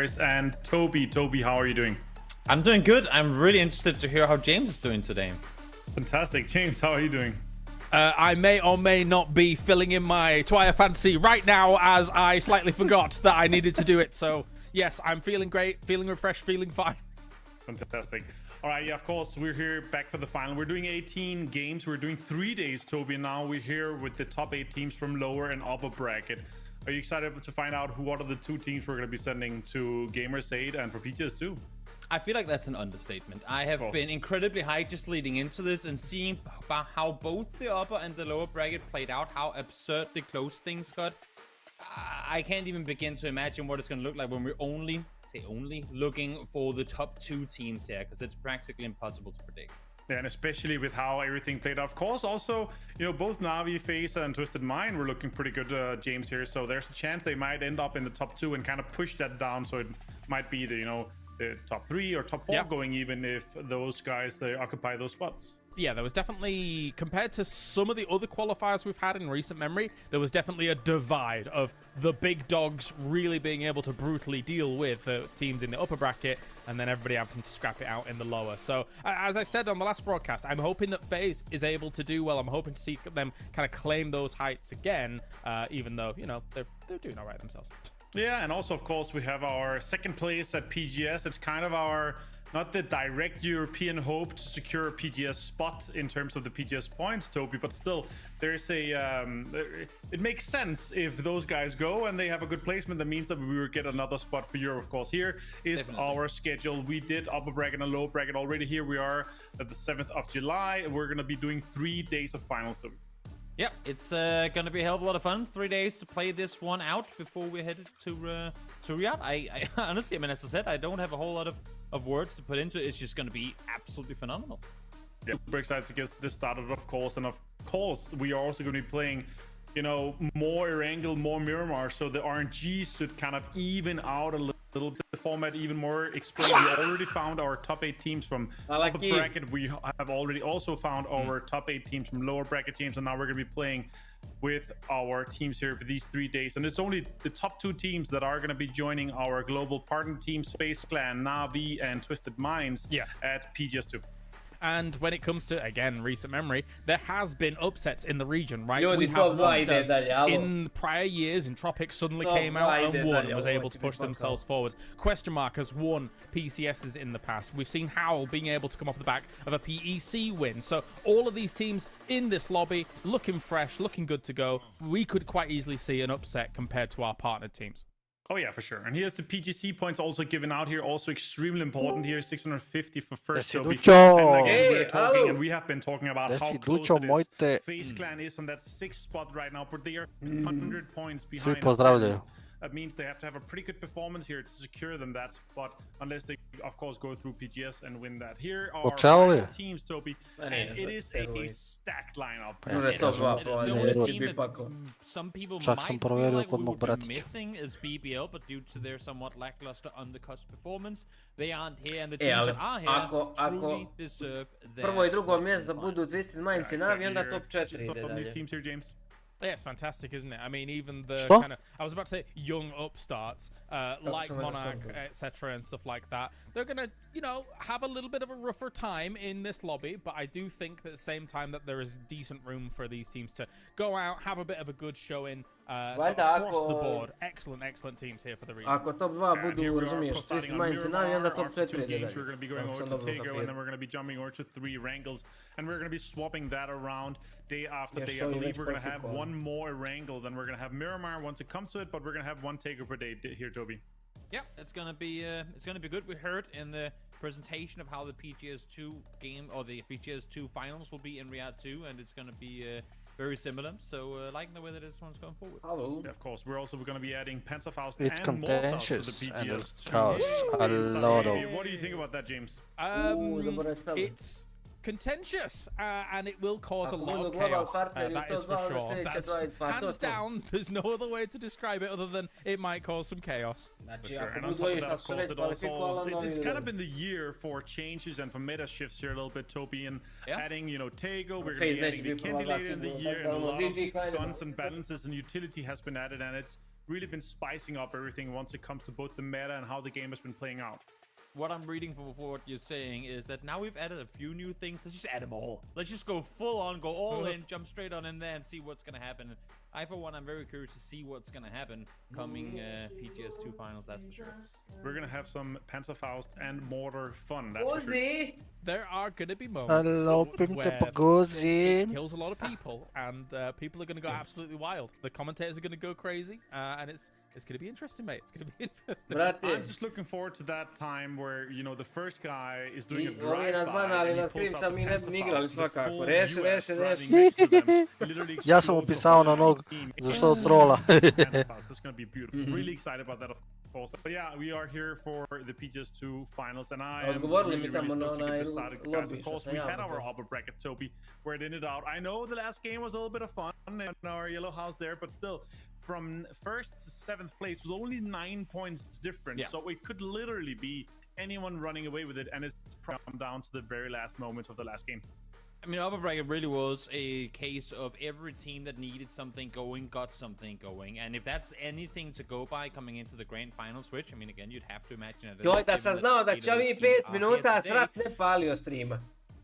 guys, and Toby, how are you doing? I'm doing good. I'm really interested to hear how James is doing today. Fantastic. James, how are you doing? I may or may not be filling in my Twilight Fantasy right now, as I slightly forgot that I needed to do it. So yes, I'm feeling great, feeling refreshed, feeling fine. Fantastic. All right, yeah, of course, we're here back for the final. We're doing 18 games. We're doing 3 days, Toby, and now we're here with the top 8 teams from lower and upper bracket. Are you excited to find out what are the 2 teams we're going to be sending to Gamers 8 and for PGS2? I feel like that's an understatement. I have been incredibly hyped just leading into this and seeing how both the upper and the lower bracket played out, how absurdly close things got. I can't even begin to imagine what it's going to look like when we're only looking for the top 2 teams here, because it's practically impossible to predict. Yeah, and especially with how everything played out. Of course, also, you know, both Navi, FaZe, and Twisted Mind were looking pretty good, James, here. So there's a chance they might end up in the top 2 and kind of push that down. So it might be the, you know, the top 3 or top 4 going, even if those guys, they occupy those spots. Yeah, there was definitely, compared to some of the other qualifiers we've had in recent memory, there was definitely a divide of the big dogs really being able to brutally deal with the teams in the upper bracket, and then everybody having to scrap it out in the lower. So, as I said on the last broadcast, I'm hoping that FaZe is able to do well. I'm hoping to see them kind of claim those heights again, even though, you know, they're doing all right themselves. Yeah, and also, of course, we have our second place at PGS. It's kind of our, not the direct European hope to secure a PGS spot in terms of the PGS points, Toby, but still, there's a, it makes sense if those guys go and they have a good placement. That means that we will get another spot for Europe, of course. Here is our schedule. We did upper bracket and lower bracket already. Here we are at the 7th of July. We're going to be doing 3 days of finals, Toby. Yep, it's going to be a hell of a lot of fun. 3 days to play this one out before we're headed to Riyadh. I honestly, I mean, as I said, I don't have a whole lot of words to put into it. It's just going to be absolutely phenomenal. Yeah, super excited to get this started, of course. And of course, we are also going to be playing, you know, more Erangel, more Miramar. So the RNG should kind of even out a little bit, the format even more explained. We already found our top 8 teams from upper bracket. We have already also found our top 8 teams from lower bracket teams, and now we're going to be playing with our teams here for these 3 days. And it's only the top 2 teams that are going to be joining our global partner teams, FaZe Clan, Navi, and Twisted Minds at PGS2. And when it comes to, again, recent memory, there has been upsets in the region, right? We have in prior years, and Tropic suddenly came out and won and was able to push themselves forward. Question Mark has won PCSs in the past. We've seen Howl being able to come off the back of a PEC win. So all of these teams in this lobby, looking fresh, looking good to go. We could quite easily see an upset compared to our partnered teams. Oh yeah, for sure. And here's the PGC points also given out here, also extremely important here, 650 for first. And again, we have been talking about how close FaZe Clan is on that 6th spot right now, but they are 100 points behind us. That means they have to have a pretty good performance here to secure them that spot, unless they, of course, go through PGS and win that. Here are our teams, Toby, and it is a stacked lineup. Some people might feel like we would be missing is BBL, but due to their somewhat lackluster on-the-cusp performance, they aren't here, and the teams that are here truly deserve their prvo I drugo mjesto budu Twisted Minds I Navi, onda top 4 ide dalje. These teams here, James. Yeah, it's fantastic, isn't it? I mean, even the kind of, I was about to say young upstarts, like Monarch, etc. and stuff like that, they're going to, you know, have a little bit of a rougher time in this lobby, but I do think at the same time that there is decent room for these teams to go out, have a bit of a good showing across the board. Excellent teams here for the region. Ako top 2 budu, razumiješ, Twisted Minds I Navi, onda top 4 ide dalje. We're going to be going over to Tego, and then we're going to be jumping over to 3 Wrangles, and we're going to be swapping that around day after day. I believe we're going to have one more Wrangle than we're going to have Miramar once it comes to it, but we're going to have 1 Taker per day here, Toby. Yeah, it's gonna be good. We heard in the presentation of how the PGS2 game or the PGS2 finals will be in Riyadh 2, and it's gonna be very similar. So liking the way that this one's going forward. Yeah, of course, we're also going to be adding Panzerfaust it's and Mortals to the PGS and it costs a lot of. What do you think about that, James? It's contentious, and it will cause a lot of chaos. That is for sure. That's hands down. There's no other way to describe it other than it might cause some chaos. Sure. And on top of that, of course, it's kind of been the year for changes and for meta shifts here a little bit, Toby, and adding, you know, Tego. We're going to be adding the Candy later in the year, and a lot of guns and balances and utility has been added, and it's really been spicing up everything once it comes to both the meta and how the game has been playing out. What I'm reading from what you're saying is that now we've added a few new things. Let's just add them all. Let's just go full on, go all in, jump straight on in there and see what's gonna happen. I, for one, I'm very curious to see what's gonna happen coming PGS2 finals, that's for sure. We're gonna have some Panzerfaust and Mortar fun, that's for sure. Uzi! There are going to be moments Hello, where Pimte it Pagozi. kills a lot of people, and people are going to go absolutely wild. The commentators are going to go crazy, and it's going to be interesting, mate. It's going to be interesting. I'm just looking forward to that time where, you know, the first guy is doing a Ovi nas drive-by banali and he nad pulls Krimca out mi the ne bi igrali Panzerfaust, the svakako. full Reši, US reši, driving reši. next to them. Literally Ja sam explodes the upisao na whole nog team. za što trola. Panzerfaust. That's going to be beautiful. Really excited about that, of course. But yeah, we are here for the PGS2 finals, and I am Odgovorili really, mi really tamo na stoked to get onaj this started, guys. lobby Of što course, sam we ja had our napisao. upper bracket, Toby, where it ended out. I know the last game was a little bit of fun in our yellow house there, but still, from first to 7th place was only 9 points difference. Yeah. So it could literally be anyone running away with it, and it's come down to the very last moments of the last game. I mean, upper bracket really was a case of every team that needed something going got something going, and if that's anything to go by coming into the grand final switch, I mean, again, you'd have to imagine it. Joj, da sam znao da će ovi 5 minuta srat ne palio streama.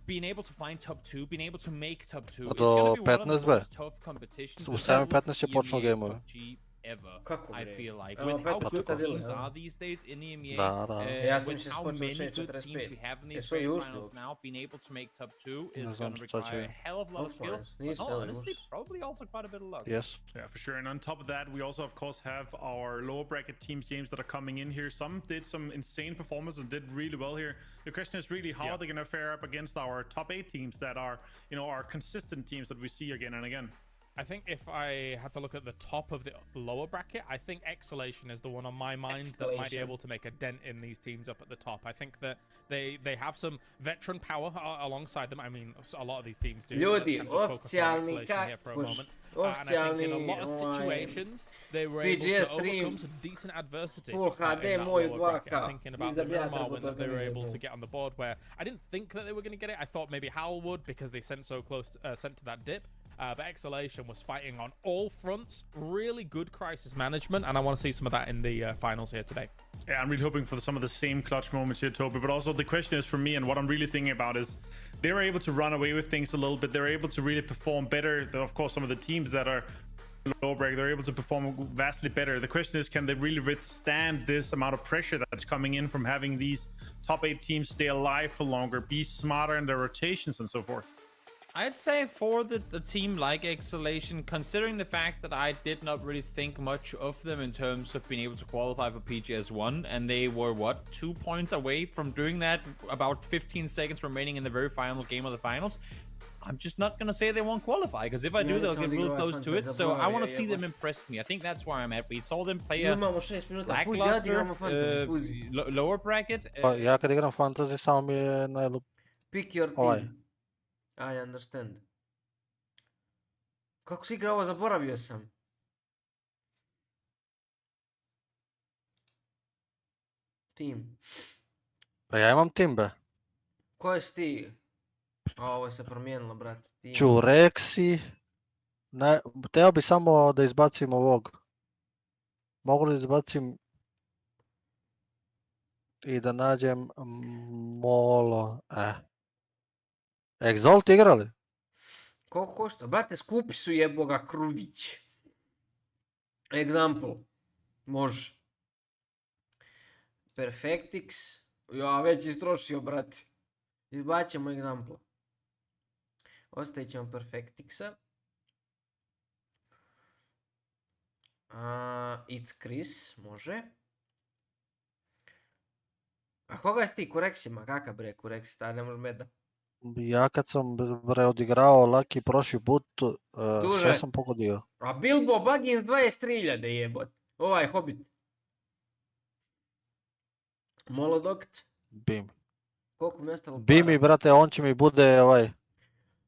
Being able to find top 2, being able to make top 2, Do it's gonna be one of the 15 most tough competitions U in 7:15 će the počnu EMEA gameovi. PUBG ever. Kako I bre? feel like Evo, with how 15 good minuta zile, teams ja. are these days in the EMEA, Da, da. Ja sam with mislio how da počeo many good 6:45. teams we have in these Jesu i grand ušli finals uopšte? now, being able to make top 2 Ne is znam gonna šta require će. a hell of a lot of skill. Otvoreno, nisu But jeli honestly, ušli. probably also quite a bit of luck. Yes. Yeah, for sure. And on top of that, we also, of course, have our lower bracket teams, James, that are coming in here. Some did some insane performances and did really well here. The question is really, how are they going to fare up against our top 8 teams that are, you know, our consistent teams that we see again and again? I think if I had to look at the top of the lower bracket, I think Exhalation is the one on my mind that might be able to make a dent in these teams up at the top. I think that they have some veteran power alongside them. I mean, a lot of these teams do. Ljudi, Let's kind of just focus on oficijalni Exhalation here for a moment. And I think oficijalni in a lot of situations, they were able PGS to stream, overcome some decent adversity. Full in HD, that moj lower bracket. 2K. I'm thinking about Mislim the da bi ja Miramar trebao win to that they were able organizirati. to get on the board, where I didn't think that they were going to get it. I thought maybe Howl would because they sent so close, sent to that dip. But Exhalation was fighting on all fronts. Really good crisis management, and I want to see some of that in the finals here today. Yeah, I'm really hoping for some of the same clutch moments here, Toby. But also the question is for me, and what I'm really thinking about is they were able to run away with things a little bit. They're able to really perform better. Of course, some of the teams that are low break, they're able to perform vastly better. The question is, can they really withstand this amount of pressure that's coming in from having these top 8 teams stay alive for longer, be smarter in their rotations and so forth? I'd say for the team like Exhalation, considering the fact that I did not really think much of them in terms of being able to qualify for PGS1, and they were, what, 2 points away from doing that, about 15 seconds remaining in the very final game of the finals. I'm just not going to say they won't qualify, because if I do, they'll get real close to it. So I want to see them impress me. I think that's where I'm at. We saw them play a Imamo 6 minuta, puzi, ajde lackluster imamo fantasy, puzi. lower bracket. Pa ja kad igram fantasy samo mi je najlup. Pick your Ovaj. team. I understand. Kako si igrao ovo, zaboravio sam. Team. Pa ja imam timbe. Ko je ti? A ovo se promijenilo, brate. Team. Čureksi. Ne, teo bi samo da izbacim ovog. Mogu li izbacim i da nađem Molo. Exalt igrali? Koliko košta? Brate, skupi su jeboga Kruvić. Example. Može. Perfectix. Ja, već istrošio, brate. Izbaćemo Example. Ostavit ćemo Perfectixa. It's Chris, može. A koga si ti, Kureksima? Kakav bre Kureksi, taj ne može meda. Ja kad sam odigrao Lucky prošli put, Duže. sve sam pogodio. A Bilbo Baggins 23.000 jebot. Ovaj Hobbit. Molodokt. Bim. Koliko mi je ostalo para? Bimi, brate, on će mi bude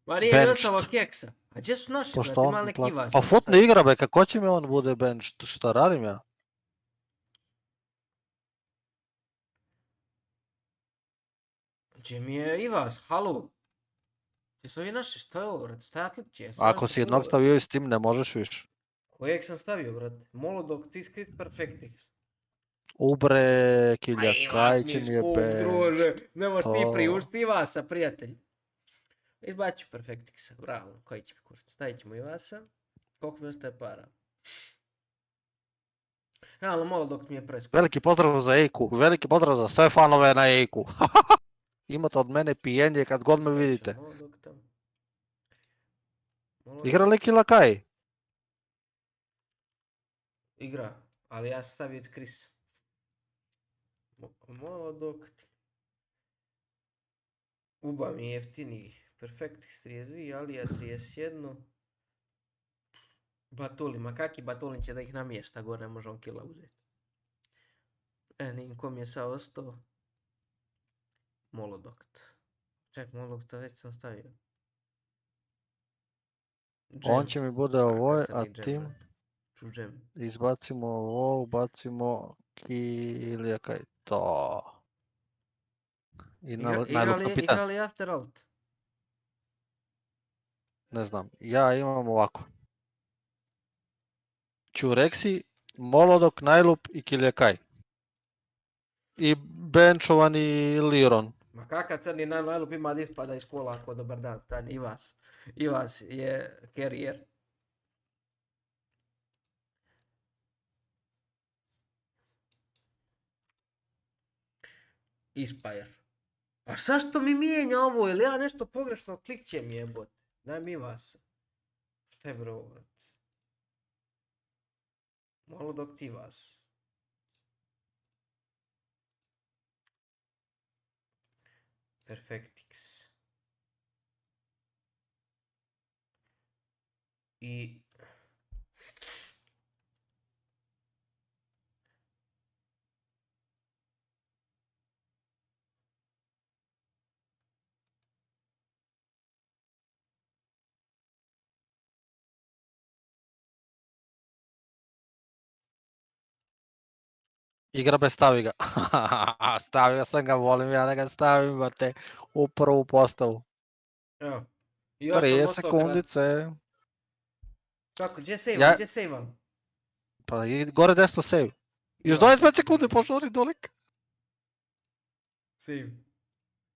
Ma nije mi benched. ostalo keksa. A gdje su naši, Pošto brate, on ima neki pla- Ivas. Pa fut ne igra be, kako će mi on bude bench, šta radim ja? Gdje mi je Ivas, halu. Gdje su ovi naši, što je ovo, brate, što je Atlić je? Ako si jednog stavio i s tim ne možeš više. Kojeg sam stavio, brate? Molodok, ti skrit Perfectix. Ubre, Kiljakaj će mi je druže. bench. Nemoš ti To. priušti Ivasa, prijatelj. Izbaću Perfectixa, bravo. Koji će mi kurati? Stavit ćemo Ivasa. Koliko mi ostaje para? Realno, Molodok mi je preskup. Veliki pozdrav za Ejku, veliki pozdrav za sve fanove na Ejku. Imate od mene pijenje kad god me vidite. Molodok tamo. Igra li Kiljakaj? Igra, ali ja sam stavio iz Krisa. Molodok. Uba mi je jeftiniji. Perfectix 32, Alija 31. Batuli, ma kaki Batulin će da ih namješta, gore ne može on kila uzeti. Ninko mi je sad ostao. Molodokt. Ček, Molodokta već sam stavio. On će mi bude ovoj, a tim Ču džem. izbacimo ovo, ubacimo Kiljakaj. To. I najlup kapitan. Igra li After Alt? Ne znam, ja imam ovako. Čureksi, Molodok, Najlup i Kiljakaj. I benchovani Liron. Ma kakav crni najlup ima da ispada iz kola ako dobar dan, stani Ivas. Ivas je carrier. Ispire. A zašto mi mijenja ovo? Ili ja nešto pogrešno klikćem jebote? Daj mi Ivasa. Šta je bro, brate? Molodok ti Ivas. Perfectix. I... Igra bez stavi ga. Stavio sam ga, volim ja da ga stavim, brate, u prvu postavu. Evo. I još sam Prije ostao sekundice. Kako, gdje sejvam, Ja- gdje sejvam? Pa i gore desno save. Još Ja. 25 sekundi, požuri dolik. Save.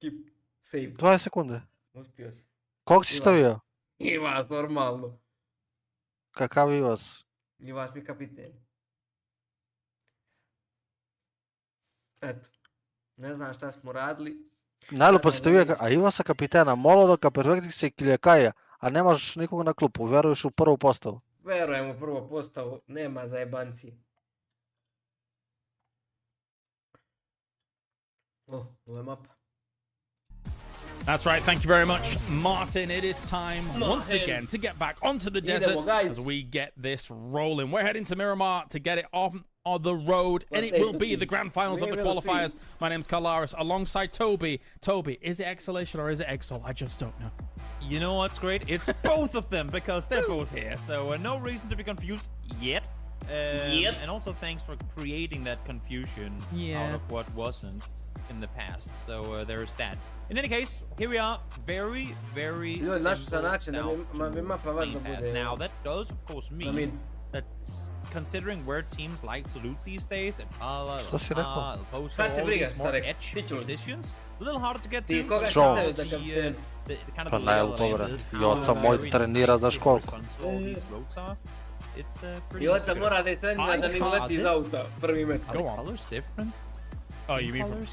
Keep. Save. 20 sekunde. Uspio sam. Kog si Ivas. stavio? Ivas, normalno. Kakav Ivas? Ivas mi kapiten. Eto. Ne znam šta smo radili. Najlupa si stavio, nisam. a Ivasa kapitena, Molodoka, Perfectixa i Kiljakaja, a nemaš nikoga na klupu, veruješ u prvu postavu. Verujem u prvo postavu, nema zajebanci. Ovo je mapa. That's right. Thank you very much, Martin. It is time once Martin. again to get back onto the Idemo, desert guys. as we get this rolling. We're heading to Miramar to get it on the road, and it will be the grand finals of the qualifiers. My name's Kalaris, alongside Toby. Toby, is it Exhalation or is it Exol? I just don't know. You know what's great? It's both of them because they're both here. So no reason to be confused yet. Yep. And also thanks for creating that confusion out of what wasn't in the past. So there's that. In any case, here we are. Very, very Ljudi, našao sam simple način da mi mapa važno playpad. bude. Now that does of course mid. mean that considering where teams like to loot these days, Impala, Što si rekao? El Poso, Šta te all briga, these more Sarek? edge Ti ću li? positions, a little harder to get to. Ti koga ćeš because staviti za the, kapitena? kind of Pa the Najl, lay of dobro. land is I how oca moj very trenira za nice školku. horizontal all these roads are. It's pretty I oca secure. mora da je trenira da ne uleti iz auta. Prvi met. Are Go the on. colors different? Oh, you mean Colors?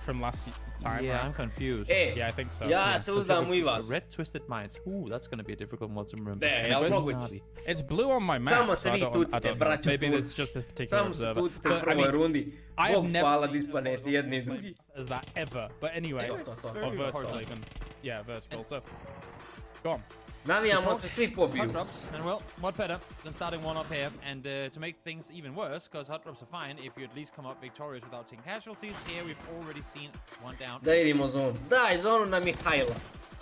from last time? Yeah, right? I'm confused. Yeah, I think so. Ja se uzdam u Ivas. Red Twisted Minds. Ooh, that's gonna be a difficult one to remember. Ne, jel Pretty moguće? naughty. It's blue on my map. Samo se so I vi don't- I tucite, don't know. braćo Maybe there's Turci. just this particular Samo se observer. tucite u But, I prvoj mean, rundi. I have Bog never hvala da seen ispanete this jedni i one drugi. as that ever. But anyway, Evo It's to. very or vertical horizontal. even. Yeah, vertical. So, go on. Navijamo se svi pobiju. Hot drops, and well, what better than starting one up here? And to make things even worse, because hot drops are fine if you at least come up victorious without taking casualties. Here we've already seen one down. Da idemo zonu. Daj zonu na Mihajla.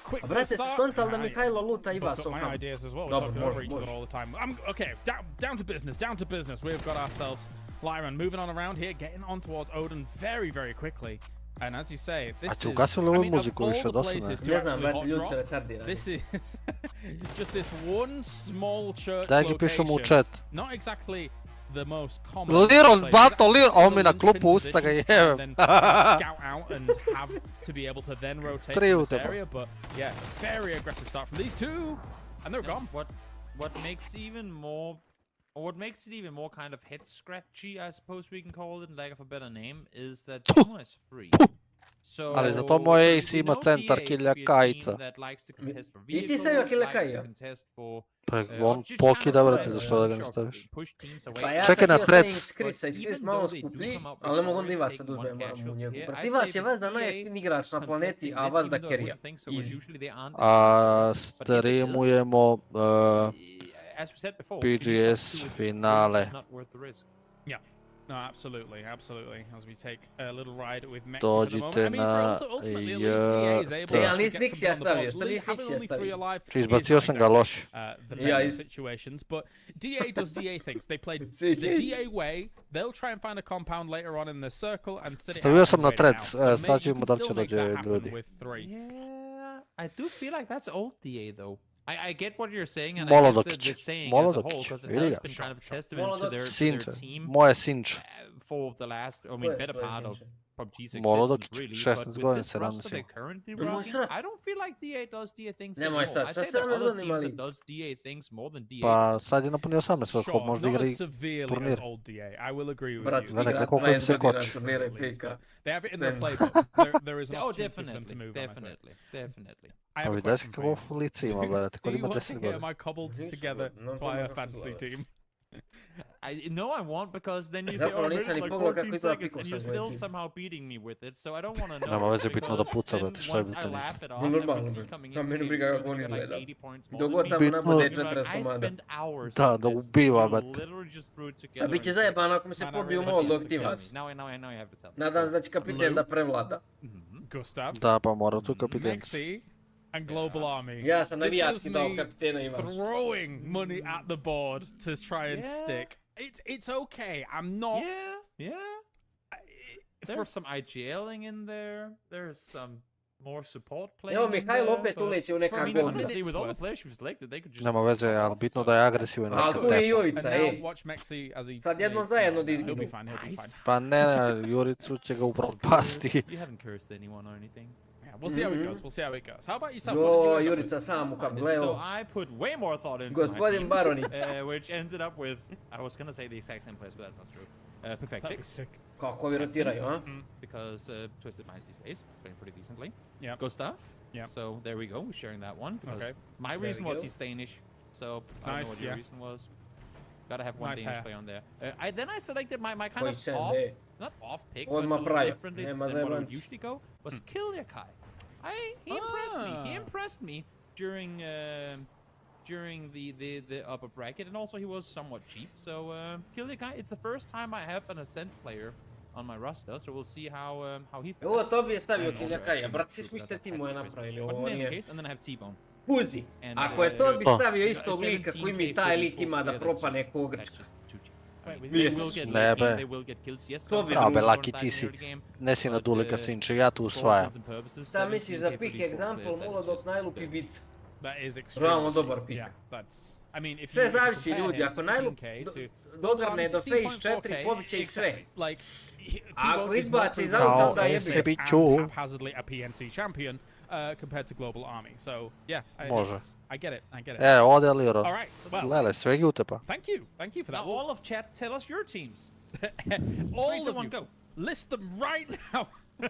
Quick A to brate, si start. skontali da I- Mihajlo luta I've Ivas got my okam. ideas as well. We're Dobro, talking over može, each other može. all the time. Okay, down to business. Down to business. We've got ourselves Lyran moving on around here, getting on towards Odin very, very quickly. And as you say, this A is, ti ugasili I ovu mean, of muziku all više the dosadno je. places to Ne znam, actually brate, hot ljudi drop, su retardirani. this is just this one small church Daj ki pišemo u location. chat. Not exactly the most common. Liron, place. bato, It's Liron, actually a on mi the na linchpin klupu usta ga position to jebem. then scout out and have to be able to then rotate Tri to u this tebe. area. But yeah, very aggressive start from these two, and they're gone. What makes it even more kind of head scratchy, I suppose we can call it, in lack of a better name, is that Demo is free. So Ali zato moj AC we ima know centar DA to kilja be a Kajca. team that likes to contest for I ti vehicles, stavio Kilja likes to Kajja? contest for, Pa or on just pokida, kind of brate, zašto da ga ne sure, staviš? push teams away. Pa ja Čekaj sam na htio Threads. stavim iz Krisa, iz But Kris even malo though they do skuplji, come out ali ne mogu onda i victorious, vas sad taking one uzmem u casualty njegu. here, Brati, I'd vas say je the Vezda DA najjeftiniji igrač na planeti, contesting a this, vas even da though I kerija. wouldn't think so, Easy. usually they aren't A But if it is, streamujemo as we said before, we need top PGS two, it's finale. just not worth the risk. No, absolutely. As we take a little ride with Mexi for the moment. Dođite I mean, na ultimately, at least DA is able E, to ali get nisi something on the board. stavio, što nisi Having Nixija only stavio? 3 alive Izbacio is sam not ga exactly, loše. the Ja, best ist- of situations, but DA does DA things. They play See, the DA way. They'll try and find a compound later on in the circle and sit it Stavio out sam and na wait it out. Threads, So sad maybe you ćemo can da li će still make dođe that happen ljudi. with 3. Yeah, I do feel like that's old DA though. I get what you're saying, and I Molodokić. get the saying as a whole, Molodokić, because it vidi has ga. been kind of a testament to their Sinče, team moje sinče. for the last, I Ko mean, je better tvoj part of sinče? PUBG's Molodokić, existence, really. 16 But with godina, this roster 17 they're ima. currently Nemoj rocking, srat. I don't feel like DA does DA things Nemoj anymore. srat, I sa say there are 17 other godina teams imali. that does DA things more than DA Pa does. sad je napunio 18, Sure, možda not igra as i severely turnir. as old DA. I will agree with Brat, you. Velika, igra koliko im 20 se godina koči. turnira i fika. They have it in their Then- playbook. There is an Oh, opportunity for them to definitely, move on, I think. definitely. I A have a vidiš question for kako you. lice ima, brate, Do kod you ima want to 10 hear godina. my cobbled Nisu together godina, no, player to fantasy nema team? No, I won't, because then you say, Zapravo oh, maybe nisam ni like pogledao 14 kako izgleda seconds, and Pickles you're sa still Gwenki. somehow beating me with it, so I don't want to know. Nema veze, bitno da because puca, then brate, šta je once I bitan laugh isto. it off, No, and we normalno, see brate. coming Sam into mene the briga game, kako on you're like izgleda. 80 points more Dok than god me. tamo Bitno- nabude You're like, 40 I komada. spent hours Da, on da this. ubiva, You brate. literally just threw it A together bit će and said, zajebano ako mi se Man, I pobiju really mod like dok this ti game. vas. now I have to tell. Nadam se da će kapiten da prevlada. Gustav, Da, pa mora tu kapiten. Mexi, and Global Army. Ja sam This navijački was dao me kapitena i vas. throwing money at the board to try and Yeah. stick. It's okay. I'm not. Yeah. There's some IGLing in there. There's some more support playing. Evo in Mihajlo there, opet but uleće u I neka mean, golda. honestly, with all the players you've selected, they could just. Nema veze, pop ali off, bitno so- da je agresivan. A da se tu je tepa. Jovica, And now ej. watch Mexi as he. Sad jednom plays- zajedno da He'll be izginu. fine. He'll be Nice. fine. Pa ne, Juricu će ga It's all upropasti. good. You haven't cursed anyone or anything. Yeah, we'll see how it goes. We'll see how it goes. How about yourself? Jo, What did you end up Jurica with? sam u kam, So gledao. I put way more thought into my Gospodin team, Baronić. which ended up with, I was gonna say the exact same place, but that's not true. Perfect That'd be picks, sick. Kako ovi rotiraju, a? because Twisted Minds these days playing pretty decently. Yep. Gustav. Yep. So there we go. We're sharing that one. Because Okay. my There reason we was go. he's Danish, so I don't know Nice, what your yeah. reason was. Gotta have one Nice Danish hair. player on there. Then I selected my kind Koji of sen, off, ej. not off pick, Odmah but a little pravio. differently Nema than what I would zajebanci. usually go, was Kilyakai. He impressed me. He Ah. impressed me during the upper bracket, and also he was somewhat cheap. So Kilyakai, it's the first time I have an Ascent player on my roster, so we'll see how he fares. Evo, to bi je stavio And also Kiljakaja. actually, Brat, svi because smo iste that's timove technically napravili, But ovo in any nije. case, and then I have T-Bone. Puzi, And, ako je to bi Oh. stavio You know, istog a lika 17K koji mi for taj the lik esports ima da player, propane ko that's Grčka. just too cheap. I Wait, mean, we they did- will get Ne, late game, be. they will get kills. Yes, To some bi players drugo. are Laki, dying ti in si- early game, Nesi na but, dulika sinče, ja tu for all usvajam. intents and purposes, Šta misliš za 17K for pick the esports example, players, that is Molodok just najlupi good. bica? That is extremely Realno cheap. dobar pick. Yeah, that's. I mean, if Sve you zavisi compare ljudi, him, ako najlup 17K to dogrne do Phase 4, 16.4K, pobit će ih sve. exactly. Like, A ako T-Bone is izbaci more iz proven auta, as onda a jebe. basic Sebi and ću. haphazardly a PNC champion compared to Global Army. So, yeah, Može. I get it. I get it. E, ode Liron. All right. Well, Lele, svegi utepa. thank you for that. Now, all of chat, tell us your teams. All 3, 2, of 1, you, go. list them right now.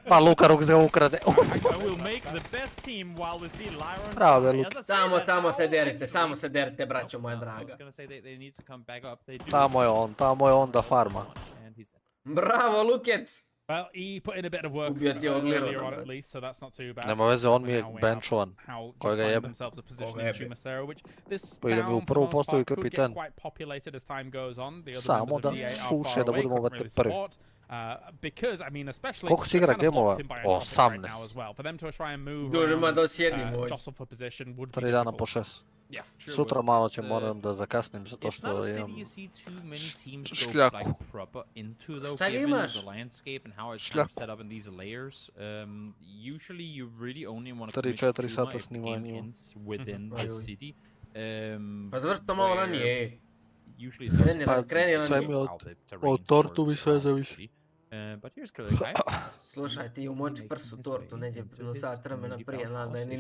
Pa Lukaruk ga ukrade. I will make the best team while we see Lyron. Bravo, die. Luke. As I said, Samo se oh, derite, actually- samo se derite, braćo moja I was draga. gonna say they need to come back up. They do. Tamo je on da farma. And he's dead. Bravo, Lukec! Well, he put in a bit of work Ubio ti od Lirona, earlier on bro. at least, so that's not too bad. Nema veze, on mi je Now we have benchovan. how Kojega just find jebe. themselves a position Koga in jebe. Chumacero, which this Pa idem town, u for prvu the most postaju part, could get kapitan. quite populated as time goes on. The other Samo members da of DA are šuše far da away, budemo couldn't opet really prvi. support. Because, I mean, especially Koliko si they're igra kind of gemova? locked in by a topic right now 18. as well. For them to try and move Duže, ma around, da sjedimo ovdje. jostle for position would be Tri dana po difficult. 6. Yeah, sure Sutra will. malo It's, moram da zakasnim zato It's not što a imam city you see too many teams go šljaku. like proper into though, Šta given imaš? the landscape and how it's kind of Šljaku. set up in these layers. Usually you really only want to 3-4 commit to Kuma sata if the game snimanja. ends within the Ajoj. city. Pa završi to malo where ranije, Usually it doesn't Pa, matter kreni because sve ranije. mi od- how the terrain od tortu works mi sve around the zavisi. city. But here's Killer Guy. Slušaj, ti umoči prsu tortu neđe no sat vremena prije, znaš da je ni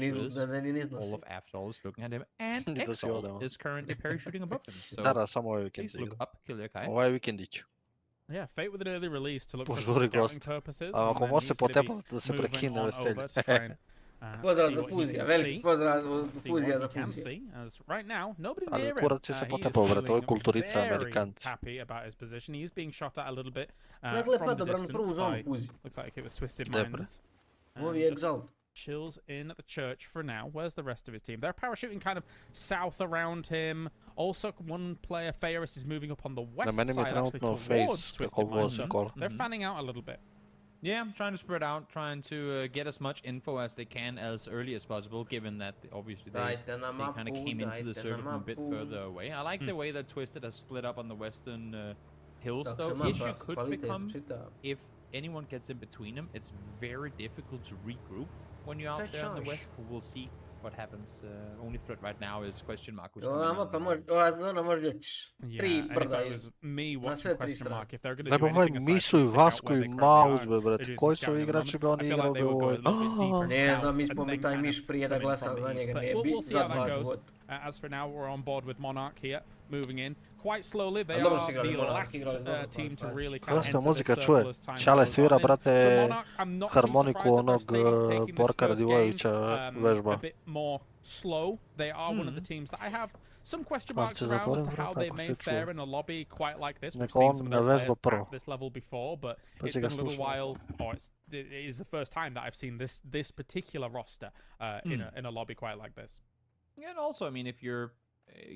All iznosi. of Aftal is looking at him, and Ni da si Exalt odemo. is currently parachuting above him. So Da, samo ovaj vikend please look igram. up Killer Guy. Ovaj vikend iću. Yeah, Fate with an early release to look for some Požuri scouting gost. purposes. A and ako then može se he's gonna be potepati da se moving prekine on veselje. over to try and, Pozdrav see za what he Fuzija, can veliki see. pozdrav See Fuzija what za he can Fuzija. see, as right now, nobody Ali near him. kurac je se He is potepao, brate, ovo je feeling kulturica, very Amerikanci. happy about his position. He is being shot at a little bit Dakle, from pa the dobro, na distance prvu zonu by, Fuzi. looks like it was Twisted Dobre. Minds. Ovi Just Exalt. chills in at the church for now. Where's the rest of his team? They're parachuting kind of south around him. Also, one player, Fairus, is moving up on the west meni mi side, actually trenutno towards Face Twisted kako Minds. vozi So kol. they're fanning out a little bit. Yeah, I'm trying to spread out, trying to get as much info as they can as early as possible, given that obviously they Dajte na kind of mapu, came into the dajte na circle from a bit mapu. further away. I like the way that Twisted has split up on the western hills, Dok se though. mapa Issue could kvalitetu become čita. if anyone gets in between them, it's very difficult to regroup when you're out That's there in the harsh. west. But we'll see what happens. Only threat right now is question mark. Who's Ova coming out mapa on the može, north. ova zona može reći. Yeah, Tri and if brda that je. was me sve watching tri question strane. mark, if they're going to Ne do pa ovaj anything aside Misu i from stick out Vasku where i they currently Maus, are, be, brate. they're doing Koji some su scouting at the igrači moment. bi oni I feel like igrali they will go a little bit deeper Ne south znam, mi and smo then mi taj kind of miš prije da come in glasa from the za east. njega, But ne we'll bi see za how that dva goes. života. As for now, we're on board with Monarch here, moving in quite slowly. They dobro are su igrali the Monarch, last igrali dobro, team to znači. really kind of Zašto enter muzika this čuje? circle as time Čale goes svira, on. brate, For Monarch, I'm not too harmoniku surprised that onog they're taking this Borka first game Radivojevića vežba. a bit more slow. They are one of the teams that I have some question Ako marks se around as zatvorim to how vrata, they ako may se fare čuje. in a lobby quite like this. We've Neka seen on some of na their vežba players prvo. at this level before, but Pa it's si ga been a little slušao. while, or it is the first time that I've seen this particular roster in a lobby quite like this. And also, I mean, if you're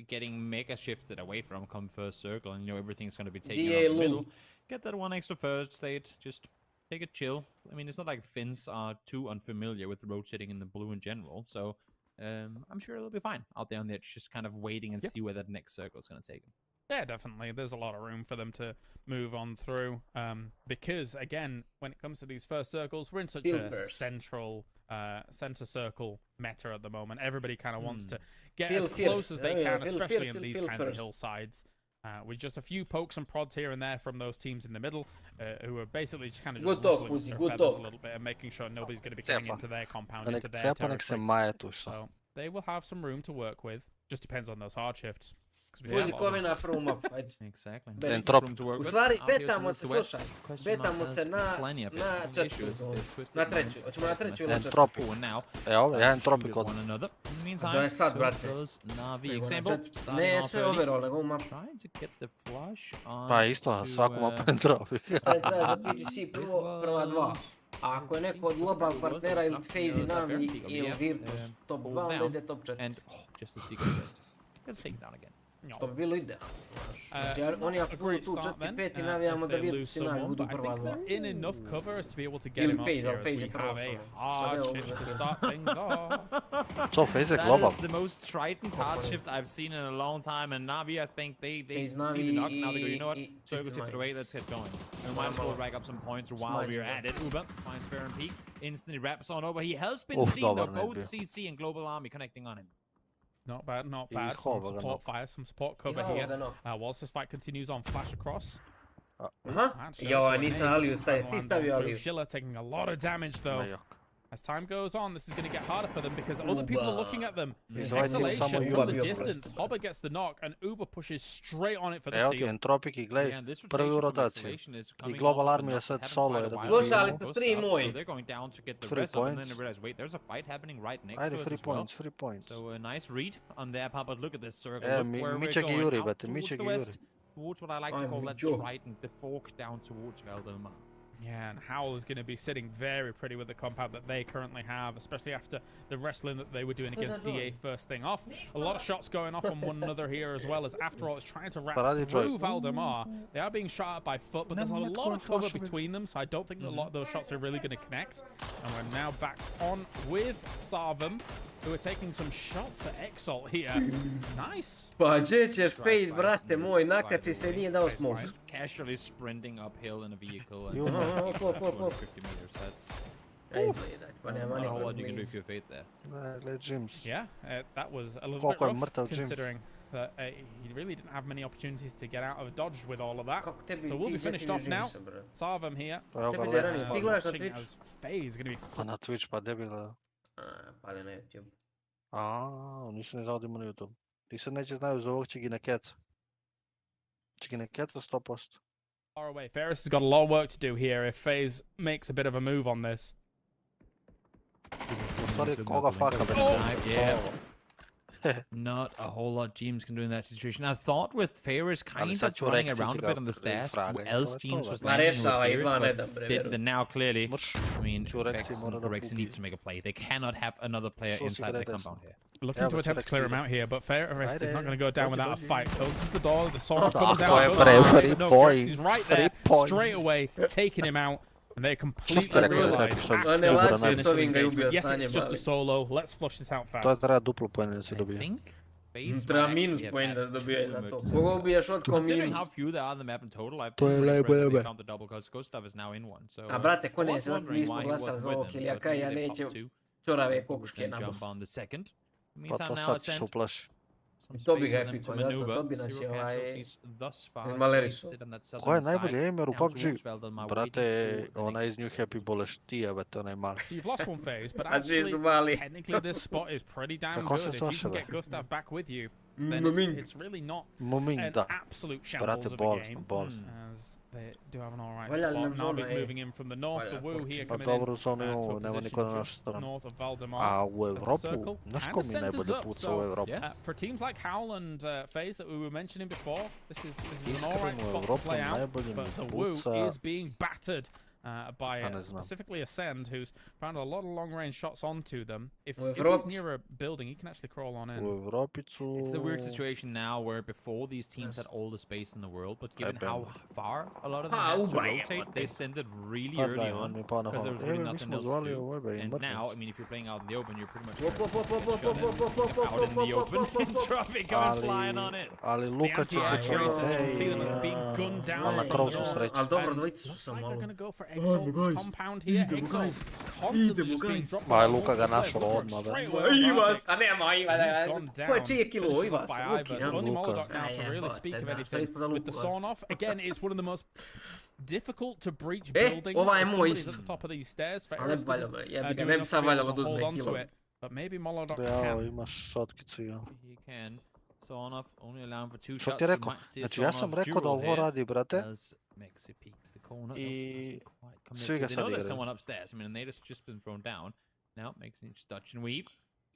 getting mega shifted away from come first circle and you know everything's going to be taken DA out the Lul. middle, get that one extra first state, just take it chill. I mean, it's not like Finns are too unfamiliar with rotating in the blue in general, so I'm sure it'll be fine out there on the edge, just kind of waiting and see where that next circle is going to take them. Yeah, definitely. There's a lot of room for them to move on through. Because, again, when it comes to these first circles, we're in such Field a first. central, center circle meta at the moment. Everybody kind of wants to get Field as close first. as they Yeah, can, field especially first, in these field kinds of first. hillsides. With just a few pokes and prods here and there from those teams in the middle, who are basically just kind of Good just talk, ruffling Fuzi, their good feathers talk. a little bit and making sure nobody's going to be coming Cepa. into their compound, Da nek into their cepa, nek se territory. maje tu što. So they will have some room to work with. Just depends on those hard shifts. 'Cause we see a Fuzi lot of them. kovi na prvu mapu, ajde. Exactly. Ben, Lots of trop. room to work U with. stvari, Out here betamo towards se, the west, slušaj, question mark betamo has se na plenty of it. na The četvrtu issue is zonu. there's Twisted Na Minds treću, hoćemo na treću ili na En četvrtu? tropik. forward now. Evo, ja en Shoot tropik at od... one another. In the meantime, To je sad, so brate. does Navi. Nego na Example, četvrtu. starting Ne off sve early, overall, nego mapu. trying to get the flush on Pa isto, to, svaku mapu en tropik. Šta je treba za PGC prva dva? A ako je neko od loba partnera ili FaZe Navi ili Virtus top 2, onda ide top 4. and just the secret first. Let's take it down again. Što bi bilo idealno. Znači, oni A ako budu great tu start then, 4-5 i if navijamo da they Virtus lose i Navi someone, budu but I prva think dva. they're in enough cover as to be able to get Ili him up FaZe, here ali as FaZe we je prvo have a samo. hard Šta ne, shift to ovo start things off. Co, Fejzek That global. is the most trident hard shift I've seen in a long time, and Navi, I think they FaZe see Navi the knock. Now they go, you know what? i Circle Twisted tipped away, Minds. let's get going. We might as well rack up some points while we're at it. Uber finds Fair and Peak, instantly wraps on over. He has been Uf, seen though, dobar ne both bio. CC and Global Army connecting on him. Not bad, not I bad. Some Hova ga support nok. fire, some support cover Hova here. ga nok. Whilst this fight continues on, flash across. Aha, jo, nisam Aliju stavio, ti stavio Aliju. Schiller taking a lot of damage though. Ma jok. As time goes on, this is going to get harder for them because other people are looking at them. Iz ovaj tim Exhalation samo from the Uber. distance. Hobber gets the knock and Uber pushes straight on it for the Evo ti steal. en tropik i gledaj, Yeah, and this prvi u rotation from rotaciji. Isolation is I coming Global off Army the je knock sad that had solo quite a jer while. Slušali Goes smo up, stream moj. so they're going down to get the 3 rest up, and then points. they realize, wait, there's a fight happening right next Ajde, to us 3 as well. points, 3 points. So a nice read on their part, but look at this circle. E, Look where we're Miček i going, Juri, out brate, towards Miček the i west, Juri. towards what I like to Aj, call that Mičo. trident, the fork down towards Valdemar. Yeah, and Howl is going to be sitting very pretty with the compound that they currently have, especially after the wrestling that they were doing against DA first thing off. A lot of shots going off on one another here as well, as after all, it's trying to wrap through Valdemar. They are being shot at by foot, but there's a lot of cover between them, so I don't think that a lot of those shots are really going to connect. And we're now back on with Sarvam, who are taking some shots at Exalt here. Nice. Pa gdje ćeš fade, brate moj, nakači se, nije dao smoke. Casually sprinting uphill in a vehicle and Op. 250 meters. That's Pa nema not a whole nikog lot you can do niz. if you fade there. Le Jims. Yeah, that was a little bit Koliko je rough, mrtav Jims. considering that he really didn't have many opportunities to get out of dodge with all of that. Kako tebi, So we'll be ti finished gdje off ti now. Jamesa, bre? Sarvam here. Evo ga Tebi let. ranije, ti gledaš na Watching Twitch? as Faye is going to be Pa na Twitch, pa debila. Pali na YouTube. Nisam ni znao da ima na YouTube. Ti se neće znaju za ovog Čigine Keca. Čigine Keca 100%. far away. Ferris has got a lot of work to do here if FaZe makes a bit of a move on this. Sorry, koga faka be. Yeah. Not a whole lot James can do in that situation. I thought with Ferris kind of running around a bit on the stairs, else James was landing with Ferris, but then now clearly, I mean, Rexy needs to make a play. They cannot have another player inside the compound here. Looking to attempt to clear him out here, but Ferris is not going to go down without a fight. Closes the door, the Sora comes down. He's right there, straight away, taking him out. And they completely realize yes, it's just a solo. Let's flush this out fast. To treba duplo poena da se dobije. Treba minus poen da se dobije za to. Koga ubiješ od ko Considering minus? how few there are on the map in total, I've To je been pretty impressed that najbolje. they found the double because Gustav is now in one. So, A brate, ko I was neće, zato wondering nismo why he glasali wasn't za with ovog them, Ilijaka, but ja maybe they neće popped two. čorave Would kokuške then na jump bus. on the second. Pa Meantime, to now sad Ascent, se uplaši. some To bi space ga for them epiko, to zato maneuver. to bi nas je Zero ovaj casualties thus far. izmalerisao. Sit on that Ko je southern najbolji side, aimer u down PUBG? towards Valdemar, Brate, waiting for the onaj iz next New Happy bolesti, jebate, onaj mali. So you've lost one phase, but A actually, ti mali. technically this spot is pretty damn Kako good. se If you can zvaše, get bre? Gustav back with you, then Muming. it's really not Muming, an da. absolute shambles Brate, of a balls, game. balls. As they do have an alright Valja li spot. nam zona, Navi's ej? moving in from the north. Valja, The Woo here Pa coming in dobro, u zoni to a ovo, nema niko na position našu just stranu. north of Valdemar. A u Evropu, circle znaš and ko the mi center's najbolje up, puca so, u Evropu? Yeah. For teams like Howl and FaZe that we were mentioning before, this is an Iskreno, alright spot to Evropu play out. najbolje But mi the Woo puca. is being battered by Ja ne znam. specifically Ascend, who's found a lot of long-range shots onto them. If U he's Evropi. near a building, he can actually crawl on U in. Evropicu... It's the weird situation now where before these teams had all the space in the world, but given how far a lot of them had to rotate, they sent it really early on because there was really nothing else to do. And now, I mean, if you're playing out in the open, you're pretty much out in the open and traffic going flying on it. Ali The Luka će anti-air početi... tracers, you can see them being gunned down Ali na from krovu the su north. sreći. Ali dobro, And dvojica su looks sam like malo. they're going to go for Exalt's compound here. Exalt constantly just being dropped Ma, on Luka ga multiple našao players. odmah, da. Straight away on Ivas, Bartek. a nema Ivas, He's gone ko je down, čije kilo finished Ivas? off by Luki, Ivas. ja. Only Luka. Molodok now to really speak of anything with the sawn off. Again, it's one of the most difficult to breach buildings. ovaj je if moj somebody's isto. at the top of these stairs. Ali ne bi valjalo, Ferris jebi ga, doing ne bi enough sad to be able valjalo to da hold uzme on to kilo. it, but maybe Molodok Jao, can. imaš šotkicu, ja. He can. Sawn off, only allowing for two Što shots. ti We rekao? might see a Znači, ja sawn sam off rekao da duel ovo here radi, brate. as Mexi peeks the corner. I Doesn't quite commit svi to ga it. They sad know there's igraju. someone upstairs. I mean, Nade's just been thrown down. Now Mexi needs to dodge and weave.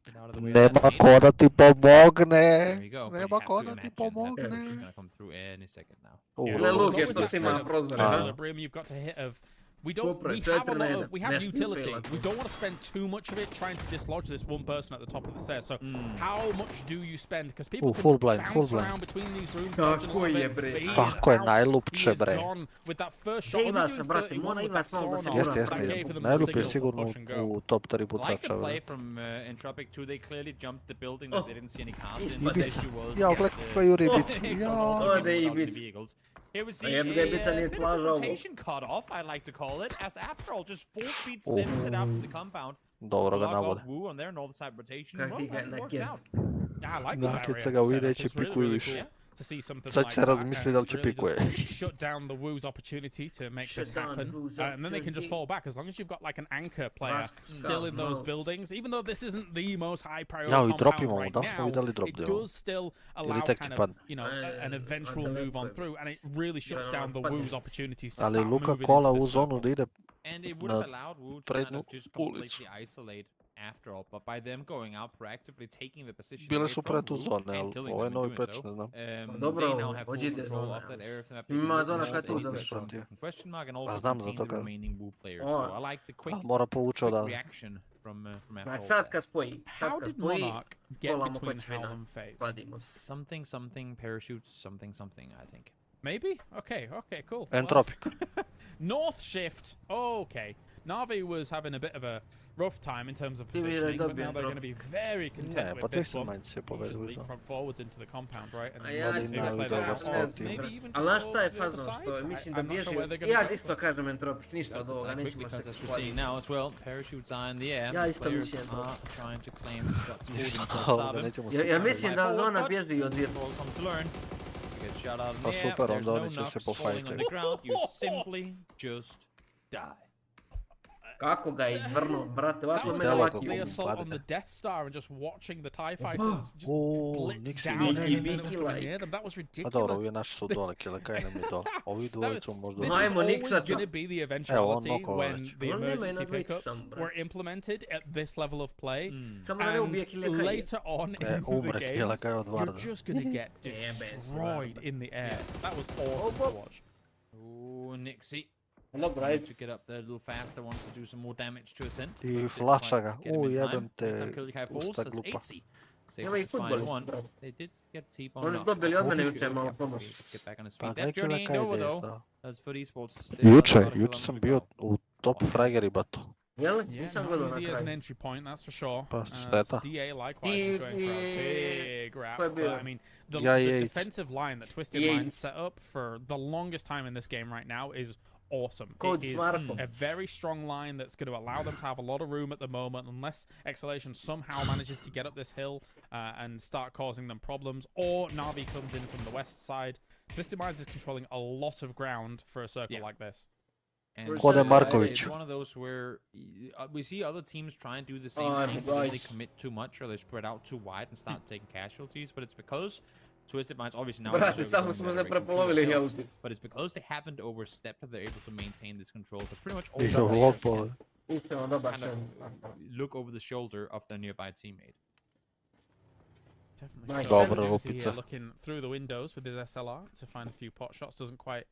Get out of the way of Nema that nade. ko da ti There pomogne. you go. but you Nema have ko to da ti imagine that push is pomogne. gonna come through any second now. Yeah. Ne Lolo, luke, It's što always si that ima kind of prozore. equilibrium you've got to hit of we have a lot of, we have utility. We don't want to spend too much of it trying to dislodge this one person at the top of the stairs. So how much do you spend? Because people full can blind, full bounce blind. around between these rooms. Tako je, bre. Tako je, najlupče, bre. With that first shot, Ima se, brate, mora ima malo da se Jeste, gura. jeste. Najlupi je sigurno u top 3 Like pucača, the play bre. from Entropic 2, they clearly jumped the building that they didn't see any cars in, but the Ibica. issue was Jao, gled kako juri Ibicu. Exalt Jao. also Ode being brought out of Ibica. the vehicles. Here we A see jebi ga, Ibica nije bit of plaža a ovo. rotation cut off, I like to call it, as after all, just full speed sends it out from the compound. Dobro ga Log navode. off Woo on their north side rotation. Kak ti Well, ga that works nakec. out. I like the Nakeca barrier ga u setup. ireći It's really, pikuju really više. cool to see something Sad like će that, razmisli and da li će it really pikuje. does shut down the Woo's opportunity to make Shut this down happen. Woo's And then they can just opportunity. fall back as long as you've got like an anchor player Rask, still in those mouse. buildings. Even though this isn't the most high priority Jao, i drop compound imamo, right da smo now, vidjeli drop it deo. does still allow tek kind će of, pad. you know, an eventual move on through, and it really shuts Ja, down the padne. Woo's opportunities to Ali start Luka moving kola into u this zonu circle. da ide And it would have na allowed Woo to kind prednju of just ulicu. completely isolate after all, but by them going out proactively taking the position Bile away su from pretu Root zone, and ali killing ovo je them in novi doing patch, so, ne znam. Dobro, they now have full hođite control zone, of that ja. area of the map. They can Ima look zona around, kad they tu can završi. place one different question mark and also znam za contain to the kažem. remaining Wu players. O. So I like the quick Ali mora povući odavde. reaction from after Znači all sad that. kad spoji, How did Monarch get volamo between ko će Howl na- and FaZe? vadimo se. Something parachutes, something, I think. Maybe? Okay, cool. Entropic. North shift. Okay. Na'Vi was having a bit of a rough time in terms of Ti mi positioning, but dobio now they're going to be very content Ne, with pa this tek one. manji se Just povedu. leapfrog forwards into the compound, right? And A ja Vodi isto na play ovaj that dobar out. ne spot. znam, Maybe brate. even Ali znaš to šta je the other fazon side? što mislim I'm da not sure bježi... where they're gonna Ja go. isto kažem Entropik, ništa od ovoga, Quickly, nećemo because se as we're seeing hvaliti. now as well, parachutes are in the air. Ja isto Players mislim to. are trying to claim spots for Ništa themselves. ovoga, Sabin, nećemo Ja se mislim da ona bježi od all Virtus. come to learn. You get shot out in Pa the air, super, there's onda no oni će se knocks falling on pofajtati. the ground, you simply just die. Kako ga je izvrnuo, brate, That ovako was me Telo like laki kako the mu assault on padne. the Death Star and just watching the TIE fighters just O, blitz Nixi down nije anything Biki that was coming near like. them. That was A ridiculous. dobro, ovi naši su dole, kile, kaj nam je dole. Ovi dvojicu možda... This No, was ajmo always Niksača. going to be the Evo, on eventuality nokova when već. the On nema emergency na dvojicu pickups sam, brate. were implemented at this level of play. Samo da ne ubije And Kilja kaj. later on in the Umre game, kile, kaj od Varda. you're just going to get destroyed in the air. That was awesome to watch. Ooh, Nixie. Dobro, Need ajde. to get up there a little faster, wants to do some more damage to Ascent. I Didn't flaša quite ga. get him in time. Jebem te, Time Killikai falls, usta that's glupa. 80. Nema i Safe fine futbolisti, one. brate. They did get T-Bone Oni knocked. dobili od mene Okay, jučer malo pomoć. let's get back on his Pa feet. kaj That journey kile, ain't kaj over ide though. isto? As for eSports, still a lot Juče of sam kilometers bio to go. u top frageri batu. Jel? Yeah, Nisam not gledao na easy as an kraju. entry point, that's for sure. Pa, As šteta. DA likewise is going for a big rap. Ko je But, bio? I mean, the Ja, Yates. defensive line that Twisted Yates. Line set up for the longest time in this game right now is awesome. Coach It is Marco. a very strong line that's going to allow them to have a lot of room at the moment, unless Exhalation somehow manages to get up this hill and start causing them problems, or Na'Vi comes in from the west side. Twisted Minds is controlling a lot of ground for a circle Yeah. like this. And Kode Marković. it's one of those where we see other teams try and do the same Oh, thing, but then they guys. commit too much or they spread out too wide and start taking casualties. But it's because Twisted Minds obviously now Brate, deserve samo going smo that se direction to prepolovili themselves, healthy. but it's because they haven't overstepped that they're able to maintain this control. But pretty much all I the players lopove. can Iskreno, dobar kind sam. of look over the shoulder of their nearby teammate. Definitely. Nice. So Dobra Doozy rupica. here looking through the windows with his SLR to find a few pot shots. Doesn't quite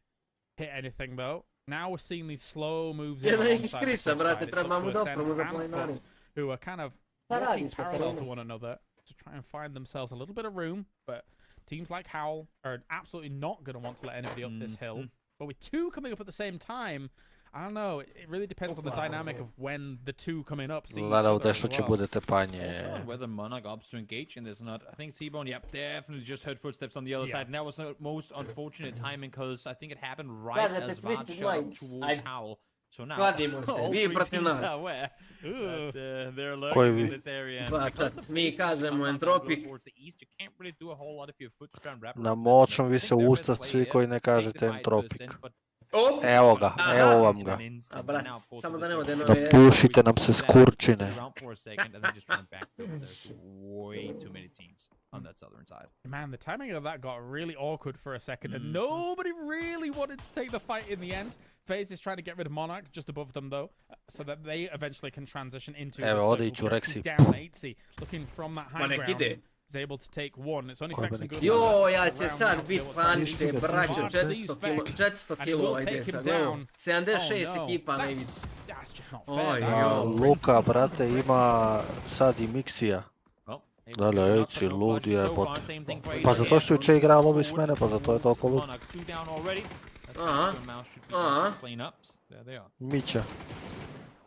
hit anything though. Now we're seeing these slow moves in Jedan ih alongside the iskrisa, plus brate, side. It's treba up mu to Ascent dopremu za and planinari. Foot, who are kind of Pa walking radiš na parallel to terenu. one another to try and find themselves a little bit of room. But teams like Howl are absolutely not going to want to let anybody up this hill. But with two coming up at the same time, I don't know. It really depends on the dynamic of when the two coming up see each Naravno other da as što će well. bude Also, tepanje. on whether Monarch opts to engage in this or not. I think T-Bone, yep, definitely just heard footsteps on the other Yeah. side. And that was the most unfortunate timing because I think it happened right Gledajte, as Vard Twisted shot up Minds. towards Ajde. Howl. So now, Kladimo se, all vi three protiv teams nas. are aware Ooh. that they're Koji lurking vi? in this area. And Pa, because kad of mi Facebook kažemo unlock Entropik. towards the east, you can't really do a whole lot if you're foot to try and wrap Na around that. moćom I vi think se their best ustat play svi here, koji ne take the kažete fight to Entropik. Ascent, but O! Evo ga, Aha. evo vam in ga. an instant. A, brat, Now, of course, samo with da the ne ode circle, na Da ove- pušite nam se sit skurčine. around for a second and then just run back to there's way too many teams on that southern side. Man, the timing of that got really awkward for a second, and nobody really wanted to take the fight in the end. FaZe is trying to get rid of Monarch just above them, though, so that they eventually can transition into Evo, the odi circle. ću Rex is Rexy. down 80, looking from that high Ma nek ground. ide. Is able to take one. It's only Koji Fex and nek Good. ide? Jo, ja Around će now, sad they bit will pance, start braćo, Mark 400 sees kilo, Fex, 400 and kilo will ide take him sad, down. 76 Oh, no. ekipa na That's- ivici. That's just not Oj, fair. joj. A Luka, brate, ima sad i Miksija. Well, Da li, able to ejci, knock, but no ludi flushes so jebote. far, same thing for Pa AJ. zato što juče igra lobby s mene, pa zato je toliko lud. Monarch 2 down already. That's Aha. Mr. Mouse should be Aha. able to clean up. There they are. Mića.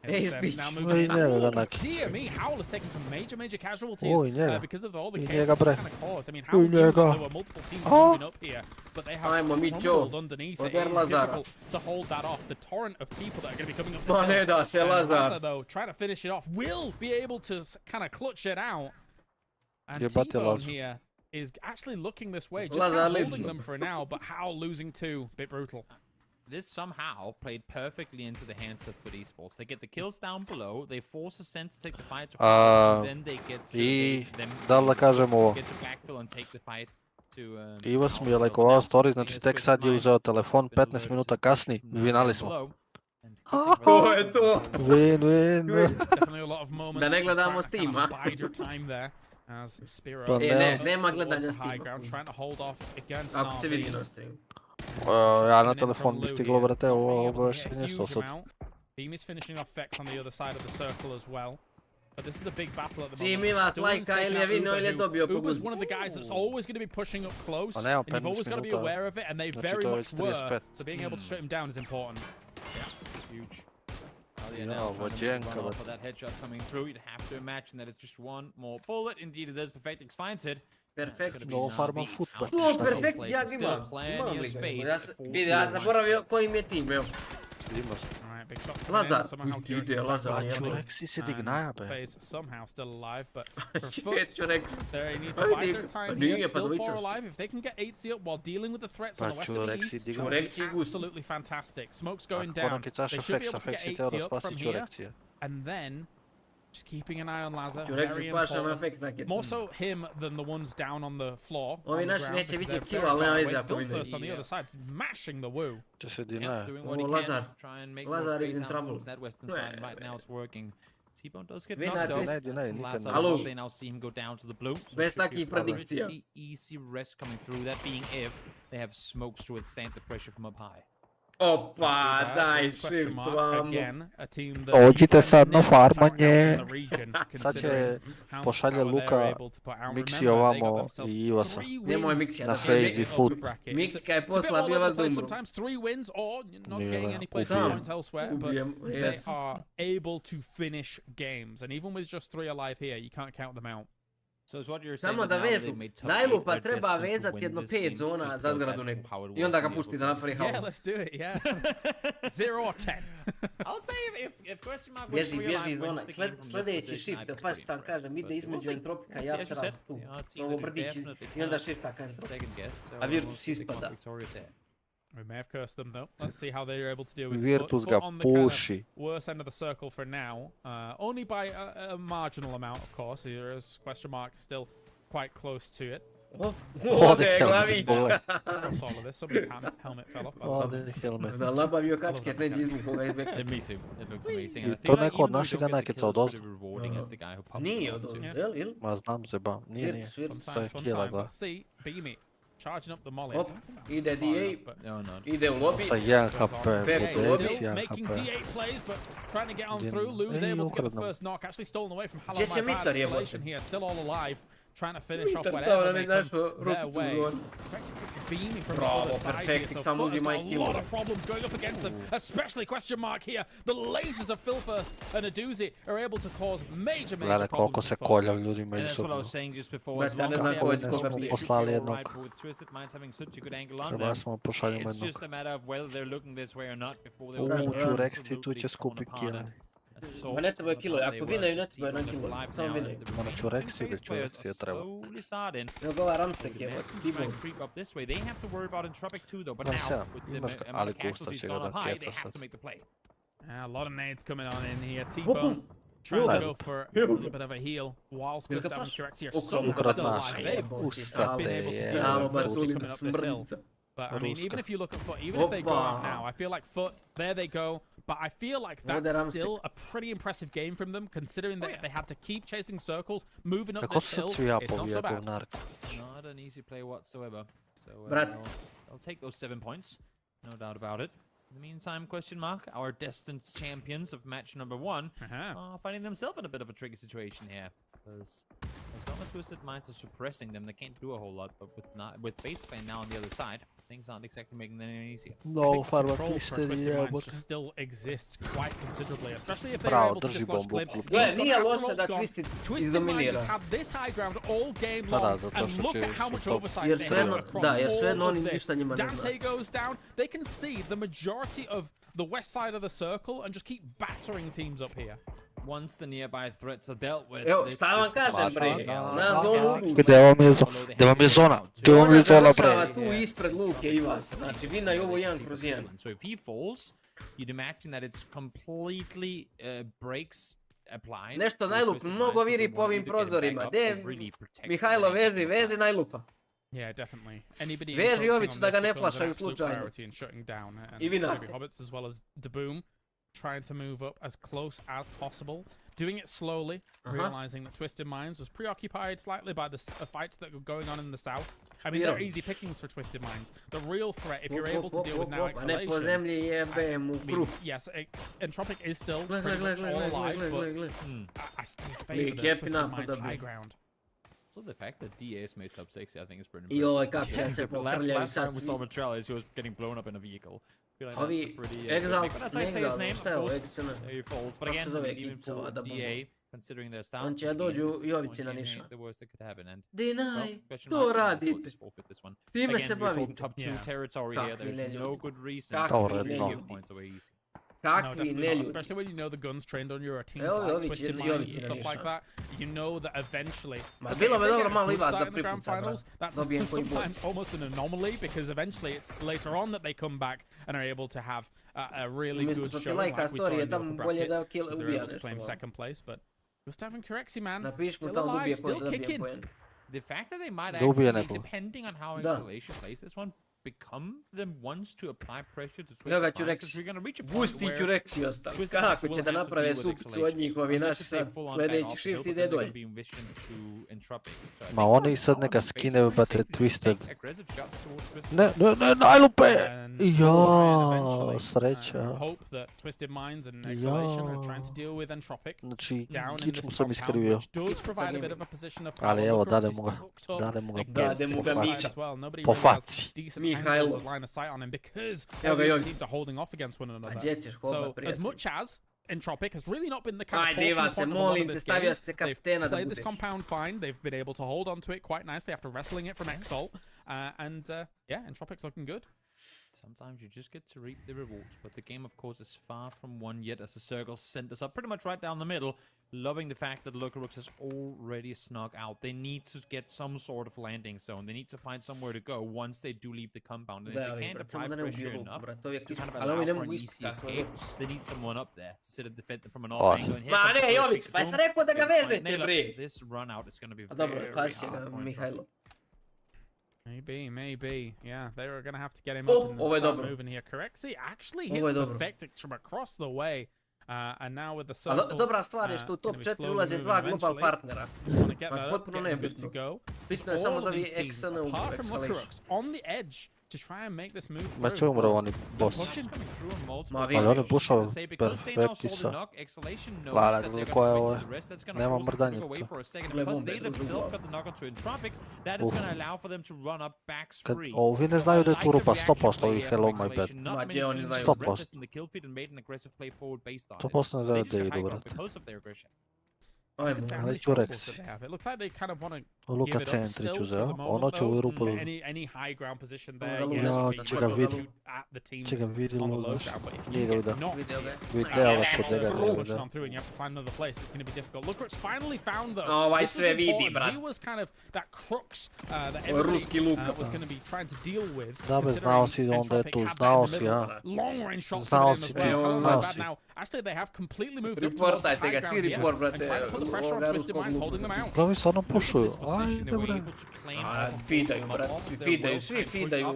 It's, bitch. now Oj, moving in. njega ga Ooh, nakić. dear me, Howl has taken some major casualties Oj, njega. because of all the I chaos njega, it's bre. kind of caused. I mean, Oj, Howl knew that njega. there were multiple teams A. moving up here, but they have Ajmo, Mićo. crumbled underneath it. It Poder is Lazara. difficult to hold that off. The torrent of people that are going to be coming up this Ma ne hill. da se, And Lazar. Lazar, though, trying to finish it off, will be able to kind of clutch it out. And Jebate T-Bone Lazar. here is actually looking this way, just Lazar kind of lives. holding them for now, but Howl losing two, bit brutal. This somehow played perfectly into the hands of Foot eSports. They get the kills down below, they force Ascent to take the fight to and then they get to I them da li da kažem ovo? get to backfill and take the fight to Ivas mi je Howl. lajkovao Now, story, seeing znači as tek Twisted sad je Minds uzeo telefon, been 15 alerted minuta to kasniji, from down vinali there smo. below, and To je to. Win. Definitely a lot of moments. Da ne gledamo trying to Steam, kind of a? Bide your time there. As Spiro Pa nema towards gledanja the Steama. high ground, trying to hold off against Ako se vidi Narvi. na streamu. Ja na telefon bi stiglo, brate, ovo obaveštenje što sad. Beam is finishing off Vex on the other side of the circle as well. But this is a big battle at the Čim moment. ima Dylan's slajka taken ili je out vinuo ili je who- dobio po Uber's one of guzici. the guys that's always going to be pushing up close, A nemam and you've 15 always got to be minuta. aware of it, and they Znači, very to je much već were. 35. So being able to shut him down is important. Yeah, it's huge. Ja, Now trying to vođenka, run off brate. for that headshot coming through. You'd have to imagine that it's just one more bullet. Indeed, it is. Perfectix finds it. Perfekt. No farma fut, brate. To, šta perfekt, to? ja ga Still imam. plenty Imam of li ga. space Ja, for vidi, ja Koodey. zaboravio koji mi je tim, evo. Imaš. Alright, big shot. Lazar. Somehow Ujdi, Kieran's ide, back Lazar, on Pa the jebe. field, Čurek si and dignaja, be. FaZe somehow still alive, but for Shit, Foot, Čurek. they need to Pa bide vidi, their time nije, here, pa still dvojica four su. alive. If they can get 8 up while dealing with the threats Pa on the west of the Čurek si east, digao. Čurek si gusti. absolutely fantastic. Smoke's going Ako down. konak je They caša should be Feksa, able to Feks je get teo da 80 up spasi from here, Čurekcije. and then just keeping an eye on Lazar. Čurek Very se paša na important. fake naked. More so him than the ones down on the floor. Ovi on the naši ground, neće because vidjeti they're kill, very ali far nema away. izgleda Phil pobjede. first on the other side, smashing the woo. Če se Yep, dinaja. doing what Oh, he Lazar. can. Try and make more Lazar is space in out trouble. towards that western side. Right now it's working. T-Bone does get Vina, knocked ti- out. Ne, nikad Lazar, ne. Alo. they now see him go down to the blue. So Bez it should be takih a predikcija. pretty easy rest coming through. That being if they have smokes to withstand the pressure from up high. Opa, That daj is question shift mark vamo. again, a team that Dođite you sad can na never count out farmanje. in the region, Sad će considering how pošalje power they're Luka able to put out. Miksi Remember, they got ovamo themselves i Ivasa. 3 Nemoj wins Miksija Na da FaZe in i the Foot. upper bracket. Mikska je It's a bit posla all bio over vas the place dumro. sometimes, 3 wins or not Nije, getting any place ubijem. points elsewhere, but Ubijem, they yes. are able to finish games. And even with just 3 alive here, you can't count them out. So it's what you're saying. Samo da that now vežu. they've made top Najlupa eight, they're treba destined to vezati win jedno this 5 game zona because za that's zgradu neku. how it I onda was ga in the pusti da upper napravi Yeah, haos. let's do it, yeah. 0 or 10. I'll say if question mark wins Bježi, real bježi life iz wins zona. the game from this Sljedeći position, shift, I'd be pazi pretty tam impressed, kažem, ide but između we'll see. entropika We'll i see, as you aftera said, tu. they are a team Ovo that brdić definitely i onda cannot shifta ka entrop. second guess, so A Virtus we'll see if they come ispada. victorious here. We may have cursed them though. Let's see how they're able to deal with Virtus Foot ga on the kind of puši. worst end of the circle for now. Only by a marginal amount, of course. There is question mark still quite close to it. Ode glavić. Across all of this, somebody's helmet fell off. by the way. Ode helmet. Da nabavio kačket, neđe izvuku ga iz beka. Me too. It looks amazing. I And I to feel like neko od even though you našega don't get the nakeca kills, od it's ozdo. pretty rewarding as the guy who pops Nije it od onto. ozdo, jel? Ma znam zeba, nije. Virtus, Virtus. Sa Sometimes, hila sometimes. gla. Let's see. Beamy charging up the molly. Op, I don't think that's ide far DA. enough, but No, no. Ide u lobby. Sa 1 HP, Back bude lobby. X, still 1 making HP. D8 plays, but trying to get on Din- through. Lou's Ej, able to get the ukradno. first knock. Actually stolen away from Gdje će Hello My Bad Mitar jebote? isolation here. Still all alive. Trying to finish off Mitar whatever stao may ne come našao their rupicu u way. zoni. Perfectix is beaming from Bravo, the other side here, Perfectix, so sam Foot has uzima got i a kill. lot of problems going up against them, especially question mark here. The lasers of Phil first and Aduzi are able to cause major Gledaj koliko problems se for Foot. kolja ljudi And that's what I međusobno. was saying just before. But As that long is as not they going have to smokes, be they poslali should be jednog. alright, but with Twisted Minds having such a good angle on Treba them, smo pošaljemo it's jednog. just a matter of whether they're looking this way or not before they Čurekci tu će skupiti kile. Ma ne trebaju killove, ako vinaju ne trebaju nam killove, samo vinaju. Ma na Čureksi ili Čureksi je treba. Evo ga ova Ramstek je, Dibon. Creep up this way. They have to worry about Entropic too, though. But Ma now, se, with the imaš ga, amount ali of casualties gusta će ga gone up da high, keca they have sad. to make the play. A lot of nades coming on in here. T-Bone trying to go for a little bit of a heal whilst Wilke Gustav and flash. Shrexy are Ukradł somehow ukradł still nasze. alive. They've Usta been te able to je. see Salo the Ruski Bartolin coming up this hill. smrdica. But I mean, Ruska. even if you look at Foot, even if they go out Opa. now, I feel like Foot, there they go. But I feel like Ode that's Ramstek. still a pretty impressive game from them, considering that they had to keep chasing circles, moving up Kako this se hill. cvija It's not so povija bad. govnarka? Not an easy play whatsoever. So Brat. they'll take those 7 points, no doubt about it. In the meantime, question mark, our destined champions of match number 1 are finding themselves in a bit of a tricky situation here. Because as long as Twisted Minds are suppressing them, they can't do a whole lot. But with Faceplan now on the other side, things aren't exactly making them any easier. No, farma Control for Twisted Twisted je Minds jebote. just still exists quite considerably, especially if they're Bravo, able to drži dislodge bombu u Clint. klubu. Gle, He's got nije Afro loše da Rolls gone. Twisted Twisted Minds izdominira. has had this high ground all game Pa da, long, zato and što look će at how much stop. oversight Jer they svejedno- have across da, jer all svejedno of oni this. ništa njima ne Dante znaje. goes down. They can see the majority of the west side of the circle and just keep battering teams up here. Once the nearby threats are dealt with, Evo, this šta vam just kažem becomes bre, chaos. na zonu ugu. Gde vam je zona? Gde vam je zona? Gde vam je Ona zona završava bre? tu ispred Luke i vas, znači vinaju ovo 1/1. So if he falls, you'd imagine that it's completely breaks applied. Nešto to najlup, Twisted mnogo Minds, viri who po want ovim you to get prozorima. back up Gde and really protect Mihajlo the lane. veži najlupa. Yeah, definitely. Anybody Veži encroaching Jović on da this ga ne becomes an flašaju absolute slučajno. priority in shutting down. And I vi maybe znate. Hobbits as well as Daboom. trying to move up as close as possible, doing it slowly, realizing that Twisted Minds was preoccupied slightly by the fights that were going on in the south. I mean, they're easy pickings for Twisted Minds. The real threat, if you're able to deal with now Exhalation... Yes, Entropic is still pretty much all alive, but I still favor the Twisted Minds high ground. So the fact that DA's made top 60, I think is pretty impressive. Last time we saw Matrellis, he was getting blown up in a vehicle. I feel like that's a pretty... But as I say his name, of course, he falls. But again, even for DA, considering their start, On će da dođu Jovici na nišan. the worst that could happen. And Dinaj, to radite. Time se bavite. Top 2 territory here. There's no good reason to give points away easy. Kakvi neljudi. Especially when you know the guns trained on your teams like Twisted Minds and stuff like that. You know that eventually... Bilo bi dobro malo Ivar da pripuca, that's dobijem koji bod. sometimes almost an anomaly because eventually it's later on that they come back and are able to have a really good Umjesto što ti showing lajka like we saw storije, in the tamo upper bolje da bracket. They're ubija able to nešto. claim second place, but Gustav and Corexi, man, Napiš mu still tamo alive, dobije still poen, kicking. The fact that they might Dobije actually, neko. depending on how Da. Isolation plays this one, become them ones to apply pressure to Evo ga Twisted Minds, 'cause Ćureksi. we're gonna reach a point Gusti where Ćureksi ostali. Twisted Kako Minds će will da have to naprave deal with sukcu Isolation. od njih ovi Unless naši it's a sad. full-on Sljedeći back shift off, ide they're dolje. gonna be envisioned to Entropic. So I Ma think oni sad neka skine basically bate safe to Twisted. take aggressive shots towards Twisted Ne, najlupe! And Ja, eventually, sreća. hope that Twisted Minds and Exhalation are trying to deal with Entropic. Znači, Down in kičmu this sam compound, iskrivio. which does provide a bit of a position of Ali power. evo, Look, dademo ga. he's hooked up Dademo ga against Dademo ga the Mića. side as well. Nobody Po really has faci. decent Mihajlo. angles of line of sight on him because Evo all ga the Jovica. teams are holding off against one Pa another. gdje ćeš hoba, So as prijatelj? much as Entropic has really not been the kind of Ajde Iva talking se, point of a lot molim of te, this stavio game. ste They've kapitena da played this budeš. compound fine. They've been able to hold on to it quite nicely after wrestling it from Exalt. Yeah, Entropic's looking good. Sometimes you just get to reap the rewards, but the game, of course, is far from one yet as the circle centers up pretty much right down the middle. Loving the fact that Lokarux is already snuck out. They need to get some sort of landing zone. They need to find somewhere to go once they do leave the compound. And if they can't apply pressure enough to kind of allow for an easy escape, they need someone up there to sit and defend them from an off angle. And Ma ne, Jovic, pa sam rekao da ga vežete, bre. This run out is going to be A dobro, very pašće ga hard for Mihajlo. Maybe. Yeah, they're going to have to get him Oh, up and ovo je start dobro. moving here. Corexi actually Ovo je hits the dobro. Vectix from across the way. And now with the A circle, dobra stvar je što u top 4 ulaze dva global partnera. want to get Ma that up, potpuno get them good to nebitno. go. Bitno je All samo of da vi these teams, XN u apart from Exhalation. Lokarux, on the edge to try and make this move Ma through. će umro oni boss. Ma Ali oni pušao perfektisa. Lala, ko je ovo? Nema mrdanja to. Gle bombe, drugo. Kad ovi ne znaju da je tu rupa 100% ovih hello my bad. Ma gdje oni znaju? 100%. 100% ne znaju da idu, brate. Ajmo. Ali Ćureksi. It looks like they kind of want to Luka give it up centri still ću for za, the ono moment, će u though. rupu. Any high ground position there. Ja, Yes, će you ga want to vidi. shoot at the team Će ga vidi on the ludaš. loadout, but if Nije you ga get vidio. knocked Vidio ga. Video ga kod njega pushing da. on through and you have to find another place, it's going to be difficult. Lokarux finally found though. Ovaj this was sve vidi, important. brat. He was kind of that crux that Ovo je everybody ruski luk. was going to be trying to deal with. Da be, znao si onda je tu, znao si, ja. Long range shots Znao coming in si as ti, well. How znao bad si. now? Actually, they have completely moved up towards the Reportajte high ga, ground svi here report, and brate. trying to put the pressure on Ovoga Twisted ruskog Minds, luka. holding them out. Da ovi stvarno pušuju. Ajde bre. A, fidaju, brate, svi fidaju, svi fidaju.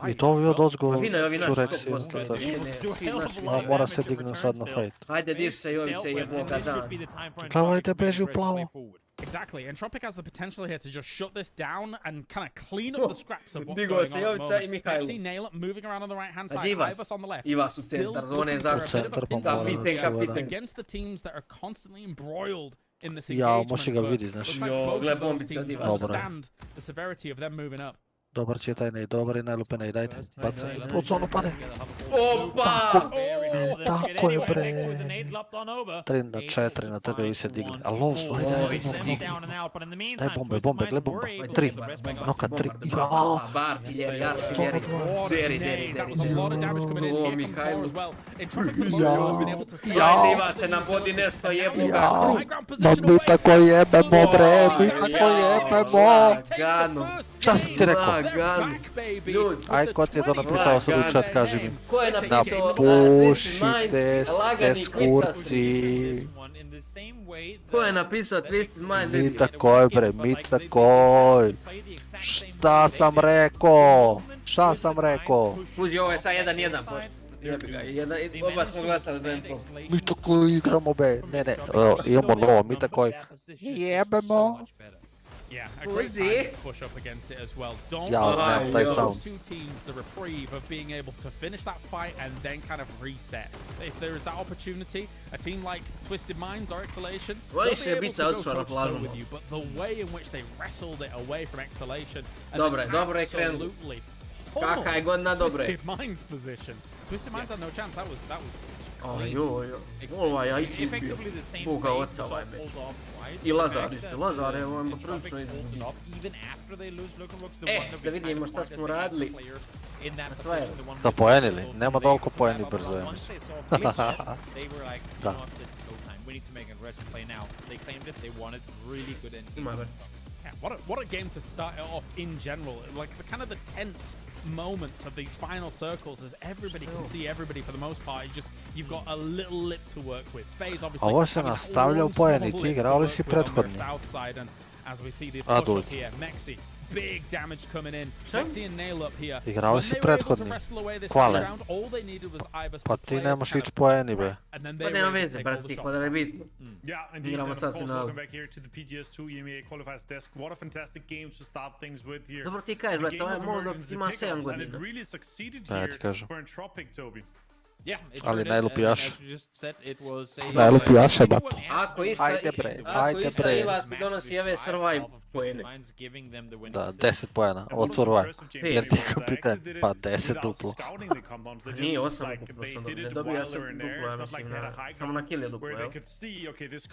I to ovi od ozgo Pa fina je ovi naši Ćureksi. 100%. Svi naši. Mora se digne sad na fight. Ajde, diš se Jovice, jeboga dan. Gledajte, beži u plavo. Exactly. Entropic has the potential here to just shut this down and kind of clean up the scraps of what's Digo going se on at the Jovica i moment. Mihajlo. Pepsi, Nail it, moving around on the right-hand A side. Ivas. Ivas on the left. Ivas u Still centar zone, looking znam. for a bit of a Centar pa pinch mora point Kapiten, čuvara. kapiten. against the teams that are constantly embroiled in this Ja, engagement. moši ga but vidi, znaš. looks like Jo, both gle of those bombice od teams Ivasa. understand the severity of them moving up. Dobar će taj nej, dobar i najlupe nej, dajte. Bacaj. Ajde. Od zonu pade. Opa! Tako je bre. 3 na 4 na tebe vi se digli. A lov su, ajde, ajde, daj bombe, bombe, gle bomba. 3, noka 3. Jao. A, bar, tiljeri, artiljeri. Deri, deri, That deri, was a lot of damage coming in To, here from Mihajlo. Thor as well. Entropic for most has been able to save Ajde, Iva se nabodi nešto, jeboga. Jao. high ground Ma position mi away. tako jebemo bre, mi tako jebemo. Lagano. Šta sam ti rekao? Lagano. Ljudi. Aj, ko ti je to napisao sad u chat, kaži mi. Ko je napisao? Napušite se skurci. Ko je napisao Twisted Mind? Mi takoj bre, mi takoj. Šta sam rekao? Šta sam rekao? Uzi, ovo je sad 1-1, pošto Jebi ga, oba smo glasali za Empol. Mi tako igramo be, ne, imamo novo, mi tako jebemo. Yeah, a great Uzi. time to push up against it as well. Don't Ja, allow taj those sound. two teams the reprieve of being able to finish that fight and then kind of reset. If there is that opportunity, a team like Twisted Minds or Exhalation, Oni they'll se be able bica to go otišla na toe-to-toe plažu. with you, but the way in which they wrestled it away from Exhalation and Dobro then je, dobro je krenuli. absolutely Kaka je godina, dobro je. Twisted Minds position. Twisted Minds had no chance. That was Joj, ovaj Aici izbio. Boga oca ovaj me. I Lazar isto, Lazar je ovaj prilično izbio. Da vidimo šta smo radili. Da poenili, nema toliko poeni brzo, ja mislim. Da. Ima već. Yeah, what a game to start it off in general. Like the kind of the tense moments of these final circles as everybody can see everybody for the most part. You've got a little lip to work with. FaZe obviously. Ovo se nastavlja u poeni, ti igrali si prethodni. As we see this A, push up dođi. here, Mexi, big damage coming in. Mexi and Nail up here. Igrali si prethodni. Kvale. Pa ti nemaš ići poeni, be. Pa nema veze, brati, kod je bitno. Yeah, indeed. Igramo And of sad course, finalu. welcome back here to the PGS2 EMEA qualifiers desk. What a fantastic game to start things with here. Dobro ti kažeš, brate, ovaj Molodok ima 7 godina. Da, ja ti kažem. Toby. Yeah, it Ali sure did, najlupijaš. and as you just said, it was a- Najlupijaše, bat. Ako ista, Ajde bre, ako ajde ista bre. Ivas donosi ove survive poene. Da, 10 poena, od survive. Jer ti kapitan, pa 10 duplo. Nije 8 ukupno sam dobio, ne dobio ja sam duplo, ja mislim, samo na kill je duplo, jel?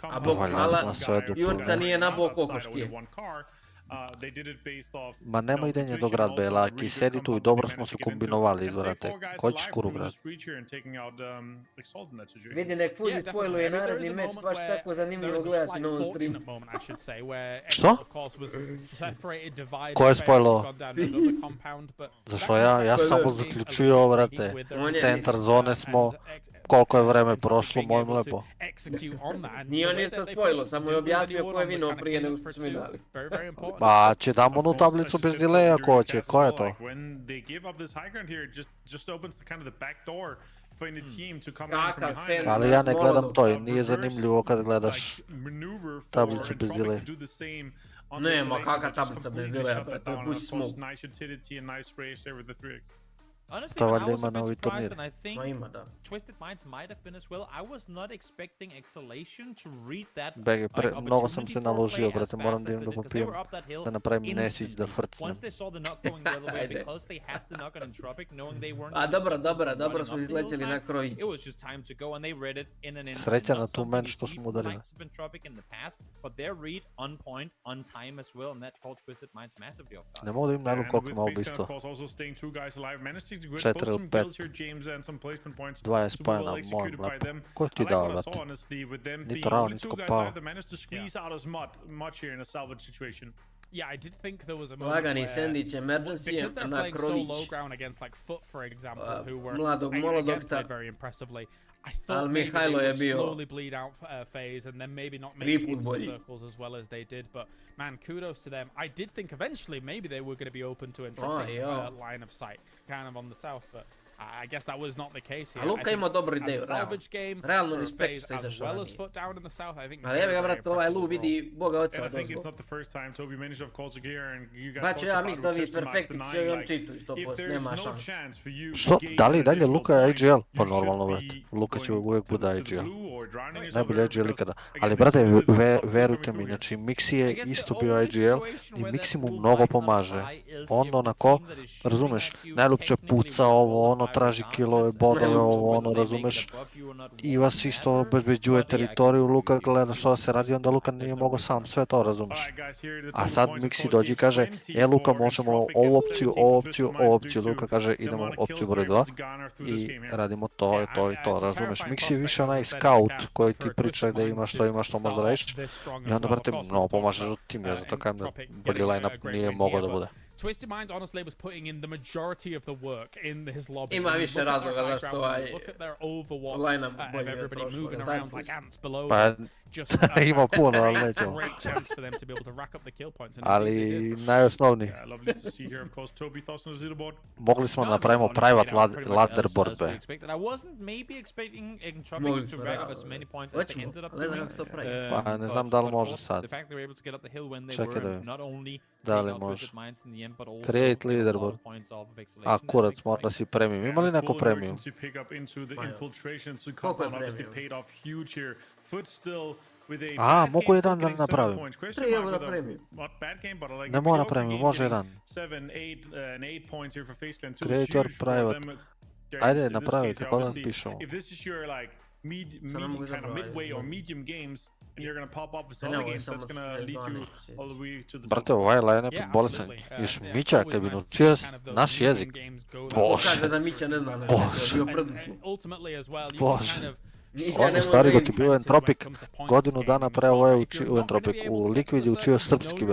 A bog Valjda hvala, na sve duplo. Jurca nije nabao kokoške. Ma nema idenje do grad Belaki, sedi tu i dobro smo se kombinovali, brate. Ko ćeš kuru, brate? Vidi, nek Fuzi spojluje naredni meč, baš tako zanimljivo gledati na ovom streamu. Što? Ko je spojlo? Zašto ja samo zaključio, brate. Centar zone smo, koliko je vreme prošlo, mojim lepo. Nije on ništa spojilo, samo je objasnio ko je vinuo prije nego što smo dali. Pa će damo onu tablicu bez dileja ko će, ko je to? Kakav sen. Ali ja ne gledam to i nije zanimljivo kad gledaš tablicu bez dileja. Nema kakva tablica bez dileja, brate, to je pussy smoke. Honestly, To man, valjda I was ima a na bit ovi surprised, turniri. and I think Ma ima, da. Twisted Minds might have been as well. I was not expecting Exhalation to read that. Bege, mnogo sam se opportunity for naložio, play brate, as moram fast da as idem they da did, 'cause they popijem, were up that hill da napravim nesić, da instantly. frcnem. Once they saw the knock going the other way, Ajde. because they had the knock on Entropic, knowing they weren't. A dobro running su up the izletjeli na hillside, krojić. It was just time to go, and they read it in an instant. Sreća na Not tu something men you što see smo from udarili. likes of Entropic in the past, but their read on point, on time as well, and that caught Twisted Minds massively off guard. Ne mogu da im najlu koliko ima ubistva. 4 od 5. 20 pojena, molim lepo. Ko ti dao, brate? Ni to rao, nitko pao. Yeah, I did think there was a moment Lagani where, sendić emergency because they're na playing so krović. low ground against like Foot, for example, who were mladog again Molodokta. played very impressively. I Al thought maybe they Mihajlo je would bio slowly bleed out phase and then maybe not make Triput it into the bolji. circles as well as they did. But man, kudos to them. I did think eventually maybe they were going to be open to Entropic's line of sight, kind of on the south, but I guess that was not the case here. A Luka ima dobru As a ideju, salvage game, realno for respekt FaZe što je as izašao well as ranije. Foot down in the south, I think. Ali jebi ga, very, brate, ovaj Lu impressive vidi Boga oca And I think it's dozgo. not the first time Toby managed of course to get here and you guys Baću talked ja about mislim da vi Twisted Minds perfektić denying, i on like, čituju if 100%, there's nema no šans. chance for you Što? to gain Da li i dalje additional Luka je points, IGL? you Pa should normalno, be brate. Luka će going uvijek to bude the IGL. blue or drowning yourself Najbolje over IGL because, ikada. again, Ali, this brate, is really the top verujte Toby mi, Blue znači here. Mixi je I guess isto the bio only IGL situation i where Mixi that mu blue mnogo might not pomaže. apply is On if the onako, team that is shooting razumeš, at you najljepše technically puca will ovo, ono, qualify traži regardless, kilove, and bodove, whether ovo, ono, they make razumeš. the buff you or not I vas won't isto matter, obezbeđuje but yeah, teritoriju, Luka agree gleda with što you. se radi, onda Luka nije mogao sam sve to, razumeš. Alright, guys, here are the A total sad points. Mixi Of dođe i course, kaže, 20 Luka, for možemo Entropic ovu and opciju, 17 ovu for opciju, Twisted ovu Minds opciju. due Luka to kaže, the idemo amount of opciju kills broj they're able 2 to garner through this i game here. radimo to i to i to, It's a razumeš. terrifying Mixi je više prospect, onaj as I said, scout cast koji for ti priča Twisted da Minds ima što to ima što može da start reći. this strong I as onda, well. brate, Of course, mnogo we'll talk pomažeš about, u tim, ja zato kažem da Entropic bolji getting a line-up great nije win mogao here, da but bude. Twisted Minds honestly was putting in the majority of the work in his lobby. Ima When you više look at their razloga high zašto ground, when you ovaj look at their overwatch line-up of bolji od everybody prošloga, moving taj around like plus. ants below Pa them. just Ima puno, ali nećemo. great chance for them to be able to rack up the kill points. And Ali indeed they did. najosnovniji. Yeah, lovely to see here. Of course, Toby thoughts on the leaderboard. Mogli smo No, napravimo honestly, private played out pretty much leaderboard as we be. expected. I wasn't maybe expecting Tropic Mogli to smo, rack da. up as many points as they ended up Ne znam doing. kako se to pravi. Pa ne znam da li može sad. The fact they were able to get up the hill when they Čekaj da were, vidim. not only Da li taking out može? Twisted Minds in the end, but also Create get a lot of leaderboard. points off of A Exhalation and kurac, Mixed mora si Rankings. premium. Ima li And a neko full premium? emergency pickup into the Ma ja. infiltrations. The Koliko je compound obviously premium? paid off huge here. Foot still with a A, bad mogu game jedan for da getting 7 napravim. points. Question 3 mark eura with a premium. not bad game, but like Ne a mora mediocre premium, game može getting jedan. 7, 8 points here for Faceland 2 is Create your huge for private. them. Ajde, In this napravi, case, kako da obviously, pišemo. if this is your like Sad ne mogu kind of zaboraviti, midway or da. medium games, and you're gonna pop up with Ne, other ovo je games, samo that's gonna što je lead you 12 all the way to the Brate, top. ovaj line-up je Yeah, bolesan. absolutely. Iš Yeah, Mića, always kad bi nice to naučio see kind of those naš medium jezik. games go that Bože. Kaže da Mića ne zna nešto, Bože. bio And preduslu. ultimately as well, you Bože. can kind of Mića ne Stari, može dok je bio Entropic, godinu dana pre ovo je u Entropic, u Liquid je učio srpski,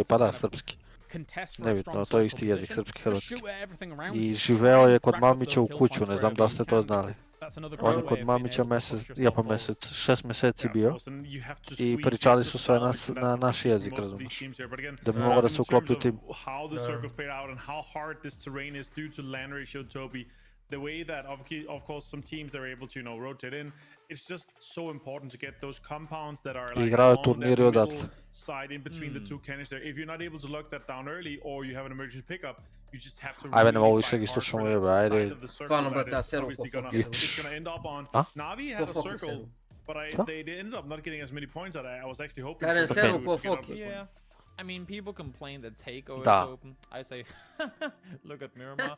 pa da, srpski. Nebitno, to je isti jezik, srpski, hrvatski. I živeo je kod Mamića u kuću, ne znam da ste to znali. On je kod Mamića mjesec, 6 mjeseci bio i pričali su sve na naš jezik, razumiješ. Da bi mogao da se uklopi u tim. How the circles played out and how hard this terrain is due to land ratio, Toby. The way that, of course, some teams are able to, rotate in. It's just so important to get those compounds that are like Igrao je along that turniri middle odatle. side in between the two cannons there. If you're not able to lock that down early or you have an emergency pickup, you just have to Ajde, ne mogu really više fight ih hard slušamo, for that jebe, ajde. side of the circle Stvarno, that brate, ja is seru obviously ko gonna- fucking. it's gonna end up on. A? Navi had a Ko fucking circle, seru. but Šta? they ended up not getting as many points out. I was actually hoping Karen for seru them to ko get up fucking. this one. Yeah. I mean, people complain that Takeover Da. is open. I say, look at Miramar.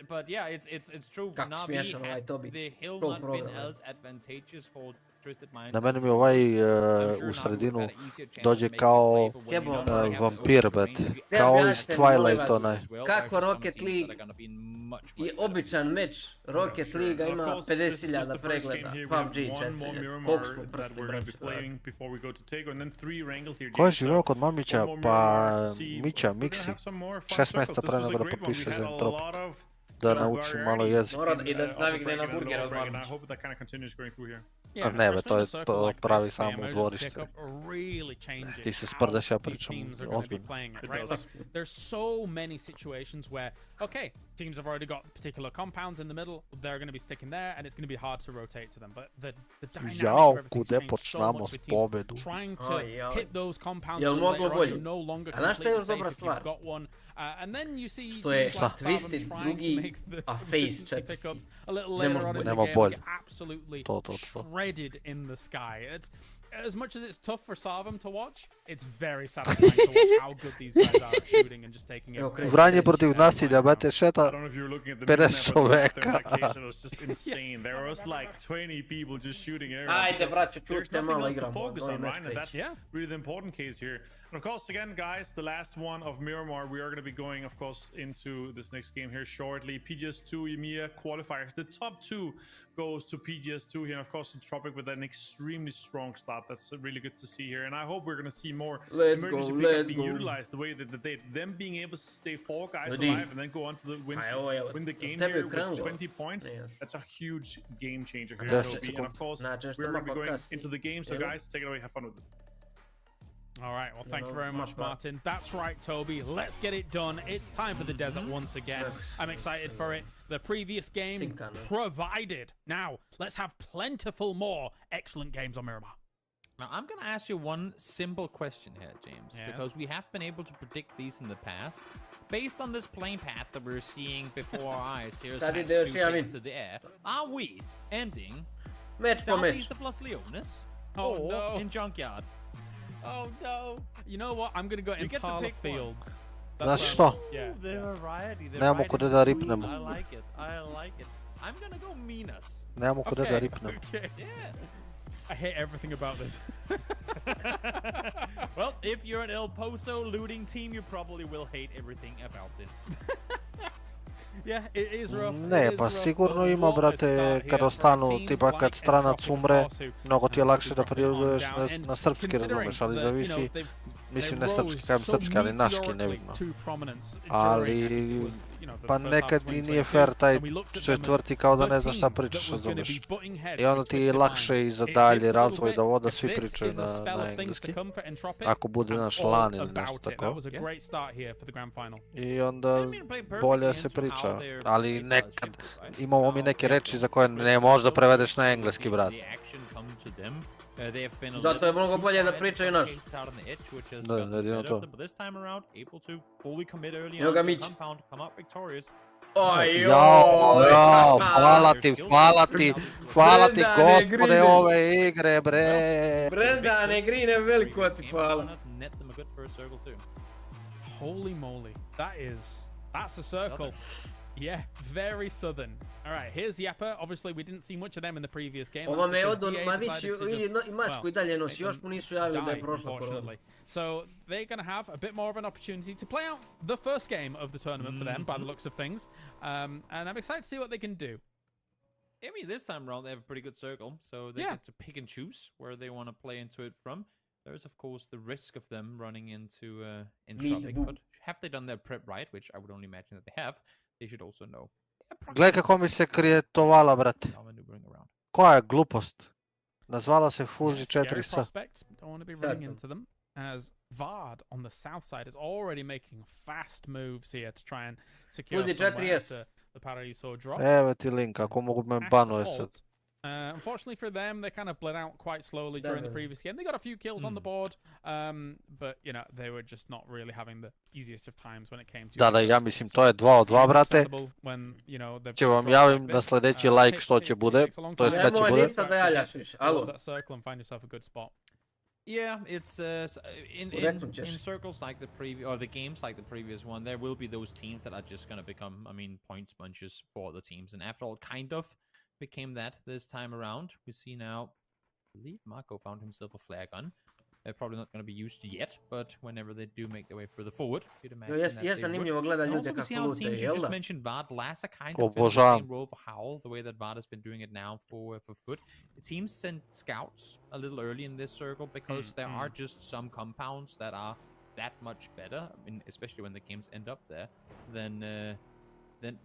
But yeah, it's true. Kako Navi smiješan ovaj had Tobi. the hill Pro not been program, as advantageous for Twisted Minds. Na as mene it mi was. ovaj I'm sure u Navi would sredinu have had an easier chance dođe of making kao the play, but when you Jebo. don't really have vampir, so much bet. terrain, you Kao Ja iz objasnim, Twilight molim vas. onaj. as well Kako versus some Rocket teams League that are gonna be much I better. običan meč, Rocket Sure. League Of ima course, this is 50.000 the first pregleda, game here. We PUBG have one more 4.000, Miramar koliko smo that prsti we're going to be braći. playing before we go to Takeover, and then 3 Wrangle here. Ko je James. živeo So, kod Mamića, one more pa Miramar to see. Mića, We're gonna Miksi, have some more fun 6 circles. mjeseca This pre was nego a da great one. We potpiše had za a Entropic. lot of Da good nauči malo variety jezik. Mora i da se of navikne break na and then burger lower od break, and I Mamića. hope that kind of continues going through here. Yeah, Ne, be, especially to in je a circle like pravi this, the samo emergency dvorište. pickup really changes Ti se how sprdaš, ja these pričam teams are going to be ozbiljno. playing it, It right? does. Like, there's so many situations where, okay, teams have already got particular compounds in the middle, they're going to be sticking there, and it's going to be hard to rotate to them. But the dynamic Jao, of everything's kude changed so počnemo much s with teams pobedu. trying to Oj. hit those compounds Jel a little moglo later on, bolje? you're no longer A znaš šta je još completely dobra safe if you've stvar? got one. And then you see Što je teams like Savum Twisted trying drugi, to make the a Face emergency četvrti. pickups a little Ne later može on in bolje. the Nema game, bolje. get absolutely To. shredded in the sky. It's as much as it's tough for Savum to watch, it's very satisfying to watch how good these guys are at shooting and just taking Evo, it. kreće. Vranje protiv nasilja, bate, I šeta. don't know if you were looking at the 50 minimap, but čoveka. there in that case, it was just insane. There was like 20 people just shooting everywhere. Ajde, because braćo, there's čujte, nothing malo else to igramo. focus Ovaj on, meč right? And that's kreće. Yeah. really the important case here. And of course, again, guys, the last one of Miramar, we are going to be going, of course, into this next game here shortly. PGS2 EMEA qualifiers. The top 2 goes to PGS2 here, and of course, Tropic with an extremely strong start. That's really good to see here, and I hope we're going to see more Let's emergency go, pickup let's being go. utilized the way that they did. Them being able to stay 4 guys Ready. alive and then go on to the win, A evo je, win the game tebe here with krenulo. 20 points. Ne. That's a huge game changer here, 10 Toby. And of course, Znači, što we're going to be mapa going kasnije. into the game. So, Jel? guys, take it away. Have fun with it. All right, well, thank you No, very much, not bad. Martin. That's right, Toby. Let's get it done. It's time for the desert once again. I'm excited for it. The previous game Sinkano. provided. Now, let's have plentiful more excellent games on Miramar. Now, I'm going to ask you one simple question here, James, Yes. because we have been able to predict these in the past. Based on this plane path that we're seeing before our eyes here, as Sad match ide još 2 jedan takes win. to the air, are we ending Meč po meč. southeast of Las Leones Oh, or no. in Junkyard? Oh, no. You know what? I'm going to go You get to Impala pick one. Fields. Znaš what što? Yeah. The variety, the Nemamo variety kuda is da sweet. ripnemo. I like it, I like it. I'm going to go Minas. Nemamo kuda da ripnemo. Okay. Yeah. I hate everything about this. Well, if you're an El Poso looting team, you probably will hate everything about this. Yeah, it is rough. Ne, it is pa rough, sigurno but ima, what a brate, start kad here for a ostanu, team tipa like kad stranac Entropic, umre, of course, who mnogo ti je will lakše be da dropping on prijavljuješ down. And na srpski, considering razumeš, ali that, you know, zavisi they've Mislim ne srpski, kajem srpski, ali naški, nebitno. Ali, pa nekad i nije fair taj četvrti kao da ne znaš šta pričaš, razumiješ. I onda ti je lakše i za dalje razvoj da voda svi pričaju na engleski. Ako bude naš LAN ili nešto tako. I onda bolje se priča. Ali nekad imamo mi neke reči za koje ne možda prevedeš na engleski, brat. Zato je mnogo bolje da pričaju naš. Da, jedino to. Evo ga Mić. Jao, hvala ti gospode ove igre, bre. Brendane Grine, veliko ti hvala. Holy moly, that's a circle. Yeah, very southern. All right, here's Yappa. Obviously, we didn't see much of them in the previous game. Ova me odo, ma viši, i masku i dalje nosi, još mu nisu javili da je prošla korona. So they're going to have a bit more of an opportunity to play out the first game of the tournament for them, by the looks of things. And I'm excited to see what they can do. I mean, this time around they have a pretty good circle, so they get to pick and choose where they want to play into it from. There's of course the risk of them running into Entropic, but have they done their prep right, which I would only imagine that they have, they should also know. Gledaj kako mi se krijetovala, brate. Koja je glupost? Nazvala se Fuzi 4S. Don't want to be running into them, as Vard on the south side is already making fast moves here to try and secure the Paraíso drop. Evo ti link, ako mogu me banuje sad. Unfortunately for them, they kind of bled out quite slowly during the previous game. They got a few kills on the board, but you know, they were just not really having the easiest of times when it came to... Da, ja mislim, to je 2 od 2, brate. Će vam javim na sljedeći like što će bude, to jest kad će bude. Yeah, it's in circles like the previous, or the games like the previous one, there will be those teams that are just going to become, I mean, point sponges for the teams. And after all, kind of became that this time around. We see now, I believe Marco found himself a flare gun. They're probably not going to be used yet, but whenever they do make their way further forward, you'd imagine that they would. And also we see how teams, you just mentioned Vard, Lassa kind of fills the same role for Howl, the way that Vard has been doing it now for Foot. Teams send scouts a little early in this circle because there are just some compounds that are that much better, I mean, especially when the games end up there,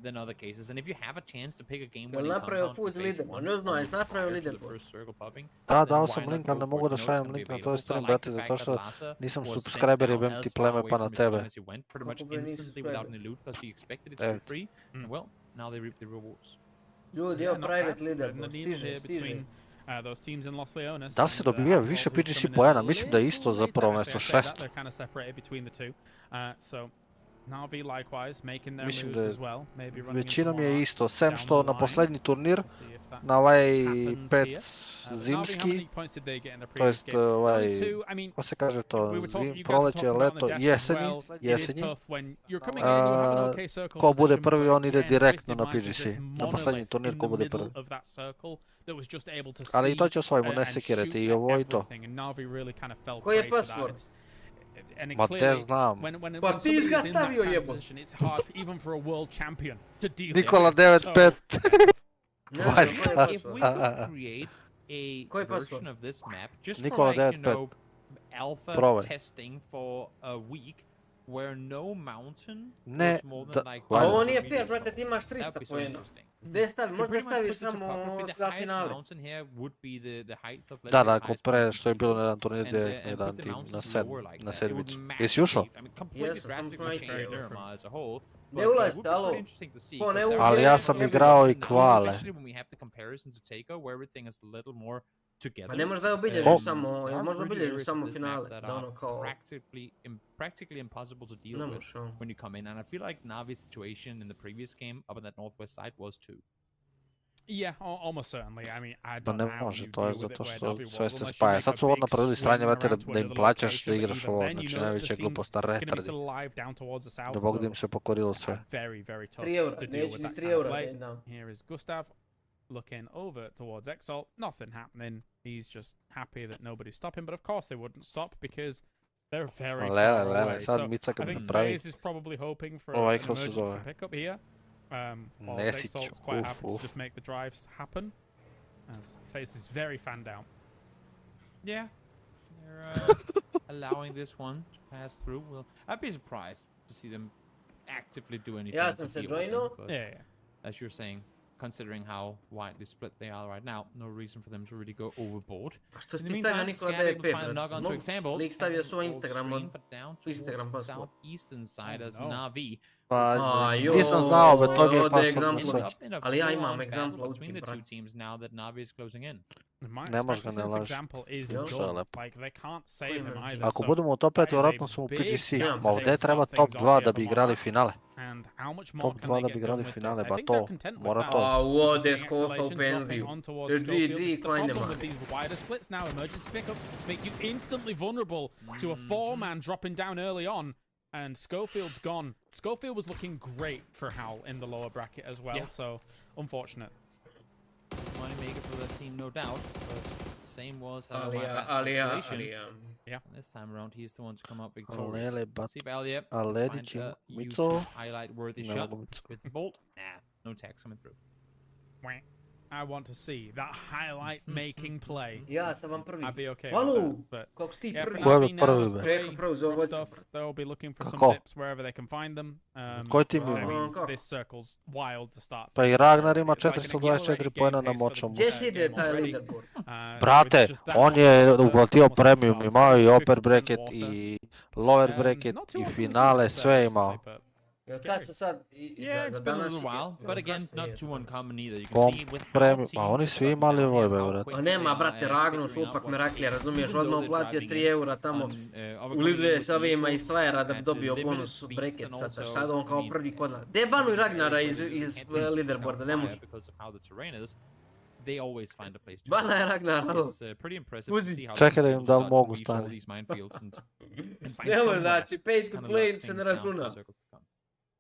than other cases. And if you have a chance to pick a game winning compound for phase 1, the first circle popping, da, dao sam link, ali ne mogu da šaljem link na tvoj stream, brate, zato što nisam subscriber i bem ti pleme pa na tebe. Pretty much instantly without any loot because he expected it to be free. And well, now they reap the rewards. Ljudi, evo private leader, stiže. Da se dobija više PGC poena, mislim da je isto zapravo mjesto 600. Mislim da je većinom je isto, sem što na posljednji turnir, na ovaj 5 zimski, to jest ovaj, ko se kaže to, proleće, leto, jesenji, ko bude prvi on ide direktno na PGC, na posljednji turnir ko bude prvi. Ali i to će osvojimo, ne sekirati, i ovo i to. Koji je password? Ma te znam. Pa ti ga stavio jebo. Nikola 95. If we could create a version of this map just for like, you know, alpha testing for a week where no mountain was more than like... A ovo nije fair, brate, ti imaš 300 pojena. Možda staviš samo za finale. Da, ako pre što je bilo na jedan turnir direktno jedan tim na sedmicu. Jesi ušao? Jesam, sam smajčio. Ne ulazite, alo. Ko ne uđe... Ali ja sam igrao i kvale. Pa ne možda obilježiš samo, možda obilježiš samo finale, da ono kao... Practically impossible to deal with when you come in, and I feel like Navi's situation in the previous game up on that northwest side was too. Yeah, almost certainly. I mean, I Pa don't ne know how može, you to je deal with it zato where što Navi sve was ste almost spaja. like Sad a su big ovo napravili stranje swing vete around to da a im little plaćaš da location igraš that ovo, you then, znači you know, najveća the teams glupost na are gonna be retardi. still alive down towards the south. Da bog da im se pokorilo sve. Very, very tough 3 eura, to deal neće with ni that 3 kind of eura play. da dam. Here is Gustav looking over towards Exalt. Nothing happening. He's just happy that nobody's stopping, but of course they wouldn't stop because they're very far away. So I think FaZe is probably hoping for an emergency pickup here. While Exalt's quite happy to just make the drives happen, as FaZe is very fanned out. Yeah, They're allowing this one to pass through. Well, I'd be surprised to see them actively do anything. Ja to sam se deal with them, joinao. but Yeah, yeah. as you're saying, considering how widely split they are right now, no reason for them to really go overboard. A što si In the ti stavio meantime, Nikola Scanning DP, will find a knock brate? onto example. Lik stavio svoj Off Instagram screen, od... but down Instagram towards the password. southeastern side as no. Navi. Pa joj, nisam znao, be to mi je ode pasalo egzampl na sve. već. Ali ja imam egzampla u between tim, the two brate. teams now that Navi is closing in. My, Ne može ga especially ne since laži. example is Jo. Što je good. lepo. Like they can't save Koji him imaš? either. Ako so budemo u top 5, that is a vjerojatno smo u big PGC. step Ma to ovdje take treba things top on 2 here da from bi on igrali that. finale. And how much more Top can 2 they da get bi igrali done with finale, this? I ba think to they're content with mora that. to. A, ode Using skofa u isolation, penziju. dropping on towards Jer Schofield. 3-3 This is the klanje problem ma. with these wider splits now. Emergency pickups make you instantly vulnerable to a 4-man dropping down early on. And Schofield's gone. Schofield was looking great for Howl in the lower bracket as well, Yeah. so unfortunate. Money maker for that team, no doubt. But same was Alija. This time around, he's the one to come up victorious. Alele, Let's see if Alia a Ledić finds ima a Mico. YouTube highlight-worthy Ne shot mogu Mico. with the bolt. Nah, no tags coming through. Wah. I want to see that highlight making play. Ja sam vam prvi. I'd be okay Halo, with that, but kako si ti yeah, prvi? for Ko je Navi now, prvi, it's be? the Rekao way prvo za for vodstvo. stuff. They'll be looking for some Kako? dips wherever they can find them. Koji tim I ima? mean, Kako? this circle's wild to start. Pa i things. Ragnar ima It's like an 424 accelerated poena game na pace for the močamu. Gdje si ide game taj already. leaderboard? Brate, So it's just that on much je better, uplatio almost premium, about imao i 50% upper bracket water. i lower bracket Not too i often we see finale, this, sve recently, imao. but Jel Scary. kad su sad... Yeah, it's been a little while, but again, not too uncommon either. You can Pom see with premium, how pa teams oni have svi gotten imali down ovoj, here, be, how brate. quick A they nema, are brate, at Ragnus, figuring out upak what me to raklija, do. razumiješ, Even odmah though they're uplatio driving 3 in eura tamo. on, overcoming Ulizuje with sa ovima vehicles iz Tvajera da bi at dobio limited bonus speeds bracket and sad, also, sad on I kao mean, prvi kod nas. Debanuj Ragnara iz can't really leaderboarda, ne može. because of how the terrain is. They always find a place to Bana je Ragnar, halo. It's pretty impressive to Uzi. see how Čekaj da teams im da li start to mogu weave all stani. these minefields and find Ne može, somewhere znači, page to to kinda play lock se ne things down for računa. the circles to come.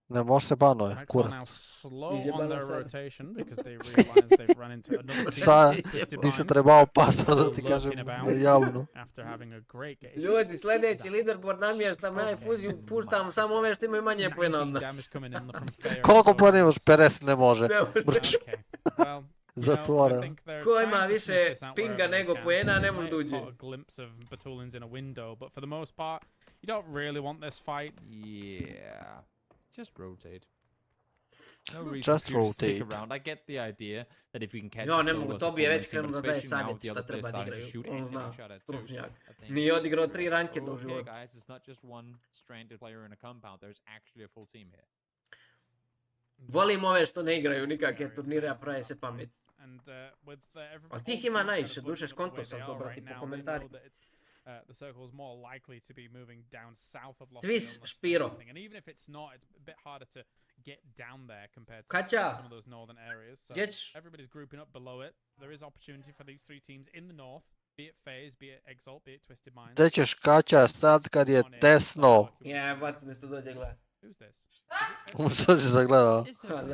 Ne može se banuje, Max are now kurac. slow Idzie on their balansa. rotation because they realize they've run into another Sad, team. Twisted ti se Minds, trebao pasat da ti lurking kažem about javno. after having a great game. Ljudi, sljedeći leaderboard namještam, ja i fuziju puštam samo ove što imaju manje pojena od 19 damage nas. coming in from Fair. Koliko pojena imaš? 50 ne može. Ne može. Okay. Well, you know, Zatvoreno. I think they're Ko trying ima to sniff više this out pinga wherever they nego can. poena, ne They može might duđe. have caught a glimpse of Batulins in a window, but for the most part, you don't really want this fight. Yeah, just rotate. No reason Just for you to stick rotate. around. I get the idea that if you can catch Jo, a ne solo mogu, as a to bi je već full team, krenuo but da daje especially now savjet with the šta other treba players da starting to igraju. shoot On and zna, getting shot at too, stručnjak. I think, Nije odigrao 3 rankeda u okay, životu. guys, it's not just one stranded player in a compound. There's actually a full team here. Volim ove što ne igraju nikakve turnire, a prave se pamet. And with A all tih ima teams najviše, kind of duše looking at skonto the way sam they to, are brati, right po now, they komentarima. know that it's, the circle is more likely to be moving down south of Los Tvis, Angeles. Špiro. And even if it's not, it's a bit harder to get down there compared to Kaća. some of those northern areas. So Gdje ćeš? everybody's grouping up below it. There is opportunity for these three teams in the north, be it FaZe, be it Exalt, be it Twisted Minds. Te ćeš Kaća sad kad je desno. Jebate, mi se to dođe gleda. Who's this? Što ćeš da gleda?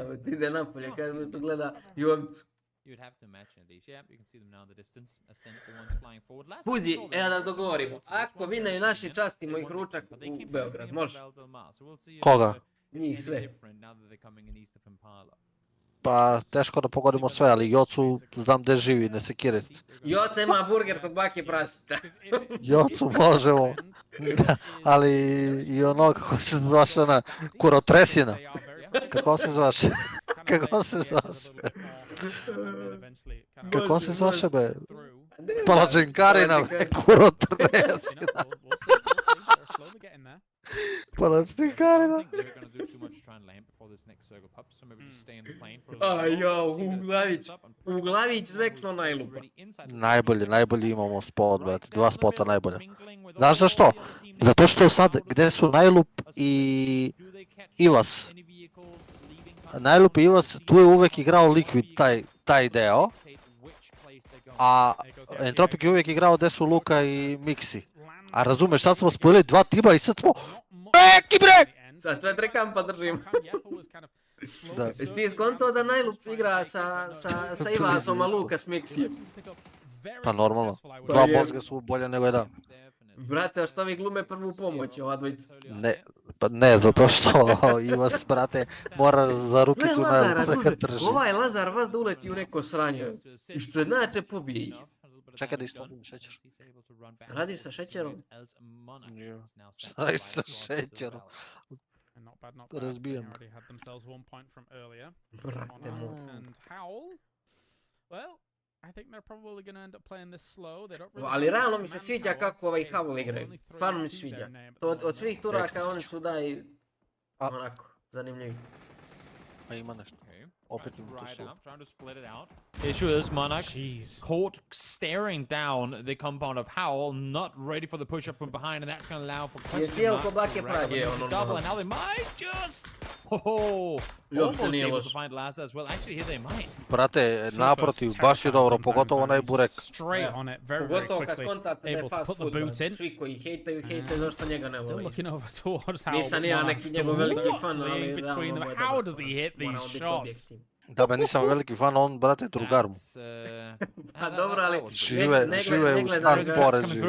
Ali ti ide napolje, kaže mi to gleda Jovcu. You'd have to imagine at least. Yeah, you can see them now in the distance. Ascent, the ones flying forward. Last Puzi, time we saw them, evo da they dogovorimo. were supposed to Ako just vineju one naši, in, častimo they ih won ručak it, but they u came Beograd, coming in može? from Val del Mar, so we'll see if, Koga? it's Njih any sve. different now that they're coming in east of Impala. Pa teško da pogodimo sve, ali Jocu znam gdje živi, ne sekirist. Joca ima burger kod bake prasita. Jocu možemo. Ali i ono kako se zvaš ona kurotresina. Kako se zvaš? Kako se zvaš? Kako se zvaš be? Palačinkarina be, kurotresina. I Palačinkarina. don't think they're going to do too much to try and land before this next circle pops, so maybe just stay in the plane for a little Aj while, jo, see that it Uglavić. sets up, and pretty much Uglavić everyone zvekno who's najlupa. already inside the Najbolji imamo spot, right brate. down 2 the spota middle, najbolje. mingling with Znaš all zašto? the other team Zato što names. sad How gdje su do Najlup they i do they catch Ivas. any vehicles leaving Najlup i Ivas, tu je uvek igrao Liquid taj deo, which place they're going? a Entropic je uvijek igrao gdje su Luka i Mixi. A razumeš, sad smo spojili 2 tima i sad smo... Neki bre! Sad 4 kampa držim. Da. Jesi ti skontao da Najlup igra sa Ivasom, a Luka s Mixijem? Pa normalno. Pa 2 je. mozga su bolje nego jedan. Brate, a što vi glume prvu pomoć, ova dvojica? Ne, zato što Ivas, brate, mora za Gle rukicu Lazara, Najlupa da duže, ga drži. ovaj Lazar vas da uleti u neko sranje. I što je znači pobije ih. Čekaj da istopim šećer. Radi sa šećerom? Šta radi sa šećerom? Not bad, not bad. Razbijem. They already had themselves 1 point from earlier. Brate moj. And Howl, well, I think they're probably going to end up playing this slow. They don't really Ali realno mi se sviđa kako ovaj Howl igraju. Stvarno mi se sviđa. Od svih Turaka oni su onako, zanimljivi. A ima nešto. Opet im tu su. Issue is Monarch caught staring down the compound of Howl, not ready for the push up from behind, and that's going to allow for question mark to double, and now they might just almost able to find last as well. Actually, here they might. Brate, naprotiv, baš je dobro, pogotovo onaj burek. Straight on it, very, very Pogotovo kad quickly. skontate da je fast food, svi koji hejtaju, zašto njega ne Still vole. looking over towards Howl. Nisam ja neki njegov veliki fan, ali between realno them. je How dobar. does he hit Moramo these biti shots? objektivni. Da be nisam veliki fan, on, brate, drugar mu. Pa dobro, ali Žive u start poređi.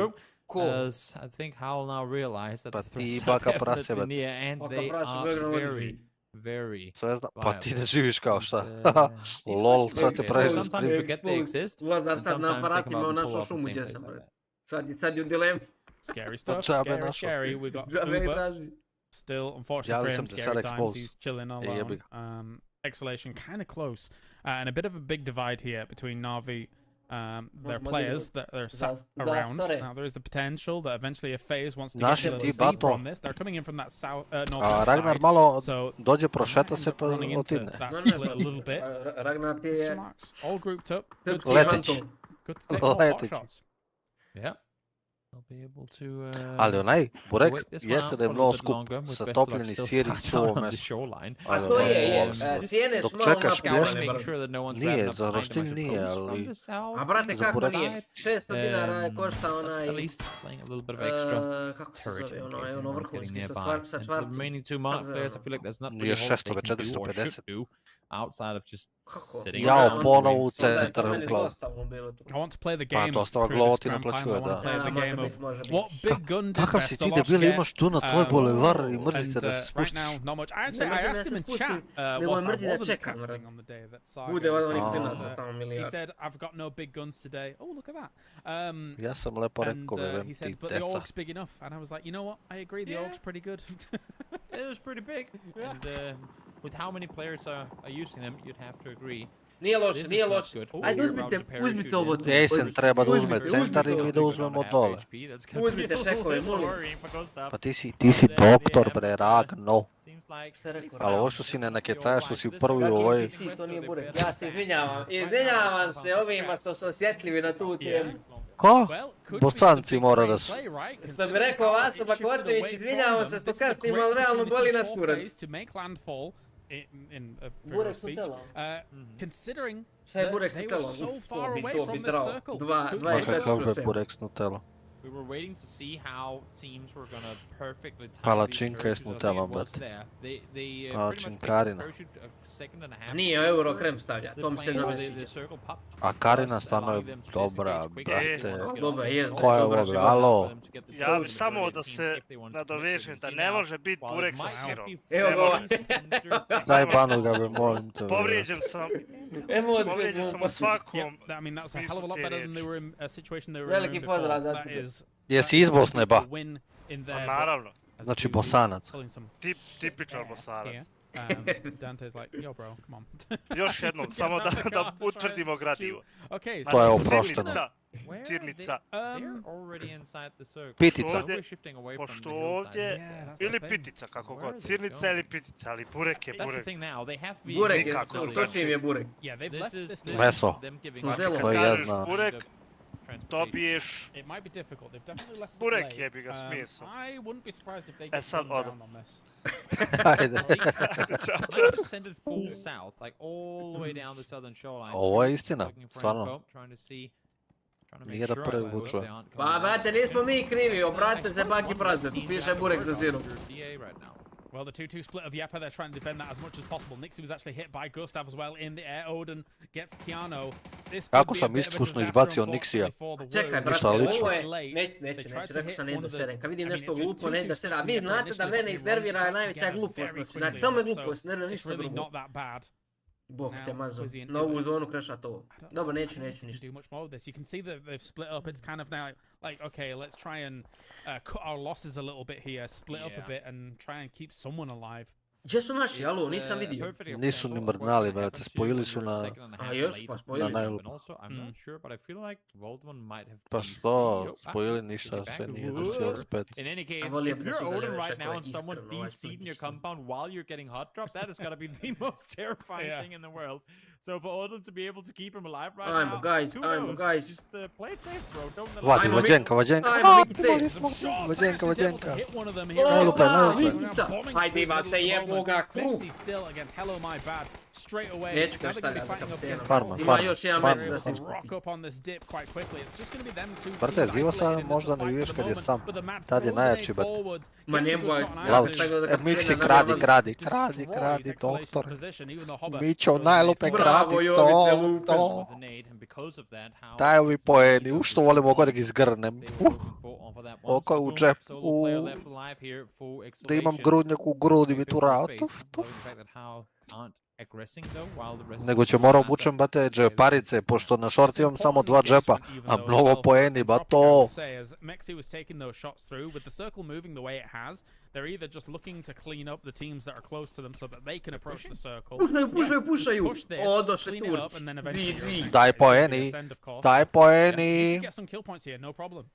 Ko? As I think Howl now realized that Pa the ti threats baka are prase, definitely bet. near, and Baka they prase, are Beograd very, very Sve znam, pa ti viable. ne živiš kao šta. These Lol, questions sad se are prežiš. sometimes you forget they exist, Lazar and sad na sometimes they aparatima come out and našao pull up and šumu same sam, things bre. like that. Sad je u dilemi. Scary stuff. Džabe Scary, našao. scary. We got Džabe Uber. traži. Still, unfortunately Ja for sam him, se sad scary times. exposed. He's chilling jebi alone. ga. Exhalation kind of close. And a bit of a big divide here between Na'Vi, their Možemo players that are sat around. Now, there is the potential that eventually a FaZe wants to get Našim a ti little deeper bato. on this. They're coming in from that south, A northwest Ragnar side. malo So dođe, prošeta might se end pa up running into otidne. that split a little bit. Ragnar ti Question je marks. All grouped up. Good srpski to, Letić. Anton. good to take more pot Letić. shots. Yeah. They'll be able to Ali onaj burek wait this one jeste out da je for a mnogo little bit skup longer with sa best topljeni luck still sir i found suvo on the meso. shoreline. A Ali to ono, je, ono, cijene dok su malo čekaš napale, pljesak, Making sure that no one's Nije, grabbing up za behind them roštilj as it nije, goes from ali the south. A brate, Za kako burek. nije? 600 dinara košta At onaj... least playing a little bit of extra. Kako se Courage zove, in ono case je ono anyone's getting vrhunski, sa nearby. sa And for the čvarcima. remaining two mark Kako players, I zove? feel like there's not Nije really a whole lot they 600, can do or 450. should do outside of just Kako? sitting Jao, around ponovo doing u something. Onda je centar to meni glavu. dostavno bilo tu. I want to play the Pa game. to ostava through glava this ti grand naplaćuje, final. I want da. to play the Može game biti, of može biti. what Big Gun did Kakav best. si a ti lot debili, get, imaš tu na tvoj bulevar i mrzi and se da se right spustiš. now, not much. I Ne mrzim da asked se him in spustim, chat nego whilst I mrzim da wasn't čekam, casting brate. on the day that Saga Bude was onih A. klinaca tamo he milijard. said, I've got no big guns today. Oh, look at that. Ja sam lepo And rekao, he vem ti said, but the deca. org's big enough. And I was like, you know what? I agree, the Yeah. org's pretty good. It was pretty big. And with how many players are using them, you'd have to agree. Nije This loše, is nije not loše. good. Ajde You're about uzmite, to parachute uzmite ovo in. tu. Jason treba da uzme Uzmite, centar i uzmite mi da ovo. uzmemo dole. Uzmite šekove, molim vas. Pa ti si doktor, bre, Ragno. Šta je rekao? Ali ovo što si ne nakecaja, što si prvi u ovoj... Si, to nije burek. Ja se izvinjavam. Izvinjavam se ovima što su osjetljivi na tu temu. Ko? Bosanci mora da su. Što bi rekao Vaso Bakotović, izvinjavam se što kasnim, ali realno boli nas kurac. Burek s Nutellom. Considering Šta je that burek s they were Nutellom? so Uf, far away to from bi the trao. circle. 24%. Kakav be burek s Nutellom. We were waiting to see how teams were gonna perfectly time Palačinka these je s parachuses. I think Nutellom, it was brate. there. They pretty much Palačinkarina. made the parachute a second and a half. Nije, euro krem stavlja, The to mi se plane, ne the sviđa. circle popped. A Karina Thus stvarno je allowing them to dobra, disengage quicker. brate. Dobra, jest, Ko je dobra ovo, života. alo? Ja bi samo da se nadovežem da ne može biti burek sa sirom. Evo ga ovaj. Daj banu ga be, molim te. bre. Povrijeđen sam u svakom I mean, that's a hell of a lot smislu te better than they riječi. were in a situation they were Veliki in before. pozdrav za That tebe. is Jesi iz Bosne, ba? win in Pa there. naravno, Znači Bosanac. tipičan Bosanac. Dante's like, yo bro, come on. Još jednom, samo da utvrdimo gradivo. Okay, To je Znači, oprošteno. Cirnica, They're already inside the circle. Pitica. So we're shifting away from pošto the hillside. ovdje, that's the ili thing. pitica, kako god, cirnica ili pitica, ali burek je That's the burek. thing now. They have Burek je, Nikako. u Sočijem je burek. Yeah, they've This left is this. Meso. them giving S Nutellom. To Kad ja kažeš znam. burek, transportation. dobiješ It might be difficult. They've definitely left. burek it late. jebi ga smisao. I wouldn't be surprised if they get sad gunned odo. down on this. Ajde. They descended full south, like all the way down the southern shoreline. Ovo je istina, Looking for stvarno. info, trying to see, trying to make Nije da sure prvi that vučuje. they aren't Pa, coming brate, nismo mi krivi, obratite se baki praze, tu piše burek sa sirom. right now. Well, the 2-2 split of Yepa, they're trying to defend that as much as possible. Nixie was actually hit by Gustav as well in the air. Odin gets Keanu. This Kako could be a sam bit of a iskusno disaster, izbacio unfortunately, Nixija? for the Čekaj, Wolves. brate, Ništa lično. ovo je... Late. Neću, They tried to rekao hit sam ne one da of the- serem. Kad vidim I mean, nešto it's a glupo, ne 2-2 da serem. A vi split, znate da initially mene they iznervira run je najveća together glupost. very Znači, quickly samo je on it, glupost, so ne it's ništa really drugo. not that bad. Bog te mazo. Na ovu zonu krešat ovo. Dobro, neću ništa. Do much more of this. You can see that they've split up. It's kind of now like, okay, let's try and cut our losses a little bit here, split up a bit and try and keep someone alive. Gdje su naši? Alo, nisam vidio. Nisu ni mrdnali, brate, spojili su na... A još, pa spojili su. Pa što, spojili ništa, sve nije da si još spet. In any case, A volio if bi da you're su uzeli Odin još right neko now and someone iskreno, ovaj de-seed in your iskreno. compound while you're getting hot drop, that has got to be the most terrifying thing in the world. So for Odin to be able to keep him alive right now, kudos. Just play it safe, bro. Don't let Vadi, vađenka. Ajmo, Mikice. Vađenka. Opa, Mikica. Hajde, Ivan, se jeboga, kruh. Neću kaš stavljati za kapitena. Farma. Ima još jedan meč da se Brate, Zivosa možda ne vidiš kad je sam. Tad je najjači, bet. Ma njemu je... Lavić, Miksi kradi, doktor. Mićo, najlupe kradi, to. Daj ovi poeni, u što volimo god da ga izgrnem. Oko je u džepu, da imam grudnjak u grudi mi tu rao. Nego će morao obučem, bate, džeparice, pošto na short imam samo 2 džepa, a mnogo poeni, ba to. They're either just looking to clean up the teams that are close to them so that they can approach the circle. Pušaju. O, došli Turci. GG. Daj poeni. Get some kill points here, no problem.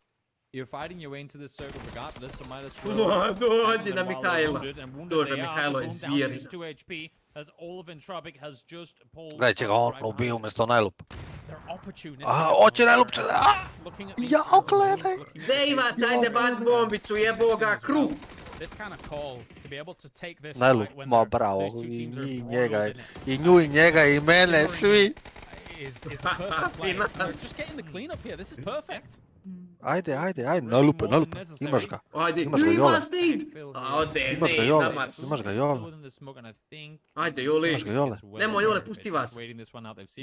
You're fighting your way into this circle regardless, so might as well... Dođi na Mihajla. Dođe Mihajlo je zvijeri. Gledajte ga, on ubio umjesto najlup. Oće najlup će... Jao, gledaj. Dejva, sajde bac bombicu, jeboga, kruh. Najlup, ma bravo, i njega, i nju i njega, i mene, svi. Ajde, najlupe, imaš ga. Ajde, Jole. Imaš ga Jole. Ajde, Jole. Imaš ga Jole. Nemoj Jole, pusti vas.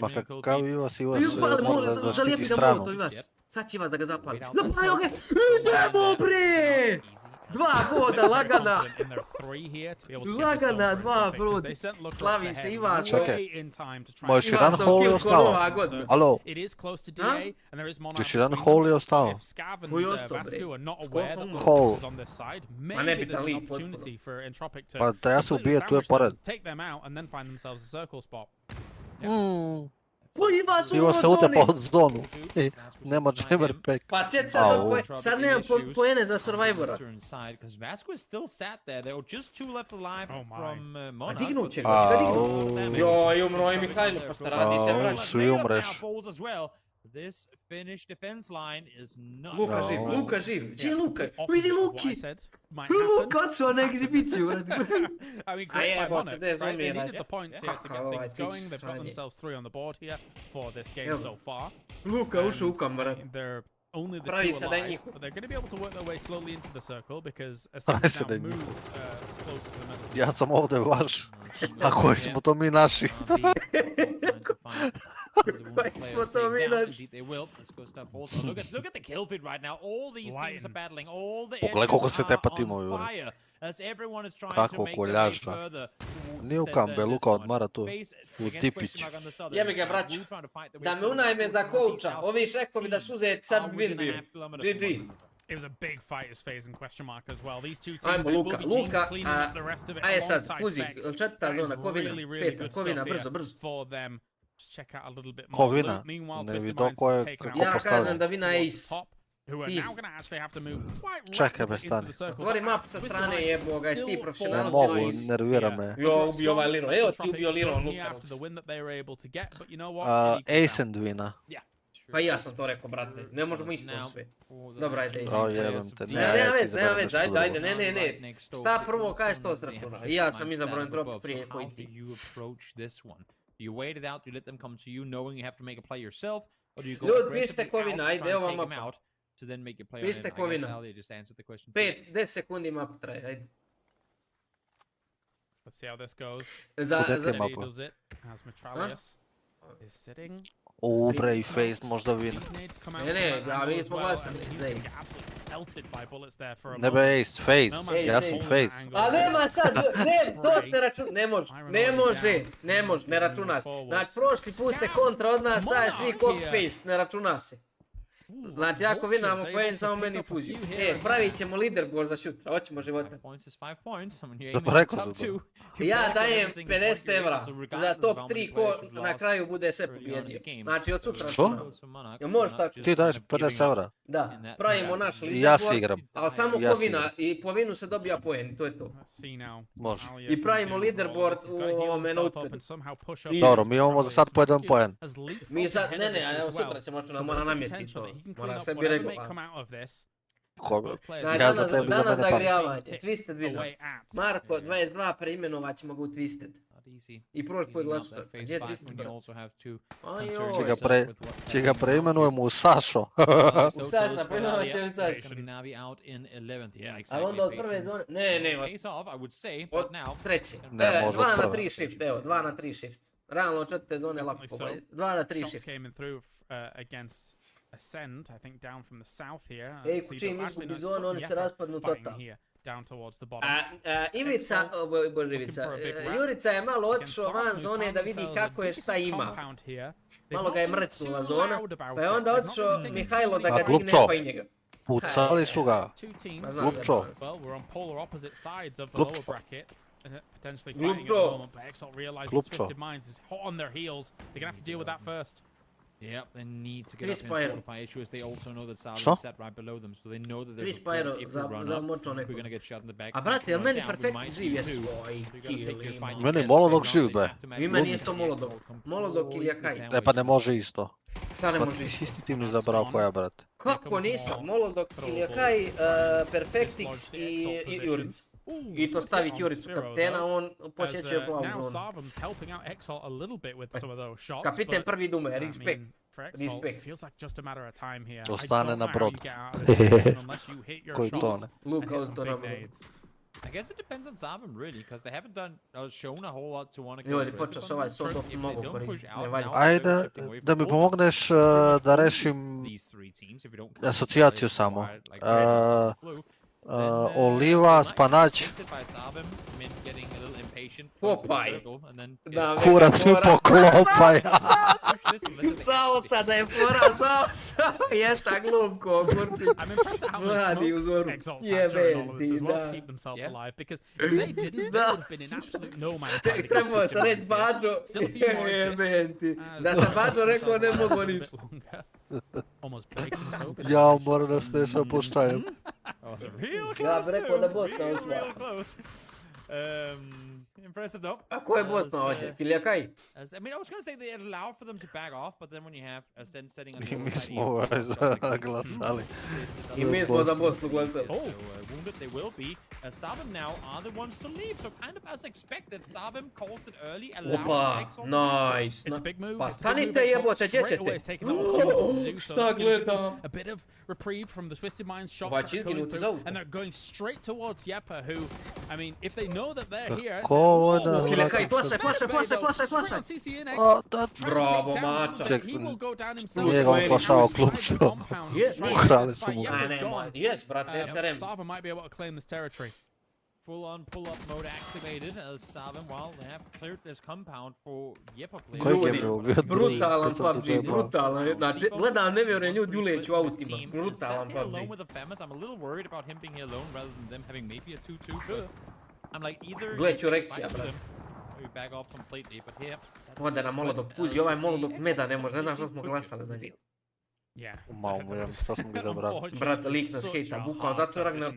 Ma kakav Ivas Mora da zaštiti zalijepi ga stranu. molotov Ivas. Sad će vas da ga zapali. Zapalio ga! Idemo bre! 2 boda, lagana! Lagana, 2 broda. Slavi se Ivas. Čekaj, možeš jedan holy ostao? Alo? Ćeš jedan holy ostao? Koji ostao bre? Hol. Ma ne bi ta lik potpuno. Pa treba se ubije, tu je pored. Koji Ivas u Ivo se zoni? utepa od zonu. Nema jammer pack. Pa cjet sad nemam poene za Survivora. A dignut će ga, će ga dignut. Joj, umro je Mihajlo, pa šta radite, brać? Svi umreš. This Finnish defense line is not... Luka živ. Gdje je Luka? Vidi Luki! Luka, odšao na egzibiciju, brate. A jebote, gdje je zomira? Kakav ovaj Twitch sranje. Luka ušao u kam, brate. Pravi se da je njihov. Pravi se da je njihov. Ja sam ovdje vaš. A koji smo to mi naši? Koji smo to mi naši? Pogledaj koliko se tepa timovi, bre. Kako koljaža. Nije u kambe, Luka odmara tu. U Tipić. Jebi ga, braću. Da me unajme za kouča. Ovi šekovi da suze, sad bi win bio. GG. It was a big fight as phase in question mark as well. These two teams Ajmo Luka, Luka, the rest of it. Aje sad, puzi, četvrta zona, Kovina, peta, Kovina, brzo. For them, check out a little bit more. Kovina, ne vidio ko je kako Ja postavljen. kažem da vina Ace. Who are now gonna actually have to move quite Čekaj me, rapidly into stani. the circle. Otvori map sa strane, jebo ga, ti Ne profesionalci. mogu, nervira me. Jo, ubio ovaj Liro, evo ti ubio Liro, After Lukarovic. the win that they were able to get, but you know what? Ace and wina. Pa i ja sam to rekao, brate, ne možemo isto sve. Dobro, ajde, Ace. O, jebem te, Nema već, ajde, ne. Šta prvo kažeš to s računa? I ja sam izabrao drop prije koji ti. You wait it out, you let them come to you knowing you have to make a play yourself, or do you go pišite Kovina, ajde, evo vam mapa. to then make your play? Pišite Kovina. 5-10 sekundi map traje, ajde. Let's see how this goes. Za... He does it as Metralius is sitting. Bre, i Face možda vina. Ne, ja mi smo glasali za Ace. Nebe Ace, Face, ja sam Face. A nema sad, to se računa, ne može, ne računa se. Znači, prošli put ste kontra od nas, sad je svi copy-paste, ne računa se. Znači, ako vinamo poen, samo meni fuziju. Pravit ćemo leaderboard za šutra, hoćemo života. Rekao sam to. Ja dajem 50 evra za top 3 ko na kraju bude sve pobjedio. Znači, od sutra računam. Jel možeš tako? Ti daješ 50 evra? Da, pravimo naš leaderboard. I ja si igram. Ali samo ko vina, i po vinu se dobija poen, to je to. Može. I pravimo leaderboard u ovome notepadu. Dobro, mi imamo za sad po jedan poen. Mi sad, ne, evo sutra ćemo računati, mora namjestiti to. Mora sebi regulati. Danas zagrijavanje, Twisted winner. Marko, 22, preimenovat ćemo ga u Twisted. I prošli put glasati. Gdje je Twisted brat? Če ga preimenujemo u Sašo. U Saša, preimenovat ćemo u Saša. Ali onda od prve zvone... Ne, od treće. 2 na 3 shift, evo, 2 na 3 shift. Realno od četvrte zone lako pobaviti. 2 na 3 shift. Ascend, I think, down from the south here. Ej, čim izgubi zonu, oni se raspadnu total. Ivica, Jurica je malo otišao van zone da vidi kako je šta ima. Malo ga je mrcnula zona, pa je onda otišao Mihajlo da ga digne pa i njega. Pucali su ga. Glupčo. Glupčo. Yeah, they need to get up in fortify issues. They also know that Salad is set right below them, so they know that there's a kill if we run up. We're gonna get shot in the back. A brate, jel meni perfektni živ je svoj kill ima? Meni Molodok živ, bre. I meni isto Molodok. Molodok ili Jakaj. E pa ne može isto. Šta ne može isto? Isti tim mi zabrao koja, brate. Kako nisam? Molodok ili Jakaj, Perfectix i Jurica. I to staviti Juricu kapitena, on posjećuje plavu zonu. Kapiten prvi dume, respekt. To stane na brodu. Koji tone. Luka ozdo na brodu. I guess it depends on Zabim really, because they haven't done shown a whole lot to want to. Ljudi, počeo se ovaj sort of mnogo koristiti. Ajde, da mi pomogneš da rešim asocijaciju samo. Oliva, spanać. Popaj. Kurac mi poklopaj. Znao sam da je fora, znao sam. Ješa glupko, kurpi. Mladi u zoru. Jeben ti, da. Trebao sam reći Bađo. Jeben ti. Da sam Bađo rekao ne mogu ništa. Ja moram da se nešto puštajem. Da, bi rekao da Bosna osvaja. Impressive though. A ko je Bosna hoće? Kiljakaj? I mean, I was gonna say they allow for them to back off, but then when you have Ascend setting on the I mi smo glasali. I mi smo za Bosnu glasali. Wounded they will be. Sabim now are the ones to leave, so kind of as expected, Sabim calls it early, Opa, nice. Pa stanite jebote, gdje ćete? Šta gledam? A bit of reprieve from the Twisted Minds shots that are going through, and they're going straight towards Yepa, who, I mean, if they know that they're here... Kiljakaj, flašaj. Bravo, mača. Njega on flašao klupčo. Ukrali su mu. Yes, brate, SRM. Sava might be able to claim this territory. Full-on pull-up mode activated as Savin, while they have cleared this compound for Yepa players. Koji je brutalan PUBG, brutalan. Znači, gledam, ne vjerujem ljudi uleću autima. Brutalan PUBG. I'm a little worried about him being here alone rather than them having maybe a 2-2. I'm like either... Gleću rekcija, brate. Back off completely, but here... Ode na Molodok fuzi, ovaj Molodok meda ne može, ne znam što smo glasali za njih. Malo, ja što smo ga zabrali. Brat, lik nas hejta, bukao, zato je Ragnar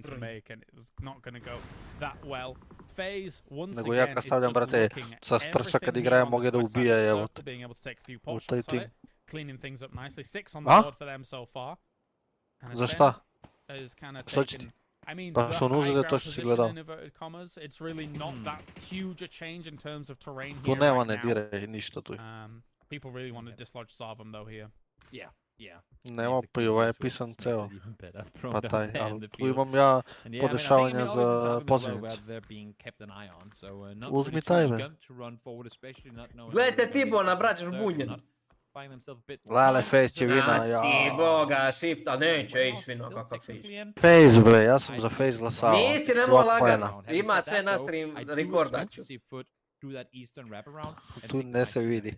nego ja kad stavljam, brate, sa strša kad igrajem mogu da ubije, evo. U taj tim. A? Za šta? Što će ti? Pa što on uzeli to što si gledao. Tu nema ne dire ništa tu. Nema, pa i ovaj je pisan ceo. Pa taj, ali tu imam ja podešavanja za pozivnicu. Uzmi taj, be. Gledajte Tibona, brać žbunjen. Lale, Face će vina, Ti boga, shift, a neće ići vino kakav Face. Face bre, ja sam za Face glasao. Nisi, nemoj lagat, ima sve na stream, rekordat ću. Tu ne se vidi.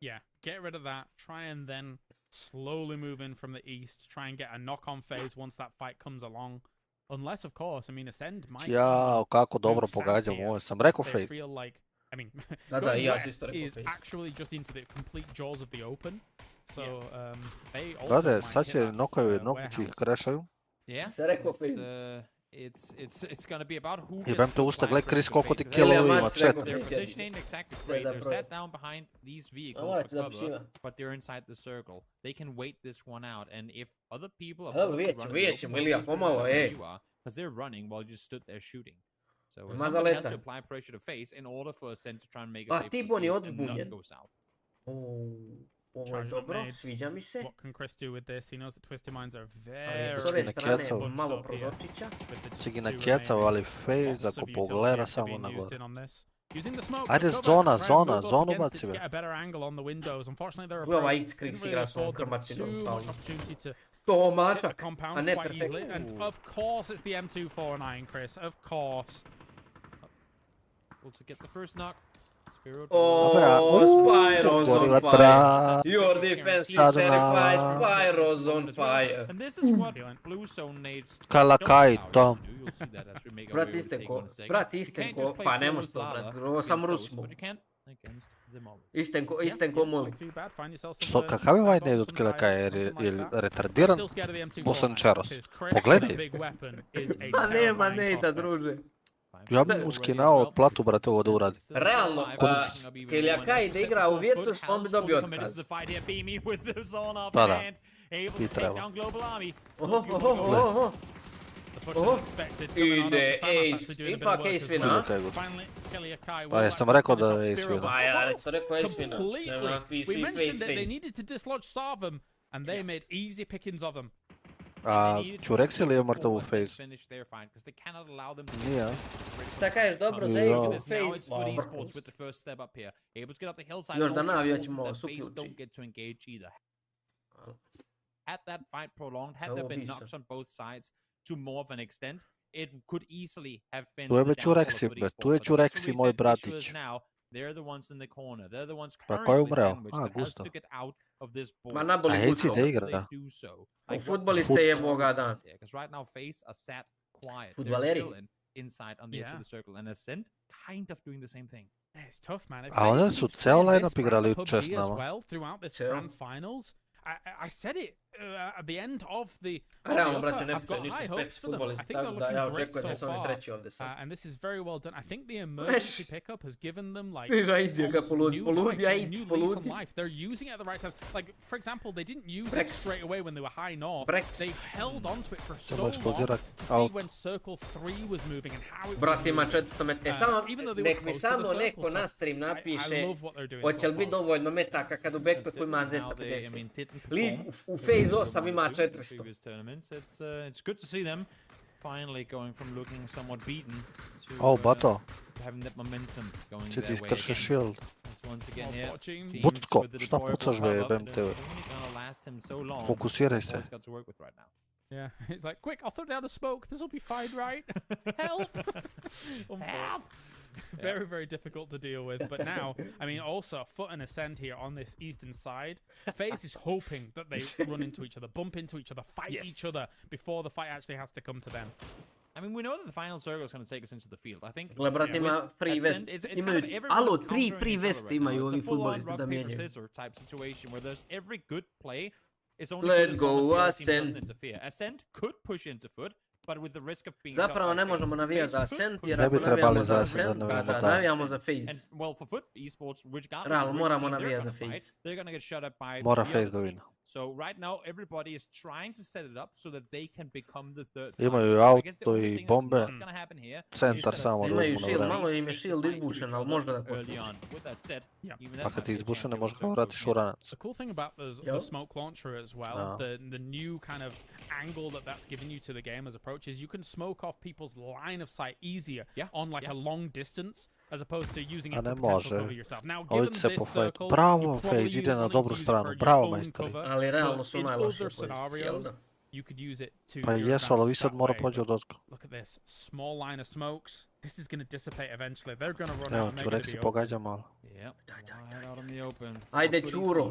Yeah, get rid of that. Try and then slowly move in from the east. Try and get a knock-on phase once that fight comes along. Unless, of course, I mean, Ascend might... Jao, kako dobro pogađam, ovo sam rekao Face. I mean, Da, going ja west si isto rekao is Face. actually just into the complete jaws of the open. So, they also Brate, might sad hit će that nokući ih warehouse. krešaju. Yeah. Se rekao Face. It's going to be about who Jebem te usta, gled Chris koliko ti Ili killovi ima, Amac chat. rekao Their Face. positioning ain't exactly great. Da, They're bro. sat down behind these vehicles Ovo for ću da cover, pšiva. but they're inside the circle. They can wait this one out, and if other people are Dobro, forced to run in the vidjet ćemo, open, Ilija, those will pomalo, know where ej. you are, because they're running while you stood there shooting. So Ma somebody has zaleta. to apply pressure to face in order for Ascent to try and make a A, safe Tibon je defense and not odzbunjen. go south. Ovo je Charge dobro, nades. sviđa mi se. What can Chris do with this? He knows that Twisted Minds are Ali s very... ove na strane kecao. je malo prozorčića. Će gi nakjecao, ali Face ako pogleda samo na gore. Using the smoke, Ajde, let's go back, zona, try and zona, move up zonu against baci, it to bre. get a better angle on the windows. Unfortunately, they're Ova approach X-Krix didn't really igra s ovom afford them krmačinom too stalno. much opportunity to To hit the mačak, a compound ne quite easily. perfektno. And of course, it's the M249, Chris. Of course. Able to get the first knock. Spirit. Oh, Spyro's on Gorila fire. tra... Your defense is Sada na- terrified, Spyro's on fire. And this is what blue zone nades Kalakaj don't to. allow you to do. You'll see that as we make our Brat way over the Istenko, take on the second. brat You can't Istenko, just play pa ne full možeš to, Slava brat, ovo sam against Rusi those, mogu. but you can against them all. Istenko moli. Not too bad. Find yourself some Što, burns, kakav je ovaj some ne od some Kalakaja, fires, je something like that. retardiran? Still scared of the M249 Bosančaros. because Chris with Pogledaj. a big weapon is a Ma nema terrifying nejda, prospect. druže. Ja bi mu skinao od platu, brate, ovo da uradi. Realno, Keliakaj da igra u Virtus, on bi dobio otkaz. Pa da. I treba. Oho, oho, oho, oho. Oho. Ide Ace, ipak Ace vina. Pa jesam rekao da je Ace vina. Pa ja sam rekao Ace vina. Nema We PC mentioned face that they face. needed to dislodge Sarvam, and they made easy pickings of them. A Čureks ili je mrtav u Face? Nije, a? Šta kažeš, dobro za Ja. igru u face? Pa, vrhunski. Još da navijat ćemo ovo suključi. Had that fight prolonged, had Ovo there been bisa. knocks on both sides to more of an extent, it could easily have been Tu je to the već downfall Ureksi, of bre, esports, tu je but the Ureksi, reason moj is bratić. because now they're the ones in the corner. They're the ones Pa ko je currently umreo? sandwiched A, that has Gustav. to get out of this Ma board. naboli A Heci Gustav. da igra, They da. do so. U Like, what futboliste the je fuck boga is dan. this here? 'Cause right now FaZe are sat quiet. They're Futbaleri. chilling inside on the edge of the circle, and Ascent kind of doing the same thing. Yeah, it's tough, man. If A oni they su keep ceo playing line-up this igrali brand of čest PUBG as nama. well throughout this Ceo. grand finals. I said it at the end of the. A realno, of the braćo, offer. ne I've pričaj got ništa high spec hopes for them. I futbolista, think they're tako da looking ja great očekujem so da su oni far. treći ovdje sad. And this is very well done. I think the emergency pickup has given them like Viš, Aidija ga almost poludi, new poludi, life, a Aid, new lease poludi. on life. They're using it at the right time. Like for example, they didn't use Brex. it straight away when they were high north. Brex. They held onto it for so Treba long eksplodirat to see out. when Circle 3 was moving and how it Brat was ima moving. 400 metara. Samo, Even though they were nek mi close to the samo circle, neko so na stream I napiše love what they're doing hoće so li biti far. dovoljno metaka kad u backpacku ima 250. Lig u Phase 8 ima 400. It's good to see them finally going from looking somewhat beaten to O, bato, having that momentum going će ti their way iskrše again. shield. As once again Oh, here, bot James. teams Butko, with the šta deployable pucaš, be, cover, jebem but te. it's only gonna last him so long. Fokusiraj That's all se. he's got to work with right now. Yeah, it's like, quick, I'll throw down a smoke. This will be fine, right? Help! Help! Very, very difficult to deal with. But now, I mean, also, Foot and Ascend here on this eastern side. FaZe is hoping that they run into each other, bump into each other, fight each other before the fight actually has to come to them. I mean, we know that the final circle is going to take us into the field. I think. Gle, brat, ima free vest. Imaju, alo, 3 free veste imaju ovi futbolisti da mijenjaju. Type situation where there's every good play is only Let's good as go, long as the other team Ascend. doesn't interfere. Ascend could push into foot, but with the risk of being Zapravo shot by ne možemo FaZe. navijati za FaZe Ascent, could jer Ne ako bi trebali navijamo za za Ascent, Ascent, da pa navijamo da da. navijamo za And FaZe. well, for Foot esports, regardless Realno, of which moramo team they're navijati gonna za fight, FaZe. they're gonna get shut up by Mora the Face other da team. vina. So right now everybody is trying to set it up so that they can become the third. Imaju auto i bombe. Centar samo da Imaju uzmu na shield, vreme. malo im je shield izbušen, ali možda da posluši. Pa kad ti izbušen ne možeš ga vratiš u ranac. The cool thing about the smoke launcher as well, the new kind of angle that's given you to the game as approach is you can smoke off people's line of sight easier on like a long distance as opposed to using it to potential cover yourself. Now, given this circle, bravo, Phage, ide na dobru stranu. Bravo, majstori. Ali realno su najlošije pozicije, jel da? You could use it to Pa jesu, ali vi sad mora pođe od ozgo. Look at this small line of smokes. This is going to dissipate eventually. They're going to run Evo, out and Čurek si pogađa malo. Ajde, Čuro.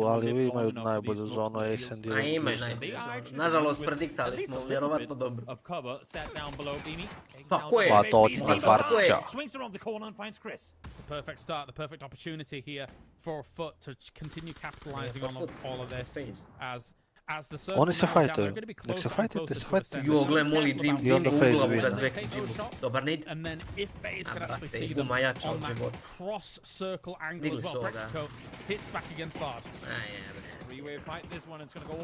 Ali vi imaju najbolju zonu, Ace and A imaju najbolju zonu. Nažalost, prediktali smo vjerovatno dobro. Tako je. Pa to odmah kvarća. The perfect start, the perfect opportunity here for Foot to continue capitalizing on all of this as the circle Oni se narrows down, fajtaju. they're going to be Nek closer se and fajtajte, closer se to fajtajte. ascend. Jo, gle, moli Jim u glavu ga zvekli Jim. Dobar nade. And then if FaZe could actually brate, see them guma jača on od that života. cross circle angle Vidjeli as well, su ovoga. Brexico hits back against Vard.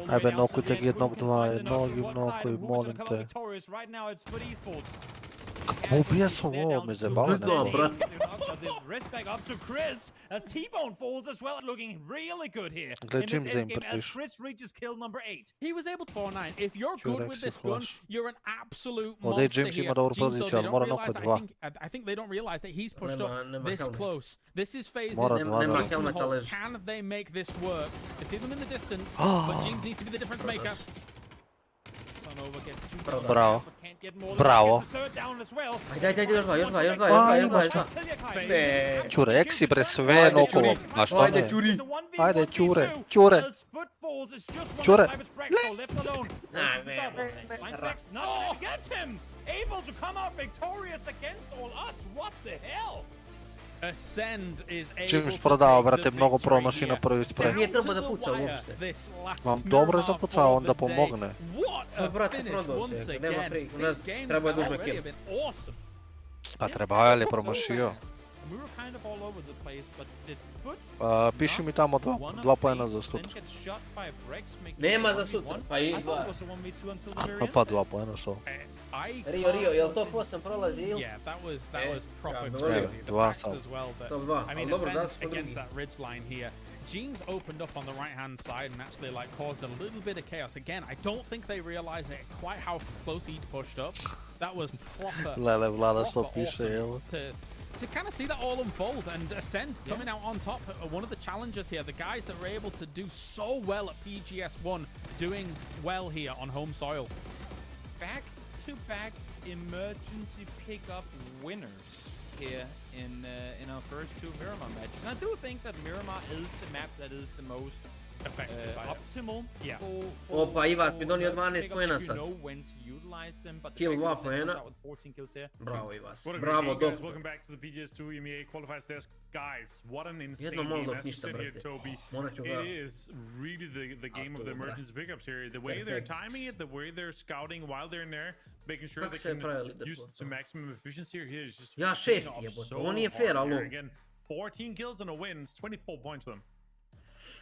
Ajde, nokujte ga jednog, dva, nogi, molim te. Kako ubija su ovo, me zebalo ne. Brzo, brate. Gle, Jim da im prtiš. He was able to 4-9. If you're good with this gun, you're an absolute Ovdje monster James here. ima dobru James, poziciju, though, ali they mora don't nokut realize dva. I think they don't realize that he's pushed Nema up this helmet. close. This is FaZe's Mora nice dva, Nema da. helmeta, hold. leži. Can they make this work? They see them in the distance, but James needs to be the difference maker. Bravo. Bravo. Ajde, još dva. Ne. Čurek si bre sve nokolo. A što Ajde, ne? Čuri. Ajde, Čure. Ascend is James prodao, brate, mnogo promašina prvi spray. Nije trebao da puca uopšte. Vam dobro je zapucao, onda pomogne. Pa brate, prodao se, nema prije. Treba je dužno kill. Pa trebao je, ali je promašio. Piši mi tamo dva poena za sutra. Nema za sutra, pa i dva. Pa 2 poena što? Rio, jel to posam prolazi ili? Yeah, that was proper ja, crazy. evo, The dva backs sam. as well, but To dva, I ali mean, dobro, Ascend zaspo against drugi. that ridge line here. James opened up on the right-hand side and actually like caused a little bit of chaos. Again, I don't think they realized quite how close he'd pushed up. That was proper. Lele, Vlada što proper piše, awesome evo. to kind of see that all unfold and Ascend coming out on top. One of the challenges here, the guys that were able to do so well at PGS1, doing well here on home soil. Back-to-back emergency pickup winners here in our first 2 Miramar matches. And I do think that Miramar is the map that is the most optimal. Yeah. Opa, Ivas mi donio 12 poena sad. Kill 2 poena. Bravo, Ivas. Bravo, doktor. Welcome back to the PGS2 EMEA qualifiers desk. Guys, what an insane Jedno game. molotov As you ništa, said here, brate. Toby, Morat ću ga... it is really the game of the emergency pickups here. The way they're timing it, the way they're scouting while they're in there, making sure Kako they se can pravili use it to maximum efficiency here is just Ja, paying 6 off jebote, so ovo nije fair, hard here. alo. Again, 14 kills and a win, it's 24 points for them.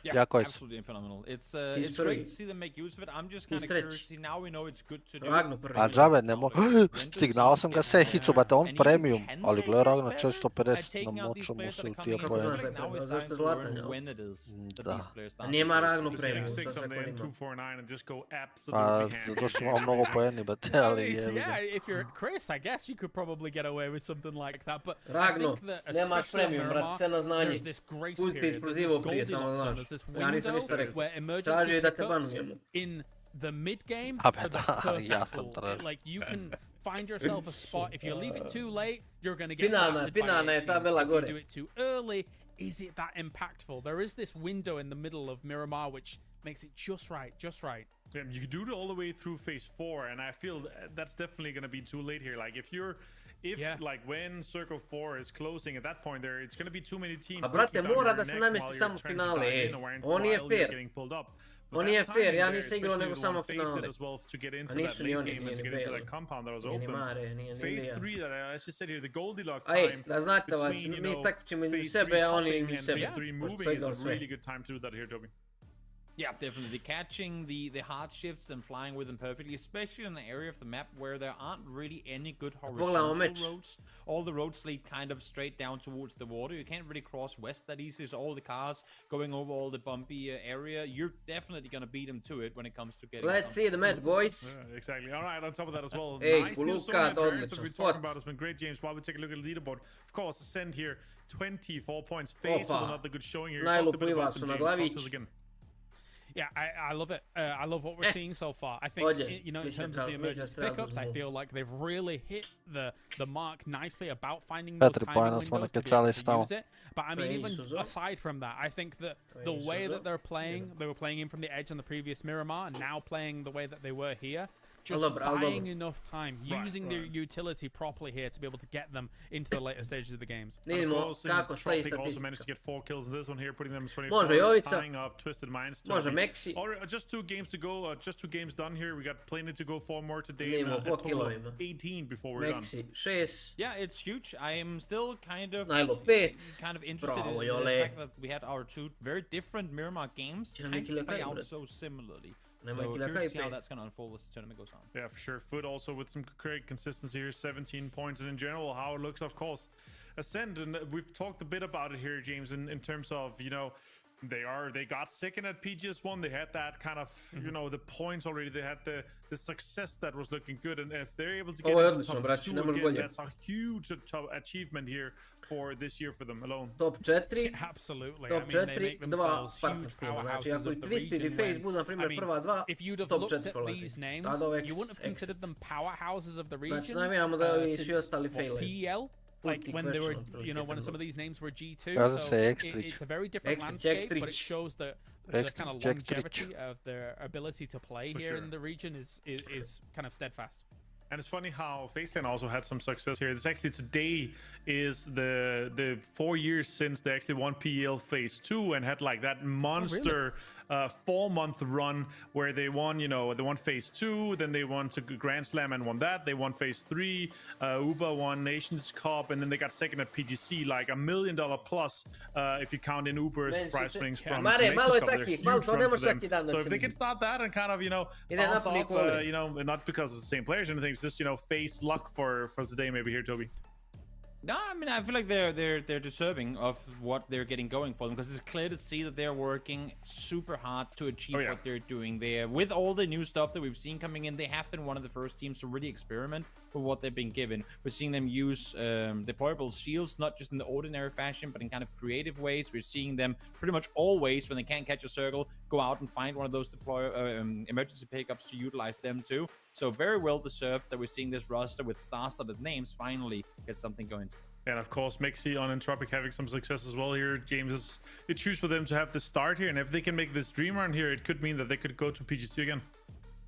Yeah, Jako je. absolutely phenomenal. It's He's great prvi. to see them make use of it. I'm just He's kind of treći. curious. See, now we know it's good to do. Ragno prvi. A džave ne stignao sam ga sve hicu, bate on premium, ali gle Ragna 450 na moču mu se utija Kako poena. znaš da je premium? Zašto je zlatan, jel? Da. A nema Ragno The premium, 6-6 sad se on the ko ima. N249 and just go Pa, absolutely ham. zato što imamo mnogo poeni, bate, ali jevi ga. Yeah, if you're Chris, I guess you could probably get away with something like that. But Ragno, I think that nemaš especially premium, at brat, Miramar, sve na znanje. there's this grace Pusti period, there's this isprozivao prije, samo Goldilocks zone, znaš. there's this Ja nisam ništa window rekao. where Tražio emergency je da te pickups banujemo. in the mid game A are the da, perfect ja sam tool. tražio. Like you can find yourself a spot. If you leave it too late, you're going to get Finalna blasted by je 18. tabela If gore. you do it too early, is it that impactful? There is this window in the middle of Miramar which makes it just right. Yeah, you can do it all the way through phase 4, and I feel that's definitely going to be too late here. Like like when circle 4 is closing at that point, there it's going to be too many teams. A brate, mora da se namesti samo finale, On je fair. On nije fair, ja nisam igrao nego samo finale. A nisu ni oni, nije ni Bale. Nije ni Mare, nije ni Lija. Aj, da znate, mi takmičimo i sebe, a oni i sebe. Pošto su igrali sve. Yeah, definitely catching the hard shifts and flying with them perfectly, especially in an area of the map where there aren't really any good horizontal roads. All the roads lead kind of straight down towards the water. You can't really cross west that easy, so all the cars going over all the bumpy area, you're definitely gonna beat them to it when it comes to getting. Let's see the match, boys. Exactly. All right, on top of that as well. Hey, nice Luka, odličan spot. It's been great, James. While we take a look at the leaderboard, of course, Ascend here, 24 points. Face with another good showing here. Najlupliva su na glavić. Yeah, I love it. I love what we're seeing so far. I think, you know, in terms of the emergency pickups, I feel like they've really hit the mark nicely about finding those timing windows to be able to use it. But I mean, even aside from that, I think that the way that they're playing, they were playing in from the edge on the previous Miramar, and now playing the way that they were here, just buying enough time, using their utility properly here to be able to get them into the later stages of the games. Vidimo kako stoji statistika. Also managed to get 4 kills in this one here, putting them 24, Može Jovica, tying up Twisted Minds. može Meksi. Just 2 games to go, just 2 games done here. We got plenty to go, 4 more today. Vidimo po kilovima. 18 before we're Meksi 6. Yeah, it's huge. I am still kind of interested Bravo, in the fact that we had our 2 very different Miramar games kind of play out so similarly. So curious how that's going to unfold as the tournament goes on. Yeah, for sure. Foot also with some great consistency here, 17 points, and in general, how it looks, of course. Ascend, and we've talked a bit about it here, James, in terms of, you know, they got second at PGS1. They had that kind of, you know, the points already. They had the success that was looking good, and if they're able to get into top 2 again, that's a huge achievement here for this year for them alone. Top 4. Absolutely. Top 4, 2 partner tima. Znači, ako i Twist ili Facebook, na primjer, prva 2, top 4 prolazi. Tada you wouldn't have considered them powerhouses of the region. Znači, navijamo da ovi svi ostali failaju. Like when they were, you know, when some of these names were G2, so it's a very different landscape, but it shows the kind of longevity of their ability to play here in the region is kind of steadfast. And it's funny how Faceland also had some success here. This actually today is the 4 years since they actually won PEL Phase 2 and had like that monster 4-month run where they won, you know, they won Phase 2, then they won to Grand Slam and won that. They won Phase 3, Uber won Nations Cup, and then they got second at PGC, like $1 million plus if you count in Uber's prize winnings from Nations Cup. So if they can start that and kind of, you know, bounce off, you know, not because it's the same players or anything, it's just, you know, face luck for today maybe here, Toby. No, I mean, I feel like they're deserving of what they're getting going for them, because it's clear to see that they're working super hard to achieve what they're doing there. With all the new stuff that we've seen coming in, they have been one of the first teams to really experiment with what they've been given. We're seeing them use deployable shields, not just in the ordinary fashion, but in kind of creative ways. We're seeing them pretty much always, when they can't catch a circle, go out and find one of those emergency pickups to utilize them too. So very well deserved that we're seeing this roster with star-studded names finally get something going. And of course, Mexi on Entropic having some success as well here. James, you choose for them to have the start here, and if they can make this dream run here, it could mean that they could go to PGC again.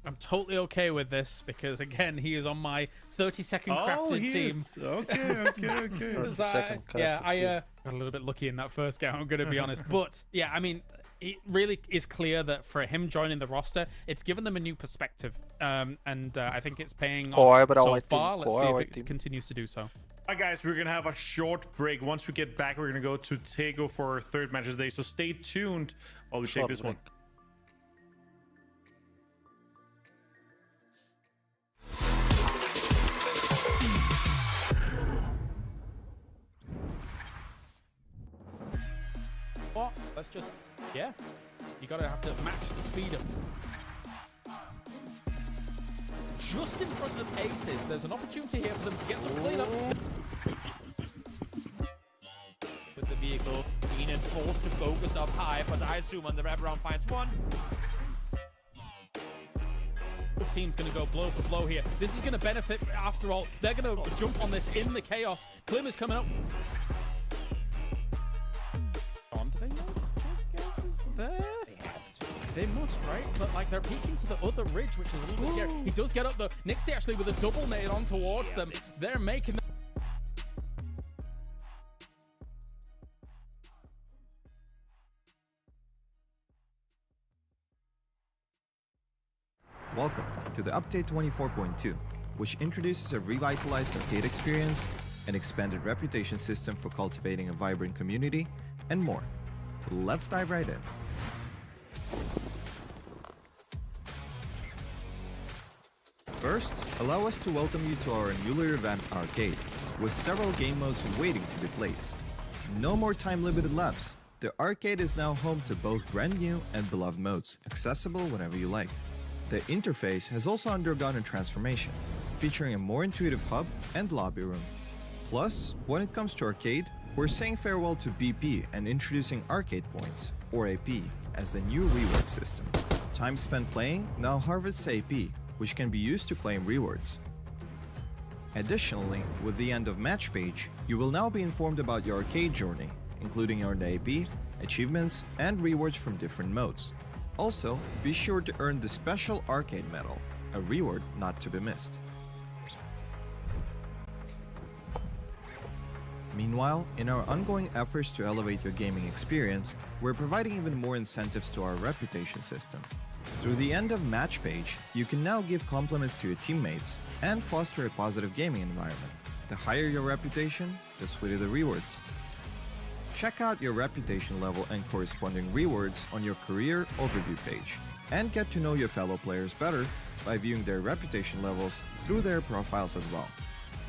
I'm totally okay with this because, again, he is on my 30-second crafted team. Okay. I got a little bit lucky in that first game, I'm going to be honest. But, yeah, I mean, it really is clear that for him joining the roster, it's given them a new perspective. And I think it's paying off so far. Let's see if it continues to do so. Alright guys, we're going to have a short break. Once we get back, we're going to go to Tego for our 3rd match of the day. So stay tuned while we take this one. What? Let's just, yeah. You gotta have to match the speed up. Just in front of Aces, there's an opportunity here for them to get some cleanup. With the vehicle, Ian forced to focus up high, but I assume on the wraparound finds one. Both team's going to go blow for blow here. This is going to benefit after all. They're going to jump on this in the chaos. Klim is coming up. Do they know Gas is there? They must, right? But like they're peeking to the other ridge, which is a little bit scary. He does get up though. Nixie actually with a double nade on towards them. They're making Welcome to the Update 24.2, which introduces a revitalized arcade experience, an expanded reputation system for cultivating a vibrant community, and more. Let's dive right in. First, allow us to welcome you to our newly revamped arcade, with several game modes waiting to be played. No more time-limited laps. The arcade is now home to both brand new and beloved modes, accessible whenever you like. The interface has also undergone a transformation, featuring a more intuitive hub and lobby room. Plus, when it comes to arcade, we're saying farewell to BP and introducing arcade points, or AP, as the new reward system. Time spent playing now harvests AP, which can be used to claim rewards. Additionally, with the end of match page, you will now be informed about your arcade journey, including earned AP, achievements, and rewards from different modes. Also, be sure to earn the special arcade medal, a reward not to be missed. Meanwhile, in our ongoing efforts to elevate your gaming experience, we're providing even more incentives to our reputation system. Through the end of match page, you can now give compliments to your teammates and foster a positive gaming environment. The higher your reputation, the sweeter the rewards. Check out your reputation level and corresponding rewards on your career overview page, and get to know your fellow players better by viewing their reputation levels through their profiles as well.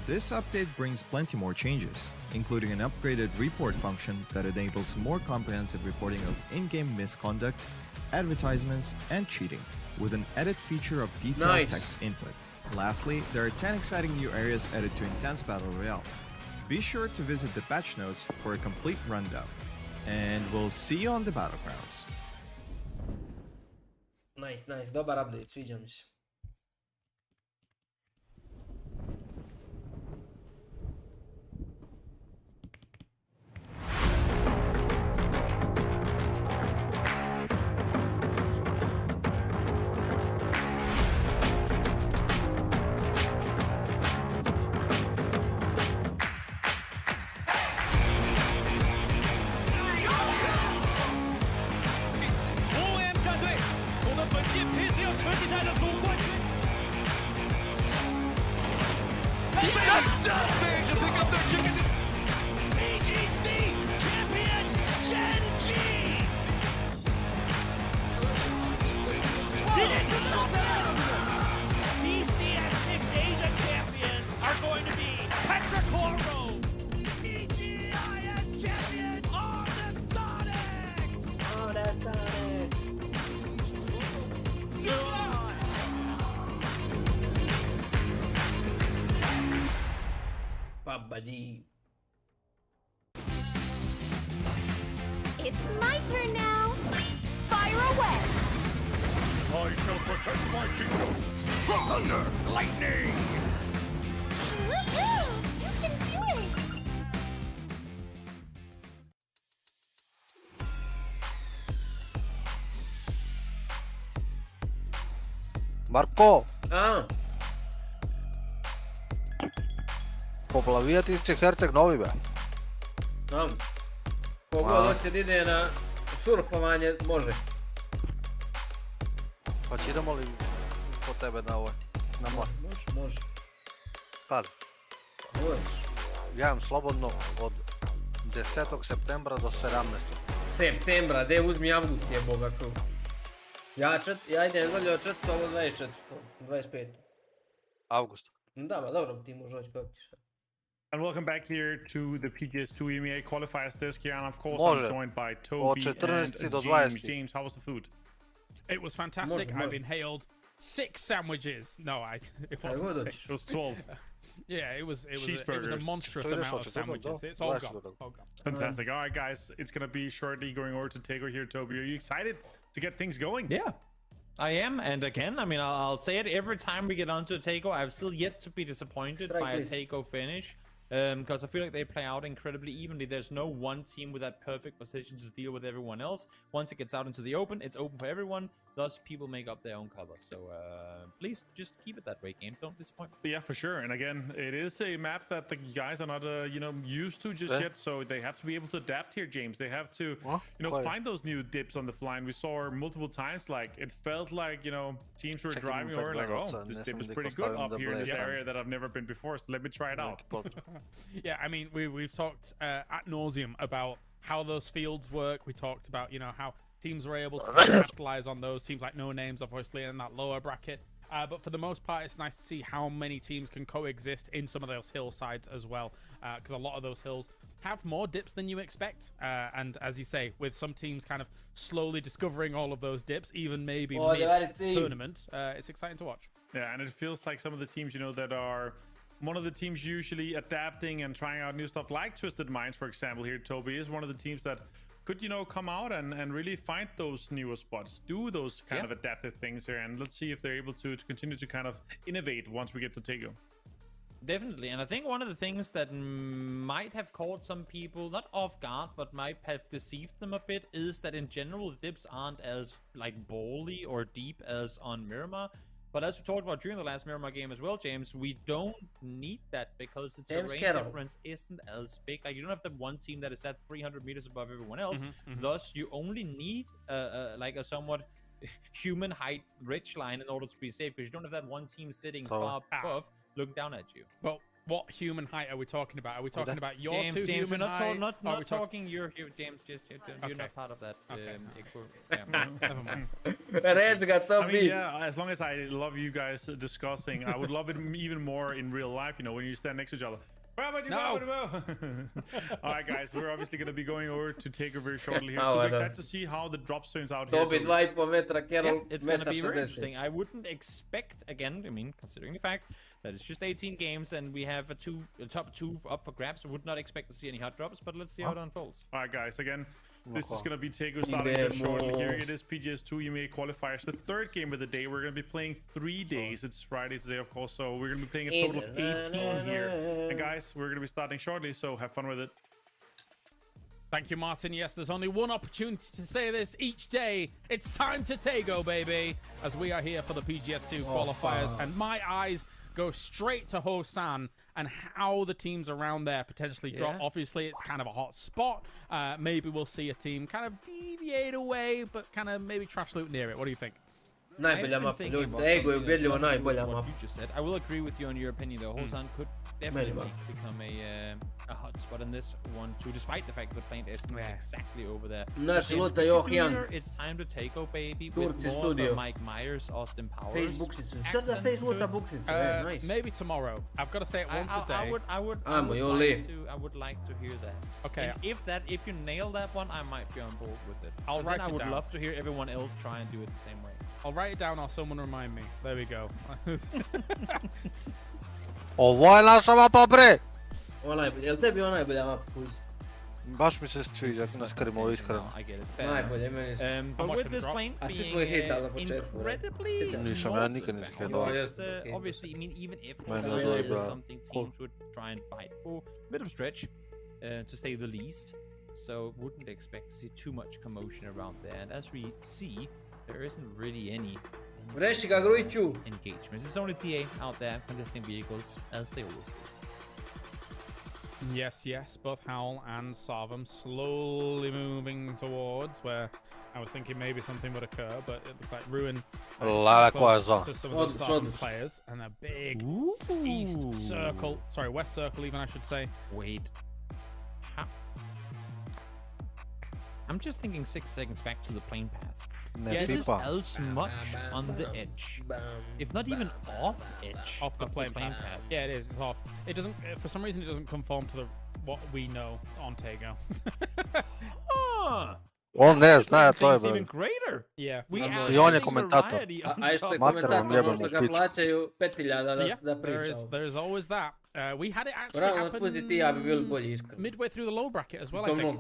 This update brings plenty more changes, including an upgraded report function that enables more comprehensive reporting of in-game misconduct, advertisements, and cheating, with an edit feature of detailed text input. Lastly, there are 10 exciting new areas added to Intense Battle Royale. Be sure to visit the patch notes for a complete rundown, and we'll see you on the battlegrounds. Nice, dobar update, sviđa mi se. It's my turn now. Fire away. I shall protect my kingdom. Thunder, lightning. Woohoo! You can do it. Marko, A, poplavijati će Herceg Novi, be. znam. Kogod hoće da ide na surfovanje, može. Pa će idemo li po tebe na ovaj, na mor? Može. Kad? Možeš. Ja imam slobodno od 10. septembra do 17. Septembra, de uzmi avgust je boga tu. Ja idem dolje od 4. do 24. 25. Avgust. Da, ba dobro, ti možeš hoći kako ćeš. And welcome back here to the PGS2 EMEA qualifiers disc here, and of course Može. I'm joined by Od Toby 14. do and 20. James. James, how was the food? It was fantastic. Može. I've inhaled 6 sandwiches. No, it wasn't 6. It was 12. Yeah, it was a Cheeseburgers. monstrous So it is amount of what you sandwiches. do, It's all though. gone. All gone. Fantastic. All right, guys, it's going to be shortly going over to Tego here. Toby, are you excited to get things going? Yeah, I am. And again, I mean, I'll say it every time we get onto a Takeover. I've still yet to be disappointed by a Takeover finish. Because I feel like they play out incredibly evenly. There's no one team with that perfect position to deal with everyone else. Once it gets out into the open, it's open for everyone. Thus, people make up their own colors. So please just keep it that way, game. Don't disappoint. Yeah, for sure. And again, it is a map that the guys are not, used to just yet. So they have to be able to adapt here, James. They have to, find those new dips on the fly. And we saw multiple times, like it felt like, teams were driving over like, oh, this dip is pretty good up here in this area that I've never been before. So let me try it out. Yeah, I mean, we've talked ad nauseum about how those fields work. We talked about, how teams were able to capitalize on those teams like No Names, obviously, in that lower bracket. But for the most part, it's nice to see how many teams can coexist in some of those hillsides as well, because a lot of those hills have more dips than you expect. And as you say, with some teams kind of slowly discovering all of those dips, even maybe mid-tournament, it's exciting to watch. Yeah, and it feels like some of the teams, that are one of the teams usually adapting and trying out new stuff, like Twisted Minds, for example, here, Toby, is one of the teams that could, come out and really find those newer spots, do those kind of adaptive things here, and let's see if they're able to continue to kind of innovate once we get to Tego. Definitely, and I think one of the things that might have caught some people, not off guard, but might have deceived them a bit, is that in general, the dips aren't as, bally or deep as on Miramar. But as we talked about during the last Miramar game as well, James, we don't need that because the terrain difference isn't as big. Like, you don't have the one team that is at 300 meters above everyone else. Thus, you only need a somewhat human height ridge line in order to be safe, because you don't have that one team sitting far above looking down at you. Well, what human height are we talking about? Are we talking about your James, human height? Not talking your James. You're not part of that. Never mind. I mean, yeah, as long as I love you guys discussing, I would love it even more in real life, when you stand next to each other. All right, guys, we're obviously going to be going over to Taker very shortly here, so we're excited to see how the drop turns out here. It's going to be very interesting. I wouldn't expect, again, considering the fact that it's just 18 games and we have a top two up for grabs, I would not expect to see any hot drops, but let's see how it unfolds. All right, guys, again, this is going to be Taker starting just shortly. Here it is, PGS2 EMEA qualifiers. The third game of the day. We're going to be playing 3 days. It's Friday today, of course, so we're going to be playing a total of 18 here. And guys, we're going to be starting shortly, so have fun with it. Thank you, Martin. Yes, there's only one opportunity to say this each day. It's time to Tego, baby, as we are here for the PGS2 qualifiers. And my eyes go straight to Hosan and how the teams around there potentially drop. Obviously, it's kind of a hot spot. Maybe we'll see a team kind of deviate away, but kind of maybe trash loot near it. What do you think? Najbolja mapa, ljudi, Ego je ubedljivo najbolja mapa. I will agree with you on your opinion though. Hosan could definitely become a hot spot in this one too, despite the fact that the plane isn't exactly over there. Naši luta Johian. It's time to take over, baby, with more of Mike Myers, Austin Powers. Face buksicu. Sad da face luta buksicu. Nice. Maybe tomorrow. I've got to say it once a day. I would like to hear that. Okay. And if you nail that one, I might be on board with it. I'll write it down. I would love to hear everyone else try and do it the same way. I'll write it down or someone remind me. There we go. Ovo je naša mapa, bre! Jel tebi ovo najbolja mapa, Kuz? Baš mi se sviđa, ne skarim ovo iskreno. I get it. Najbolje, meni se. But with this plane being incredibly Nisam ja nikad ne skrenuo. Obviously, even if there is something teams would try and fight for, a bit of stretch, to say the least. So wouldn't expect to see too much commotion around there. And as we see, there isn't really any engagements. It's only TA out there contesting vehicles, as they always do. Yes, both Howl and Sarvam slowly moving towards where I was thinking maybe something would occur, but it looks like Ruin close to some of the Sarvam players, and a big west circle even, I should say. Wait. I'm just thinking 6 seconds back to the plane path. This is as much on the edge, if not even off edge, off the plane path. Yeah, it is. It's off. It doesn't. For some reason, it doesn't conform to what we know on Tego. On ne zna, to je even greater. Yeah. I on je komentator. A isto je komentator, možda ga plaćaju 5.000 da priča. There's always that. We had it actually happen midway through the low bracket as well, I think.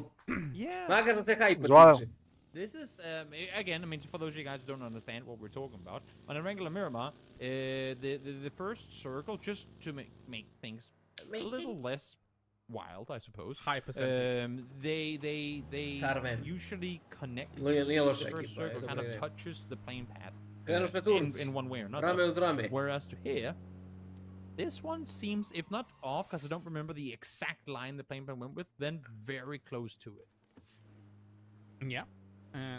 Yeah. Makar se hype tiče. This is, again, I mean, for those of you guys who don't understand what we're talking about, on a regular Miramar, the first circle, just to make things a little less wild, I suppose. High percentage. They Sarven. usually connect Nije the loša first ekipa, je circle, kind dobra of ideja. touches the playing path Krenu sve Turci. in one way or Rame another. uz rame. Whereas to here, this one seems, if not off, because I don't remember the exact line the playing path went with, then very close to it. Yeah.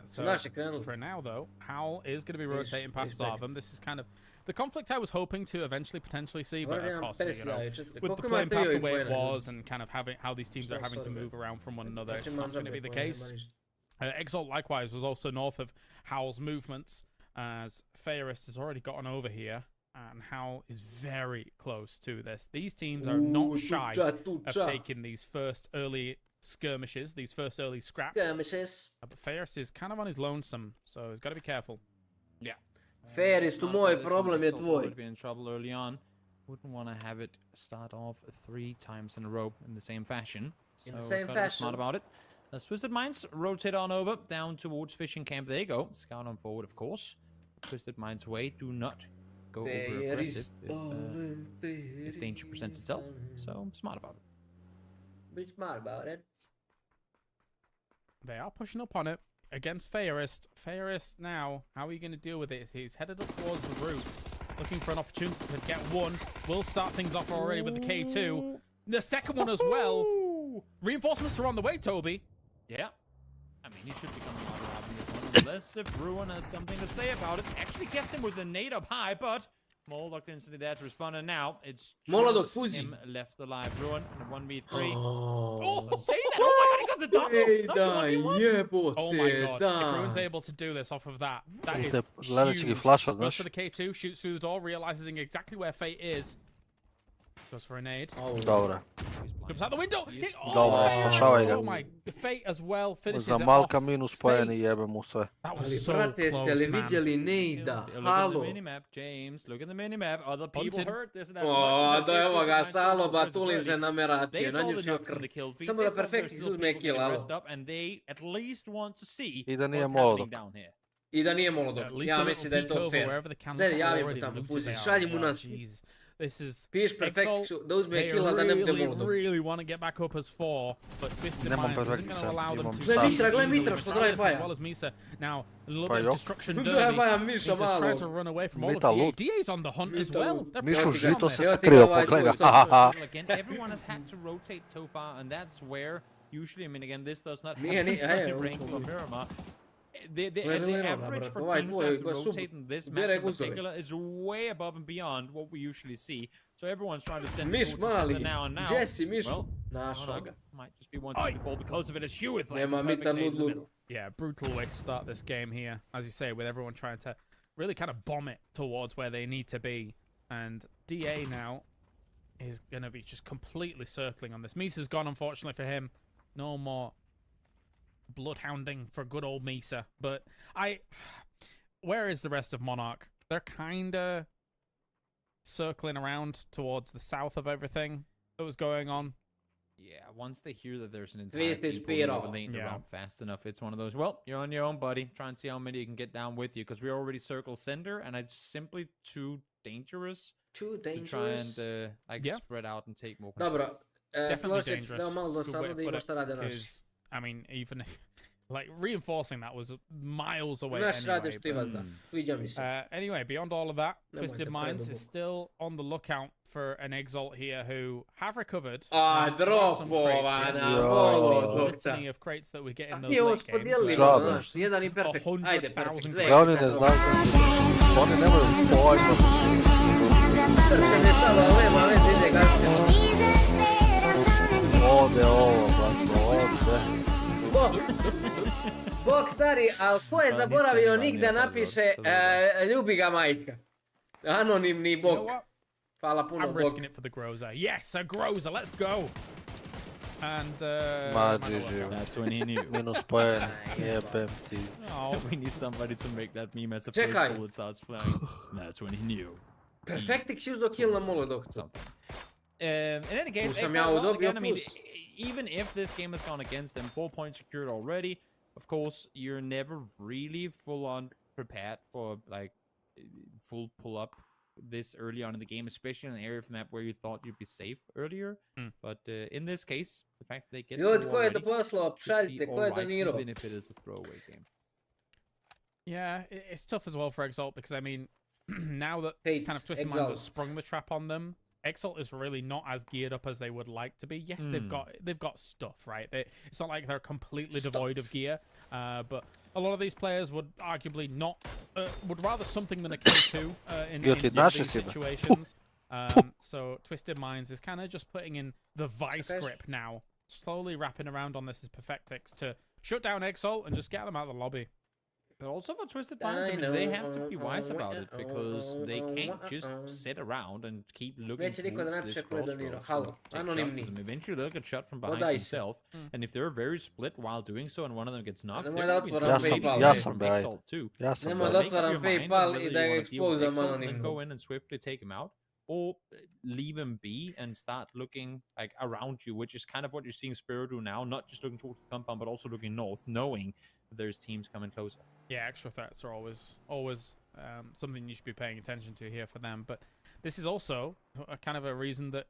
So naši krenuli. for now, though, Howl is going to be rotating past Zarvum. This is kind of the conflict I was hoping to eventually potentially see, but of course, you know, with the playing path the way it was and kind of having how these teams are having to move around from one another, it's not going to be the case. Exalt likewise was also north of Howl's movements, as Fairest has already gotten over here, and Howl is very close to this. These teams are not shy of taking these first early skirmishes, these first early scraps. But Fairest is kind of on his lonesome, so he's got to be careful. Yeah. Fairest, moj problem je tvoj. Would be in trouble early on. Wouldn't want to have it start off 3 times in a row in the same fashion. In the same gotta be fashion. smart about it. Twisted Minds rotate on over down towards fishing camp. There you go. Scout on forward, of course. Twisted Minds way. Do not go over aggressive if danger presents itself. So smart about it. Be smart about it. They are pushing up on it against Fairest. Fairest now, how are you going to deal with it? He's headed up towards the roof, looking for an opportunity to get one. We'll start things off already with the K2. The second one as well. Reinforcements are on the way, Toby. Yeah. I mean, he should be coming out of this one. Unless if Ruin has something to say about it. Actually gets him with the nade up high, but Molodok instantly there to respond, and now it's just him left alive. Ruin and 1v3. Oh, say that! Oh my god, he got the double! Oh my god, if Ruin's able to do this off of that, that is huge. Goes for the K2, shoots through the door, realizing exactly where Fate is. Goes for a nade. Dobra. Jumps out the window. Dobra, spašavaj ga. Oh my, Fate as well finishes Za it Malka off. minus poeni, jebe mu sve. That was Ali so brate, jeste close, li man. vidjeli Nejda? Look at the Halo. minimap, James. Look at the minimap. Other people hurt this and that. O, da evo ga, Saloba, Tulin se nameračio, na nju šio krv. Samo da perfektnih uzme kill, alo. And they at least want to see I da nije what's happening Molodok. down here. I da nije Molodok. Ja mislim da je to fair. Ne, javi mu tamo, pusti, šalji mu nas. This is Piš perfekciju, da uzme kill, a da ne bude Molodok. Really want to get back up as 4, but Twisted Nemam Minds isn't going perfektice, to allow them imam to. Sasha. Gle Mitra, što daje Baja. As well as Misa. Now, a little Pa bit jo. of destruction Da je derby. Baja Miša Misa's trying malo. to run away from all Mita of DA. lud. DA's on the hunt as well. They're Mišu pushing on žito this. se sakrio, pogleda. Again, everyone has had to rotate so far, and that's where usually, I mean, again, this does not Nije, happen nije, in Rainbow or Miramar. The Gledaj, average for ovaj teams tvoj, to have to ba sub- rotate in this match direkt in uzore. particular is way above and beyond what we usually see. So everyone's trying to send Miš towards the center mali, now and now. Jesse Miš, Well, našao ga. might just be one to fall because of it as Hewitt lands Nema a perfect Mita nade in lud the middle. lud. Yeah, brutal way to start this game here, as you say, with everyone trying to really kind of bomb it towards where they need to be. And DA now is going to be just completely circling on this. Misa's gone, unfortunately, for him. No more bloodhounding for good old Misa. But where is the rest of Monarch? They're kind of circling around towards the south of everything that was going on. Yeah, once they hear that there's an entire Twisted team pulling Spiro. over, they ain't Yeah. around fast enough. It's one of those, well, you're on your own, buddy. Try and see how many you can get down with you, because we're already circle center, and it's simply too dangerous Too to try dangerous. and Yeah. spread out and take more control. Dobro, Definitely složit se da malo dangerous. Good way dosadno to da put ima it, šta rade naši. because, I mean, even like reinforcing that was miles away Naš rade anyway. što ima zna. Sviđa mi se. Anyway, beyond all of that, Nemojte Twisted Minds predugo. is still on the lookout for an Exalt here who have recovered. A, some crates, dropovana, yeah. Molodok. Litany of crates that we get in those Nije ovo late games. spodijeli, Džabe. znaš, jedan i perfekt. Ajde, perfekt, 100,000 sve. Da oni ne znaju, oni nemaju pojma. Srce ne stalo, ali nema veze, ide gaske. Ode ovo, brate, ode. Bog stari, ali ko je Pa, zaboravio nisam nik da imao, napiše ljubi ga majka? Anonimni You know bog. what? Hvala puno I'm bog. risking it for the Groza. Yes, a Groza. Let's go. And Ma, GG. That's when he knew. Minus poeni, jebem ti. Oh, We need somebody to make that meme as the Čekaj. first bullet starts flying. That's when he knew. Perfektix uzdo kill na Molodok. Something. In any case, Tu sam Exile, ja well, dobio again, I mean, plus. even if this game has gone against them, 4 points secured already. Of course, you're never really full on prepared for like full pull up this early on in the game, especially in an area of the map where you thought you'd be safe earlier. But in this case, the fact that they get Ljudi, ko je to poslao? Šaljite, ko je donirao? even if it is a throwaway game. Yeah, it's tough as well for Exalt because, I mean, now that Hate kind of Twisted Minds has Exalt. sprung the trap on them, Exalt is really not as geared up as they would like to be. Yes, they've got stuff, right? It's not like they're completely devoid of gear, but a lot of these players would arguably not would rather something than a K2 in these situations. So Twisted Minds is kind of just putting in the vice grip now, slowly wrapping around on this as Perfectix to shut down Exalt and just get them out of the lobby. But also for Twisted Minds, I mean, they have to be wise about it because they can't just sit around and keep looking towards this crossroads. Eventually they'll get shot from behind themselves, and if they're very split while doing so and one of them gets knocked, Ja sam bre. Nemoj da otvaram PayPal I da ga ekspozam anonimno. Go in and swiftly take him out, or leave him be and start looking like around you, which is kind of what you're seeing Spiro do now, not just looking towards the compound, but also looking north, knowing there's teams coming closer. Yeah, extra threats are always something you should be paying attention to here for them. But this is also a kind of a reason that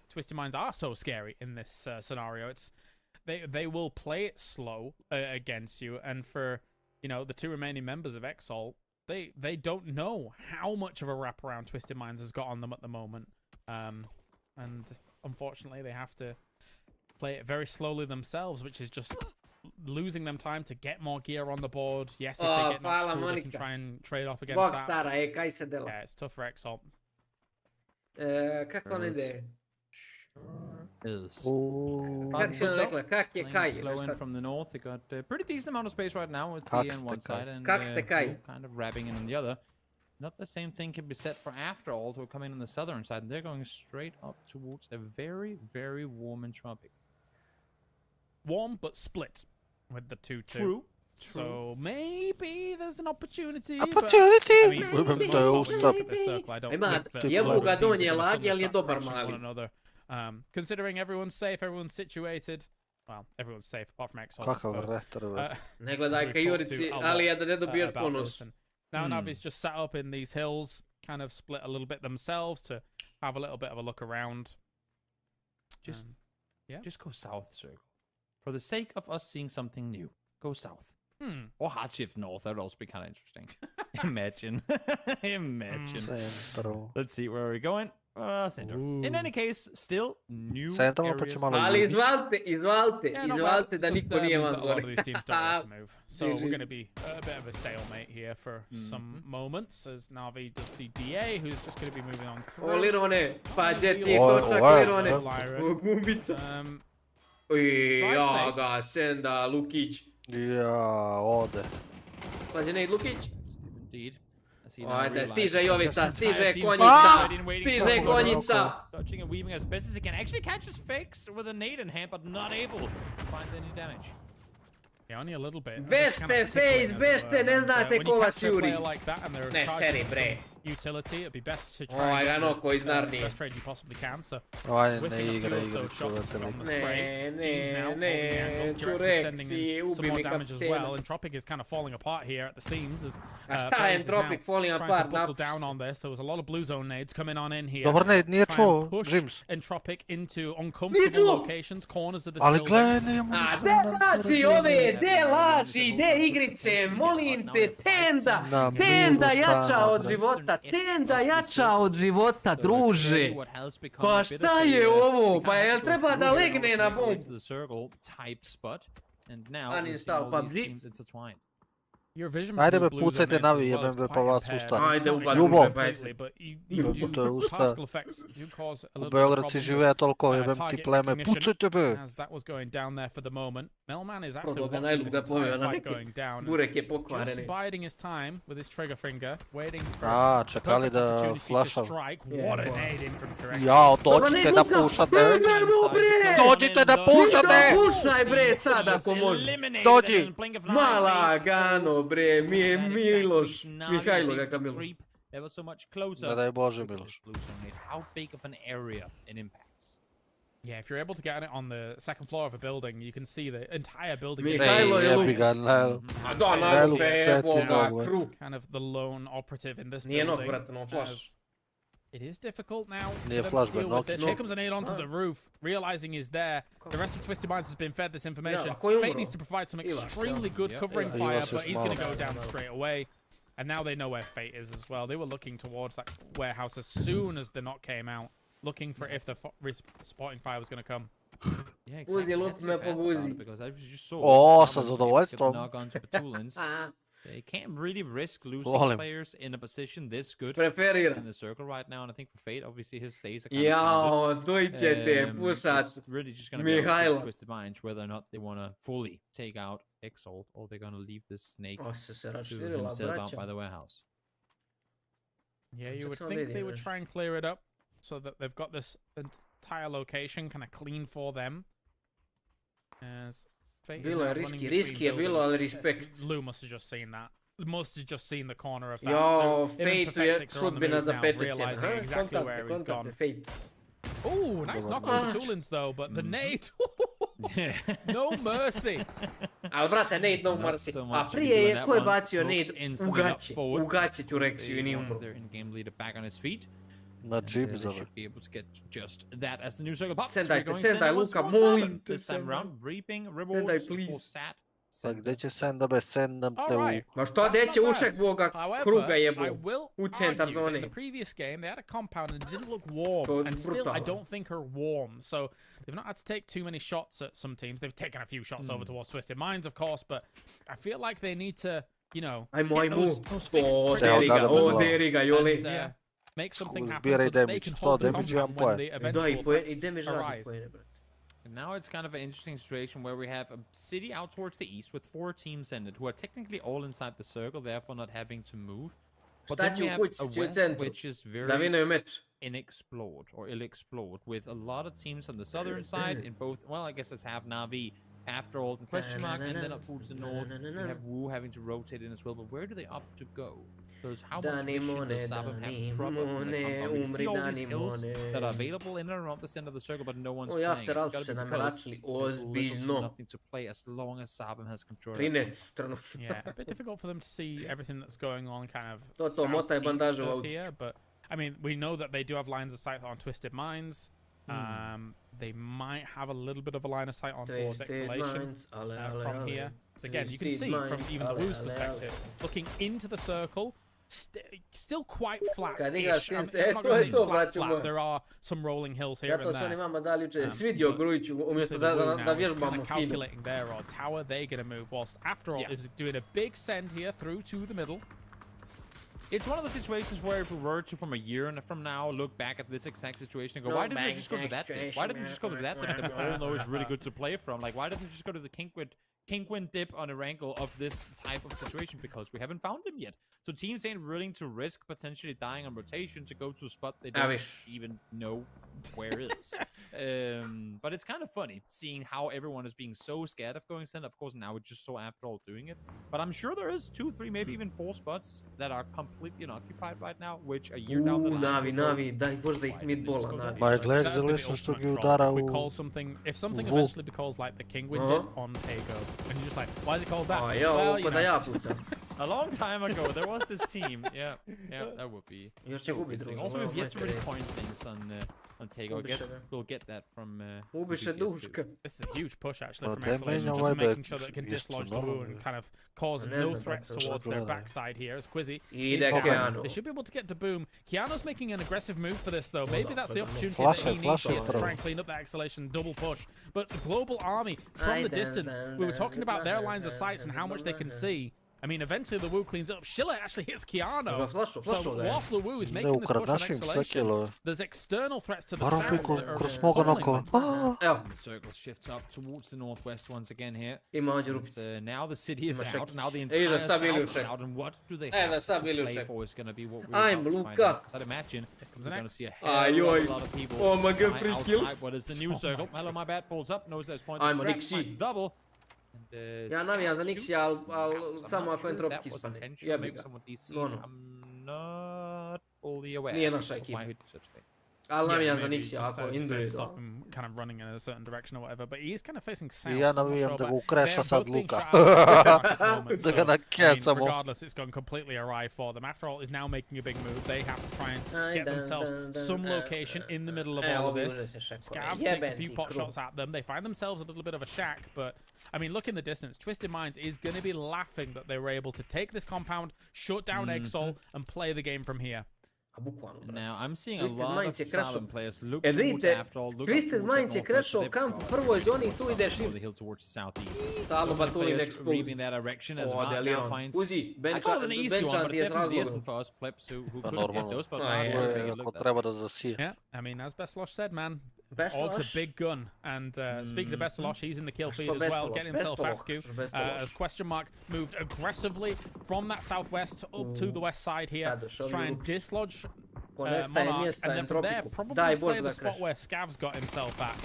Twisted Minds are so scary in this scenario. It's they will play it slow against you, and for the two remaining members of Exalt, they don't know how much of a wraparound Twisted Minds has got on them at the moment, and unfortunately they have to play it very slowly themselves, which is just losing them time to get more gear on the board. Yes, if they get knocked through, they can try and trade off against Bog that. stara, kaj se dela? Yeah, it's tough for Exalt. Kako on ide? Is. Kak si ona rekla, kak je kaj? Slow in from the north. They got a pretty decent amount of space right now with D on one side and kind of wrapping in on the other. Not the same thing can be said for After All, who are coming on the southern side, and they're going straight up towards a very, very warm entropic. Warm but split with the 2-2. True. So maybe there's an opportunity. Opportunity! But, I mean, Jebu ga donje lagi, ali je dobar mali. Considering everyone's safe, everyone's situated. Well, everyone's safe apart from Exalt. Kakav retar. Ne gledaj ka Jurici, ali ja da ne dobiješ bonus. Now Navi's just sat up in these hills, kind of split a little bit themselves to have a little bit of a look around. Just go south, Circle. For the sake of us seeing something new, go south. Or hard shift north, that would also be kind of interesting. Imagine. Let's see, where are we going? Center. In any case, still new areas. Ali izvalite da niko nije van zore. So we're going to be a bit of a stalemate here for some moments as Navi does see DA, who's just going to be moving on through. O Lirone, pa gdje ti je točak Lirone? O gumbica. Ja ga senda Lukić. Ja, ode. Pazi, ne Lukić. Indeed. Ajde, stiže Jovica, stiže konjica, stiže konjica. Dodging and weaving as best as he can. Actually catches Fix with a nade in hand, but not able to find any damage. Yeah, only a little bit. Bešte, face, bešte, ne znate ko vas juri. Ne, seri bre. Utility, it'd be best to try ga noko iz Narnije. Best trade you possibly can, so ne igra Ne, Čurek si ubi mi kapitena. Entropic is kind of falling apart here at the seams as šta je Entropic falling apart? Down on this. There was a lot of blue zone nades coming on in here. Dobar nade, nije čuo, Jims. Entropic into uncomfortable locations, corners of this Ali building. gledaj, ne mogu laži ove, de laži, de igrice, molim te, tenda jača od života. Tenda jača od života, druže. Pa šta je ovo? Pa jel treba da legne na bombu? Uninstall PUBG. Ajde me pucajte Navi, jebem me pa vas usta. Ajde ubacim Ljubo. me pa jesi. To je usta. U Beograd si žive toliko, jebem ti pleme, pucajte be. Proto ga najluk da poveo na neki burek je pokvareni. Čekali da flashav. Jao, dođite da pušate. Dođite da pušate! Pušaj bre sad ako može. Dođi! Malagano bre, mi je Miloš. Mihajlo ga Kamilo. Da daj Bože Miloš. How big of an area it impacts? Yeah, if you're able to get it on the second floor of a building, you can see the entire building. Mihajlo je luk. Kind of the lone operative in this building. Nije nog, brate, no flash. It is difficult now. Nije for them to flashbang, deal with okay. this. Here comes a nade onto the roof, realizing he's there. The rest of Twisted Minds has been fed this information. Fate needs to provide some extremely good covering fire, but he's going to go down straight away. And now they know where Fate is as well. They were looking towards that warehouse as soon as the knock came out, looking for if the spotting fire was going to come. Yeah, Uzi, lupi me po guzi. O, sa zadovoljstvom. They can't really risk losing players in a position this good Preferiram. in the circle right now, and I think for Fate, obviously his days are kind of Jao, dojćete pušat really just gonna be Mihajla. Twisted Minds whether or not they want to fully take out Exalt or they're gonna leave this snake Se to raširila, himself out braća. by the warehouse. Yeah, you would think they would try and clear it up so that they've got this entire location kind of clean for them. As Fate Bilo je riski je bilo, ali respekt. Lou must have just seen that. Must have just seen the corner of that. Jo, Fate je sudbina zapečećena. Exactly where he's gone. Fate. Oh, nice knock on the Tulins though, but the nade. No mercy. Ali brate, nade no mercy. A prije je, ko je bacio nade u gaće? U gaće ću Rexiju i nije umro. Na džip zove. Sendaj Luka, molim te. Sendaj, please. Pa gdje će senda sendam te u... Ma što, gdje će ušak boga kruga jebo? U centar zone. In the previous game, they had a compound and it didn't look warm. And still, I don't think are warm. So they've not had to take too many shots at some teams. They've taken a few shots over towards Twisted Minds, of course, but I feel like they need to, you know... Deriga, Joli. Make something happen so that they can hold the compound when the eventual threats arise. And now it's kind of an interesting situation where we have a city out towards the east with 4 teams in it who are technically all inside the circle, therefore not having to move. But then we have a west which is very inexplored or ill-explored with a lot of teams on the southern side in both, well, I guess it's half Na'Vi, after all, question mark, and then up towards the north, we have Wu having to rotate in as well. But where do they opt to go? Because how much vision does Sabam have proper from the compound? We see all these hills that are available in and around the center of the circle, but no one's playing. It's got to be because there's little to nothing to play as long as Sabam has control. Yeah, a bit difficult for them to see everything that's going on kind of southeast of here, but I mean, we know that they do have lines of sight on Twisted Minds. They might have a little bit of a line of sight on towards Exhalation from here. So again, you can see from even the Wu's perspective, looking into the circle, still quite flat-ish. I'm not going to say flat. There are some rolling hills here and there. Calculating their odds. How are they going to move? Whilst after all, is doing a big send here through to the middle. It's one of those situations where if we were to, from a year from now, look back at this exact situation and go, why didn't they just go to that thing? Why didn't they just go to that thing that we all know is really good to play from? Like, why didn't they just go to the Kinkwind dip on a wrangle of this type of situation? Because we haven't found him yet. So teams ain't willing to risk potentially dying on rotation to go to a spot they don't even know where it is. But it's kind of funny seeing how everyone is being so scared of going center. Of course, now we're just so after all doing it. But I'm sure there is 2, 3, maybe even 4 spots that are completely unoccupied right now, which a year down the line... Navi, daj Bož da ih mid-bola, Navi. Ma je gledaj za lično što gi udara u... If something eventually becomes like the Kingwind dip on Tego, and you're just like, why is it called that? Well, you know. A long time ago, there was this team. Yeah, that would be. Also, we've yet to really point things on Tego. I guess we'll get that from. This is a huge push actually from Exhalation, just making sure that it can dislodge the Wu and kind of cause no threats towards their backside here. As Quizzy, they should be able to get to Boom. Keanu's making an aggressive move for this though. Maybe that's the opportunity that he needs here to try and clean up the Exhalation double push. But the global army from the distance, we were talking about their lines of sights and how much they can see. I mean, eventually the Wu cleans up. Schiller actually hits Keanu. So whilst the Wu is making this push on Exhalation, there's external threats to the south that are The circle shifts up towards the northwest once again here. Now the city is out. Now the entire south is out. And what do they have to play for is going to be what we're about to find out. I'd imagine we're going to see a hell of a lot of people outside what is the new circle. Hello, my bad. Pulls up. Knows there's points. I'm on Nixie. Double. Ja navijam za Nixie, ali samo ako Entropik ispane. Jebi ga. I'm not fully aware. Nije naša ekipa. Ali navijam za maybe Nixie, just ako to individualno. stop him kind of running in a certain direction or whatever. But he is kind of facing south. Ja so I'm not navijam sure, da ga but ukreša they're sad both being Luka. shot at the moment, Da ga so, I mean, nakecamo. regardless, it's gone completely awry for them. After all, is now making a big move. They have to try and get themselves some location in the middle of all of this. Scav takes a few pot shots at them. They find themselves a little bit of a shack, but I mean, look in the distance. Twisted Minds is going to be laughing that they were able to take this compound, shut down Exol, and play the game from here. Now I'm seeing a lot of silent players look E towards vidite, Afterall, look Twisted towards Minds je krešao kamp u prvoj zoni i tu ide shift. the hill towards the southeast. Stalno Batulin expose. Leaving that direction as O, Mark now deliran. finds. Uzi, I call it an easy one, benčan but ti je s definitely razlogom. isn't for us plebs who Pa couldn't get normalno. those, but A, Mark je. really Ako looked at treba da zasije. Yeah, I mean, as Bestlosh said, man, Bestlosh? Og's a big gun. And speaking of Bestlosh, he's in the kill feed as Bestlosh? well, getting himself Bestlosh. Fascu. Bestlosh. As Question Mark moved aggressively from that southwest up to the west side here to try and dislodge Monarch, and then from there probably play the spot where Scav's got himself at,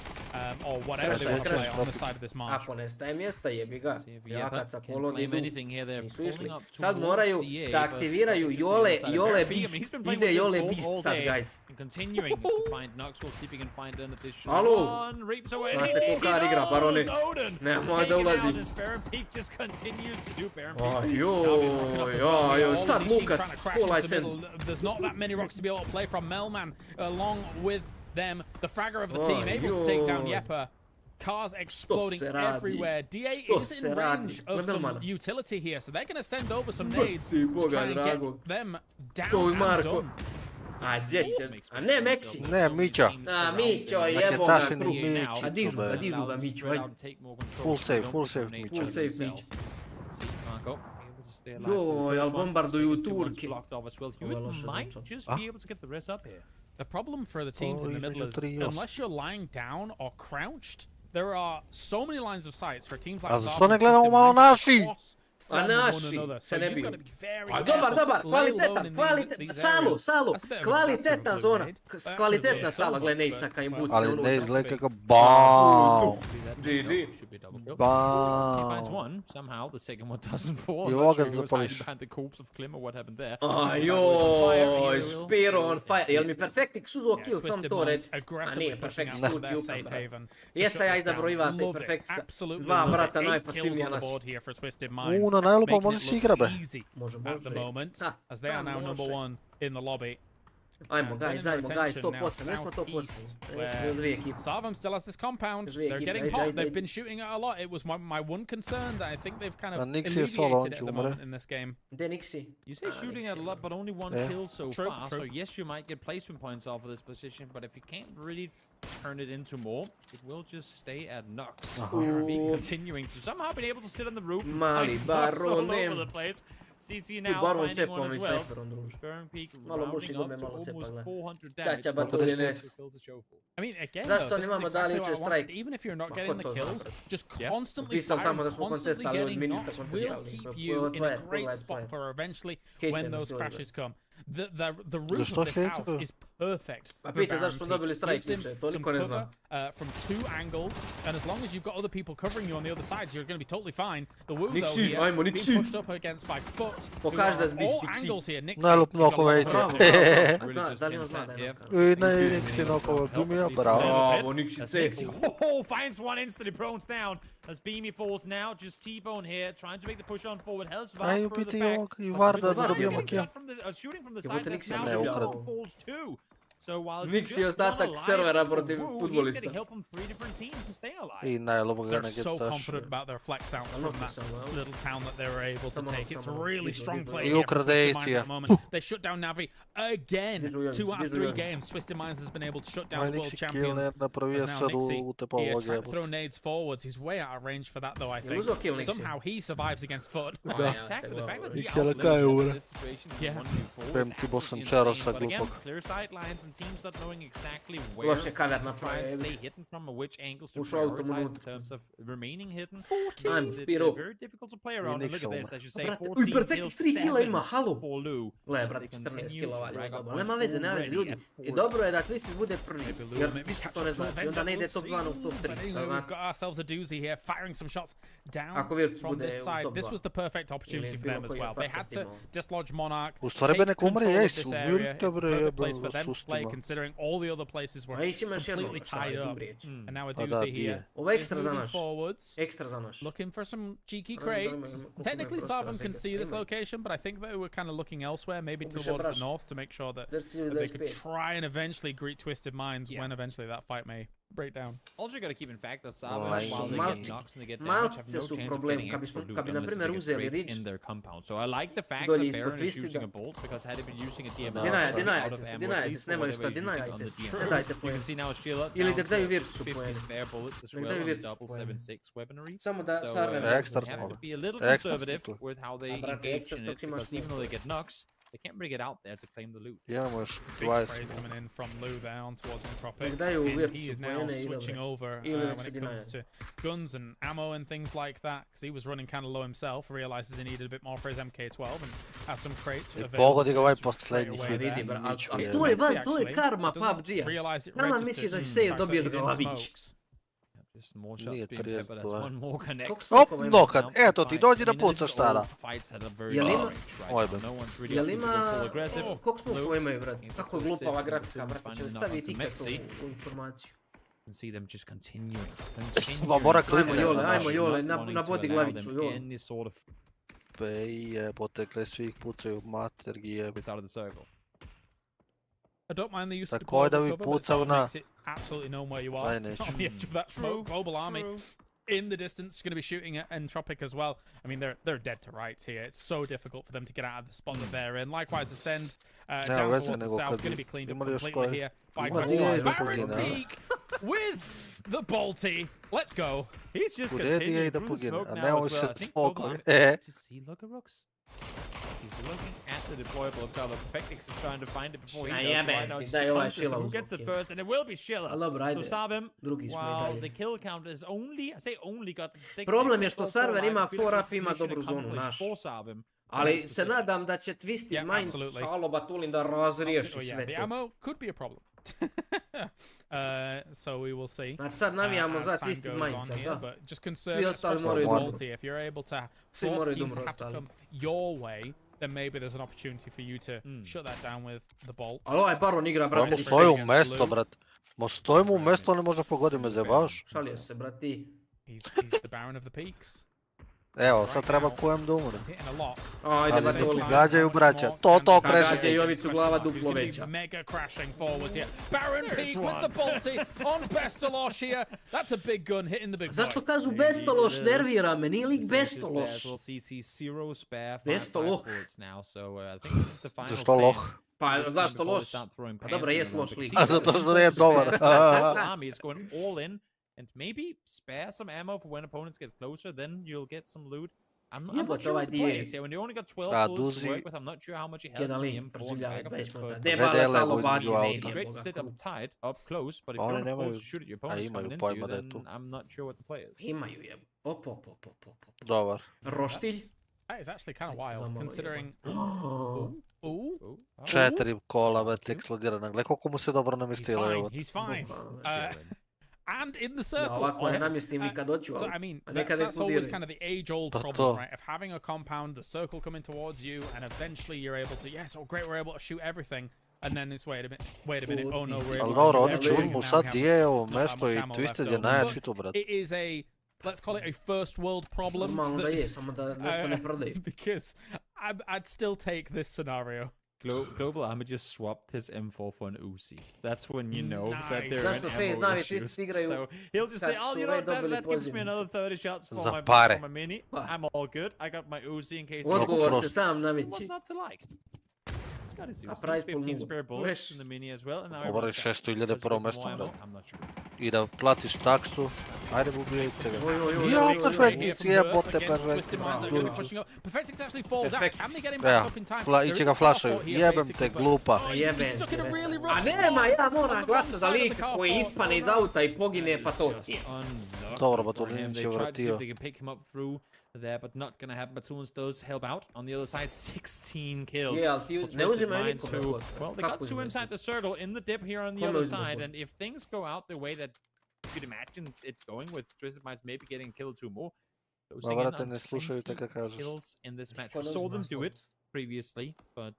or whatever they want to play on the side of this march. Ako nestaje mjesta, jebi ga. Ja kad sa Can't kolod claim idu, anything here. They're nisu išli. pulling up Sad towards moraju DA, da but aktiviraju Jole Beast. Ide Jole Beast sad, guys. And continuing to find Nux. We'll see if he can find an additional Alo. one. Reaps away. Zna se ko kar igra, baroni. Nemoj da ulazi. Just continues to do Baron Ajoj, sad Lukas, kolaj sen. There's not that many rocks to be able to play from. Melman along with them, the fragger of the team, able to take down Yepa. Cars exploding everywhere. DA is in range of some utility here, so they're going to send over some nades to try and get them down and done. A djece, a ne Meksi. Ne, Mića. A Mićo, jebo ga kruh. A dižu ga Miću, ajde. Full save Mića. Full save Mića. Joj, ali bombarduju Turki. The problem for the teams in the middle is, unless you're lying down or crouched, there are so many lines of sights for teams like zašto ne gledamo malo naši? A naši se ne biju. Dobar, kvalitetan, Salo, kvalitetan zona. Kvalitetna Sala, gledaj Nejca kad im buci. Ali ne, gledaj kakav BAM! GG. BAM! I ogan zapališ. Ajoj, Spiro on fire. Jel mi Perfectix uzeo kill, sam to recite. A nije, Perfectix tuči ukam, brat. Jesam ja izabrao i vas i Perfectixa. Dva brata najpasivnija nas. Uno najlupa, može si igra, be. Može. As they are now number one in the lobby. Ajmo, guys, 100%, nesmo to posljednji. Nesmo dvije ekipe. Sarvam still has this compound. They're getting hot. They've been shooting it a lot. It was my one concern that I think they've kind of alleviated it at the moment in this game. Gdje Nixie? You say shooting at a lot, but only one kill so far. So yes, you might get placement points off of this position, but if you can't really turn it into more, it will just stay at Nux. Continuing to somehow be able to sit on the roof. Mali barone. CC now Baron finding one cepom i as well. sniperom, druže. Baron Peak Malo muši rounding gome, up malo to cepa, almost gle. 400 damage. Čača Batulines. I mean, again, Zašto though, oni this is vama dali exactly what jučer I wanted. strike? Even if you're not Ma getting ko the to kills, zna? just constantly Pisao tamo firing, da smo constantly kontestali od getting minuta knocks will kontestali. keep you in a great spot for eventually when those crashes come. The roof of this house is perfect. Pa pita zašto smo dobili strike jučer, to niko ne zna. From two angles, and as long as you've got other people covering you on the other sides, you're going to be totally fine. The Wuzo Nixie, here ajmo, being Nixie. pushed up against by Foot. Pokaži da zbiš, All Nixie. angles here. Nixie. Najlup noko veće. Da li on zna da je noko? I ne, Nixie noko bumija, bravo. Bravo, Nixie C. Finds one instantly, Prone's down. As Beamy falls now, just T-Bone here, trying to make the push on forward. Hell's Aj, upiti ovog i Varda da dobijemo kill. Shooting from the side, that's now falls too. So while Nixie ostatak servera protiv futbolista. I najlupa ga ne They're so getaš. confident about their flex outs from that little town that they were able to take. It's really strong play I here from ukrade Twisted Minds Asia. at the moment. They shut down Navi again. 2 out of 3 games. Twisted Minds has been able to shut down the world Nixie kill champions. ne napravio As now sad Nixie utepao here ovog trying to jebut. throw nades forwards. He's way out of range for that though, I think. uzeo kill Nixie? Somehow he survives against Foot. Exactly. The fact that he I kjela kaj ura. Yeah. Pem ti bosančara sa glupog. Clear sidelines and teams not knowing exactly where Loše kaver try and napravio. stay hidden from which angles to Ušao u prioritize in minutu. terms of remaining hidden. Ajmo, It's Spiro. very difficult to play around. And look at this, as you say, Brate, 14 Perfectix kills, 3 killa 7 ima, halo. for Lu. Gle, brate, 14 killova je dobro. Nema veze, ljudi. I dobro je da Twisted bude prvi, jer ništa to ne znači. Onda ne ide top 2 u top 3. We've got ourselves a doozy here, firing some shots down Ako Virtus from bude this u side. top This 2. was the perfect opportunity for them as well. They had to dislodge Monarch. U stvari take be neko umre, control of jes, this u area. Virta It's the bre, perfect place for them to susti play say, considering all the other places were completely tied up. And now a doozy here. Ovo je ekstra za Moving naš. forwards, Ekstra za naš. looking for some cheeky crates. Technically, Sarvan can see this location, but I think they were kind of looking elsewhere, maybe towards the north, to make sure that they could try and eventually greet Twisted Minds when eventually that fight may break down. Also, you gotta keep in fact that Sarvan, while they get knocks and they get damage, have no chance of getting extra loot unless they get crates in their compound. So I like the fact that Baron is using a bolt, because had he been using a DMR, out of ammo, at least for whatever he's using on the DMR. You can see now Sheila down to 50 spare bullets as well on the double 7.6 weaponry. So they have to be a little conservative with how they engage in it, because even though they get knocks, they can't really get out there to claim the loot. Big sprays coming in from Lou down towards Entropic. And he is now switching over when it comes to guns and ammo and things like that, because he was running kind of low himself, realizes he needed a bit more for his MK12 and has some crates available. To je karma PUBG-a. Karma misliš da će save dobiješ glavić. Just more shots being peppered as one more connects. Op, nokan, eto ti dođi da pucaš tada. Jel ima... Koliko smukova imaju, brat? Kako je glupava grafika, brate, će li staviti ikad tu informaciju? See them just continuing. Ajmo Jole, nabodi glavicu, Jole. Jebote, svih pucaju mater gijebe. I don't mind the use of the global cover, but it makes it absolutely known where you are. On the edge of that smoke, Global Army in the distance, going to be shooting at Entropic as well. I mean, they're dead to rights here. It's so difficult for them to get out of the spot that they're in. Likewise, Ascend down towards the south, going to be cleaned up completely here. Baron Peak with the Bolty. Let's go. He's just continuing through the smoke now as well. I think Global Army just see Looks. He's looking at the deployable cover. Perfectix is trying to find it before he does. Right now, who gets it first, and it will be Schiller. So Sabim, while the kill count is only, I say only, got 6. Problem je što server ima 4-up, ima dobru zonu, naš. Ali se nadam da će Twisted Minds sa Alobatulin da razriješi sve to. The ammo could be a problem. So we will see. Znači sad navijamo za Twisted Minds, da? But just conserve multi. If you're able to force teams to have to come your way, then maybe there's an opportunity for you to shut that down with the bolt. Ali ovaj Baron igra, brate. Mu stoji u mesto, brat. Mu stoji mu u mesto, ne može pogoditi me, zebavaš? Šalio se, brati. He's the Baron of the Peaks. Evo, sad treba QM da umre. Ajde, Batoli. Gađaju braća, to krešite. Gađaju Jovicu glava duplo veća. Mega crashing forwards here. Baron Peak with the bolty on Bestolosh here. That's a big gun hitting the big boy. Zašto kazu Bestolosh, nervira me, nije lik Bestolosh. Bestoloh. Zašto loh? Pa zašto loš? Pa dobro, jes loš lik. A zato je dobar. Army is going all in. And maybe spare some ammo for when opponents get closer, then you'll get some loot. I'm not sure what the play is here. When you only got 12 bullets to work with, I'm not sure how much he has in the M4 bag of this point. Great to sit up tight, up close, but if you don't force to shoot at your opponents coming into you, then I'm not sure what the play is. Imaju je. Op. Dobar. Roštilj. That is actually kind of wild, considering... 4 kola već eksplodira. Gle koliko mu se dobro namestilo. He's fine. And in the circle. Ovako ne namjestim i kad hoću, so, I mean, that's always kind of the age-old problem, right? Of having a compound, the circle coming towards you, and eventually you're able to, yes, oh great, we're able to shoot everything. And then it's, wait a minute, oh no, we're able to... Ali dobro, oni će mu sad gdje je ovo mesto i Twisted je najjači tu, brat. It is a, let's call it a first world problem. Normalno da je, samo da nešto ne prodaju. Because I'd still take this scenario. Global Army just swapped his M4 for an Uzi. That's when you know that they're in ammo issues. So he'll just say, oh, you know, that gives me another 30 shots for my mini. I'm all good. I got my Uzi in case... Odgovor se sam nameći. What's not to like? It's got his Uzi. 15 spare bullets in the mini as well. Ovo je 600.000 prvo mesto, bro. I da platiš taksu. Ajde, ubijajte ga. Ja, Perfectis, jebote, Perfectis. Perfectis actually falls out. Can they get him back up in time? Ići ga flašaju. Jebem te, glupa. Jebem te. A nema, ja moram glasa za lika koji ispane iz auta i pogine, pa to ti je. Dobro, Batulin će vratio. There, but not gonna happen. Batoons does help out on the other side. 16 kills. Yeah, well, they got 2 inside the circle in the dip here on the other side, and if things go out the way that you could imagine it going, with Twisted Minds maybe getting killed 2 more, closing in on 20 kills in this match. We saw them do it previously, but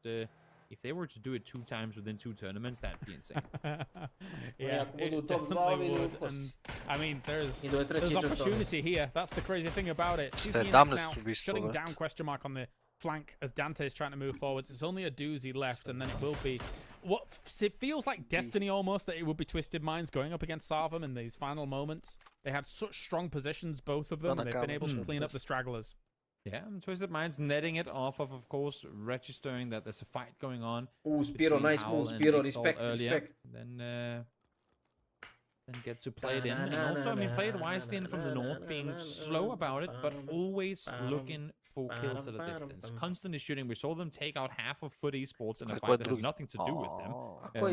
if they were to do it 2 times within 2 tournaments, that'd be insane. Yeah, it definitely would. And I mean, there's opportunity here. That's the crazy thing about it. CZ now shutting down question mark on the flank as Dante is trying to move forwards. It's only a doozy left, and then it will be what it feels like destiny almost, that it would be Twisted Minds going up against Sarvam in these final moments. They had such strong positions, both of them, and they've been able to clean up the stragglers. Yeah, and Twisted Minds netting it off of course, registering that there's a fight going on. Ooh, Spiro, nice move, Spiro, respect. Then get to play it in. And also, I mean, play it wisely in from the north, being slow about it, but always looking for kills at a distance. Constantly shooting. We saw them take out half of Foot eSports in a fight that had nothing to do with them.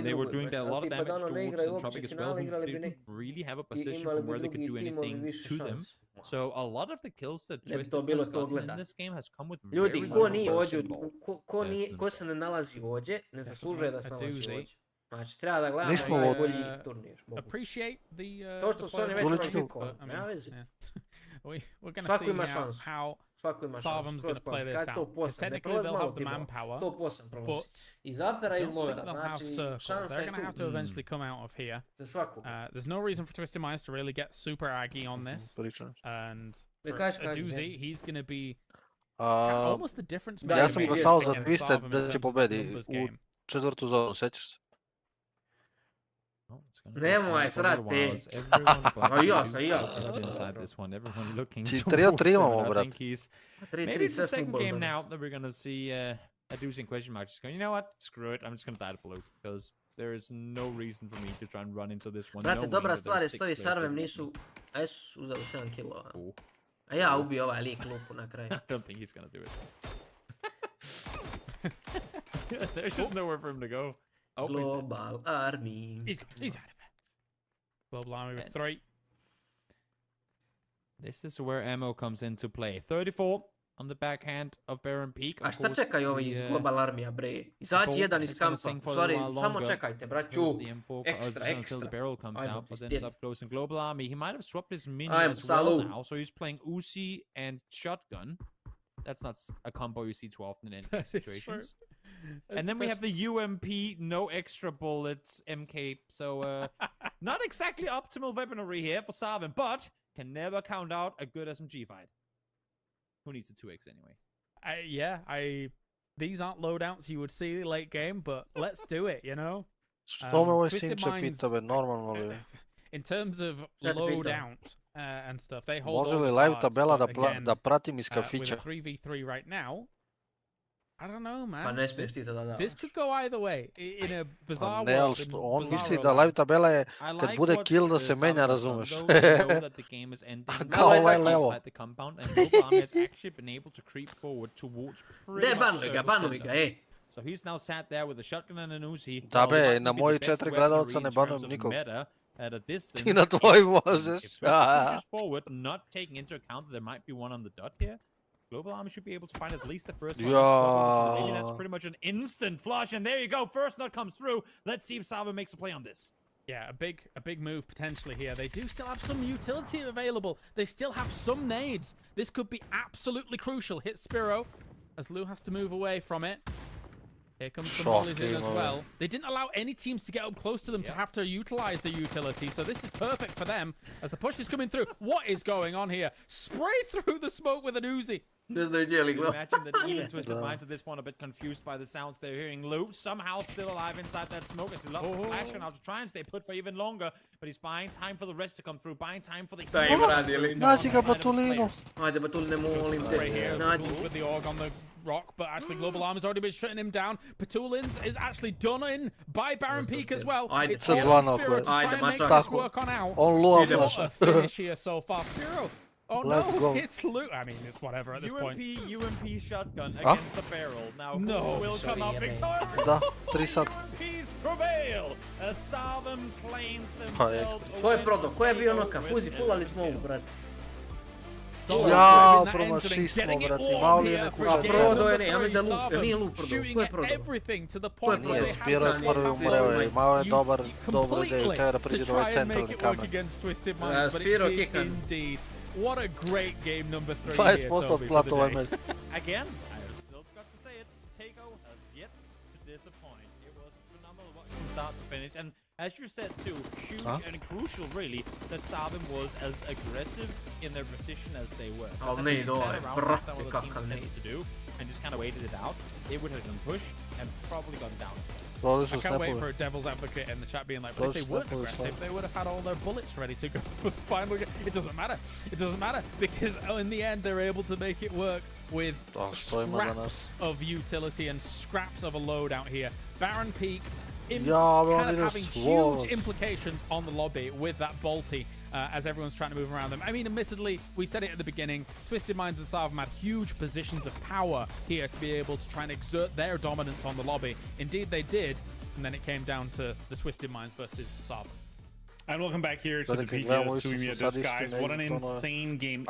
They were doing a lot of damage towards Centropic as well, who didn't really have a position from where they could do anything to them. So a lot of the kills that Twisted has gotten in this game has come with Ljudi, ko se ne nalazi ovdje, ne zaslužuje da se nalazi ovdje. Znači, treba da gledamo najbolji turnir. To što su oni već kvalifikovali, nema veze. Svako ima šansu. Svako ima šansu. Skroz kvalifikaciju, to posam. Ne prolazi malo timova. To posam prolazi. I zapera i lovera. Znači, šansa je tu. Za svakog. There's no reason for Twisted Minds to really get super aggy on this. And for a doozy, he's going to be almost the difference. Ja sam glasao za Twisted da će pobedi u 4. zonu, sjećaš se? Nemoj srati. A ja sam. Ci 3-3 imamo, brat. Maybe it's the second game now that we're gonna see a doozy in question mark just going, you know what, screw it, I'm just gonna die to blue, because there is no reason for me to try and run into this one. Brate, dobra stvar je stoji s Arvem nisu uzeli 7 kilova. A ja ubio ovaj lik lupu na kraju. I don't think he's gonna do it. There's just nowhere for him to go. Oh, Global Army. He's out of it. Global Army with 3. This is where ammo comes into play. 34 on the backhand of Baron Peak. A šta čekaju ovi iz Global Armija, bre? Izađi jedan iz kampa. Stvari, samo čekajte, braću. Ekstra. Global Army. He might have swapped his mini as well now, so he's playing Uzi and Shotgun. That's not a combo you see too often in situations. And then we have the UMP, no extra bullets, MK. So, not exactly optimal weaponry here for Sarvan, but can never count out a good SMG fight. Who needs a 2x anyway? These aren't loadouts you would see late game, but let's do it, you know? Što me ovaj sinče pita, be, normalno li? In terms of loadout and stuff, they hold Može li live tabela da pratim iz kafića? With a 3v3 right now, I don't know, man. Pa ne smiješ ti to da davaš. This could go either way. In a bizarre ne, world. On misli da live tabela je kad bude kill da se menja, razumeš? Kao ovaj levo. Ne, banuj ga, ej. So he's now sat there with a shotgun and an Uzi. Da be, na moji 4 gledalca ne banujem nikog. Ti na tvoj možeš. Forward, not taking into account that there might be one on the dot here. Global Army should be able to find at least the first one. Maybe that's pretty much an instant flush, and there you go. First nut comes through. Let's see if Sarvan makes a play on this. Yeah, a big move potentially here. They do still have some utility available. They still have some nades. This could be absolutely crucial. Hit Spiro as Lou has to move away from it. Here comes the mollies in as well. They didn't allow any teams to get up close to them to have to utilize the utility, so this is perfect for them as the push is coming through. What is going on here? Spray through the smoke with an Uzi. Imagine that even Twisted Minds at this point a bit confused by the sounds they're hearing. Lou somehow still alive inside that smoke as he loves to flash and out to try and stay put for even longer, but he's buying time for the rest to come through, buying time for the Nađi ga, Batulino. Ajde, Batuline, molim te. Nađi. With the org on the rock, but actually Global Army's already been shutting him down. Patulins is actually done in by Baron Peak as well. It's all Spiro to try and make this work on out. What a finish here so far. Spiro. Oh no, it's Luke. I mean, it's whatever at this point. UMP shotgun against the barrel. Now, who will come up victorious? Da, 3 sat. UMPs prevail as Sarvan claims themselves. Ko je prodao? Ko je bio noka? Fuzi, pulali smo ovu, brate. Ja, promaši smo, brati, malo li je neku čast. Prodao je, ne, ja mi da nije Luke prodao. Ko je prodao? Nije, Spiro je prvi umreo, imao je dobro ideju, treba da priđe do ovaj centralni kamen. Spiro kikan. What a great game number 3 here, Toby. Again, I still got to say it, Takeo has yet to disappear. start to finish. And as you said too, huge and crucial really that Savim was as aggressive in their position as they were. Oh, If they sat around like some of the teams tended to do and just kind of waited it out, they would have been pushed and probably gone down. I can't wait for a devil's advocate in the chat being like, but if they weren't aggressive, they would have had all their bullets ready to go for the final game. It doesn't matter. It doesn't matter because in the end, they're able to make it work with scraps of utility and scraps of a load out here. Baron Peak kind of having huge implications on the lobby with that Bolty as everyone's trying to move around them. I mean, admittedly, we said it at the beginning, Twisted Minds and Savim had huge positions of power here to be able to try and exert their dominance on the lobby. Indeed, they did, and then it came down to the Twisted Minds versus Savim. And welcome back here to the PGS Tuimiya, guys. What an insane game.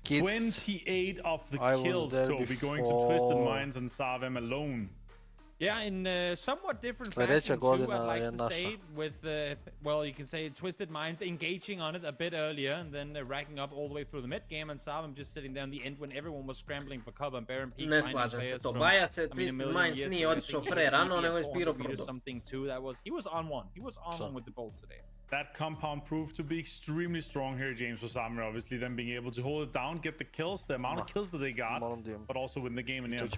28 of the kills, Toby, going to Twisted Minds and Savim alone. Yeah, in somewhat different fashion too, I'd like to say, with, well, you can say Twisted Minds engaging on it a bit earlier and then racking up all the way through the mid game, and Savim just sitting there in the end when everyone was scrambling for cover and Baron Peak. Ne slažem se to. Bajac se Twisted Minds nije otišao pre rano, nego je spirao proto. Something too, he was on one. He was on one with the bolt today. That compound proved to be extremely strong here, James, for Savim. Obviously, them being able to hold it down, get the kills, the amount of kills that they got, but also win the game in the end.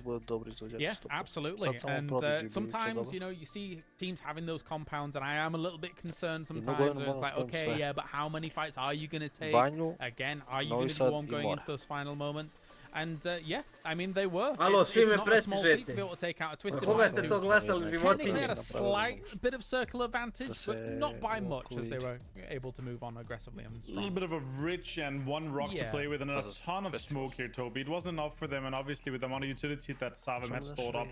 Yeah, absolutely. And sometimes, you know, you see teams having those compounds, and I am a little bit concerned sometimes. It's like, okay, yeah, but how many fights are you going to take? Again, are you going to be the one going into those final moments? And yeah, I mean, they were. It's not a small feat to be able to take out a Twisted Minds. Technically had a slight bit of circle advantage, but not by much, as they were able to move on aggressively and strong. A little bit of a rich and one rock to play with, and a ton of smoke here, Toby. It wasn't enough for them, and obviously with the amount of utility that Savim had stored up,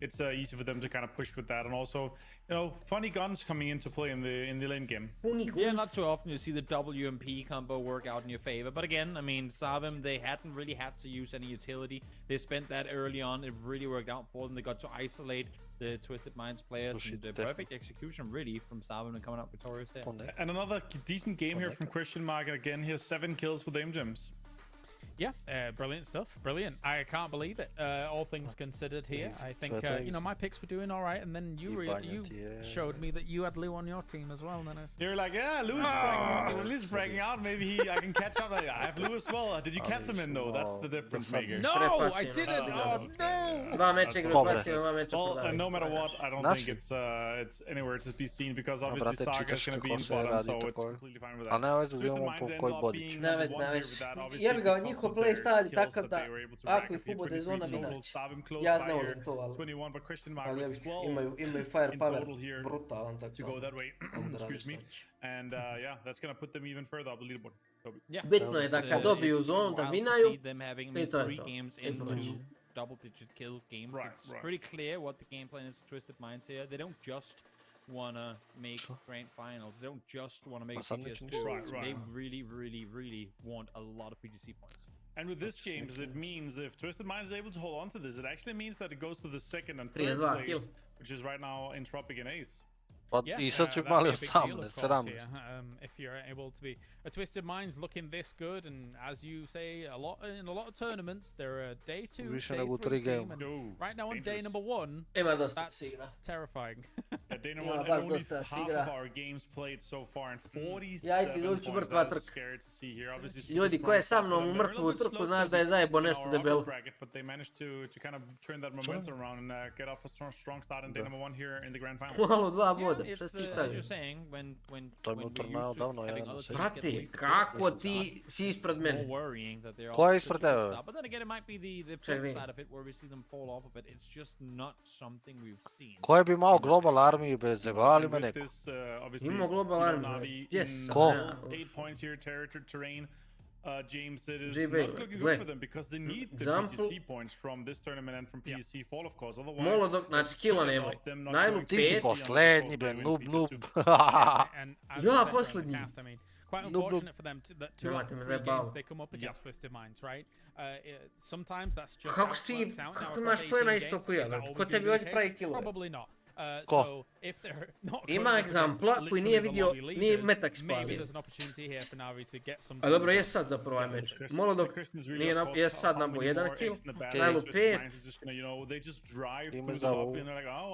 it's easy for them to kind of push with that. And also, you know, funny guns coming into play in the lane game. Yeah, not too often you see the WMP combo work out in your favor. But again, I mean, Savim, they hadn't really had to use any utility. They spent that early on. It really worked out for them. They got to isolate the Twisted Minds players, and the perfect execution really from Savim and coming out victorious here. And another decent game here from Christian Mark. Again, he has 7 kills for the Aim Gems. Yeah, brilliant stuff. Brilliant. I can't believe it. All things considered here, I think you know, my picks were doing all right, and then you showed me that you had Lou on your team as well. Then you're like, yeah, Lou's fragging out. Maybe I can catch up. I have Lou as well. Did you catch him in though? That's the difference maker. No, I didn't. Oh no. Well, no matter what, I don't think it's anywhere to be seen because obviously Saga's going to be in bottom, so it's completely fine with that. Twisted Minds end up being one here with that. Obviously, playstyle je takav da ako ih ubode zona vinać. Ja ne volim to, ali imaju firepower brutalan, tako da radiš znači. And yeah, that's going to put them even further up the leaderboard. Bitno je da kad dobiju zonu da vinaju i to je to. Double-digit kill games. It's pretty clear what the game plan is for Twisted Minds here. They don't just want to make grand finals. They don't just want to make PGS2. They really, really, really want a lot of PGC points. And with this game, it means if Twisted Minds is able to hold on to this, it actually means that it goes to the second and third place, which is right now Entropic and Ace. I sad ću malo sam, sram. If you're able to be a Twisted Minds looking this good, and as you say, in a lot of tournaments, they're a day 2, day 3 team, and right now on day number 1, that's terrifying. Day number 1, and only half of our games played so far, and 47 points. That's scary to see here. Obviously, ljudi ko je sa mnom u mrtvu trku, znaš da je zajebo nešto debelo. But they managed to kind of turn that momentum around and get off a strong start in day number 1 here in the grand final. Malo 2 boda. As you're saying, when Brate, kako ti si ispred mene? Ko je ispred tebe? But then again, it might be the flip side of it where we see them fall off a bit. It's just not something we've seen. Ko je bi imao Global Armiju bez zega, ali me neko. Imao Global Armiju, yes. Ko? 8 points here, terrain. James, it is not looking good for them because they need the PGC points from this tournament and from PGC fall, of course. Otherwise, Molodok, znači kila nemoj. Najlu 5. Ti si poslednji, bre, noob. Ja, poslednji. Quite unfortunate for them that throughout the 3 games they come up against Twisted Minds, right? Sometimes that's just kako imaš play na istoku ja? Ko tebi ovdje pravi killove? Probably not. Ko? So if they're not Ima going egzampla against koji nije literally the vidio lobby ni leaders, metak maybe spalio. there's an opportunity here for Navi to get some. A dobro, je sad zapravo ovaj meč. Molodok nije je sad nabo 1 kill, Najlu 5. Ime za ovu.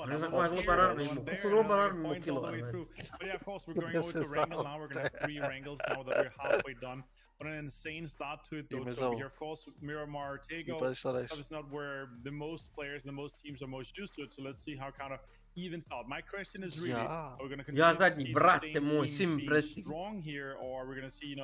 Ne znam koja je Global Army, koliko Global Army mu killova je. But yeah, of course, we're going over to Wrangle now. We're going to have 3 Wrangles now that we're halfway done. But an insane start to it, though. So here, of course, Miramar, Tego, is not where the most players and the most teams are most used to it. So let's see how kind of evens out. My question is really, are we going to continue to see the same teams being strong here, or are we going to see,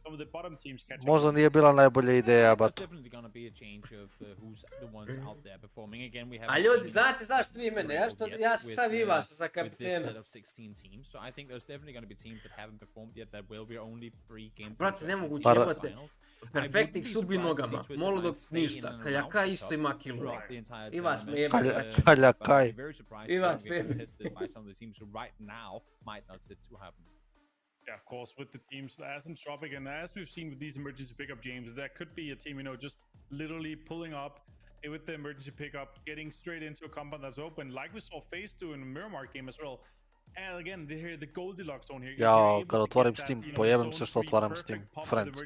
some of the bottom teams catch up? Možda nije bila najbolja ideja, but... There's definitely gonna be a change of who's the ones out there performing. Again, we have. A ljudi, znate zašto vi mene? Ja stavim vas za kapitena. So I think there's definitely gonna be teams that haven't performed yet that will be only 3 games. Brate, nemoguće, jebate. Perfektnik su bi nogama. Molodok ništa. Kaljaka isto ima killova. I vas me jebate. Kaljakaj. I vas me jebate. By some of the teams who right now might not sit too happy. Yeah, of course, with the teams as Entropic and as we've seen with these emergency pickup games, that could be a team, just literally pulling up with the emergency pickup, getting straight into a compound that's open, like we saw FaZe do in the Miramar game as well. And again, here the Goldilocks zone here. Jao, kad otvorim Steam, pojebim se što otvaram Steam. Friends.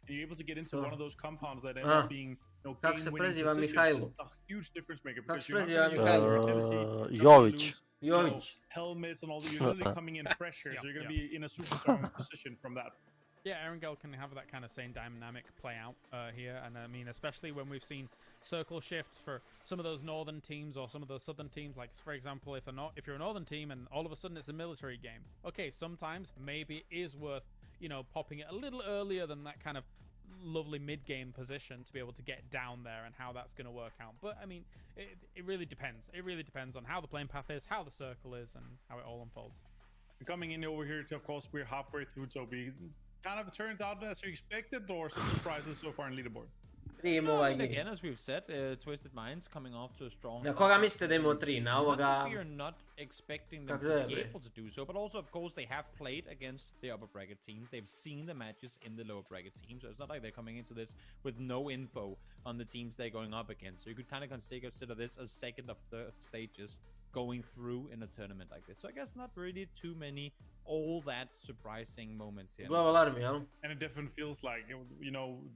And you're able to get into one of those compounds that end up being, Kako se preziva Mihajlo? a huge difference maker. Kako se preziva Mihajlo? Jović. Jović. Helmets and all that, you're literally coming in fresh here, so you're going to be in a super strong position from that. Yeah, Erangel can have that kind of same dynamic play out here, and I mean, especially when we've seen circle shifts for some of those northern teams or some of those southern teams. Like, for example, if you're a northern team and all of a sudden it's a military game, okay, sometimes maybe it is worth popping it a little earlier than that kind of lovely mid-game position to be able to get down there and how that's going to work out. But I mean, it really depends. It really depends on how the playing path is, how the circle is, and how it all unfolds. Coming in over here, of course, we're halfway through, so we kind of turns out as you expected, or some surprises so far in leaderboard. Again, as we've said, Twisted Minds coming off to a strong. Na koga mislite da imamo 3? Na ovoga... We are not expecting them to be able to do so, but also, of course, they have played against the upper bracket teams. They've seen the matches in the lower bracket teams, so it's not like they're coming into this with no info on the teams they're going up against. So you could kind of consider this as second or third stages going through in a tournament like this. So I guess not really too many all that surprising moments here. Global Army, yeah. And it definitely feels like,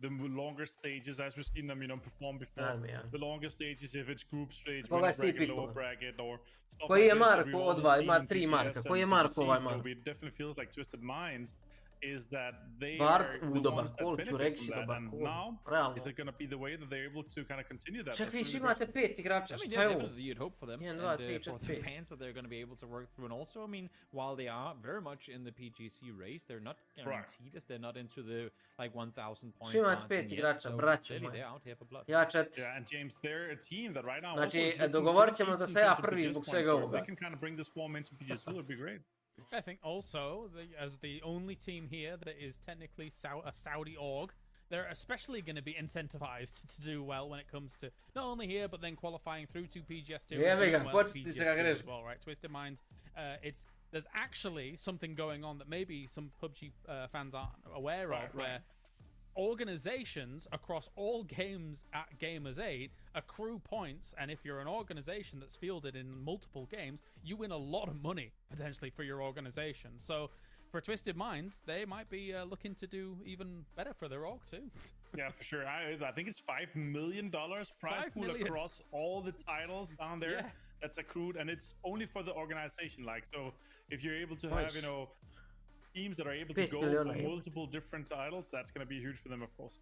the longer stages, as we've seen them, perform before. Army, yeah. The longer stages, if it's group stage, bracket, lower bracket, or stuff Koji je like Marko od dva? Ima 3 Marka. Koji je Marko ovaj Marko? It definitely feels like Twisted Minds is that they Vart, are the dobar ones kol, that ću benefit reći, from that. dobar And kol. now, Realno. is it going to be the way that they're able to kind of continue that? Čak vi svi imate 5 igrača, šta je ovo? You'd hope for them, 1, and 2, 3, for 4, the 5. fans that they're going to be able to work through. And also, I mean, while they are very much in the PGC race, they're not guaranteed as they're not into the 1,000 points. Svi imate 5 igrača, braćo moji. Ja 4. Yeah, and James, they're a team that right now. Znači, dogovorit ćemo da se ja prvi zbog svega ovoga. They can kind of bring this form into PGC, would be great. I think also, as the only team here that is technically a Saudi org, they're especially going to be incentivized to do well when it comes to not only here, but then qualifying through to PGS2 and doing well at PGS2 as well, right? Twisted Minds, there's actually something going on that maybe some PUBG fans aren't aware of, where organizations across all games at Gamers 8 accrue points, and if you're an organization that's fielded in multiple games, you win a lot of money potentially for your organization. So for Twisted Minds, they might be looking to do even better for their org too. Yeah, for sure. I think it's $5 million prize pool across all the titles down there that's accrued, and it's only for the organization. So if you're able to have teams that are able to go for multiple different titles, that's going to be huge for them, of course.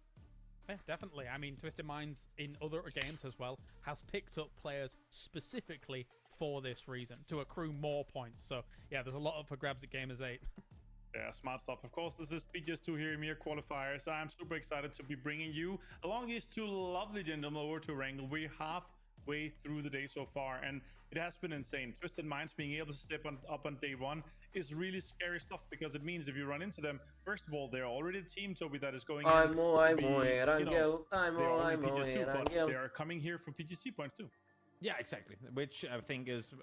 Yeah, definitely. I mean, Twisted Minds in other games as well has picked up players specifically for this reason, to accrue more points. So yeah, there's a lot up for grabs at Gamers 8. Yeah, smart stuff. Of course, this is PGS2 here, Mere Qualifiers. I'm super excited to be bringing you along these two lovely gentlemen over to Wrangle. We're halfway through the day so far, and it has been insane. Twisted Minds being able to step up on day one is really scary stuff, because it means if you run into them, first of all, they're already a team, Toby, that is going I'm Erangel. They are coming here for PGC points too. Yeah, exactly. Which I think is,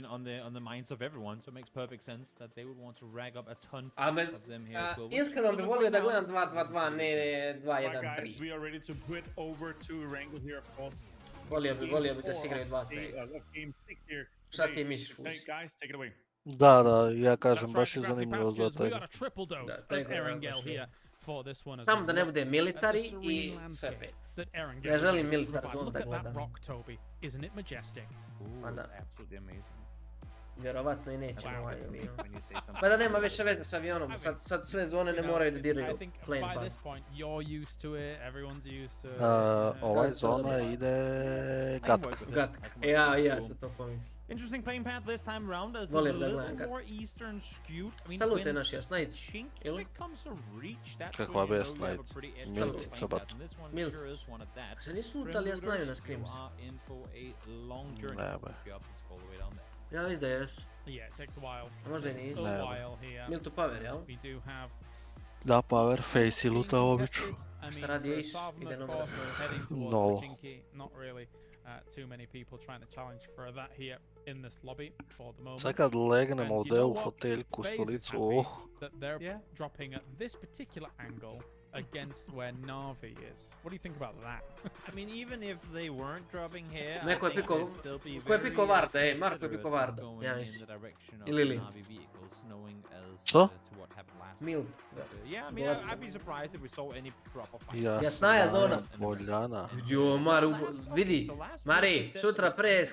on the minds of everyone, so it makes perfect sense that they would want to rag up a ton of them here as well. Iskreno bih volio da gledam 2-2-2, ne 2-1-3. Guys, we are ready to put over to Wrangle here, of course. Volio bih da se igraju 2-3. Game 6 here. Šta ti misliš, Fuz? Hey guys, take it away. Da, ja kažem, That's baš je right, zanimljivo Grassy za Pastures. We tega. got a triple dose Da, of tego ja Erangel baš here for this one as Samo da ne well. bude At the military serene i sve landscape pet. that Erangel Ne želim is able to militar provide. zonu Look da at that gledam. rock, Toby. Isn't it majestic? Ooh, Pa da. it's absolutely amazing. Vjerovatno i nećemo Wow. ovaj avion. When you say something Pa da nema više veze s avionom, sad sve zone ne moraju da I diraju think plane by pad. this point you're used to it, everyone's used to it. Ovaj Da, zona da. ide I can gatka. work with it. Gatka. I can work Ja, with it. ja So, sam to pomislio. interesting playing path this time around as it's a Volim da little gledam Gatka. more eastern skewed. I mean, Šta lute when naš jasnajt? Chink Ili? becomes a reach, that's Kakva when you know best you have a night. pretty Milt interesting sabat. playing path, and this one Milt. sure is one of that. Se nisu lutali jasnaju na You Scrims. are in for a long journey Ne, if be. you up this all the way down there. Ja vidim da još. Yeah, it takes a while. A možda i It takes nisu. a Ne. while here. Miltu Power, jel? We do have Da, power face i luta obično. Šta radi for Ace? Savn, Ide of na course, grad. heading towards No. Pachinki. Not really too many people trying to challenge for that here in this lobby for the moment. Sad kad legnemo And you ovdje know u what? foteljku, FaZe is stolicu, happy that they're Yeah. dropping at this particular angle against where Navi is. What do you think about that? I mean, even if they weren't dropping here, Neko I je think pikao- they'd still be ko je very, pikao Varda, ej, Marko je considerate pikao of Varda, going ja in mislim. the direction of I Lili. Navi vehicles, knowing as Što? to what happened last Milt. Yeah, I mean, I'd be surprised if we saw any proper fights. Jasnaja zona. Boljana. Jo, Maru, vidi, Mari, sutra pre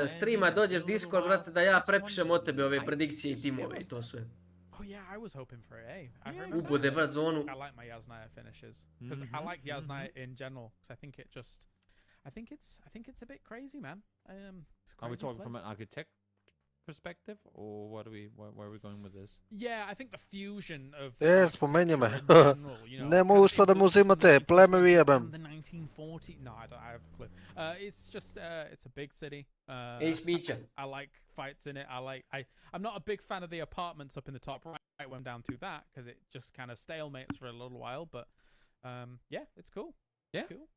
streama dođeš Discord, brate, da ja prepišem od tebe ove predikcije i timove i to sve. Oh yeah, I was hoping for it. Hey, I heard Ubude, brat, zonu. I like my Yasnaya finishes because I like Yasnaya in general because I think it just, I think it's a bit crazy, man. It's a Are we crazy talking from an place. architect perspective, or what are we? Where are we going with this? Yeah, I think the fusion of Spomenji me. architecture in general, you know, Ne kind mogu of što da mu influences uzimate, the pleme vi 1960s jebem. and the 1940s. No, I have a clue. It's just it's a big city. Ace Mića. I like fights in it. I'm not a big fan of the apartments up in the top right when I'm down to that because it just kind of stalemates for a little while. But yeah, it's cool. Yeah. It's cool.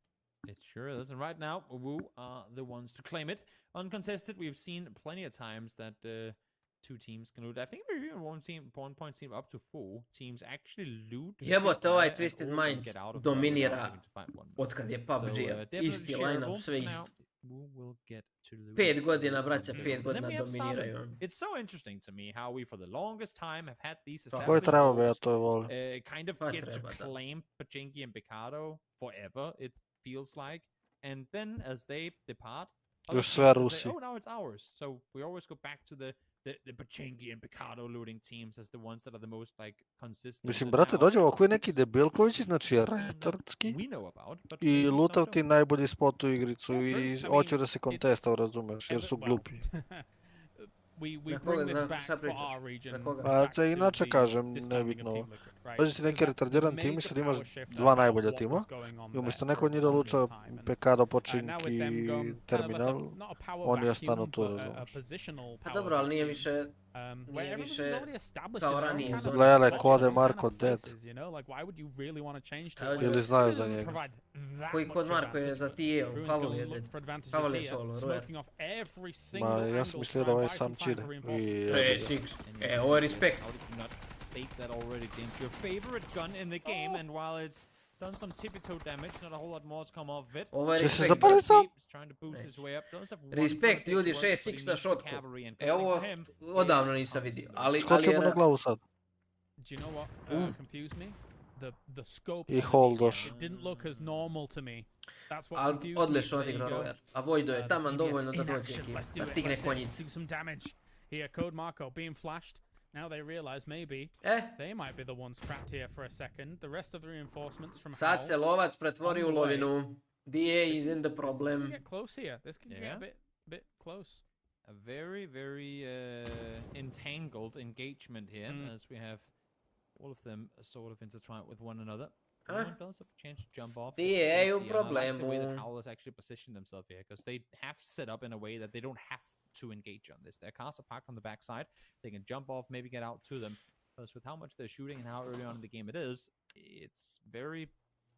It sure is. And right now, Wu are the ones to claim it. Uncontested, we've seen plenty of times that two teams can loot. I think we've even one point seen up to 4 teams actually loot. Jebote, this ovaj area and Twisted all Minds get out of there dominira without having to fight one. od kad je PUBG-a. definitely Isti shareable line-up, sve for now. isto. Wu will get to loot. 5 godina, braća, Mhm. 5 And then godina we have dominiraju. Savin. It's so interesting to me how we for the longest time have had these Koji established treba be, ja roles, to je volim. kind of Pa get to treba, da. claim Pachinki and Picado forever, it feels like. And then as they depart, other Još teams sve will say, Rusi. oh, now it's ours. So we always go back to the Pachinki and Picado looting teams as the ones that are the most like consistent. Mislim, and brate, now dođe ovako i neki Debilković, znači something that retardski, we know about, but i maybe some lutav ti don't. najbolji spot u igricu Yeah, true. i I hoće mean, da se kontestao, razumeš, jer su Well, glupi. we Na bring koga, this na back šta for pričaš? our region. Na koga? Pa back to to inače the kažem, disbanding of nebitno. Team Liquid, right? Dođe ti neki Because that's the retardiran tim i major sad imaš power shift 2 about najbolja what tima. was going on I umjesto there neko for njih da the longest luča time. And, Pekado, now with Počinki, them gone kind of like Terminal, not a power oni vacuum, ostanu tu, but a razumeš. positional Pa power dobro, ali nije vacuum, više... where nije everybody's više already established kao in their own ranije kind of zone. Gledale spots, kode their own kind Marko of dead. places, you know? Like, why would you really want to change to Ili it when znaju it za doesn't njega. provide that Koji kod much Marko je advantage, za but TE-om, Ruin's Favol gonna je look dead. for advantages Favol je here, solo, Ruer. smoking off every single Ma, ja angle, sam mislio trying da to ovaj buy some sam time čide. for I reinforcements. jebi ga. 6x. And you E, can ovo je see respekt. how did you not state that already against your favorite gun in the game, and while it's done some tippy-toe damage, not a whole lot more has come off of it. Ovo je Će se respekt. zapali sam? He's trying to boost his way up. Does have one Respekt, person ljudi, to work, but he 6x na needs the šotku. cavalry and E, coming ovo for him, odavno nisam vidio. Ali Skočio mu je... na glavu sad. Do you know what confused me? The scope I on the hold DPS. doš. It didn't look as normal to me. That's what Ali confused me. odlično There you odigrao go. Roer. A Vojdo je The taman DPS dovoljno da in dođe action. ekipa. Let's do Da it. stigne Let's konjicu. do some damage. Here, Code Marco being flashed. Now they realize maybe they might be the ones trapped here for a second. The rest of the reinforcements from Sad se Howl lovac pretvori u on the way. lovinu. DA is in the This can problem. get close here. This can get Yeah. a bit close. a very, very entangled engagement here, as we have all of them sort of intertwined with one another. No one does have a chance to jump off. Ti It's je u safety. I like the way that problemu. Howl has actually positioned themselves here, because they have set up in a way that they don't have to engage on this. Their cars are parked on the backside. They can jump off, maybe get out to them. Because with how much they're shooting and how early on in the game it is, it's very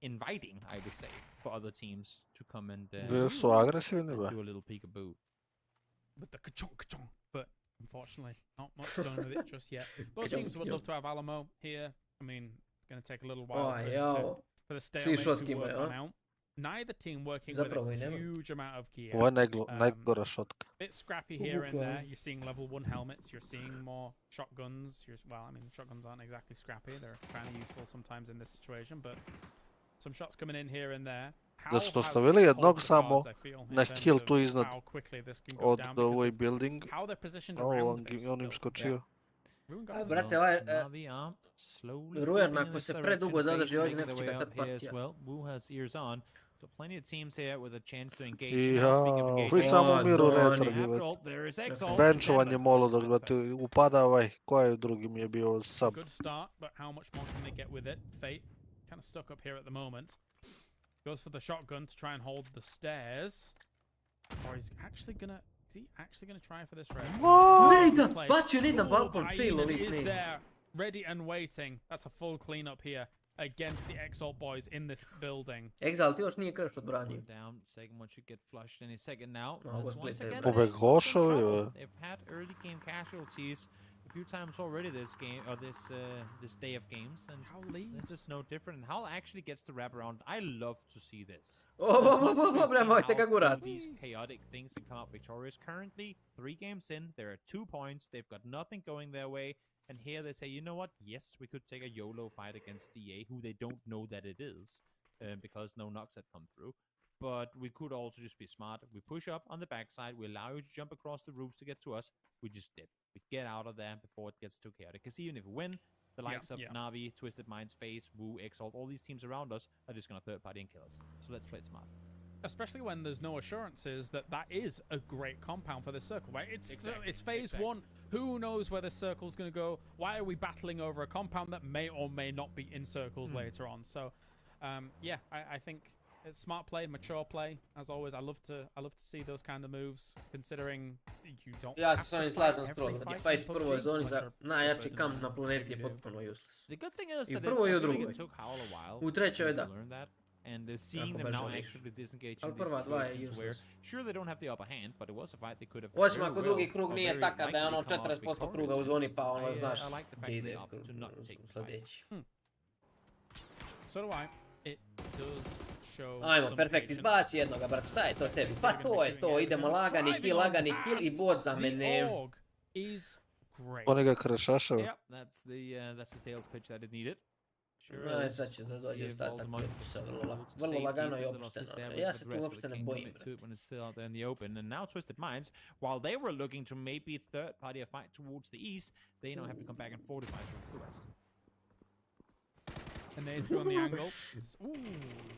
inviting, I would say, for other teams to come and Bili su agresivni, do be. a little peekaboo. With the ka-chong, but unfortunately, not much done with it just yet. Both teams would love to have Alamo here. I mean, it's going to take a little while Oh, for, jao. for the Svi stalemate šotki to work imaju, on a? out. neither team working Zapravo with i a nema. huge amount of gear. Ovo je najgora šotka. Bit scrappy here and there. You're seeing level 1 helmets. You're seeing more shotguns. Well, I mean, shotguns aren't exactly scrappy. They're kind of useful sometimes in this situation, but some shots coming in here and there. Da su ostavili jednog samo na kill tu iznad od ovoj building. Ovo on im skočio. Brate, ovaj Rujan ako se predugo zadrži ovdje neće ga tad partija. So plenty of teams here with a chance to engage. Vi samo miru retardi. Benchovanje Molodog, brate, upada ovaj. Koji drugi mi je bio sub? Good start, but how much more can they get with it? Fate kind of stuck up here at the moment. Goes for the shotgun to try and hold the stairs. Or is he actually gonna try for this res? Nejda, bacio nid na balkon, fail ovih is there, ready and waiting. That's a full cleanup here against the Exalt boys in this building. Exalt još nije krš odbranio. Second one should get flushed any second now. Pobeg Hošovi. They've had early game casualties a few times already this game, or this day of games, and this is no different. And Hal actually gets to wrap around. I love to see this. These chaotic things and come out victorious. Currently, 3 games in, there are 2 points. They've got nothing going their way. And here they say, you know what? Yes, we could take a YOLO fight against DA, who they don't know that it is, because no knocks had come through. But we could also just be smart. We push up on the backside. We allow you to jump across the roofs to get to us. We just dip. We get out of there before it gets too chaotic. Because even if we win, the likes of Na'Vi, Twisted Minds, FaZe, Woo, Exalt, all these teams around us are just going to third party and kill us. So let's play it smart. Especially when there's no assurances that is a great compound for this circle, right? It's phase 1. Who knows where this circle's going to go? Why are we battling over a compound that may or may not be in circles later on? So, yeah, I think it's smart play, mature play. As always, I love to see those kind of moves, considering you don't. Ja se s ovim slažem skroz. Znači, fight u prvoj zoni za najjači kamp na planeti je potpuno useless. I u prvoj i u drugoj. U trećoj da. And seeing them now actually disengage in these situations where sure they don't have the upper hand, but it was a fight they could have. Osim ako drugi krug nije takav da je ono 40% kruga u zoni pa ono znaš gdje ide sljedeći. So do I. It does show. Ajmo, perfekt, izbaci jednoga, brat, šta je to tebi? Pa to je to, idemo lagani kill i bot za mene. Oni ga krešašava. Yep, that's the sales pitch that it needed. No, sad će da dođe ostatak Virtusa vrlo lagano i opšteno. Ja se tu uopšte ne bojim. When it's still out there in the open, and now Twisted Minds, while they were looking to maybe third party a fight towards the east, they now have to come back and fortify towards the west. And they threw on the angle. Ooh,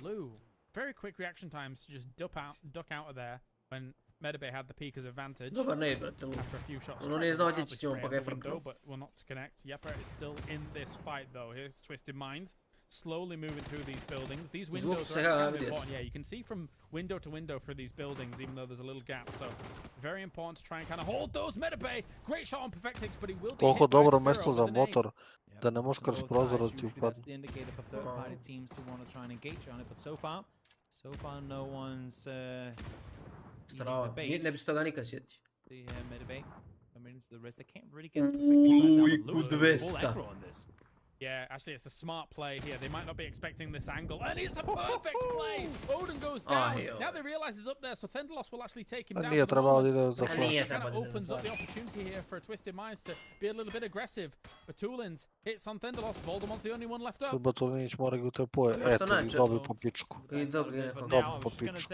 Lou. Very quick reaction times to just duck out of there when Medibay had the peeker's advantage. Dobar ne, brate. After a few shots. Ono nije znao gdje će on pa ga je frknuo. But will not connect. Yepra is still in this fight though. Here's Twisted Minds slowly moving through these buildings. These windows are kind of important. Yeah, you can see from window to window through these buildings, even though there's a little gap. So very important to try and kind of hold those. Medibay, great shot on Perfectix, but he will be. Koliko dobro mesto za motor. Da ne možeš kroz prozor ti upadne. That's the indicator for third party teams to want to try and engage on it, but so far no one's Zdravo, ne bi se toga nikad sjetio. Uuu, 200. Yeah, actually, it's a smart play here. They might not be expecting this angle, and it's a perfect play. Odin goes down. Now they realize he's up there, so Thendalos will actually take him down. Nije trebao da ide za flash. It kind of opens up the opportunity here for Twisted Minds to be a little bit aggressive. Batulins hits on Thendalos. Voldemont's the only one left up. Batulinić mora ga te poje. Eto, i dobi po pičku. Dobi po pičku.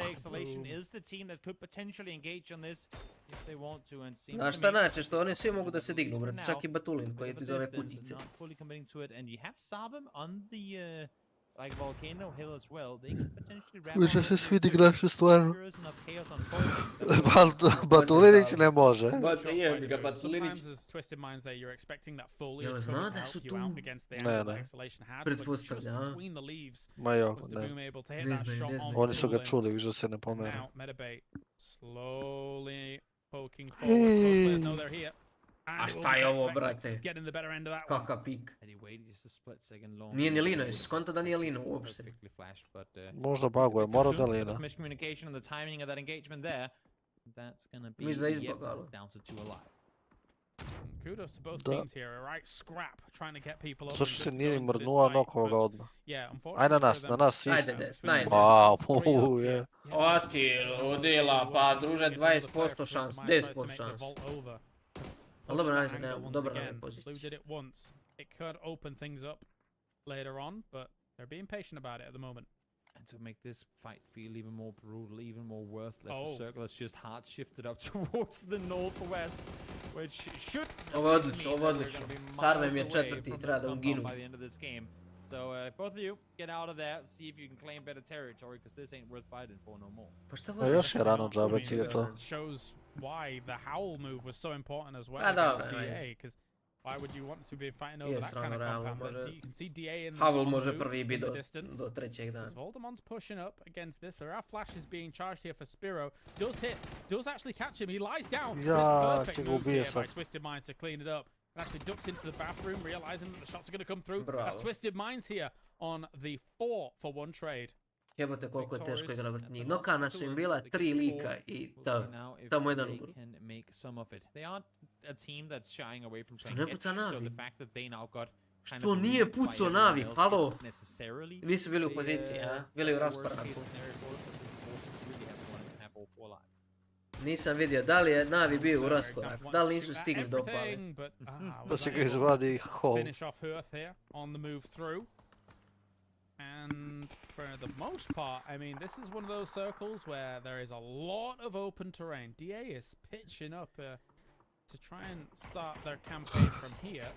Is the team that could potentially engage on this if they want to and seem. Znaš šta znači, što oni svi mogu da se dignu, brate, čak i Batulin koji je iz ove kutice. And you have Sabim on the like volcano hill as well. They could potentially wrap. Više se svi digraše stvarno. Batulinić ne može. Sometimes as Twisted Minds there, you're expecting that fully to help you out against the angle that Exhalation had, but just between the leaves was the Boom able to hit that shot on. Oni su ga čuli, više se ne pomere. Now Medibay slowly poking forward. Both players know they're here. A šta je ovo, brate? Kakav pik. Nije ni Lino, jesi skonto da nije Lino uopšte. Možda baguje, mora da Lino. Mislim da je izbagalo. Kudos to both teams here, a right scrap trying to get people up. To što se nije mrdnula nokoga odmah. Yeah, Aj na unfortunately nas for them, isti. Ajde, najde. Wow, je. O ti ludila, pa druže 20% šans, 10% šans. Ali dobro, najde, nemam, dobra nam je pozicija. Blue did it once. It could open things up later on, but they're being patient about it at the moment. And to make this fight feel even more brutal, even more worthless, the circle has just hard shifted up towards the northwest, which should Ovo je odlično. Sarve je četvrti, treba da uginu. by the end of this game. So both of you get out of there, see if you can claim better territory, because this ain't worth fighting for no more. Pa šta Pa još je rano džabe ti je to. Shows why the howl move was so important as well Da, against DA, because why would you want to be fighting over Nije that kind strano of realno, compound? može... But you can see DA in the Howl on može move prvi in biti the distance. do trećeg dana. Voldemon's pushing up against this. There are flashes being charged here for Spiro. Does hit. Does actually catch him. He lies down. Ja, Perfect će ga moves ubije here by sad. Twisted Minds to clean it up. And actually ducks into the bathroom, realizing that the shots are going to come through. Bravo. That's Twisted Minds here on the 4-for-1 trade. Jebote koliko je teško igra protiv njih. Nokana su im bila 3 lika i tamo jedan ugru. They aren't a team that's shying away from Što ne puca so Navi? the fact that they now got kind Što of nije pucao Navi, halo? necessarily Nisu bili u poziciji, a? Bili u raskoraku. Nisam vidio da li je Navi bio u raskoraku, da li nisu stigli do opale. Da se ga izvadi hol. Finish off Hearth here on the move through. And for the most part, I mean, this is one of those circles where there is a lot of open terrain. DA is pitching up to try and start their campaign from here.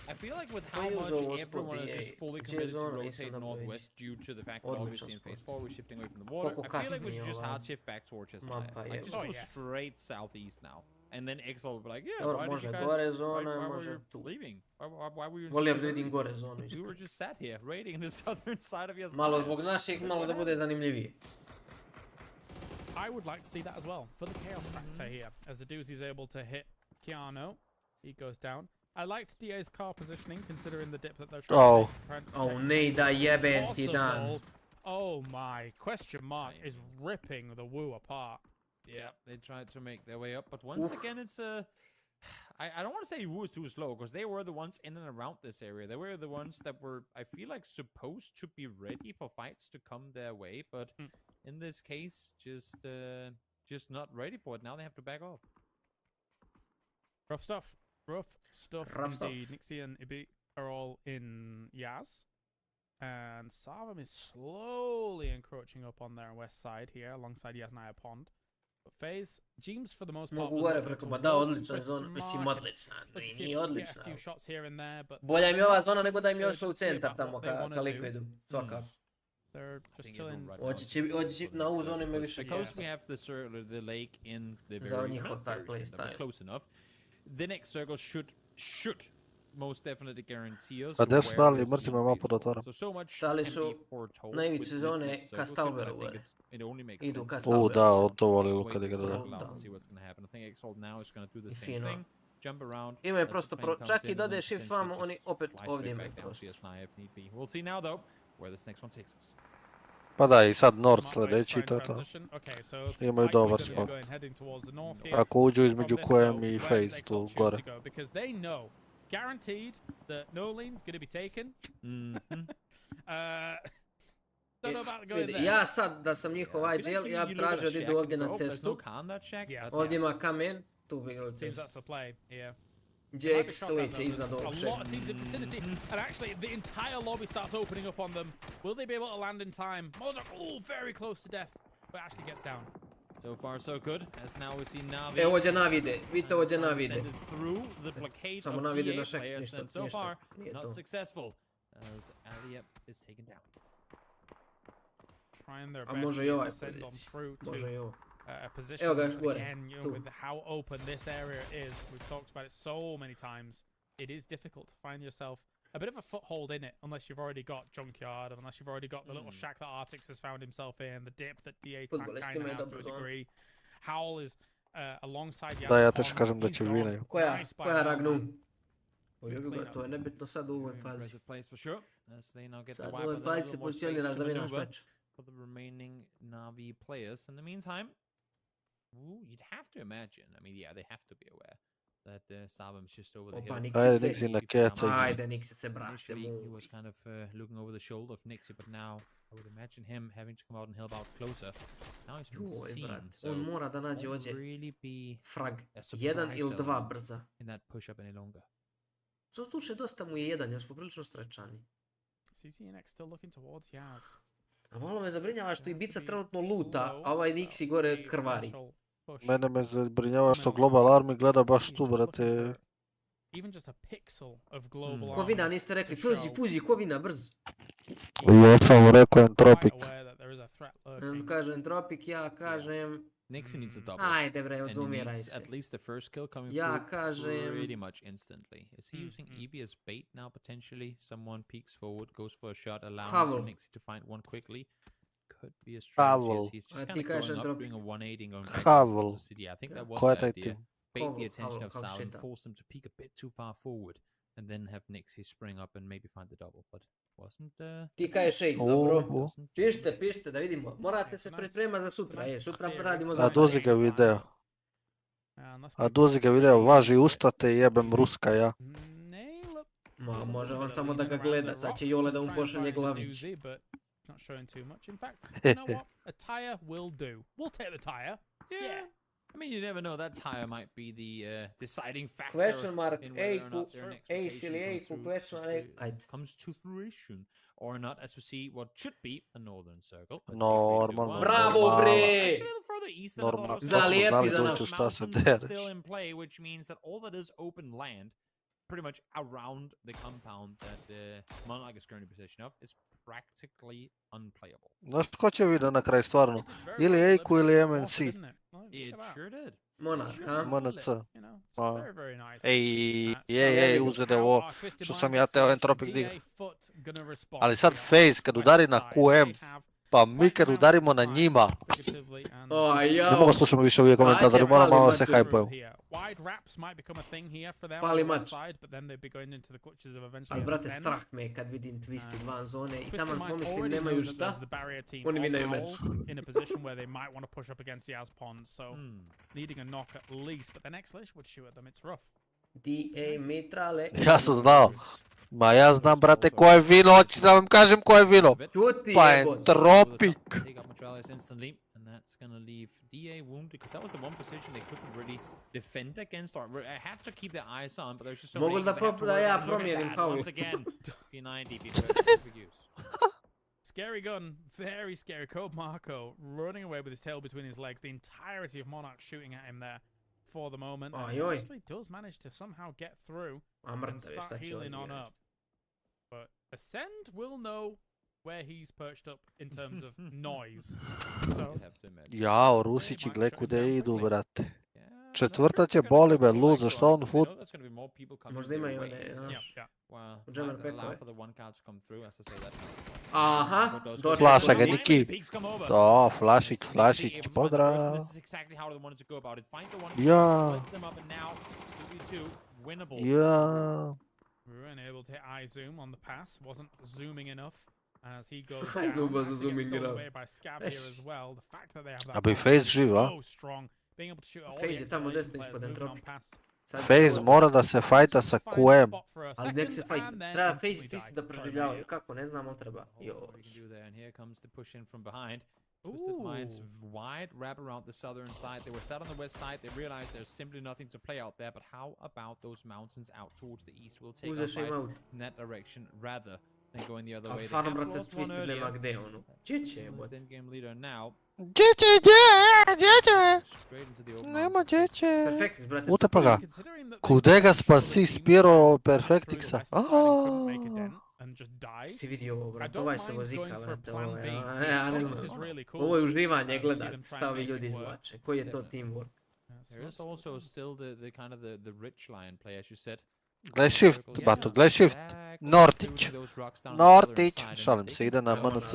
I feel like with how much everyone is just fully committed to rotate northwest due to the fact that obviously in phase 4 we're shifting away from the water, I feel like we should just hard shift back towards Chestnut. Like just go straight southeast now. And then Exile will be like, yeah, why did you guys, why were you leaving? Why were you Volio bi da vidim gore zonu. We were just sat here, raiding the southern side of Yasna. Malo zbog naših, malo da bude zanimljivije. I would like to see that as well for the chaos factor here, as Aduzi is able to hit Keanu. He goes down. I liked DA's car positioning, considering the dip that they're trying to Oh, ne da jebem ti dan. Oh my, question mark is ripping the Woo apart. Yeah, they tried to make their way up, but once again, it's I don't want to say Woo is too slow, because they were the ones in and around this area. They were the ones that were, I feel like, supposed to be ready for fights to come their way, but in this case, just not ready for it. Now they have to back off. Rough stuff. Rough stuff indeed. Nixie and Ibi are all in Yaz. And Sarvam is slowly encroaching up on their west side here, alongside Yaznaya Pond. But FaZe, James for the most part... Mogu gore preko, ba da, odlična je zona. Mislim, odlična. Nije odlična. Bolja im je ova zona nego da im je ošla u centar tamo ka Liquidu. Svaka. Oći će na ovu zonu ime više. Because we have the lake in the very close enough, the next circle should most definitely guarantee us. A gdje su stali mrtvima mapu da otvaram? Stali su na ivici zone ka Stalberu gore. Idu ka Stalberu. Da, to voli Luka da igra da. I fino. Imaju prosto, čak i dode shift vamo, oni opet ovdje imaju prosto. Pa da, i sad North sljedeći, to je to. Imaju dobar spot. Ako uđu između QM i FaZe tu gore. Guaranteed that no lane's going to be taken. Ja sad da sam njihov IGL, ja bi tražio da idu ovdje na cestu. Ovdje ima kamen, tu bi igrali cestu. Jake switch iznad ovog šeka. And actually the entire lobby starts opening up on them. Will they be able to land in time? Oh, very close to death, but actually gets down. So far so good, as now we see Navi. Evo ovdje Navi ide, vidite ovdje Navi ide. Samo Navi ide na šek, ništa, nije to. Not successful, as Aliyah is taken down. A može i ovaj poziciji, može i ovo. Evo ga, gore, tu. With how open this area is, we've talked about it so many times. It is difficult to find yourself a bit of a foothold in it, unless you've already got Junkyard, unless you've already got the little shack that Artix has found himself in, the dip that DA kind of has to a degree. Howl is alongside Yaz. Da, ja tež kažem da će vinaju. Koja Ragnum? To je nebitno sad u ovoj fazi. Sad u ovoj fazi se pozicioniraš da vinaš meč. For the remaining Navi players. In the meantime, You'd have to imagine. I mean, yeah, they have to be aware that Sabam's just over the hill. Opa, Ajde, Niksice. Nixi na keca. Ajde, Niksice, brate Initially, he moj. was kind of looking over the shoulder of Nixie, but now I would imagine him having to come out and help out closer. Now he's been Joj, seen, brat. so On mora da nađe won't ovdje really be frag. a surprise Jedan ili dva element brza. in that push-up any longer. Doduše, dosta mu je jedan, jer smo prilično strečani. CCNX still looking towards Yaz. A malo me zabrinjava što Ibiza trenutno luta, a ovaj Nixi gore krvari. Mene me zabrinjava što Global Army gleda baš tu, brate. Even just a pixel of global Ko vina, niste rekli, fuzi, ko vina, brz. Ja sam rekao Entropic. On kaže Entropic, ja kažem... Nixie needs a double. Ajde bre, and he odumiraj needs se. at least the first kill coming Ja through kažem... pretty much instantly. Is he using EB as bait now potentially? Someone peeks forward, goes for a shot, allowing Nixie to find one quickly. Could be a strategy as he's just kind of going up, doing a 180 and going back to the city. I think that was the idea. Bait the attention of Sal and force them to peek a bit too far forward, and then have Nixie spring up and maybe find the double, but wasn't... Ti kažeš 6, dobro. Pišite da vidimo. Morate se pripremati za sutra. Sutra radimo za... A dozi ga video, važi ustate i jebem ruska, ja. Ma, može on samo da ga gleda, sad će Jole da mu pošalje glavić. Not showing too much. In fact, you know what? A tire will do. We'll take the tire. Yeah. I mean, you never know. That tire might be the deciding factor. Question mark, in whether or not their next Ace ili rotation Eiku, question mark, ajde. comes to fruition or not, as we see what should be a northern circle. Normalno. Bravo, bre! Actually, a little further east than I thought it was. Zalijepi za nas. Mountains still in play, which means that all that is open land, pretty much around the compound that Monarch is currently possession of, is practically unplayable. Znaš ko će vidio na kraj stvarno? Ili Eiku ili MNC. It sure did. Monarch, ha? MNC. Ej, uzede ovo što sam ja teo Entropic diga. Ali sad FaZe kad udari na QM, pa mi kad udarimo na njima. Ne mogu slušati više uvijek komentatori, moram malo se hajpujem. Pali mač. Ali brate, strah me je kad vidim twisted van zone i tamo pomislim nemaju šta, oni vinaju meč. In a position where they might want to push up against Yaz Pond, so needing a knock at least, but the next Lish would shoot at them, it's rough. D.A. Mitrale. Ja sam znao. Ma ja znam, brate, ko je vino, hoću da vam kažem ko je vino. Pa Entropic. And that's gonna leave DA wounded because that was the one position they couldn't really defend against or had to keep their eyes on, but there's just so many things da ja promijenim faul. once again. P90 Scary gun, very scary. Code Marco running away with his tail between his legs. The entirety of Monarch shooting at him there for the moment. He actually does manage to somehow get through and start healing on up. But Ascend will know where he's perched up in terms of noise. So Jao, Rusići gle kude idu, brate. Četvrta će boli me, loser, što on foot? Možda imaju one, znaš. Jammer pekove. Aha, Flaša ga Niki. To, Flašić, pozdrav. Ja. We weren't able to hit eye zoom on the pass. Wasn't zooming enough. As he goes down, zooming it away by Scav here as well. The fact that they have that FaZe živa. so strong, being able to shoot all FaZe je tamo desno ispod Entropic. FaZe mora da se fajta sa QM. Ali nek se fajta. Treba FaZe čisti da preživljavaju. Kako, ne znam, ali treba. Twisted Minds wide wrap around the southern side. They were set on the west side. They realized there's simply nothing to play out there. But how about those mountains out towards the east? Will take us in that direction rather than going the other way. Stvarno, brate, Twisted nema gde, ono. Gdje će je, bote? In-game leader now. Gdje? Nema gdje. Perfectix, brate. Utepa ga. Kude ga spasi Spiro Perfectixa? Ti vidio ovo, brate, ovaj se vozika, brate, ovo je, ja ne znam, ovo je uživanje gledat, stavi ljudi izvlače, koji je to teamwork? There is also still the kind of the rich line play, as you said. Gle shift, bato, gle shift. Nortić, šalim se, ide na MNC.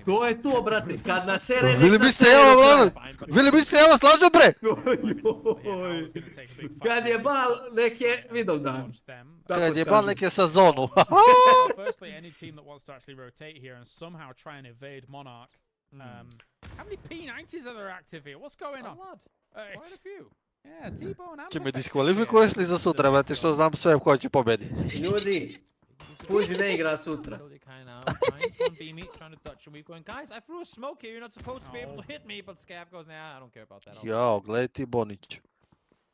To je to, brate, kad nasere Vili misle, evo, vladan, Vili misle, evo, slažem, bre. Kad je bal, nek je Vidovdan. Kad je bal, nek je sezonu. Firstly, any team that wants to actually rotate here and somehow try and evade Monarch How many P90s are there active here? What's going on? A lot. Quite a few. Yeah, T-Bone and Če me Perfect diskvalifikuješ li za sutra, brate, što znam sve ko će pobedi. Ljudi, Fuzi ne igra sutra. Guys, I threw a smoke here. You're not supposed to be able to hit me, but Scav goes, nah, I don't care about that. Jao, gledaj ti Bonić.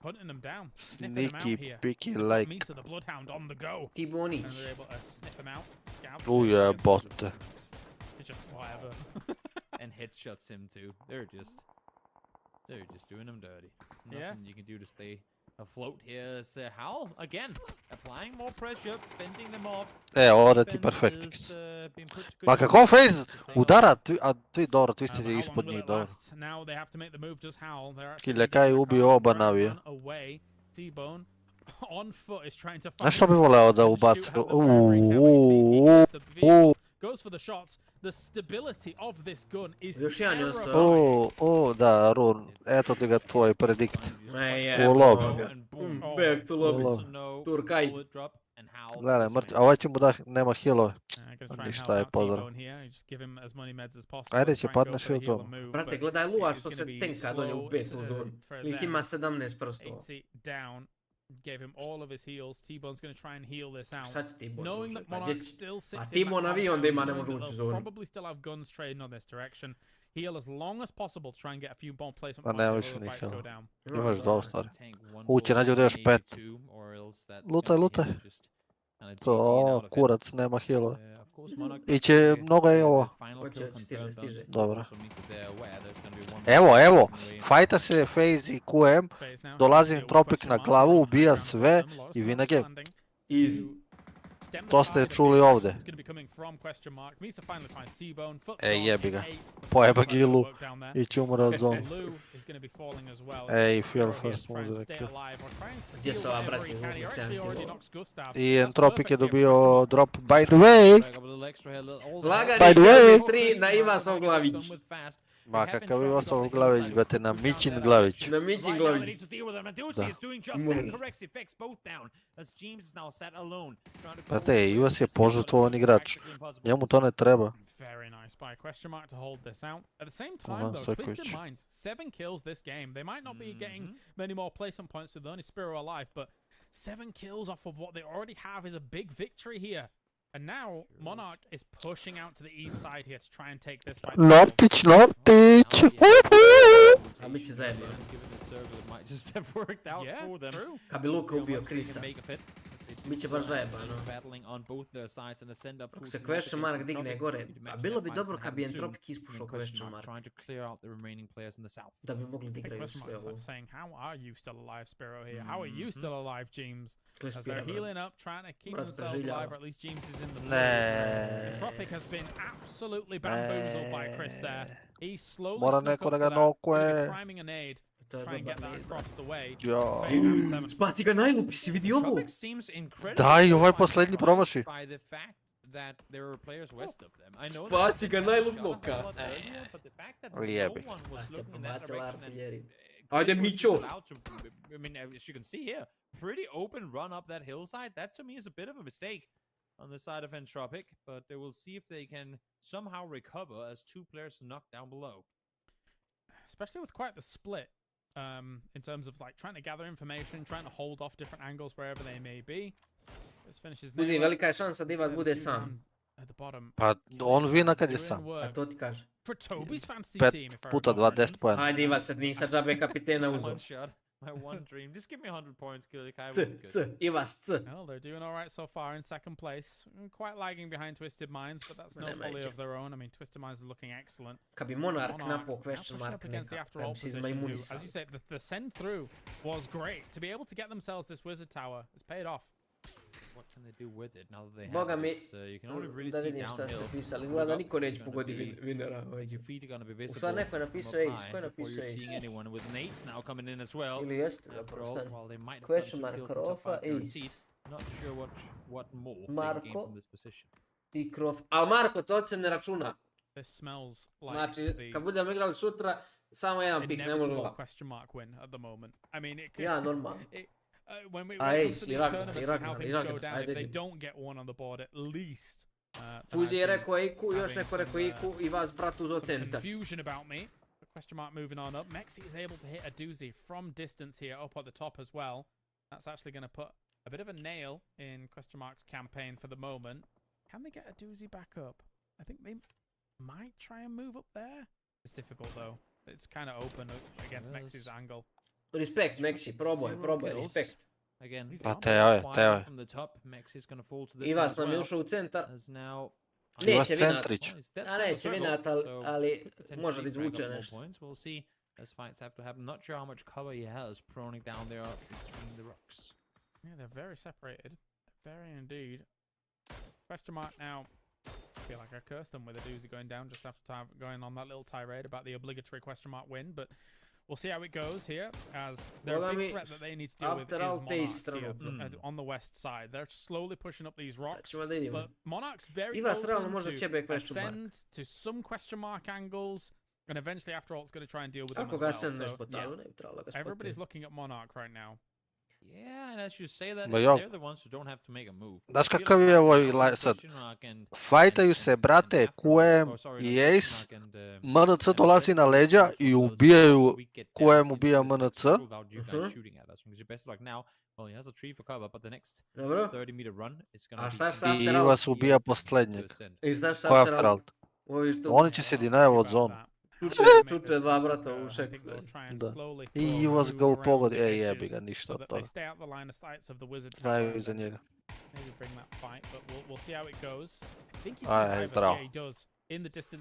hunting them down. Sneaky, picky like. Misa the Bloodhound on the go. T-Bonić. And they're able to sniff him out. Scout. Ujebote. Just whatever. And headshots him too. They're just doing him dirty. Nothing you can do to stay afloat here. Is Howl again applying more pressure, fending them off. Ovdje ti perfektix. Ma kako Faze udara, a ti dobro, ti ste ispod njih, dobro. Now they have to make the move, does Howl. Kiljaka je ubio oba navija. T-Bone on foot is trying to find. Znaš što bi voleo da ubaci? Goes for the shots. The stability of this gun is još jedan je ostao. Da, Run, eto ti ga tvoj predikt. U lobby. Back to lobby. Turkaj. Gledaj, mrtvi, a ovaj će mu da nema healove. Ništa je pozdrav. Ajde će padne shield zonu. Brate, gledaj Lua što se tenka dolje u petu zonu. Lik ima 17 prstova. Gave him all of his heals. T-Bone's going to try and heal this out. Šta će T-Bone? Knowing that Monarch still sits in T-Bone avi onda ima ne može ući u zonu. Probably still have guns trading on this direction. Heal as long as possible to try and get a few bomb placement points before više the ni fights heal. go down. Imaš dva stvari. Uće, nađe ovdje još 5. Lutaj. To, kurac, nema healove. Iće, mnogo je ovo. Stiže. Dobro. Evo, fajta se Faze i QM, dolazi Entropic na glavu, ubija sve i win a game. Easy. To ste čuli ovdje. Jebi ga. Pojeba Gilu i će umre od zonu. Feel first moves. Gdje su ova braći? I Entropic je dobio drop. By the way! Lagani 3 na Ivasov glavić. Ma kakav Ivasov glavić, brate, na Mićin glavić. Na Mićin glavić. Brate, Ivas je požrtvovan igrač. Njemu to ne treba. Very nice by question mark to hold this out. At the same time, though, Twisted Minds, 7 kills this game. They might not be getting many more placement points with only Spiro alive, but 7 kills off of what they already have is a big victory here. And now, Monarch is pushing out to the east side here to try and take this fight. Nortić! A bit će zajedno. Kad bi Luka ubio Krisa. Biće baš zajebano. Ako se question mark digne gore, a bilo bi dobro kad bi Entropic ispušao question mark. Da bi mogli da igraju sve ovo. How are you still alive, Spiro here? How are you still alive, James? As they're healing up, trying to keep themselves alive, or at least James is in the play. Entropic has been absolutely bamboozled by Chris there. He's slowly snuck up to that, priming a nade. Try and get that across the way. Spaci ga najlupi, si vidi ovo? Da, i ovaj posljednji promaši. Spaci ga najlupnoka. Lijebi. Će pobacila artiljeriju. Ajde, Mićo! I mean, as you can see here, pretty open run up that hillside. That to me is a bit of a mistake on the side of Entropic, but they will see if they can somehow recover as 2 players knocked down below. Especially with quite the split. In terms of like trying to gather information, trying to hold off different angles wherever they may be. This finishes. Uzi, velika je šansa da Ivas bude sam. Pa on vina kad je sam. A to ti kaže. 5 puta 2, 10 pojena. Ajde Ivas, sad nisa džabe kapitena uzo. My one dream. Just give me 100 points, Kilikai. Ivas, c. Well, they're doing all right so far in second place. Quite lagging behind Twisted Minds, but that's no folly of their own. I mean, Twisted Minds is looking excellent. Kad bi Monarch napao question mark neka, kad bi se izmajmunisao. As you say, the send through was great. To be able to get themselves this wizard tower has paid off. What can they do with it now that they have Boga mi, you can only really da see vidim šta ste downhill. pisali. Izgleda da niko neće pogodi winera. U stvari neko je napisao ace. Ko je napisao ace? Ili jeste zapravo, stani. Question mark, Krofa, ace. Marko i Krof. A Marko, to se ne računa. Znači, kad budemo igrali sutra, samo jedan pik, ne može dva. Ja, normalno. When we get to these tournaments and how things go down, if they don't get one on the board, at least Fuzija je rekao Eiku, još neko rekao Eiku i vas brat uzo centar. Confusion about me. Question mark moving on up. Mexi is able to hit a doozy from distance here up at the top as well. That's actually going to put a bit of a nail in question mark's campaign for the moment. Can they get a doozy back up? I think they might try and move up there. It's difficult though. It's kind of open against Mexi's angle. Respekt, Mexi, probaj, respekt. Again, Teo. from the top, Mexi's going to fall to this. Ivas nam je ušao u centar. Now Neće vinat. Centrić. A neće vinat, ali može da izvuče nešto. We'll see as fights have to happen. Not sure how much cover he has proning down there between the rocks. Yeah, they're very separated. Very indeed. Question mark now. I feel like I cursed them with a doozy going down just after going on that little tirade about the obligatory question mark win, but we'll see how it goes here, as their big threat that they need to deal with is Monarch here, on the west side. They're slowly pushing up these rocks, but Monarch's very open to ascend to some question mark angles, and eventually after all it's going to try and deal with them as well. So, yeah, everybody's looking at Monarch right now. Yeah, and as you say that, they're the ones who don't have to make a move. Znaš kakav je ovo sad? Fajtaju se, brate, QM i Ace, MNC dolazi na leđa i ubijaju QM, ubija MNC. Dobro. A šta sa I Ivas ubija posljednjeg. Koja afteralt? Oni će se dinajevo od zonu. Čuče dva brata u šeku. Da. I Ivas ga upogodi. Jebi ga, ništa od toga. Znaju iza njega. Aj, zdravo.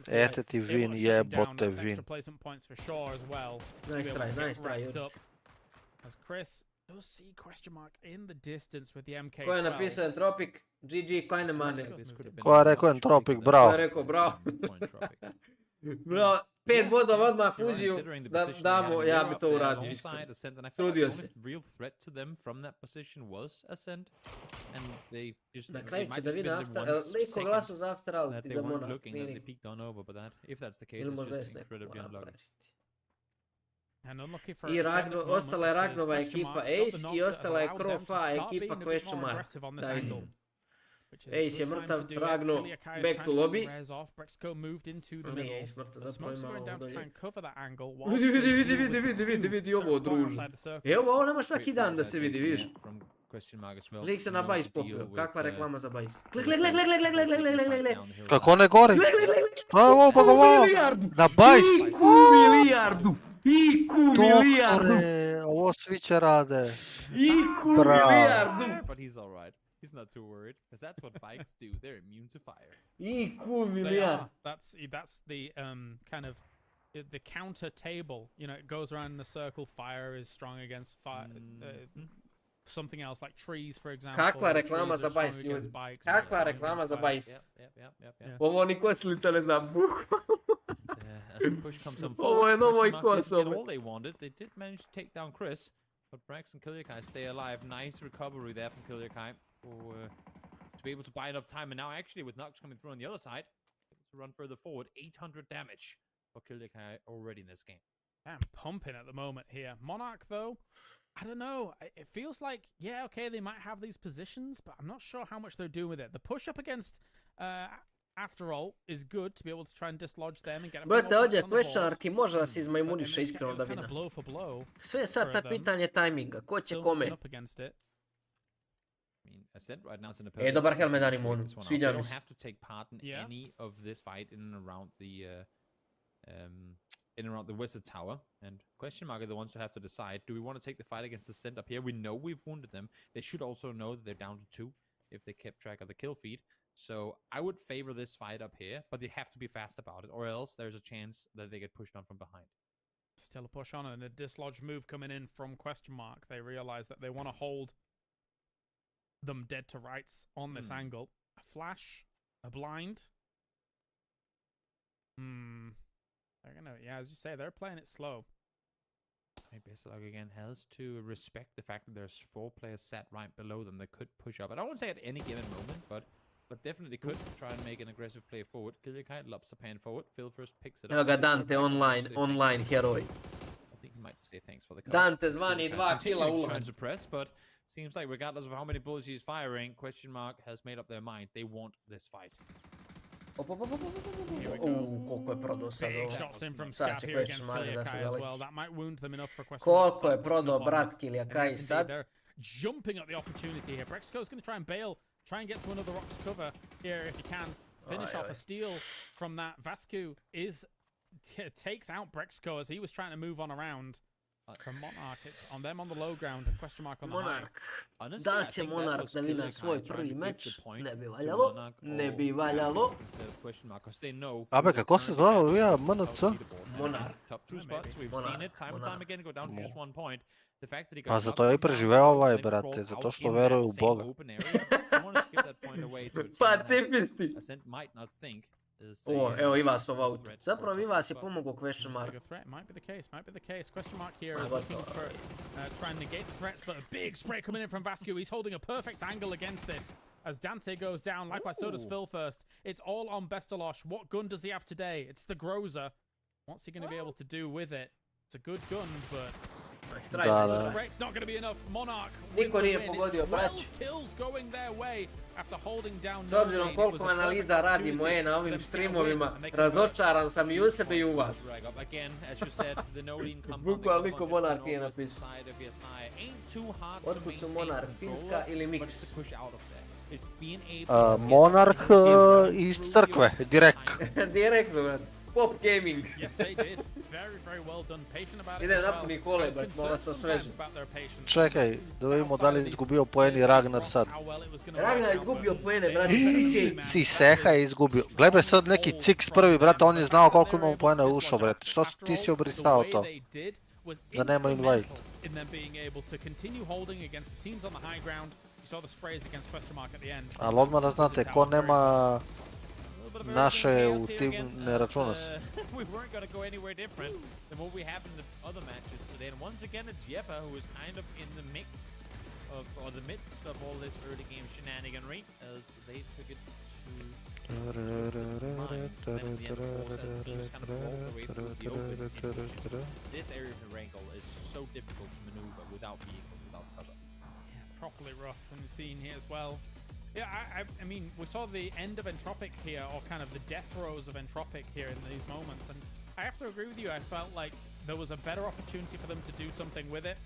Ete ti win, jebote win. Nice try. As Chris does see question mark in the distance with the MK12. Ko je napisao Entropic? GG Kleinemane. Ko je rekao Entropic, bravo. Ko je rekao bravo. Bravo, 5 bodova odmah fuziju da damo, ja bi to uradio. Trudio se. Na kraju će da vidi after, liko glasu za after alt za Monarch. Ili možda jest neko. I ostala je Ragnova ekipa Ace i ostala je Crofa ekipa Question Mark. Da vidim. Ace je mrtav, Ragno, back to lobby. Nije Ace mrtav, zapravo ima ovo dolje. Vidi ovo, druže. Evo, ovo nemaš svaki dan da se vidi, vidiš. Lik se na bajs popio, kakva reklama za bajs. Gle. Kako ne gori? Šta je ovo, bogovo? Na bajs? IQ milijardu! Doktore, ovo svi će rade. IQ milijardu! He's not too worried, because that's what bikes do. They're immune to fire. IQ milijard. That's the kind of the counter table. You know, it goes around in a circle. Fire is strong against fire. Something else like trees, for example. Kakva reklama za bajs, ljudi? Kakva reklama za bajs? Ovo ni kosilica ne znam. Ovo je novo i Kosovo. All they wanted, they did manage to take down Chris, but Brax and Kilyakai stay alive. Nice recovery there from Kilyakai. To be able to buy enough time, and now actually with Nox coming through on the other side, to run further forward, 800 damage for Kilyakai already in this game. Damn, pumping at the moment here. Monarch though, I don't know, it feels like, yeah, okay, they might have these positions, but I'm not sure how much they're doing with it. The push up against after all is good to be able to try and dislodge them and get them. Brate, ovdje Questionarki može da se izmajmuniše iskreno da vina. Sve je sad ta pitanje tajminga, ko će kome. Dobar helmet dani Monu, sviđa mi se. Have to take part in any of this fight in and around the wizard tower, and question mark are the ones who have to decide, do we want to take the fight against the Send up here? We know we've wounded them. They should also know that they're down to 2 if they kept track of the kill feed. So I would favor this fight up here, but they have to be fast about it, or else there's a chance that they get pushed on from behind. Still a push on, and a dislodge move coming in from question mark. They realize that they want to hold them dead to rights on this angle. A flash, a blind. They're gonna, yeah, as you say, they're playing it slow. Maybe Slug again has to respect the fact that there's 4 players sat right below them that could push up. I don't want to say at any given moment, but definitely could try and make an aggressive play forward. Kilyakai lops a pan forward. Phil first picks it up. Evo ga Dante online heroj. I think he might say thanks for the Dante zvani 2 kila ulan. Trying to press, but Seems like regardless of how many bullets he's firing, question mark has made up their mind. They want this fight. Koliko je prodao sad Big ovo. shots in from Sad Scav će here question against mark da se Kai as well. zaleti. That might wound them enough for question Koliko mark. je prodao brat Kilija And Kai yes, sad? indeed, they're jumping at the opportunity here. Brexco's going to try and bail, try and get to another Rock's cover here if he can. Finish off a steal from that. Vascu takes out Brexco as he was trying to move on around. For Monarch, it's on them on the low ground. A question mark on the high. Da li će Monarch da vina svoj prvi meč? Ne bi valjalo. Ne bi valjalo. Abe, kako se zvao? Ja, MNC? Monarch. Pa zato je i preživeo ovaj, brate, zato što veruje u Boga. Pacifisti. O, evo Ivasov aut. Zapravo Ivas je pomogao question mark. Might be the case. Question mark here is looking for trying to negate the threats, but a big spray coming in from Vascu. He's holding a perfect angle against this. As Dante goes down, likewise so does Phil first. It's all on Bestalosh. What gun does he have today? It's the Groza. What's he going to be able to do with it? It's a good gun, but it's not going to be enough. Monarch. Niko nije pogodio, brać. Kills going their way after holding down. S obzirom koliko analiza radimo na ovim streamovima, razočaran sam i u sebe i u vas. Bukvalno niko Monarch nije napisao. Otkud su Monarch, Finska ili Mix? Monarch iz crkve, direkt. Direktno, brad. Pop gaming. Yes, they did. Very well done. Patient about it. Idem napuni kole, brat, malo sam svežen. Čekaj, da vidimo da li je izgubio poeni Ragnar sad. Ragnar je izgubio poene, brate, Si Seha je izgubio. Gledaj sad neki Cix prvi, brate, on je znao koliko imamo poena ušao, brate. Što ti si obristao to? Da nema invite. Ali odmah da znate, ko nema naše u tim ne računa se. We weren't going to go anywhere different than what we have in the other matches today. And once again, it's Yepa who is kind of in the mix of, or the midst of all this early game shenaniganry as they took it to this area of the wrangle is so difficult to maneuver without vehicles, without cover. Yeah, properly rough and seen here as well. Yeah, I mean, we saw the end of Entropic here, or kind of the death throes of Entropic here in these moments, and I have to agree with you. I felt like there was a better opportunity for them to do something with it,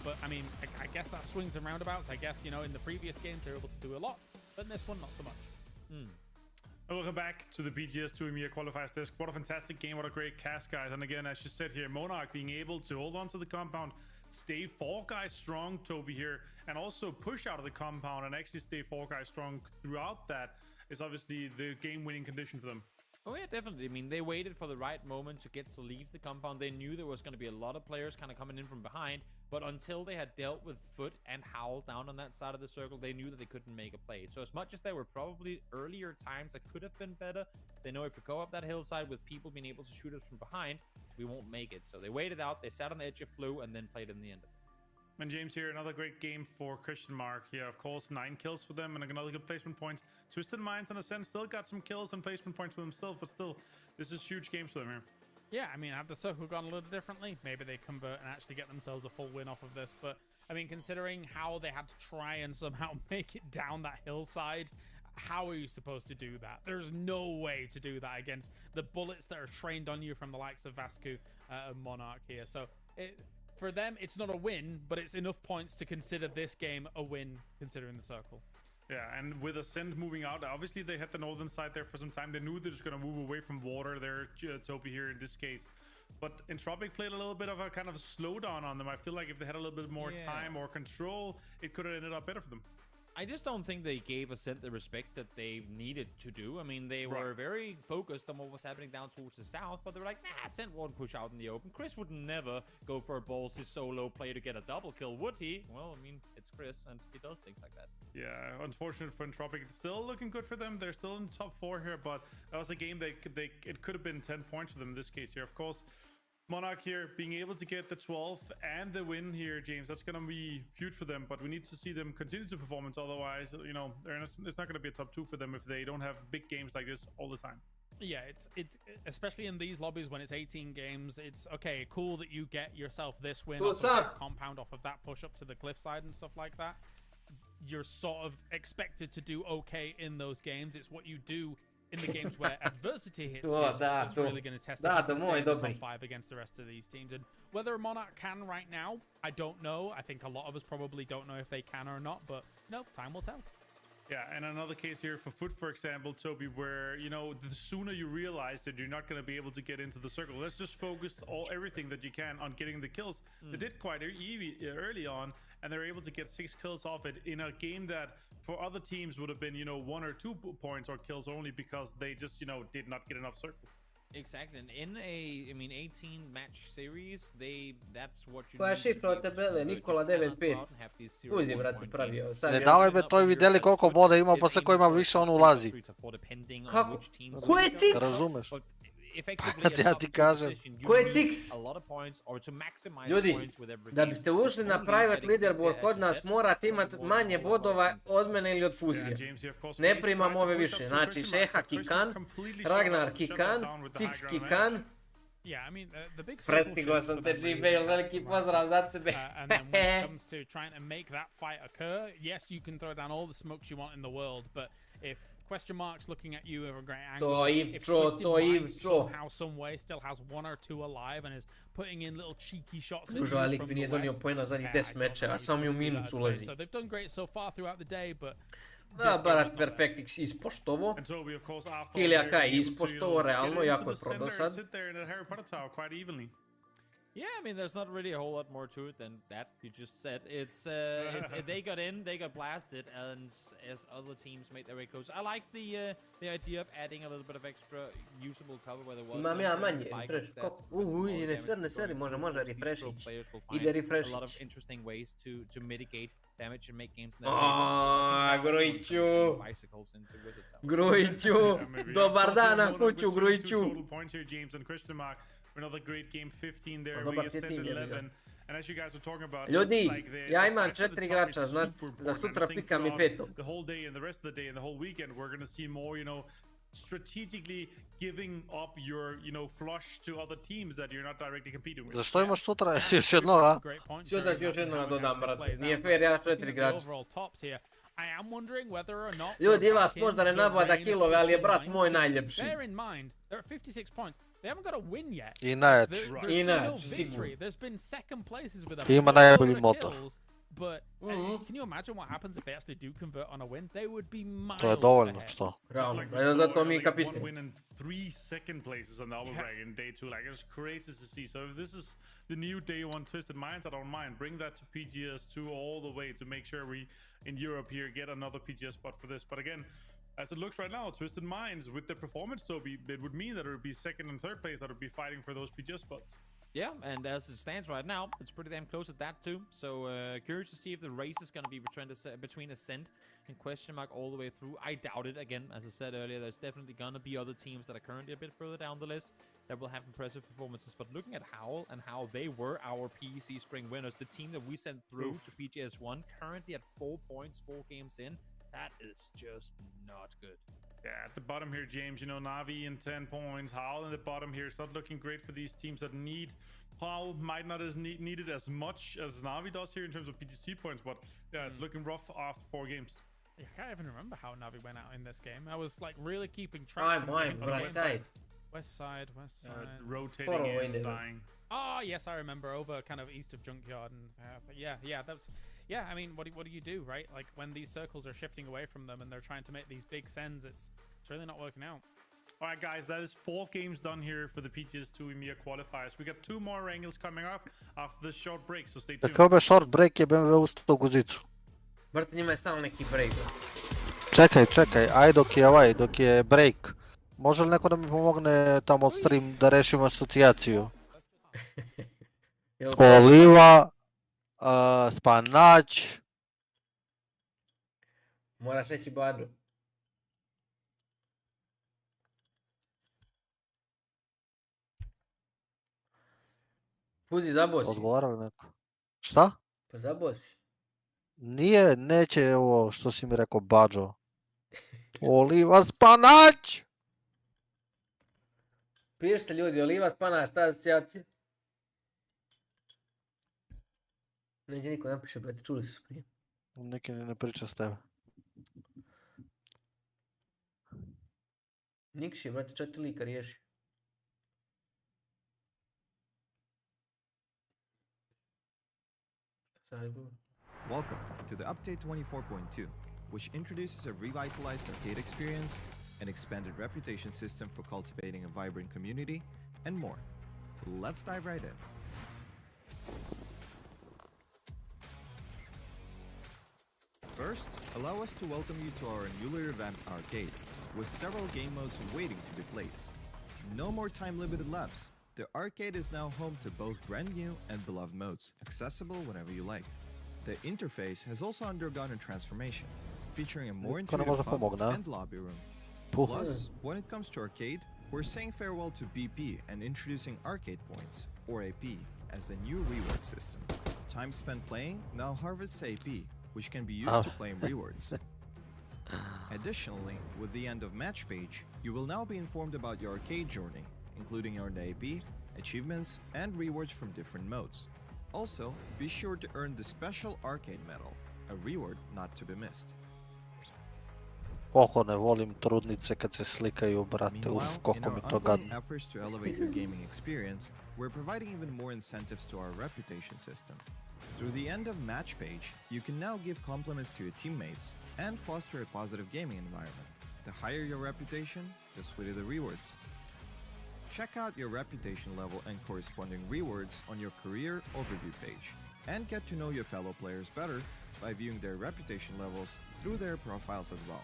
but I mean, I guess that swings and roundabouts. I guess, you know, in the previous games they were able to do a lot, but in this one, not so much. Welcome back to the BGS 2 EMEA qualifiers disc. What a fantastic game, what a great cast, guys. And again, as you said here, Monarch being able to hold on to the compound, stay 4 guys strong, Toby, here, and also push out of the compound and actually stay 4 guys strong throughout that is obviously the game-winning condition for them. Oh yeah, definitely. I mean, they waited for the right moment to get to leave the compound. They knew there was going to be a lot of players kind of coming in from behind, but until they had dealt with Foot and Howl down on that side of the circle, they knew that they couldn't make a play. So as much as there were probably earlier times that could have been better, they know if we go up that hillside with people being able to shoot us from behind, we won't make it. So they waited out, they sat on the edge of blue, and then played in the end. And James here, another great game for Christian Mark. Yeah, of course, 9 kills for them and another good placement points. Twisted Minds, in a sense, still got some kills and placement points for himself, but still, this is huge games for them here. Yeah, I mean, had the circle gone a little differently, maybe they convert and actually get themselves a full win off of this. But, I mean, considering how they had to try and somehow make it down that hillside, how are you supposed to do that? There's no way to do that against the bullets that are trained on you from the likes of Vascu and Monarch here. So, for them, it's not a win, but it's enough points to consider this game a win, considering the circle. Yeah, and with Ascent moving out, obviously they had the northern side there for some time. They knew they were just going to move away from water there, Toby, here in this case. But Entropic played a little bit of a kind of slowdown on them. I feel like if they had a little bit more time or control, it could have ended up better for them. I just don't think they gave Ascent the respect that they needed to do. I mean, they were very focused on what was happening down towards the south, but they were like, nah, Ascent won't push out in the open. Chris would never go for a ballsy solo play to get a double kill, would he? Well, I mean, it's Chris, and he does things like that. Yeah, unfortunate for Entropic. It's still looking good for them. They're still in the top 4 here, but that was a game it could have been 10 points for them in this case here. Of course, Monarch here being able to get the 12th and the win here, James, that's going to be huge for them, but we need to see them continue to performance. Otherwise, you know, it's not going to be a top 2 for them if they don't have big games like this all the time. Yeah, it's especially in these lobbies when it's 18 games, it's okay, cool that you get yourself this win off of that compound, off of that push up to the cliffside and stuff like that. You're sort of expected to do okay in those games. It's what you do in the games where adversity hits you that's really going to test if you can stay in the top 5 against the rest of these teams. And whether Monarch can right now, I don't know. I think a lot of us probably don't know if they can or not, but no, time will tell. Yeah, and another case here for Foot, for example, Toby, where, you know, the sooner you realize that you're not going to be able to get into the circle, let's just focus everything that you can on getting the kills. They did quite early on, and they're able to get 6 kills off it in a game that for other teams would have been, you know, 1 or 2 points or kills only because they just, you know, did not get enough circles. Exactly, and in a, 18 match series, that's what you Koja je šifra od tabele? Nikola 9-5. Uzi, brate, pravio. Ne davaj me, to je vidjeli koliko boda ima, posle ko ima više on ulazi. Kako? Ko je Cix? Razumeš? Ja ti kažem. Ko je Cix? Ljudi, da biste ušli na private leaderboard kod nas morate imati manje bodova od mene ili od Fuzije. Ne primam ove više. Znači Šeha Kikan, Ragnar Kikan, Cix Kikan. Prestigao sam te G-Bail, veliki pozdrav za tebe. And then when it comes to trying to make that fight occur, yes, you can throw down all the smokes you want in the world, but if question marks looking at you at a great angle, if somehow, some way still has 1 or 2 alive and is putting in little cheeky shots from the west, so they've done great so far throughout the day, but Barat Perfectix ispoštovo. Kiljaka je ispoštovo, realno, jako je prodao sad. Yeah, I mean, there's not really a whole lot more to it than that you just said. It's they got in, they got blasted, and as other teams made their way close. I like the idea of adding a little bit of extra usable cover where there was. Imam ja manje refresh. Ne seri, može refreshić. Ide refreshić. A lot of interesting ways to mitigate damage and make games. Grujiću, dobar dan na kuću, Grujiću. Another great game, 15 there. We ascended 11. And as you guys were talking about, ljudi, ja imam 4 igrača, za sutra pikam i 5. The whole day and the rest of the day and the whole weekend, we're going to see more, you know, strategically giving up your, you know, flush to other teams that you're not directly competing with. Zašto imaš sutra još jedno, a? Sutra ću još jedno dodam, brate. Nije fair, ja 4 igrača. Ljudi, vas možda ne nabada kilove, ali je brat moj najljepši. They haven't got a win yet. Inač, sigurno. There's been second places with a ima najbolji motor. But can you imagine what happens if they actually do convert on a win? They would be miles. To je dovoljno, što? Realno, zato mi kapite. 1 win and 3 second places on the upper bracket in day 2. Like, it's crazy to see. So if this is the new day 1 Twisted Minds, I don't mind. Bring that to PGS2 all the way to make sure we in Europe here get another PGS spot for this. But again, as it looks right now, Twisted Minds with the performance, Toby, it would mean that it would be 2nd and 3rd place that would be fighting for those PGS spots. Yeah, and as it stands right now, it's pretty damn close at that too. So curious to see if the race is going to be between Ascent and Question Mark all the way through. I doubt it. Again, as I said earlier, there's definitely going to be other teams that are currently a bit further down the list that will have impressive performances. But looking at Howl and how they were our PEC Spring winners, the team that we sent through to PGS1, currently at 4 points, 4 games in, that is just not good. Yeah, at the bottom here, James, you know, Navi in 10 points, Howl in the bottom here. It's not looking great for these teams that need. Howl might not need it as much as Navi does here in terms of PTC points, but yeah, it's looking rough after 4 games. I can't even remember how Navi went out in this game. I was like really keeping track. Right side. West side. Rotating and dying. Oh yes, I remember, over kind of east of Junkyard, and but yeah, that's. Yeah, I mean, what do you do, right? Like, when these circles are shifting away from them and they're trying to make these big sends, it's really not working out. All right, guys, that is 4 games done here for the PGS2 EMEA qualifiers. We got 2 more angles coming up after this short break, so stay tuned. Kako short break je BMW ustao guzicu. Brate, njima je stalno neki break. Čekaj, aj dok je break. Može li neko da mi pomogne tamo od stream da rešimo asocijaciju? Oliva, spanać. Moraš reći Badu. Fuzi, zabosi. Odgovarali neko. Šta? Pa zabosi. Nije, neće ovo što si mi rekao, Bađo. Oliva, spanać! Pišite ljudi, Olivac, Pana, šta je asocijacija? Neće niko napiše, brate, čuli su prije. Neki ne priča s tebe. Nikši, brate, 4 lika riješi. Welcome to the update 24.2, which introduces a revitalized arcade experience, an expanded reputation system for cultivating a vibrant community, and more. Let's dive right in. First, allow us to welcome you to our newly revamped arcade, with several game modes waiting to be played. No more time-limited laps. The arcade is now home to both brand new and beloved modes, accessible whenever you like. The interface has also undergone a transformation, featuring a more intuitive pub and lobby room. Plus, when it comes to arcade, we're saying farewell to BP and introducing arcade points, or AP, as the new reward system. Time spent playing now harvests AP, which can be used to claim rewards. Additionally, with the end of match page, you will now be informed about your arcade journey, including earned AP, achievements, and rewards from different modes. Also, be sure to earn the special arcade medal, a reward not to be missed. Koliko ne volim trudnice kad se slikaju, brate, uf, koliko mi to gadno. In our ongoing efforts to elevate your gaming experience, we're providing even more incentives to our reputation system. Through the end of match page, you can now give compliments to your teammates and foster a positive gaming environment. The higher your reputation, the sweeter the rewards. Check out your reputation level and corresponding rewards on your career overview page, and get to know your fellow players better by viewing their reputation levels through their profiles as well.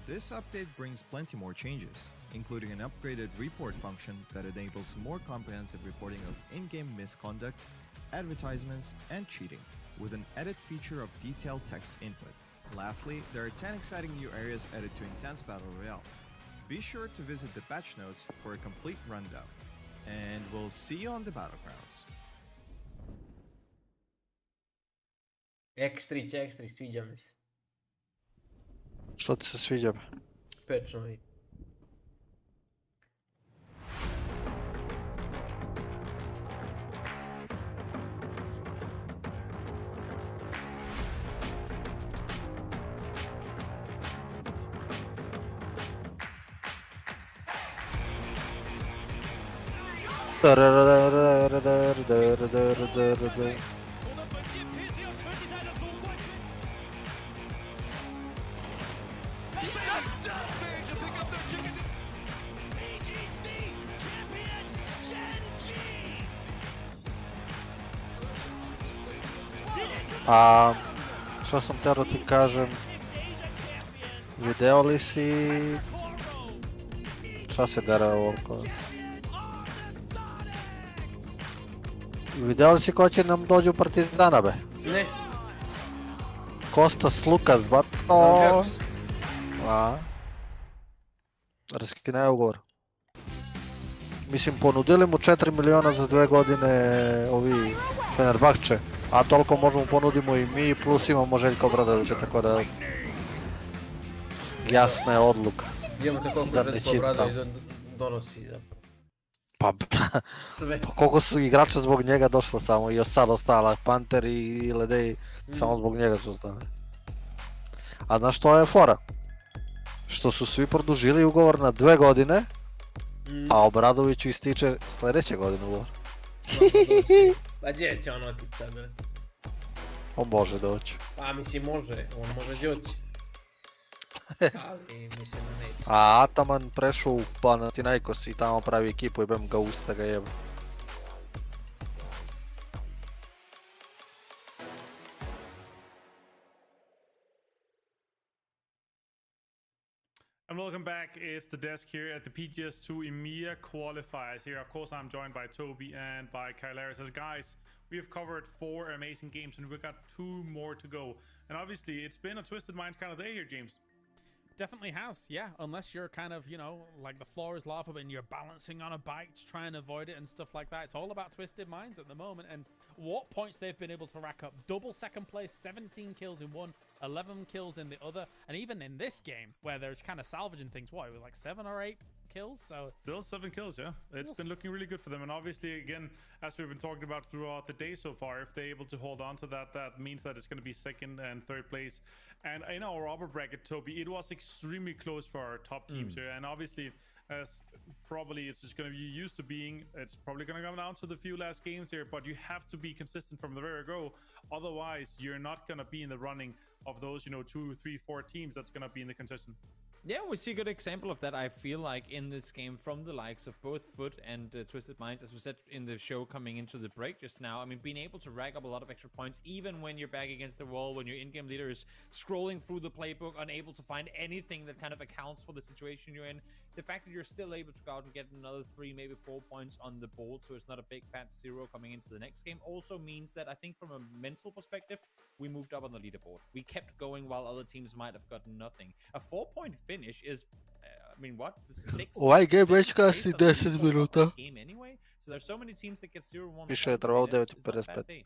This update brings plenty more changes, including an upgraded report function that enables more comprehensive reporting of in-game misconduct, advertisements, and cheating, with an added feature of detailed text input. Lastly, there are 10 exciting new areas added to Intense Battle Royale. Be sure to visit the patch notes for a complete rundown, and we'll see you on the battlegrounds. Ekstrić, sviđa mi se. Što ti se sviđa? Pečnovi. A što sam tero ti kažem, video li si, šta se dere ovoliko? Video li si ko će nam dođu Partizana, be? Ne. Kostas Lukas, bato. A? Raskine ugovor. Mislim, ponudili mu 4 miliona za 2 godine ovi Fenerbahče, a toliko možemo ponudimo i mi, plus imamo Željka Obradovića, tako da jasna je odluka. Idemo te koliko Željko Obradović donosi zapravo. Pa sve. Pa koliko su igrača zbog njega došlo samo i sad ostala, Panter i Ledej, samo zbog njega su ostali. A znaš što je fora? Što su svi produžili ugovor na 2 godine, a Obradoviću ističe sljedeće godine ugovor. Pa gdje će on otići sad, bre? On može doći. Pa mislim može, on može doći. Ali mislim da neće. A Ataman prešao u Panathinaikos i tamo pravi ekipu i bem ga usta ga jeba. And welcome back. It's the desk here at the PGS2 EMEA qualifiers. Here, of course, I'm joined by Toby and by Kylaris. As guys, we have covered 4 amazing games and we've got 2 more to go. And obviously, it's been a Twisted Minds kind of day here, James. Definitely has, yeah. Unless you're kind of, you know, like the floor is lava and you're balancing on a bike to try and avoid it and stuff like that. It's all about Twisted Minds at the moment. And what points they've been able to rack up. Double second place, 17 kills in one, 11 kills in the other. And even in this game, where they're kind of salvaging things, what, it was like 7 or 8 kills. So still 7 kills, yeah. It's been looking really good for them. And obviously, again, as we've been talking about throughout the day so far, if they're able to hold on to that, that means that it's going to be 2nd and 3rd place. And in our upper bracket, Toby, it was extremely close for our top teams here. And obviously, as probably it's just going to be used to being, it's probably going to come down to the few last games here, but you have to be consistent from the very go. Otherwise, you're not going to be in the running of those, 2, 3, 4 teams that's going to be in the contention. Yeah, we see a good example of that, I feel like, in this game from the likes of both Foot and Twisted Minds, as we said in the show coming into the break just now. I mean, being able to rack up a lot of extra points, even when you're back against the wall, when your in-game leader is scrolling through the playbook, unable to find anything that kind of accounts for the situation you're in. The fact that you're still able to go out and get another 3, maybe 4 points on the board, so it's not a big fat 0 coming into the next game, also means that I think from a mental perspective, we moved up on the leaderboard. We kept going while other teams might have gotten nothing. A 4-point finish is, I mean, what? 6? Ovaj game već kasni 10 minuta. Game anyway, so there's so many teams that get 0-1. Više je trvalo 9:55.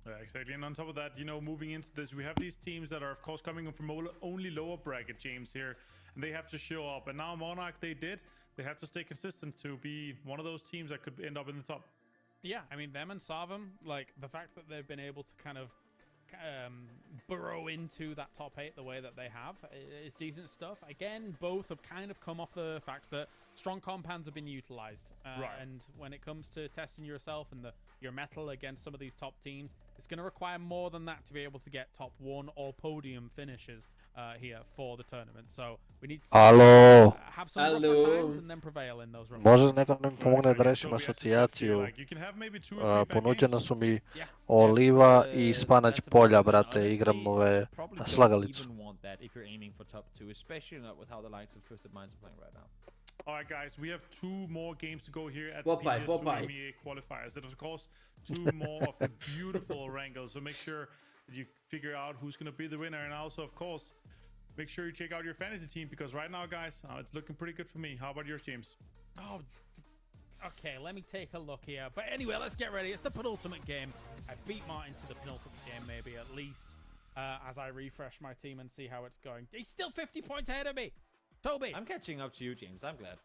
Yeah, exactly. And on top of that, moving into this, we have these teams that are, of course, coming from only lower bracket, James, here, and they have to show up. And now Monarch, they did. They have to stay consistent to be one of those teams that could end up in the top. Yeah, I mean, them and Sarvum, like, the fact that they've been able to kind of burrow into that top 8 the way that they have is decent stuff. Again, both have kind of come off the fact that strong compounds have been utilized. And when it comes to testing yourself and your mettle against some of these top teams, it's going to require more than that to be able to get top 1 or podium finishes here for the tournament. So we need to have some rougher times and then prevail in those rounds. Može neko nam pomogne da rešim asocijaciju. Ponuđena su mi oliva i spanać polja, brate, igram ove slagalicu. Alright guys, we have 2 more games to go here at the PGS qualifiers. And of course, 2 more of the beautiful wrangles. So make sure that you figure out who's going to be the winner. And also, of course, make sure you check out your fantasy team, because right now, guys, it's looking pretty good for me. How about yours, James? Oh, okay, let me take a look here. But anyway, let's get ready. It's the penultimate game. I beat Martin to the penultimate game, maybe, at least, as I refresh my team and see how it's going. He's still 50 points ahead of me. Toby! I'm catching up to you, James. I'm glad.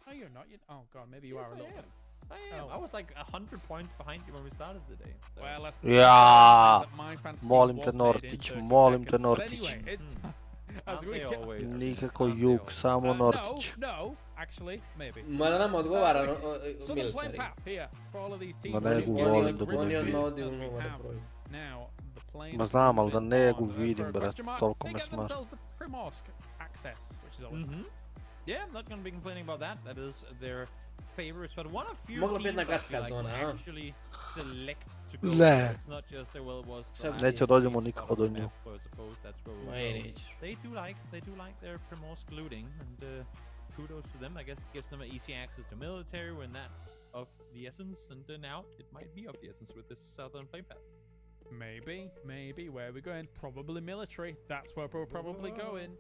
Oh, you're not? Oh, God, maybe you are a little bit. I am. I was like 100 points behind you when we started the day. So. Well, let's molim te Nortić, molim te Nortić. Anyway, it's Nikako jug, samo Nortić. No, actually, maybe. Ma da nam odgovara military. Ma Negu volim da budem Ma znam, ali da Negu vidim, brate, toliko me smaš. Yeah, I'm not going to be complaining about that. That is their favorites, but one of few teams I feel like actually select to go. It's not just well, it was neće dođemo nikako do nju. They do like their Primorsk looting, and kudos to them. I guess it gives them an easy access to military when that's of the essence, and now it might be of the essence with this southern play path. Maybe. Where are we going? Probably military. That's where we're probably going.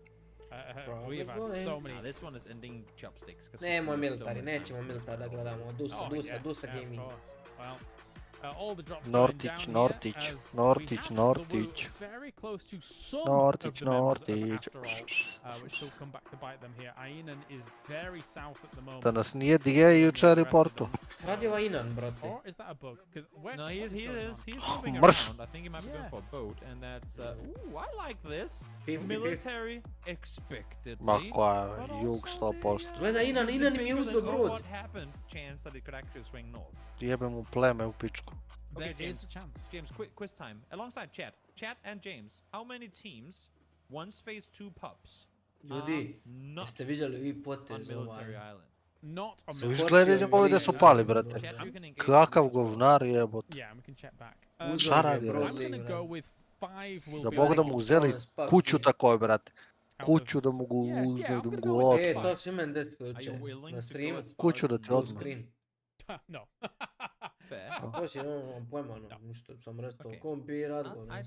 We've had so many. This one is ending chopsticks. Nemoj militari, nećemo militari da gledamo. Dusa gaming. Well, all the drops Nortić. Very close to some Nortić. Which will come back to bite them here. Ainan is very south at the moment. Da nas nije DJ jučer reportu. Šta radi Ainan, brate? Or is that a bug? No, he's moving around. I think he might be going for a boat, and that's ooh, I like this. Military expectedly. Ma koja, jug 100%. Gleda Ainan im uzo brod. What happened? Chance that it could actually swing north. Jebem mu pleme u pičku. Okay, James, James, quiz time. Alongside Chat and James, how many teams once phase 2 pups? Ljudi, jeste vidjeli vi potez Military Island? Not on Military Island. Gledaj njegovi da su pali, brate. Kakav govnar jebot. Yeah, we can check back. Šta radi, I'm gonna go with 5. Da Bog da mu uzeli kuću takoj, brate. Kuću da mu go uzme, da mu go otpa. To si men det kuće. Na streamu. Kuću da ti odmah. No. Fair. To si, nemam pojma, ništa, sam restao kompi i radilo. I'll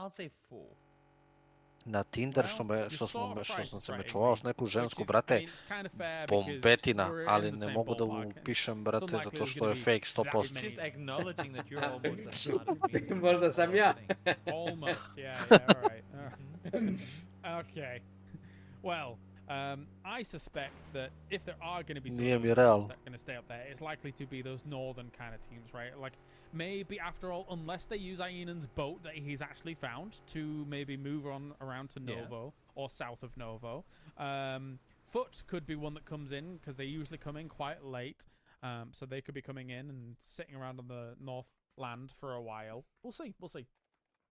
say 4. Na Tinder što sam se mečovao s neku žensku, brate, pompetina, ali ne mogu da upišem, brate, zato što je fake 100%. Možda sam ja. Almost, yeah, alright. Okay. Well, I suspect that if there are going to be some Nije of mi those teams realno. that are going to stay up there, it's likely to be those northern kind of teams, right? Like, maybe after all, unless they use Ainan's boat that he's actually found to maybe move on around to Novo or south of Novo. Foot could be one that comes in because they usually come in quite late. So they could be coming in and sitting around on the north land for a while. We'll see. We'll see.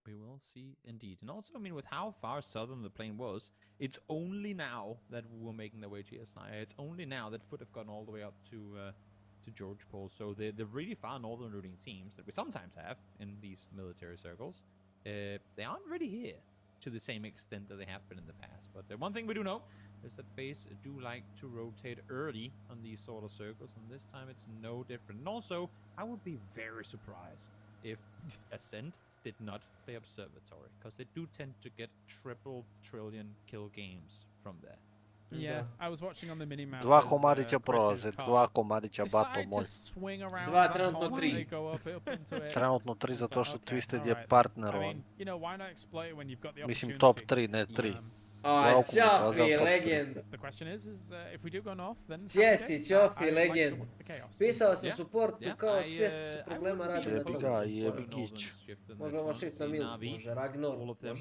We will see indeed. And also, I mean, with how far southern the plane was, it's only now that we were making their way to Yasnaya. It's only now that Foot have gone all the way up to Georgepol. So the really far northern routing teams that we sometimes have in these military circles, they aren't really here to the same extent that they have been in the past. But the one thing we do know is that FaZe do like to rotate early on these sort of circles, and this time it's no different. And also, I would be very surprised if Ascent did not play Observatory, because they do tend to get triple trillion kill games from there. Yeah, I was watching on the minimap. Dva komadića prolaze, dva komadića bato moj. Dva, trenutno 3. Trenutno 3 zato što Twisted je partner on. Mislim top 3, ne 3. Aj, Ćofi, legend. Jesse, legend. Pisao sam supportu kao svijest su problema radi na Jebi ga, jebi gić. Možemo šit na Mil, može Ragnar,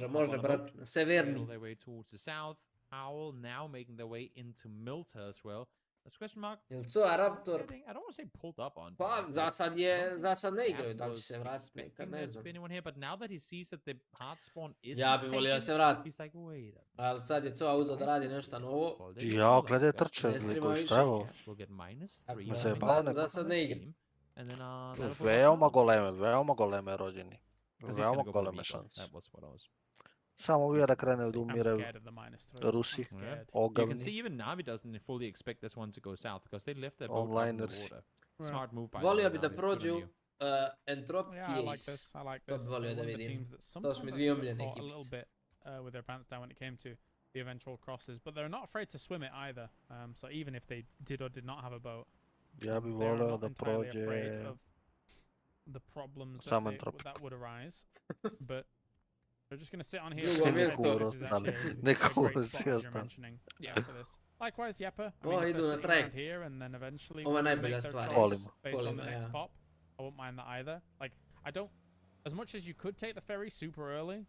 može brat, Severni. Owl now making their way into Milta as well. That's question mark. Jel co, Raptor? I don't want to say pulled up on. Pa, za sad ne igraju, da li će se vratiti nekad, ne znam. But now that he sees that the hard spawn is Ja bi volio da se vrati. He's like, wait. Ali sad je co uzeo da radi nešto novo. Ja, gledaj trče, gledaj šta je ovo. Da sad ne igram. Veoma goleme rođeni. Veoma goleme šanse. Samo uvijek da krene od umire Rusi, ogavni. You can see even Navi doesn't fully expect this one to go south because they left their boat on the water. Smart move by Volio bi da prođu Entropy Ace. To bi volio da vidim. To su mi dvije omiljene ekipice. With their pants down when it came to the eventual crosses, but they're not afraid to swim it either. So even if they did or did not have a boat, ja bi volio da prođe the problems sam that Entropy. would arise, but they're just going to sit on here. Yeah, for this. Likewise, Yeppa. Idu na track. Ovo je najbolja stvar. Based on the next pop. I won't mind that either. Like, I don't, as much as you could take the ferry super early,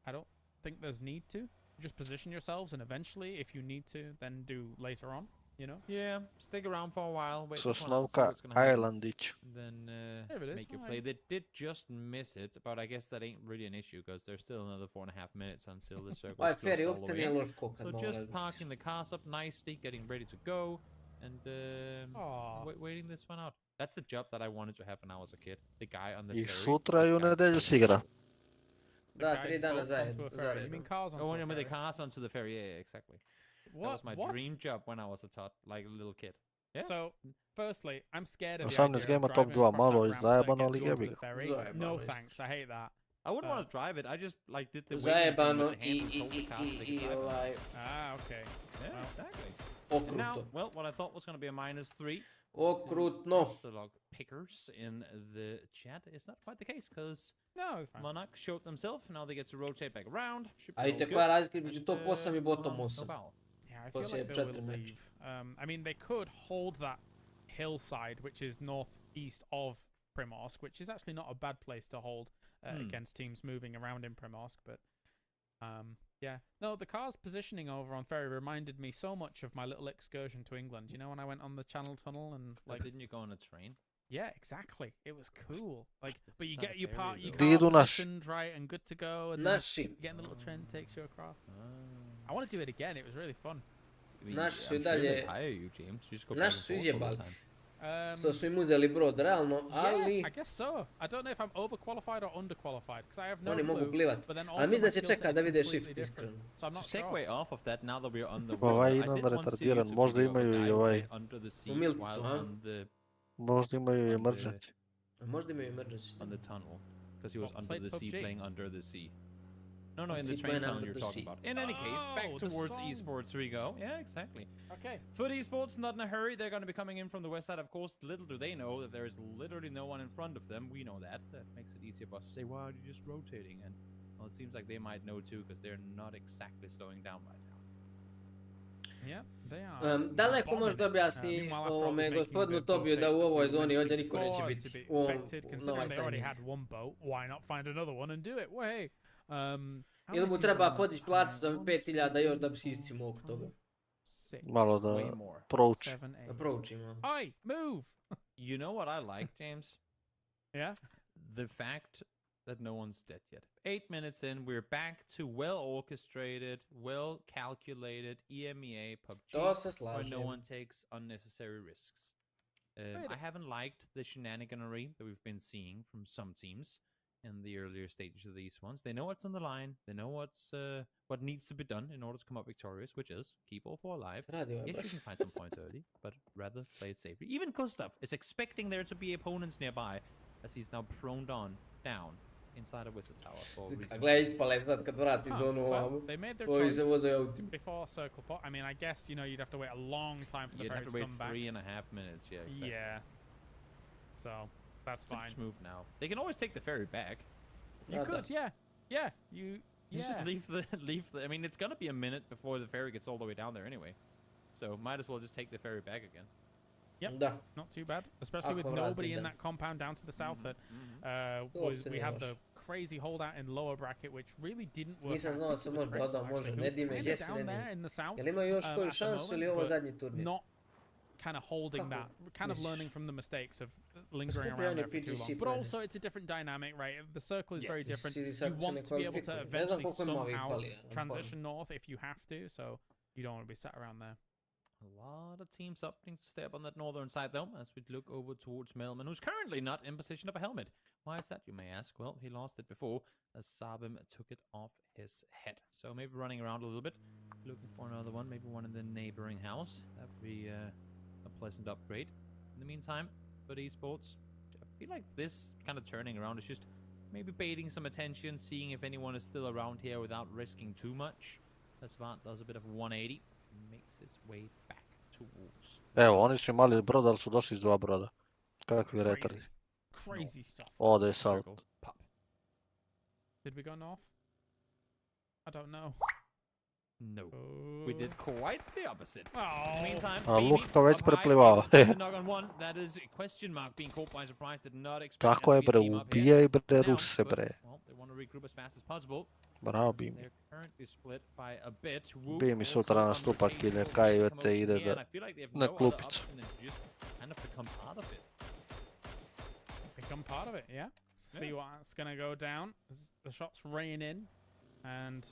I don't think there's need to. Just position yourselves, and eventually, if you need to, then do later on. You know? Yeah, stick around for a while. Wait Sosnovka Islandić. Then make your play. They did just miss it, but I guess that ain't really an issue because there's still another 4.5 minutes until the circle is closed all the way. So just parking the cars up nicely, getting ready to go, and waiting this one out. That's the job that I wanted to have when I was a kid. The guy on the ferry. I sutra i u nedjelju se igra. Da, 3 dana zaredno. Oh, and with the cars onto the ferry, yeah, exactly. That was my dream job when I was like a little kid. Yeah. So, firstly, I'm scared of 18 gema top 2, malo je zajebano, ali jebi ga. No thanks, I hate that. I wouldn't want to drive it, I just like did the zajebano okay. Yeah, exactly. Okrutno. Now, well, what I thought was going to be a -3. Okrutno. The log pickers in the chat is not quite the case, because no, Monarch showed themselves, now they get to rotate back around. A vidite koja je razlika između top 8 i bottom 8. Yeah, I feel like they will leave. I mean, they could hold that hillside, which is northeast of Primorsk, which is actually not a bad place to hold against teams moving around in Primorsk. But yeah, no, the car's positioning over on ferry reminded me so much of my little excursion to England. You know, when I went on the Channel Tunnel and like, didn't you go on a train? Yeah, exactly. It was cool. Like, but you get your part, you positioned right and good to go, and then getting the little train takes you across. I want to do it again. It was really fun. Naši su i dalje, naši su izjebali. Što su im uzeli brod, realno, ali... I guess so. I don't know if I'm overqualified or underqualified, because I have no Oni mogu plivat, ali mislim da će čekat da vide shift, iskreno. So I'm not segue off of that, now that we're on the Ovaj Inan retardiran, možda imaju i ovaj... U Milticu, ha? Možda imaju i emergency. Možda imaju emergency. On the tunnel, because he was under the sea, playing under the sea. No, in the train tunnel you're talking about. In any case, back towards eSports we go. Yeah, exactly. Okay. Foot eSports, not in a hurry. They're going to be coming in from the west side, of course. Little do they know that there is literally no one in front of them. We know that. That makes it easier for us to say, why are you just rotating? And well, it seems like they might know too, because they're not exactly slowing down right now. Da li neko može da objasni ovome gospodinu Tobiju da u ovoj zoni ovdje niko neće biti? Na ovaj timing. Ili mu treba podići platu za 5.000 još da bi si iscimo oko toga? Malo da prouči. Da proučimo. You know what I like, James? Yeah? The fact that no one's dead yet. 8 minutes in, we're back to well-orchestrated, well-calculated EMEA PUBG, where no one takes unnecessary risks. I haven't liked the shenaniganery that we've been seeing from some teams in the earlier stages of these ones. They know what's on the line. They know what needs to be done in order to come up victorious, which is keep all four alive. Yes, you can find some points early, but rather play it safely. Even Gustav is expecting there to be opponents nearby, as he's now prone down inside a wizard tower for a reason. Gle, ispale sad kad vrati zonu ovamo. They made their Ovi se choice voze autima. before circle pot. I mean, I guess, you know, you'd have to wait a long time for the You'd have fairies to to wait come back. 3.5 minutes, yeah, exactly. Yeah. So, that's So fine. just move now. They can always take the ferry back. You could, yeah. Yeah, you Just leave the, I mean, it's gonna be a minute before the ferry gets all the way down there anyway. So might as well just take the ferry back again. Yep, not too bad. Especially with nobody in that compound down to the south that we had the crazy holdout in lower bracket, which really didn't work. Nisam znao da se može dodao, može, ne dime, jesi ne dime. Jel ima još koju šansu ili ovo zadnji turnir? Not kind of holding that, kind of learning from the mistakes of lingering around there for too long. But also it's a different dynamic, right? The circle is very different. You want to be able to eventually somehow transition north if you have to, so you don't want to be sat around there. A lot of teams opting to stay up on that northern side, though, as we look over towards Melman, who's currently not in possession of a helmet. Why is that, you may ask? Well, he lost it before, as Sabim took it off his head. So maybe running around a little bit, looking for another one, maybe one in the neighboring house. That would be a pleasant upgrade. In the meantime, for eSports, I feel like this kind of turning around is just maybe baiting some attention, seeing if anyone is still around here without risking too much. As Vant does a bit of 180. Makes his way back towards. Evo, oni su imali brod, ali su došli s 2 broda. Kakvi retardi. Crazy stuff. Ode south. Did we go north? I don't know. No. We did quite the opposite. Oh. In the meantime, A Luka već preplivava. That is a question mark being caught by surprise. Did not expect Tako je bre, ubijaj bre Ruse bre. Well, they want to regroup as fast as possible. Bravo Bimi. They're currently split by a bit. Bimi sutra nastupa kine, kaj te ide da na klupicu. Kind of become part of it. Become part of it, yeah. See what's gonna go down. The shots rain in, and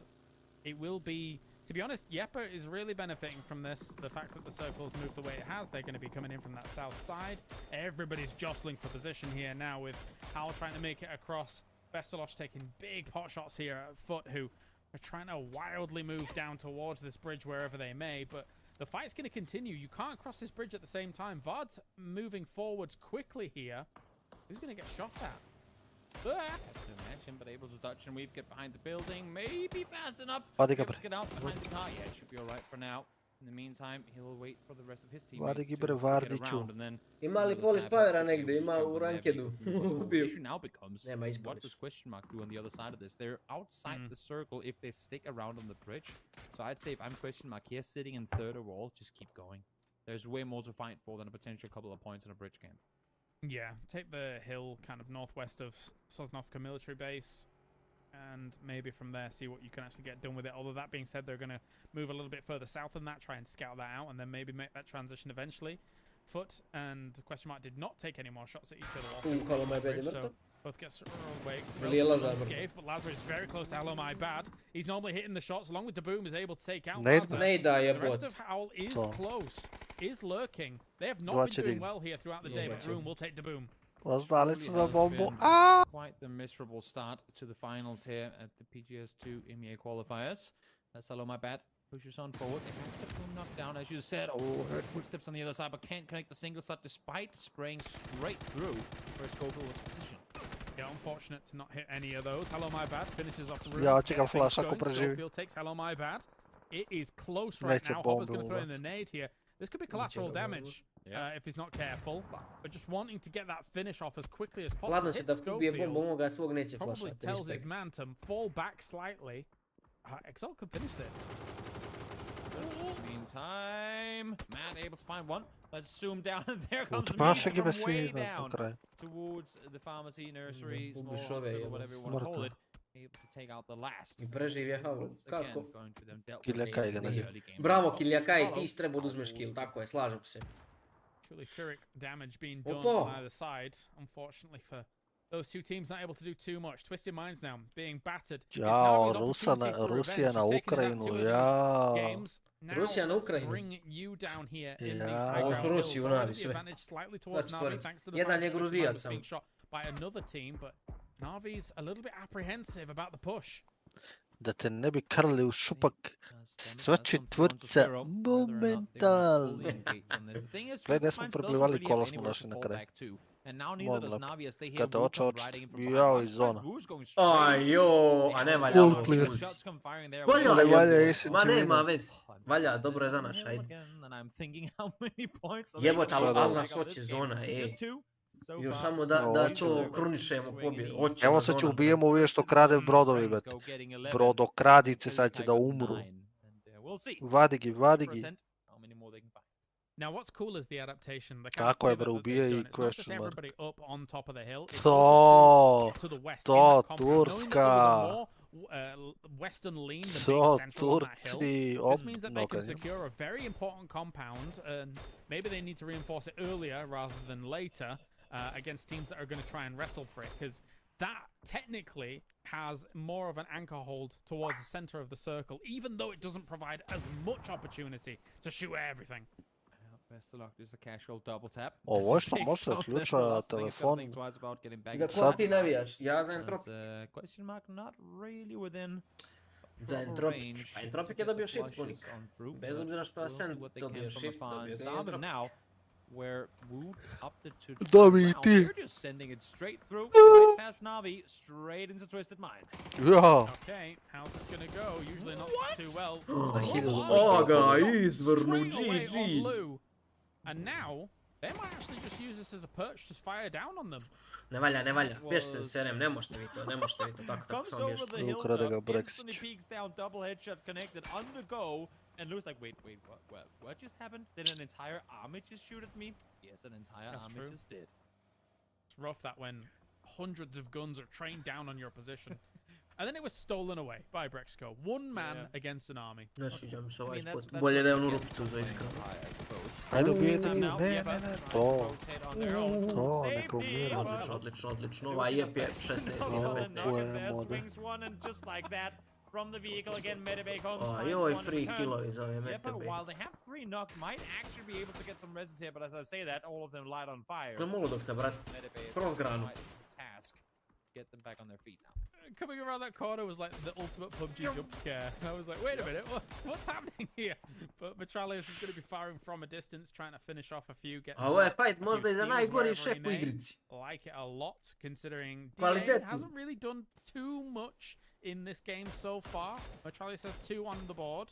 it will be. To be honest, Yepa is really benefiting from this. The fact that the circle's moved the way it has, they're going to be coming in from that south side. Everybody's jostling for position here now, with Hal trying to make it across. Veselosh taking big pot shots here at Foot, who are trying to wildly move down towards this bridge wherever they may. But the fight's going to continue. You can't cross this bridge at the same time. Vard's moving forwards quickly here. Who's going to get shot at? Have to imagine, but able to dodge and weave, get behind the building. Maybe fast enough. Get out behind the car. Yeah, it should be alright for now. In the meantime, he'll wait for the rest of his teammates to get around, and then ima li Polish Powera negdje, ima u rankedu. The issue now becomes, what does question mark do on the other side of this? They're outside the circle if they stick around on the bridge. So I'd say if I'm question mark here, sitting in third overall, just keep going. There's way more to fight for than a potential couple of points in a bridge game. Yeah, take the hill kind of northwest of Sosnovka military base, and maybe from there see what you can actually get done with it. Although that being said, they're going to move a little bit further south than that, try and scout that out, and then maybe make that transition eventually. Foot and question mark did not take any more shots at each other. So both get away. Unscathed, but Lazarus is very close to Hello My Bad. He's normally hitting the shots, along with the boom, is able to take out Lazarus. The rest of Howl is close, is lurking. They have not been doing well here throughout the day, but Room will take the boom. Poznali su za bombu. Quite the miserable start to the finals here at the PGS2 EMEA qualifiers. That's Hello My Bad. Pushes on forward. They have the boom knocked down, as you said. Oh, heard footsteps on the other side, but can't connect the single shot despite spraying straight through where Scoville was positioned. Yeah, unfortunate to not hit any of those. Hello My Bad finishes off the room. Ja čekam flash ako preživi. Schofield takes Hello My Bad. It is close right now. Hopper's going to throw in a nade here. This could be collateral damage if he's not careful. But just wanting to get that finish off as quickly as possible. Hit Schofield. Probably tells his man to fall back slightly. Exalt could finish this. Meantime, Matt able to find one. Let's zoom down, and there comes Utrpaše Meat ga from bez way svi na down kraju. towards the pharmacy, nursery, small Ubiš ove, hospital, jebote. whatever you want to call Mrtvo. it. Able to take out the last. I preživje Howard. Once again, Kako? going to them dealt Kiljakaj with ga in ne the vidi. early game. Bravo Oh, Kiljakaj, Zdravo. ti treba da uzmeš kill, tako je, slažem se. Truly Pyrrhic damage being done Opo. on either side. Unfortunately for those two teams, not able to do too much. Twisted Minds now being battered. It's Jao, Navi's opportunity for Rusija revenge. na You've taken Ukrajinu, out two of these jao. games. Now Rusija na let's Ukrajinu. bring you down here in Ja. these high Ovo ground su Rusi hills. u Already Navi the sve. advantage slightly towards Znači, Navi tvorac. thanks to the Jedan fact je that Twisted Gruzijac Minds was samo. being shot by another team, but Navi's a little bit apprehensive about the push. Da te ne bi krli u šupak sva četvrca momentalno. Gledaj, smo preblivali kola smo našli na kraju. Molim lepo. Kada oče očiti, jao iz zona. Ajo, a ne valja ovo clear. Fuzi. Ali Valja, valja jebote. ACT Ma nema win. veze. Valja, dobro je za naš, ajde. Jebote, Jebote, Sada. ali nas hoće zona, ej. Još samo da Hoće. to krunišemo pobjedu. Hoće Evo na sad će zona. ubijemo ove što krade brodovi, bet. Brodokradice sad će da umru. Vadi gi, vadi gi. Now, what's cool is the adaptation. The kind Tako of je, pivot bro, that ubija they've i done. It's not just question mark. everybody up on top of the hill. It's To, also to the west. in to, that compound. Knowing that there was a Turska. more western lean than To, being central on that hill. Turci, This means that they can obnoganje. secure a very important compound, and maybe they need to reinforce it earlier rather than later against teams that are going to try and wrestle for it, because that technically has more of an anchor hold towards the center of the circle, even though it doesn't provide as much opportunity to shoot everything. Best of luck, just a casual double tap. Ovo što može ključa telefon. Da ko ti navijaš? Ja za Entropik. Question mark not really within Za Entropik. A Entropik je dobio shift punik. Bez obzira što je Ascent dobio shift, dobio ga i Entropik. Now, where Wood opted to Dobi i now, ti. they're just sending it straight through, right past Navi, straight into Twisted Minds. Ja. Okay, how's this gonna go? Usually not too well. O ga, izvrnu, Straight away on GG. Lou. And now, they might actually just use this as a perch, just fire down on them. Ne valja, ne valja. Bježite serem, ne možete vi to, ne možete vi to tako Comes samo over bježite. the Ukrade ga hilltop, Brexić. instantly peeks down, double headshot connected on the go, and Lou's like, wait, what just happened? Did an entire army just shoot at me? Yes, an entire That's army true. just did. It's rough that when hundreds of guns are trained down on your position. And then it was stolen away by Brexco. One man against an army. Ne sviđa mi se I ovaj mean, spot. that's Bolje da je what onu they rupicu za get iskreno. playing high, I suppose. Ajde ubijete And gi, now, ne, yeah, ne, but ne, trying to. rotate on their own. To, Safety, neko umira. but- Odlično, odlično, odlično. Ovaj jep je 16 na 15. Swings one, and just like that, from the vehicle again, Medibay comes. Oh, finds joj, one free in turn. killovi za ove Yeah, but metebe. while they have 3 knock, might actually be able to get some reses here, but as I say that, all of them light on fire. To je molodokta, brat. Medibay is Kroz granu. quite a task. Get them back on their feet now. Coming around that corner was like the ultimate PUBG jump scare. And I was like, wait a minute, what's happening here? But Metralius is going to be firing from a distance, trying to finish off a few. A ovo je fight možda i za najgori šep u igrici. Like it a lot, considering DA Kvalitetno. hasn't really done too much in this game so far. Metralius has 2 on the board.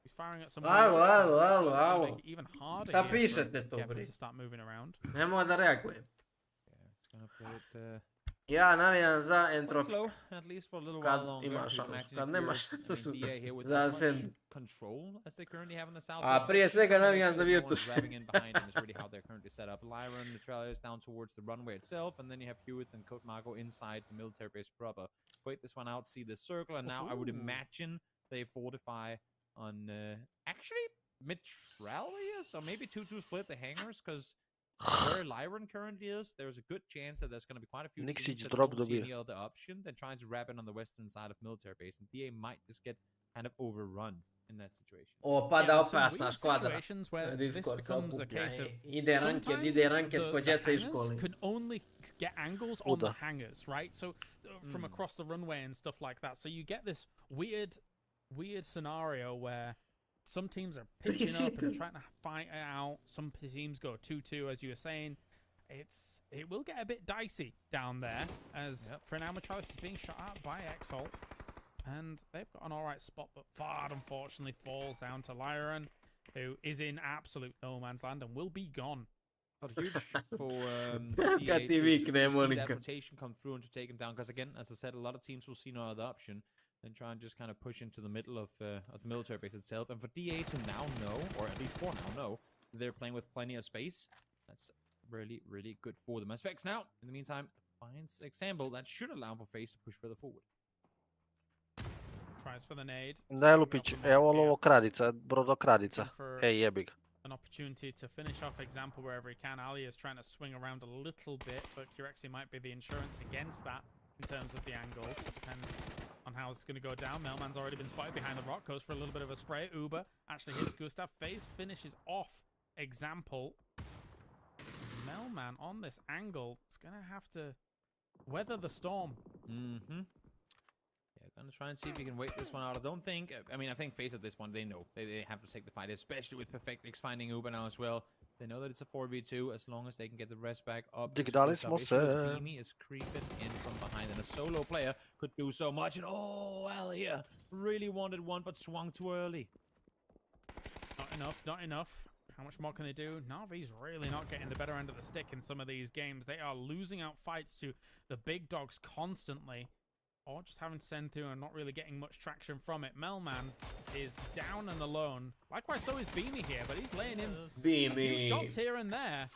He's firing at some. Alo, alo, alo, alo. Even harder. Šta here for pišete to, Kevin bre? to start moving around. Nemoj da reagujem. Yeah, it's gonna put it Ja navijam za quite Entropik. slow, at least for a little Kad while longer. ima You'd šansu, imagine kad if nema you're šansu in DA here with za as much Ascent. control as they currently have in the south. A prije svega navijam za No one's Virtus. grabbing in behind him is really how they're currently set up. Lyron, Metralius down towards the runway itself, and then you have Hewitt and Code Margo inside the military base proper. Wait this one out, see the circle, and now I would imagine they fortify on actually Metralius, or maybe 2-2 split the hangars, because where Lyron currently is, there's a good chance that there's going to be quite a few Niksić teams that drop don't see dobije. any other option than trying to wrap it on the western side of military base, and DA might just get kind of overrun in that situation. O, pada Yeah, some opasna weird škvadra. situations where Discord this se becomes a okuplja. case of Ide ranked ko djeca iz hangars škole. can only get angles on the Kuda? hangars, right? So from across the runway and stuff like that. So you get this weird scenario where some teams are pitching up and trying to fight it out. Some teams go 2-2, as you were saying. It will get a bit dicey down there, as for now Metralius is being shot at by Exalt, and they've got an alright spot, but Fard unfortunately falls down to Lyron, who is in absolute no man's land and will be gone. But huge for Kad DA ti to vikne, see Monika. that rotation come through and to take him down, because again, as I said, a lot of teams will see no other option. and try and just kind of push into the middle of the military base itself. And for DA to now know, or at least for now know, they're playing with plenty of space. That's really, really good for them. As Vex now, in the meantime, finds example that should allow for FaZe to push further forward. Tries for the nade. Daj Lupić, evo ovo kradica, brodokradica. Ej, jebi ga. An opportunity to finish off example wherever he can. Ali is trying to swing around a little bit, but Kurexi might be the insurance against that in terms of the angles. Depends on how it's going to go down. Melman's already been spotted behind the rock. Goes for a little bit of a spray. Uber actually hits Gustav. FaZe finishes off example. Melman on this angle is going to have to weather the storm. Mm-hmm. Yeah, gonna try and see if we can wait this one out. I think FaZe at this point, they know. They have to take the fight, especially with Perfectix finding Uber now as well. They know that it's a 4v2 as long as they can get the rest back up. Digitalis måste... Beamy is creeping in from behind, and a solo player could do so much. And oh, well, here really wanted one, but swung too early. Not enough, not enough. How much more can they do? Na'Vi's really not getting the better end of the stick in some of these games. They are losing out fights to the big dogs constantly, or just having to send through and not really getting much traction from it. Melman is down and alone. Likewise, so is Beamy here, but he's laying in a few shots here and there.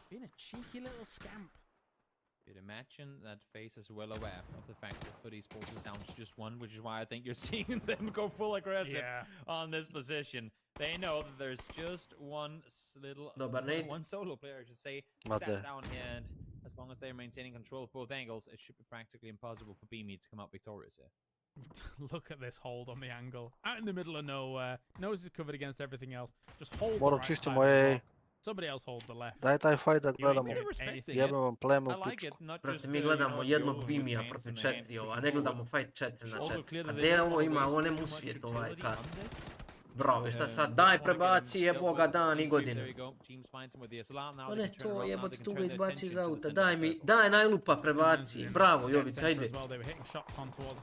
Being a cheeky little scamp. You'd imagine that FaZe is well aware of the fact that FUT eSports is down to just one, which is why I think you're seeing them go full aggressive on this position. They know that there's just one solo player, I should say, sat down here, and as long as they're maintaining control of both angles, it should be practically impossible for Beamy to come out victorious here. Look at this hold on the angle. Out in the middle of nowhere. Nose is covered against everything else. Just hold Moram the čisto right moje... Somebody else hold the left. Daj taj fight da gledamo. Jebem vam pleme u pičku. Brate, mi gledamo jednog Bimija protiv 4, a ne gledamo fight 4 na 4. A gdje ovo ima, ovo ne mu svijet ovaj kast. Bravo, šta sad, daj prebaci, jeboga dan i godinu. O ne, to jebote, tu ga izbaci iz auta, daj najlupa prebaci, bravo Jovica, ajde.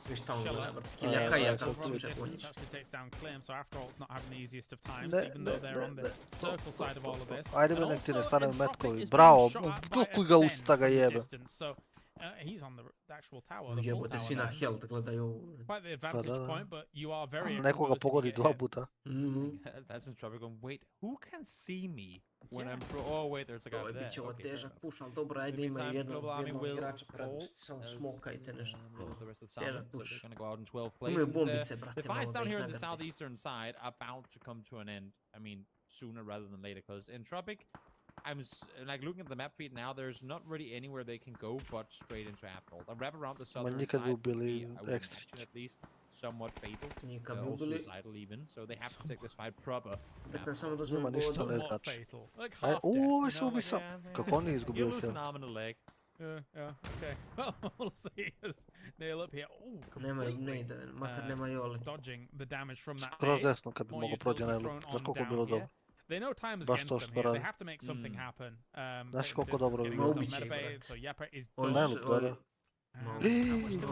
Vi šta on gleda, brate, kilja kaja kao tuče konjić. Ajde me nek ti ne stane metkovi, bravo, kako ga usta ga jebe. He's on the actual tower. Jebote, svi na health gledaju. Quite the advantage point, but you are very nekoga pogodi 2 puta. That's in trouble going, wait, who can see me when I'm pro? Oh, wait, there's a guy there. Biće ovo težak push, ali dobro, ajde imaju jednog igrača prednosti, samo smokajte nešto. Težak push. Imaju bombice, brate, the fights down here in the southeastern side about to come to an end. I mean, sooner rather than later, because in Tropic, I'm like looking at the map feed now. There's not really anywhere they can go but straight into Afgold. A wrap around the southern side would be, I would imagine at least, somewhat fatal. Also suicidal even, so they have to take this fight proper. Nema ništa ne znači. Ovo se ubisa. Kako on je izgubio You lose an arm and a leg. Yeah, okay. Well, we'll see as nail up here. Makar nema Joli. Dodging the damage from that. Skroz desno kad bi mogo prođe na elu. Znaš koliko bilo dobro. They know time is against them here. They have to make something happen. Znaš koliko dobro bi bilo. So Jepa is Nelu gleda.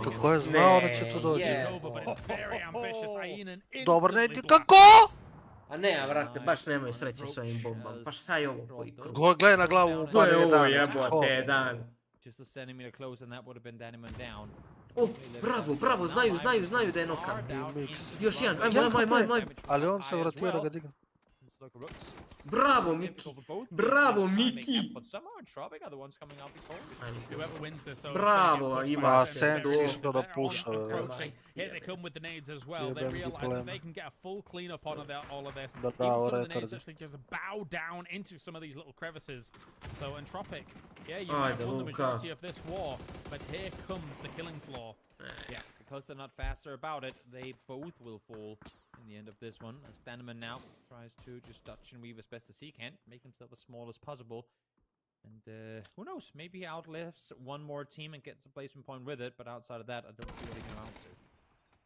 Kako je znao da će tu dođi. Dobar, ne, kako? A ne, vrate, baš nemaju sreće s ovim bombama. Pa šta je ovo koji krug? Gledaj na glavu mu pade jedan. Jebote, dan. Bravo, znaju da je nokan. Još jedan, ajmo. Ali on se vratio da ga digne. Bravo, Miki! Bravo, ima se. Sensi što da puša. Here they come with the nades as well. They realize that they can get a full cleanup on all of this. Bravo, some of the nades actually just bow down into some of these little crevices. So Entropic, yeah, you might have won the majority of this war, but here comes the killing floor. Yeah, because they're not faster about it, they both will fall in the end of this one. Standman now tries to just dodge and weave as best as he can, make himself as small as possible. And who knows, maybe he outlives one more team and gets a placement point with it, but outside of that, I don't see what he can amount to.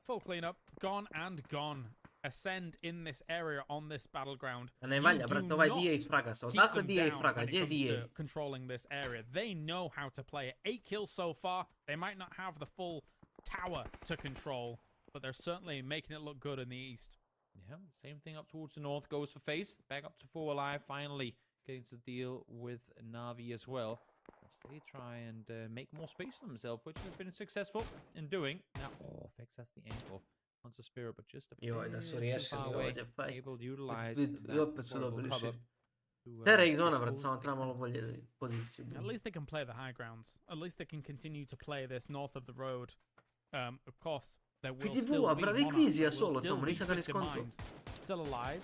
Full cleanup, gone and gone. Ascend in this area on this battleground. A ne valja, brate, ovaj DA fraga se. Odakle DA fraga? Gdje je DA? Controlling this area. They know how to play it. 8 kills so far. They might not have the full tower to control, but they're certainly making it look good in the east. Yeah, same thing up towards the north goes for FaZe. Back up to 4 alive, finally getting to deal with Na'Vi as well. As they try and make more space for themselves, which they've been successful in doing. Now, access the angle onto Spirit, but just a Joj, da su bit riješili too far away, ovdje, pazite. able to utilize I that opet su horrible dobili cover shift. to, Tere ih donavrat, expose samo treba Extend. malo bolje poziciju. At least they can play the high grounds. At least they can continue to play this north of the road. Of course, there will Vidi still Vua, be brate, Monarch, Equizia there will solo still tamo, be nisam ga ni Twisted skontao. Minds still alive.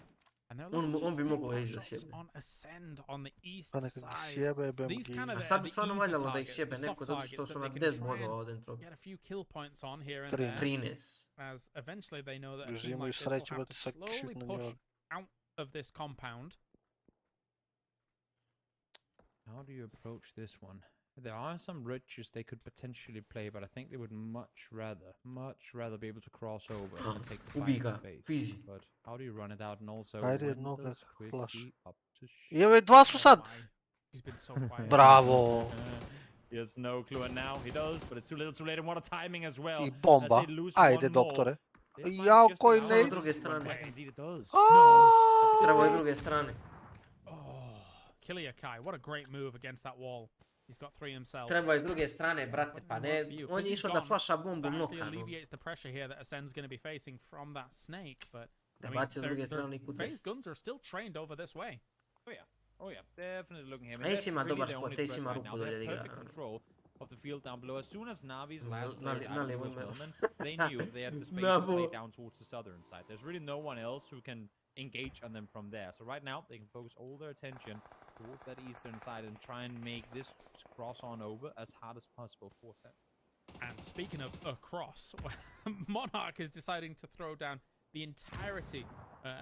And they're On looking bi just mogao to ići da pop shots sjebe. on Ascend on the east Pa neka ga side. sjebe, bem These kind gi. of A the, sad bi the stvarno easy valjalo da ih targets, sjebe the neko, soft zato što targets su that na they can 10 try bodova and odentro. get a few kill points on here and 13. there. 13. As eventually they know that a Još team imaju like this will sreću have da to ti sad slowly šutnu push njega. out of this compound. How do you approach this one? There are some riches they could potentially play, but I think they would much rather be able to cross over and take the Ubij fight ga, to base. fizi. But how do you run it out? And also, Ajde, when jednog does flash. Chrissy up to I ove dva su sad. Why? He's been so quiet. Bravo. He has no clue, and now he does, but it's too little too late, and what a timing as well. I bomba. As they lose Ajde, one more. doktore. This might Jao, just koji allow ne... them S druge to run strane. back, and indeed it does. Treba je s druge strane. Oh, Killia Kai, what a great move against that wall. He's got 3 himself. Treba je s druge strane, brate, pa ne. On je išao da flaša bombu That actually nokanu. alleviates the pressure here that Ascend's going to be facing from that snake, but Da I mean, baci s druge strane i their kut phase 10. guns are still trained over this way. Oh yeah, definitely looking him. A Ace ima dobar spot, Ace ima rupu dolje da igra. Control of the field down below. As soon as Navi's last Na player lijevo was ima. Millman, they knew they had the space to play down towards the southern side. There's really no one else who can engage on them from there. So right now they can focus all their attention towards that eastern side and try and make this cross on over as hard as possible for Set. And speaking of a cross, Monarch is deciding to throw down the entirety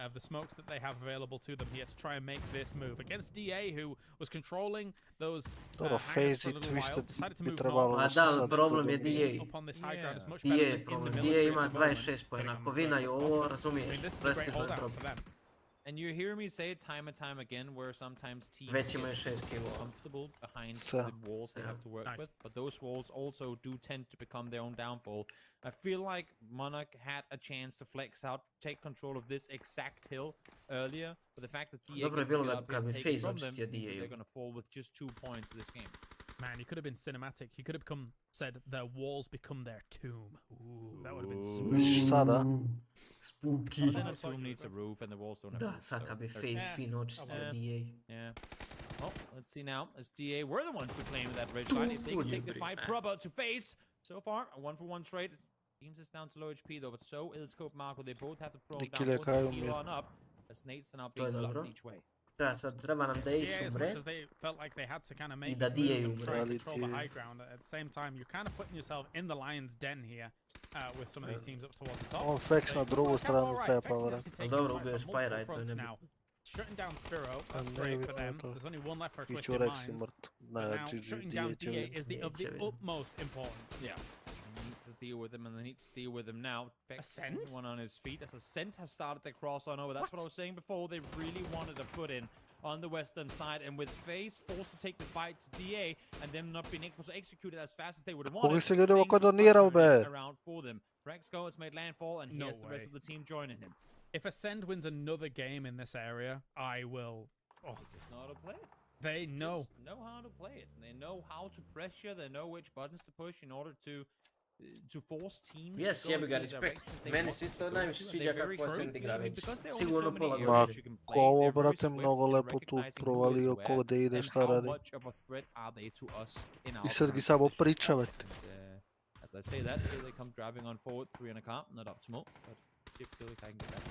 of the smokes that they have available to them here to try and make this move against DA, who was controlling those hangers for a little while, decided to move north. A da, problem je DA. Up on this high ground is much DA better je than in the problem. military DA at ima the moment. 26 pojena. Getting Ako on the vinaju circle. ovo, I razumiješ? mean, this is a great Prestižno je holdout problem. for them. And you hear me say it time and time again, where sometimes teams Već imaju get 6 killova. comfortable behind So- the walls they have to work Nice. with, but those walls also do tend to become their own downfall. I feel like Monarch had a chance to flex out, take control of this exact hill earlier, but the fact that DA Dobro je gets bilo to get da up here kad and bi take it Phase from them očistio means that DA-u. they're going to fall with just 2 points this game. Man, he could have been cinematic. He could have said their walls become their tomb. Ooh, that would have been Vidiš sada. Spooky. But then a tomb needs a roof and the walls don't have Da, roofs, sad so kad bi there's- Phase fino očistio DA. Yeah. Well, let's see now. As DA were the ones to claim that ridge line. If they can take the fight proper to face. So far, a 1-for-1 trade. Teams is down to low HP though, but so is Cope Marco. They both have to prone down, Killia both Kai to heal umire. on up. As Nate's now To je being blocked dobro. each way. Da, sad treba nam da DA, Ace as umre. much as they felt like they had to kind of make da this move DA and try and umre. control the Ali high ground, at the same time, you're kind of putting yourself in the lion's den here with some of these teams up towards the top. On Fex na drugu stranu tepa, Fex is vrat. actually taking Dobro, fights ubio on je multiple Spyra, to je fronts nebitno. now. Shutting down Spiro, A that's ne great for vidno them. to. There's only one left for I Twisted Čurek si Minds. mrt. But now, Znači, shutting down DA će DA vidjeti. is of the Neće vidjeti. utmost importance. Yeah. They need to deal with him, and they need to deal with him now. Fex Ascent? one on his feet as Ascent has started their cross on over. That's what I was saying before. They really wanted a foot in on the western side, and with Phase forced to take the fight to DA, and them not being able to execute it as fast as they would have wanted, Koga se ljudi ovo things are donirao, turning be? around for them. Rexco has made landfall, and No here's the rest way. of the team joining him. If Ascend wins another game in this area, I will... Oh, They just know how to play it. they know. Just know how to play it. They know how to pressure. They know which buttons to push in order to force teams. Jes, to go jebi ga, into the respekt. directions they Meni want se to isto go najviše to, and sviđa they're very kako Ascend shrewd. igra I mean, već. because there are only Sigurno so many pola areas Ma, godine. you can play, ko ovo, they're very brate, swift mnogo in lepo tu recognizing who is provalio where ko da ide, and šta how radi. much of a threat are they to us in our I sad gi current samo position. pričavate. And, as I say that, here they come driving on forward, 3 in a car, not optimal, but see if Killia can get that.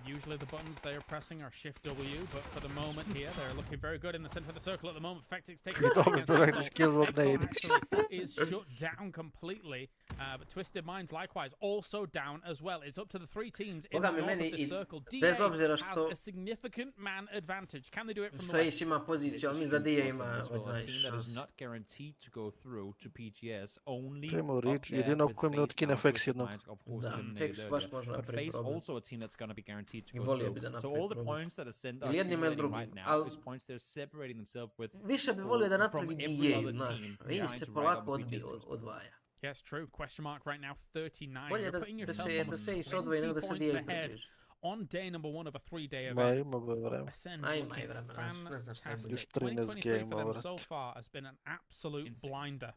Usually the buttons they are pressing are Shift W, but for the moment here, they're looking very good in the center of the circle at the moment. Fectix taking the fight Dobro, against direkt Exo. skills od Exo Nate. actually is shut down completely, but Twisted Minds likewise also down as well. It's up to the 3 teams in Boga the mi, north meni of this i circle. DA bez obzira has što- a significant man advantage. Can they do it from the Što west? Ace ima This poziciju, ali is mislim da true DA for ima some as well. od A team najviše that is šanse. not guaranteed to go through to PGS, only Primo up Ridge, there jedino with ko im ne Phase otkine down, Fex Twisted jednog. Minds, of course, Da, eliminated Fex baš earlier. može But napraviti Phase problem. also a team that's going to be guaranteed to I go volio bi through. da So napravi all the problem. points that Ascend Ili are jednim ili accumulating drugim, right now al- is points they're separating themselves with Više bi volio da from napravi every DA, other znaš. team Ace trying se to ride polako on PGS. odvaja. Yes, true. Question mark right now, 39. Bolje You're da, putting da yourself se almost Ace odvoji nego da 20 se points DA ahead približi. on day number 1 of a 3-day Ma, event. ima be vreme. Ascend A ima looking i vremena, ne znam šta je fantastic. bolje. Još 13 2023 for them gamea, so vrat. far has been an absolute Insane. blinder.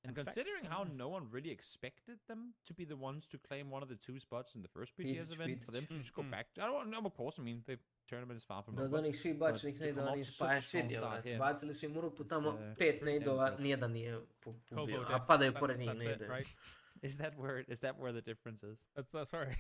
And considering how no one really expected them to be the ones to claim one of the 2 spots in the first PTS event, for them to just go back. I don't know, of course, I mean, the tournament is far from over. Da onih svi bačenih naidova nisu, pa je svidio, brate. Bacili su im u rupu tamo 5 naidova, nijedan nije ubio, a padaju pored njih naidova. Is that where the difference is? That's right.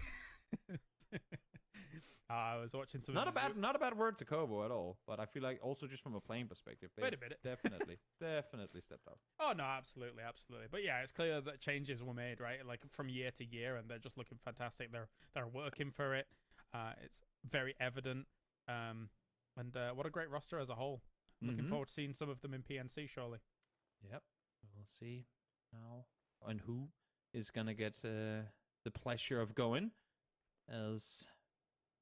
I was watching some. Not a bad word to Kobo at all, but I feel like also just from a playing perspective, they wait a minute, definitely stepped up. Oh no, absolutely. But yeah, it's clear that changes were made, right? Like from year to year, and they're just looking fantastic. They're working for it. It's very evident. And what a great roster as a whole. Looking forward to seeing some of them in PNC, surely. Yep, we'll see how and who is gonna get the pleasure of going, as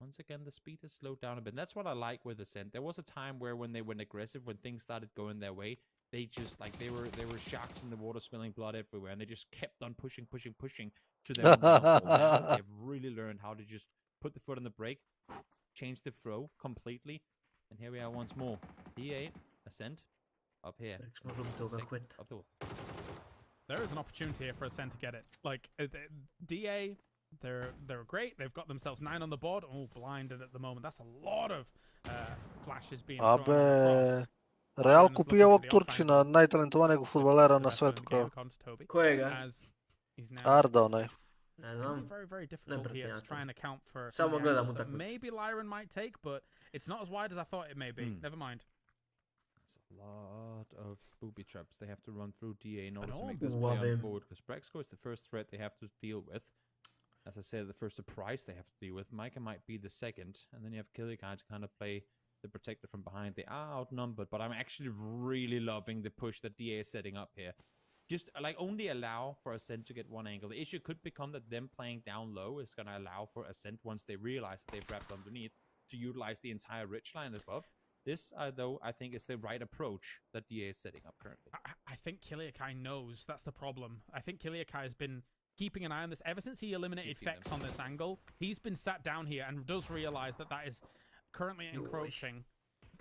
once again the speed has slowed down a bit. That's what I like with Ascent. There was a time where when they went aggressive, when things started going their way, they just like they were sharks in the water, smelling blood everywhere, and they just kept on pushing to their own downfall. They've really learned how to just put the foot on the brake, change the throw completely, and here we are once more. DA Ascent up here. Up the wall. There is an opportunity here for Ascent to get it. Like DA, they're great. They've got themselves 9 on the board. Oh, blinded at the moment. That's a lot of flashes being thrown across. Real kupio ovog Turčina, najtalentovanijeg fudbalera na svetu kao. Kojega? Arda onaj. Ne znam. Very difficult here to try and account for. Samo gledam utakmicu. Maybe Lyran might take, but it's not as wide as I thought it may be. Never mind. It's a lot of booby traps they have to run through DA in order to make this play on forward, because Braxco is the first threat they have to deal with. As I said, the first surprise they have to deal with. Micah might be the second, and then you have Killikai to kind of play the protector from behind. They are outnumbered, but I'm actually really loving the push that DA is setting up here. Just like only allow for Ascent to get one angle. The issue could become that them playing down low is going to allow for Ascent, once they realize that they've wrapped underneath, to utilize the entire ridge line above. This, though, I think is the right approach that DA is setting up currently. I think Killikai knows that's the problem. I think Killikai has been keeping an eye on this ever since he eliminated Fex on this angle. He's been sat down here and does realize that that is currently encroaching.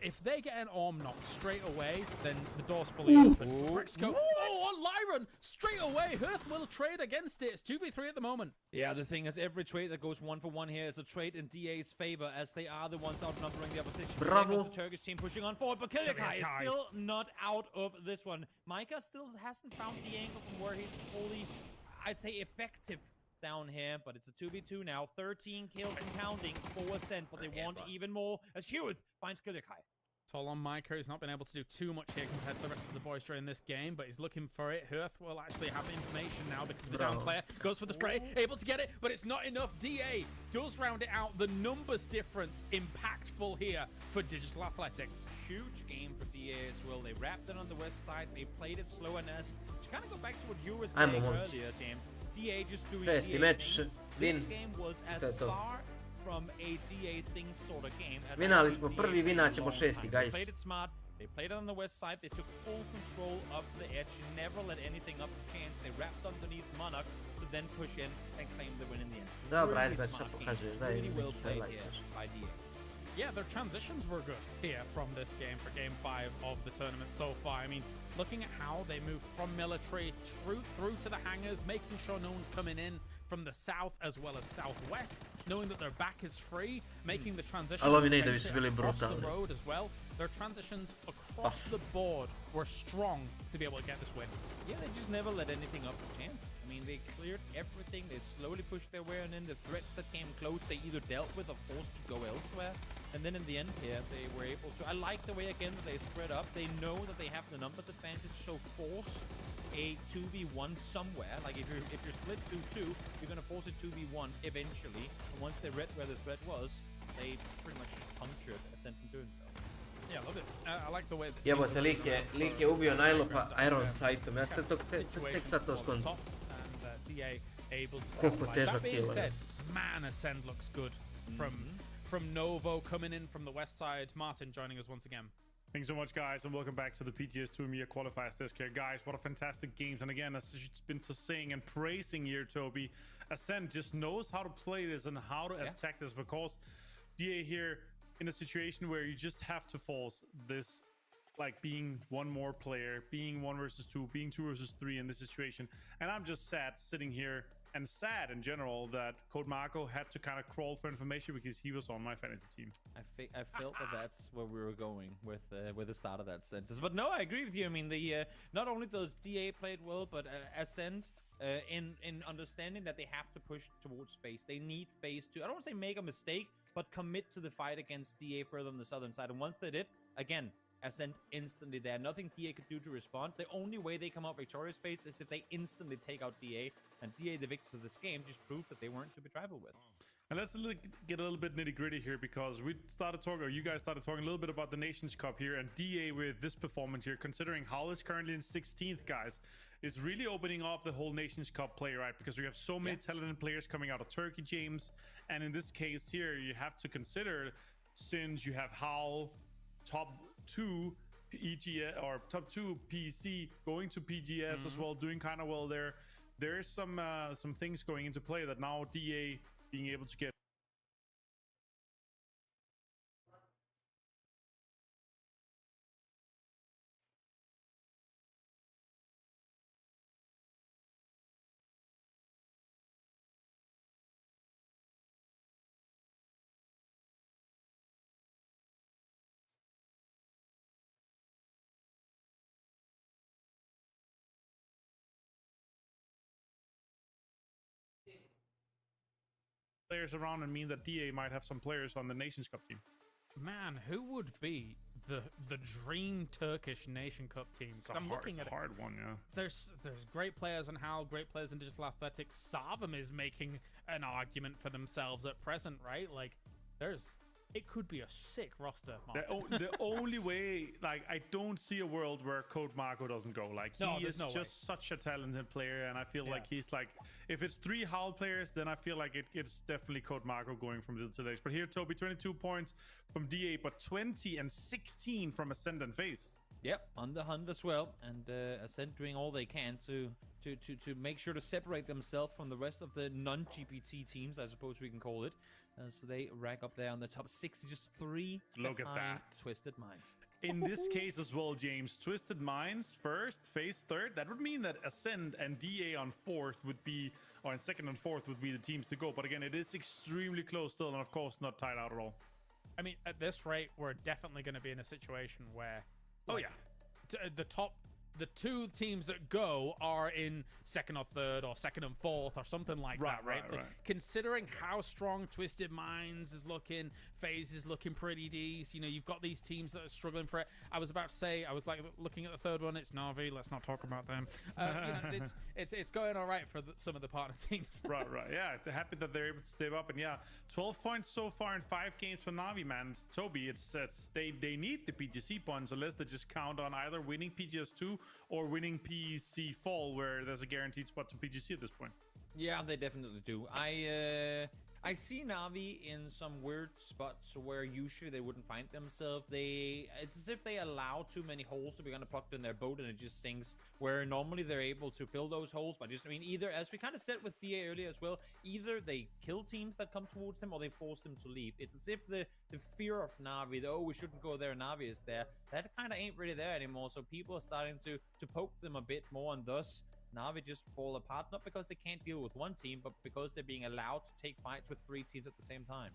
If they get an arm knock straight away, then the door's fully open. Brixco, on Lyran, straight away. Hearth will trade against it. It's 2v3 at the moment. Yeah, the thing is, every trade that goes 1-for-1 here is a trade in DA's favor, as they are the ones outnumbering the opposition. Bravo. The Turkish team pushing on forward, but Killikai is still not out of this one. Micah still hasn't found the angle from where he's fully, I'd say, effective down here, but it's a 2v2 now. 13 kills and counting for Ascent, but they want even more as Hewitt finds Killikai. It's all on Micah, who's not been able to do too much here compared to the rest of the boys during this game, but he's looking for it. Hearth will actually have information now because of the down player. Goes for the spray, able to get it, but it's not enough. DA does round it out. The numbers difference impactful here for Digital Athletics. Huge game for DA as well. They wrapped it on the west side. They played it slow, and as to kind of go back to what you were saying earlier, James, DA just doing DA things. This game was as far from a DA thing sort of game. Vinali smo prvi, vinat ćemo šesti, guys. They played it smart. They played it on the west side. They took full control of the edge. Never let anything up to chance. They wrapped underneath Monarch to then push in and claim the win in the end. Dobra, ajde sad pokazuješ, daj really well played highlights. here by DA. Yeah, their transitions were good here from this game for Game 5 of the tournament so far. I mean, looking at how they move from military through to the hangars, making sure no one's coming in from the south as well as southwest, knowing that their back is free, making the transition across the road as well. Their transitions across the board were strong to be able to get this win. Yeah, they just never let anything up to chance. I mean, they cleared everything. They slowly pushed their way, and then the threats that came close, they either dealt with or forced to go elsewhere. And then in the end here, they were able to... I like the way, again, that they spread up. They know that they have the numbers advantage, so force a 2v1 somewhere. Like, if you're split 2-2, you're going to force a 2v1 eventually. And once they read where the threat was, they pretty much punctured Ascent in doing so. Yeah, I love it. I like the way that... Jebote, lik je ubio Najlopa Iron Sightom. Ja ste tek sad to skonto. Koliko težak kill. Man, Ascend looks good from Novo coming in from the west side. Martin joining us once again. Thanks so much, guys, and welcome back to the PTS Tour EMEA Qualifiers this year. Guys, what a fantastic games. And again, as you've been so saying and praising here, Toby, Ascent just knows how to play this and how to attack this, because DA here in a situation where you just have to force this like being one more player, being 1 versus 2, being 2 versus 3 in this situation. And I'm just sad sitting here, and sad in general, that KodeMarko had to kind of crawl for information because he was on my fantasy team. I felt that that's where we were going with the start of that sentence. But no, I agree with you. I mean, the not only does DA play it well, but Ascend in understanding that they have to push towards phase. They need phase 2. I don't want to say make a mistake, but commit to the fight against DA further on the southern side. And once they did, again, Ascent instantly there. Nothing DA could do to respond. The only way they come out victorious phase is if they instantly take out DA. And DA, the victors of this game, just proved that they weren't to be tribal with. And let's get a little bit nitty gritty here, because we started talking, or you guys started talking a little bit about the Nations Cup here, and DA with this performance here, considering Howl is currently in 16th, guys, is really opening up the whole Nations Cup play, right? Because we have so many talented players coming out of Turkey, James. And in this case here, you have to consider, since you have Howl, top 2 EGS or top 2 PC going to PGS as well, doing kind of well there. There's some things going into play that now DA being able to get players around, and mean that DA might have some players on the Nations Cup team. Man, who would be the dream Turkish Nation Cup team? I'm looking at a hard one, yeah. There's great players in HAL, great players in Digital Athletics. Savum is making an argument for themselves at present, right? Like, it could be a sick roster. The only way, like, I don't see a world where KodeMarko doesn't go. Like, he is just such a talented player, and I feel like he's like, if it's 3 HAL players, then I feel like it's definitely KodeMarko going from the today's. But here, Toby, 22 points from DA, but 20 and 16 from Ascend and FaZe. Yep, on the hunt as well, and Ascend doing all they can to make sure to separate themselves from the rest of the non-GPT teams, I suppose we can call it. So they rack up there on the top 60, just 3 Look at that. Twisted Minds. In this case as well, James, Twisted Minds first, FaZe third. That would mean that Ascend and DA on 4th would be, or in 2nd and 4th would be the teams to go. But again, it is extremely close still, and of course not tied out at all. I mean, at this rate, we're definitely going to be in a situation where, the 2 teams that go are in 2nd or 3rd or 2nd and 4th or something like that, right? Considering how strong Twisted Minds is looking, FaZe is looking pretty decent. You know, you've got these teams that are struggling for it. I was about to say, I was like looking at the 3rd one. It's Na'Vi. Let's not talk about them. You know, it's going all right for some of the partner teams. Right. Yeah, happy that they're able to step up. And yeah, 12 points so far in 5 games for Na'Vi, man. Toby, they need the PGC points unless they just count on either winning PGS2 or winning PC Fall, where there's a guaranteed spot to PGC at this point. Yeah, they definitely do. I see Na'Vi in some weird spots where usually they wouldn't find themselves. It's as if they allow too many holes to be kind of plugged in their boat, and it just sinks, where normally they're able to fill those holes by just, I mean, either, as we kind of said with DA earlier as well, either they kill teams that come towards them or they force them to leave. It's as if the fear of Na'Vi, we shouldn't go there, Na'Vi is there, that kind of ain't really there anymore. So people are starting to poke them a bit more, and thus Na'Vi just fall apart, not because they can't deal with one team, but because they're being allowed to take fights with 3 teams at the same time.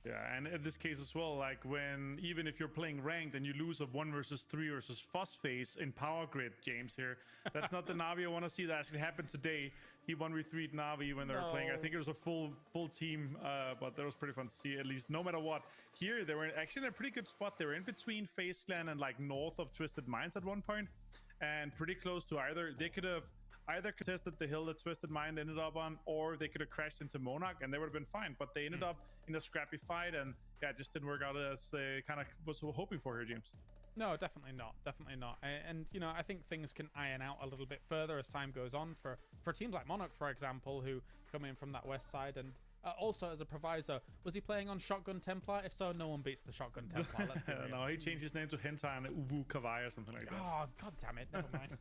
Yeah, and in this case as well, like when, even if you're playing ranked and you lose a 1 versus 3 versus Fuss phase in Power Grid, James here, that's not the Na'Vi I want to see. That actually happened today. He 1v3'd Na'Vi when they were playing. I think it was a full team, but that was pretty fun to see, at least, no matter what. Here, they were actually in a pretty good spot. They were in between FaZe Clan and like north of Twisted Minds at one point, and pretty close to either. They could have either contested the hill that Twisted Mind ended up on, or they could have crashed into Monarch and they would have been fine. But they ended up in a scrappy fight, and yeah, it just didn't work out as they kind of was hoping for here, James. No, definitely not. Definitely not. And you know, I think things can iron out a little bit further as time goes on for teams like Monarch, for example, who come in from that west side. And Also, as a provisor, was he playing on Shotgun Templar? If so, no one beats the Shotgun Templar. Let's be real. No, he changed his name to Hentai and Uwu Kawaii or something like that. Oh, god damn it. Never mind.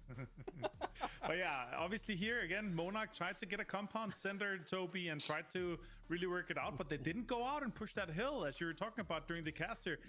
But yeah, obviously here again, Monarch tried to get a compound, center Toby, and tried to really work it out, but they didn't go out and push that hill as you were talking about during the caster.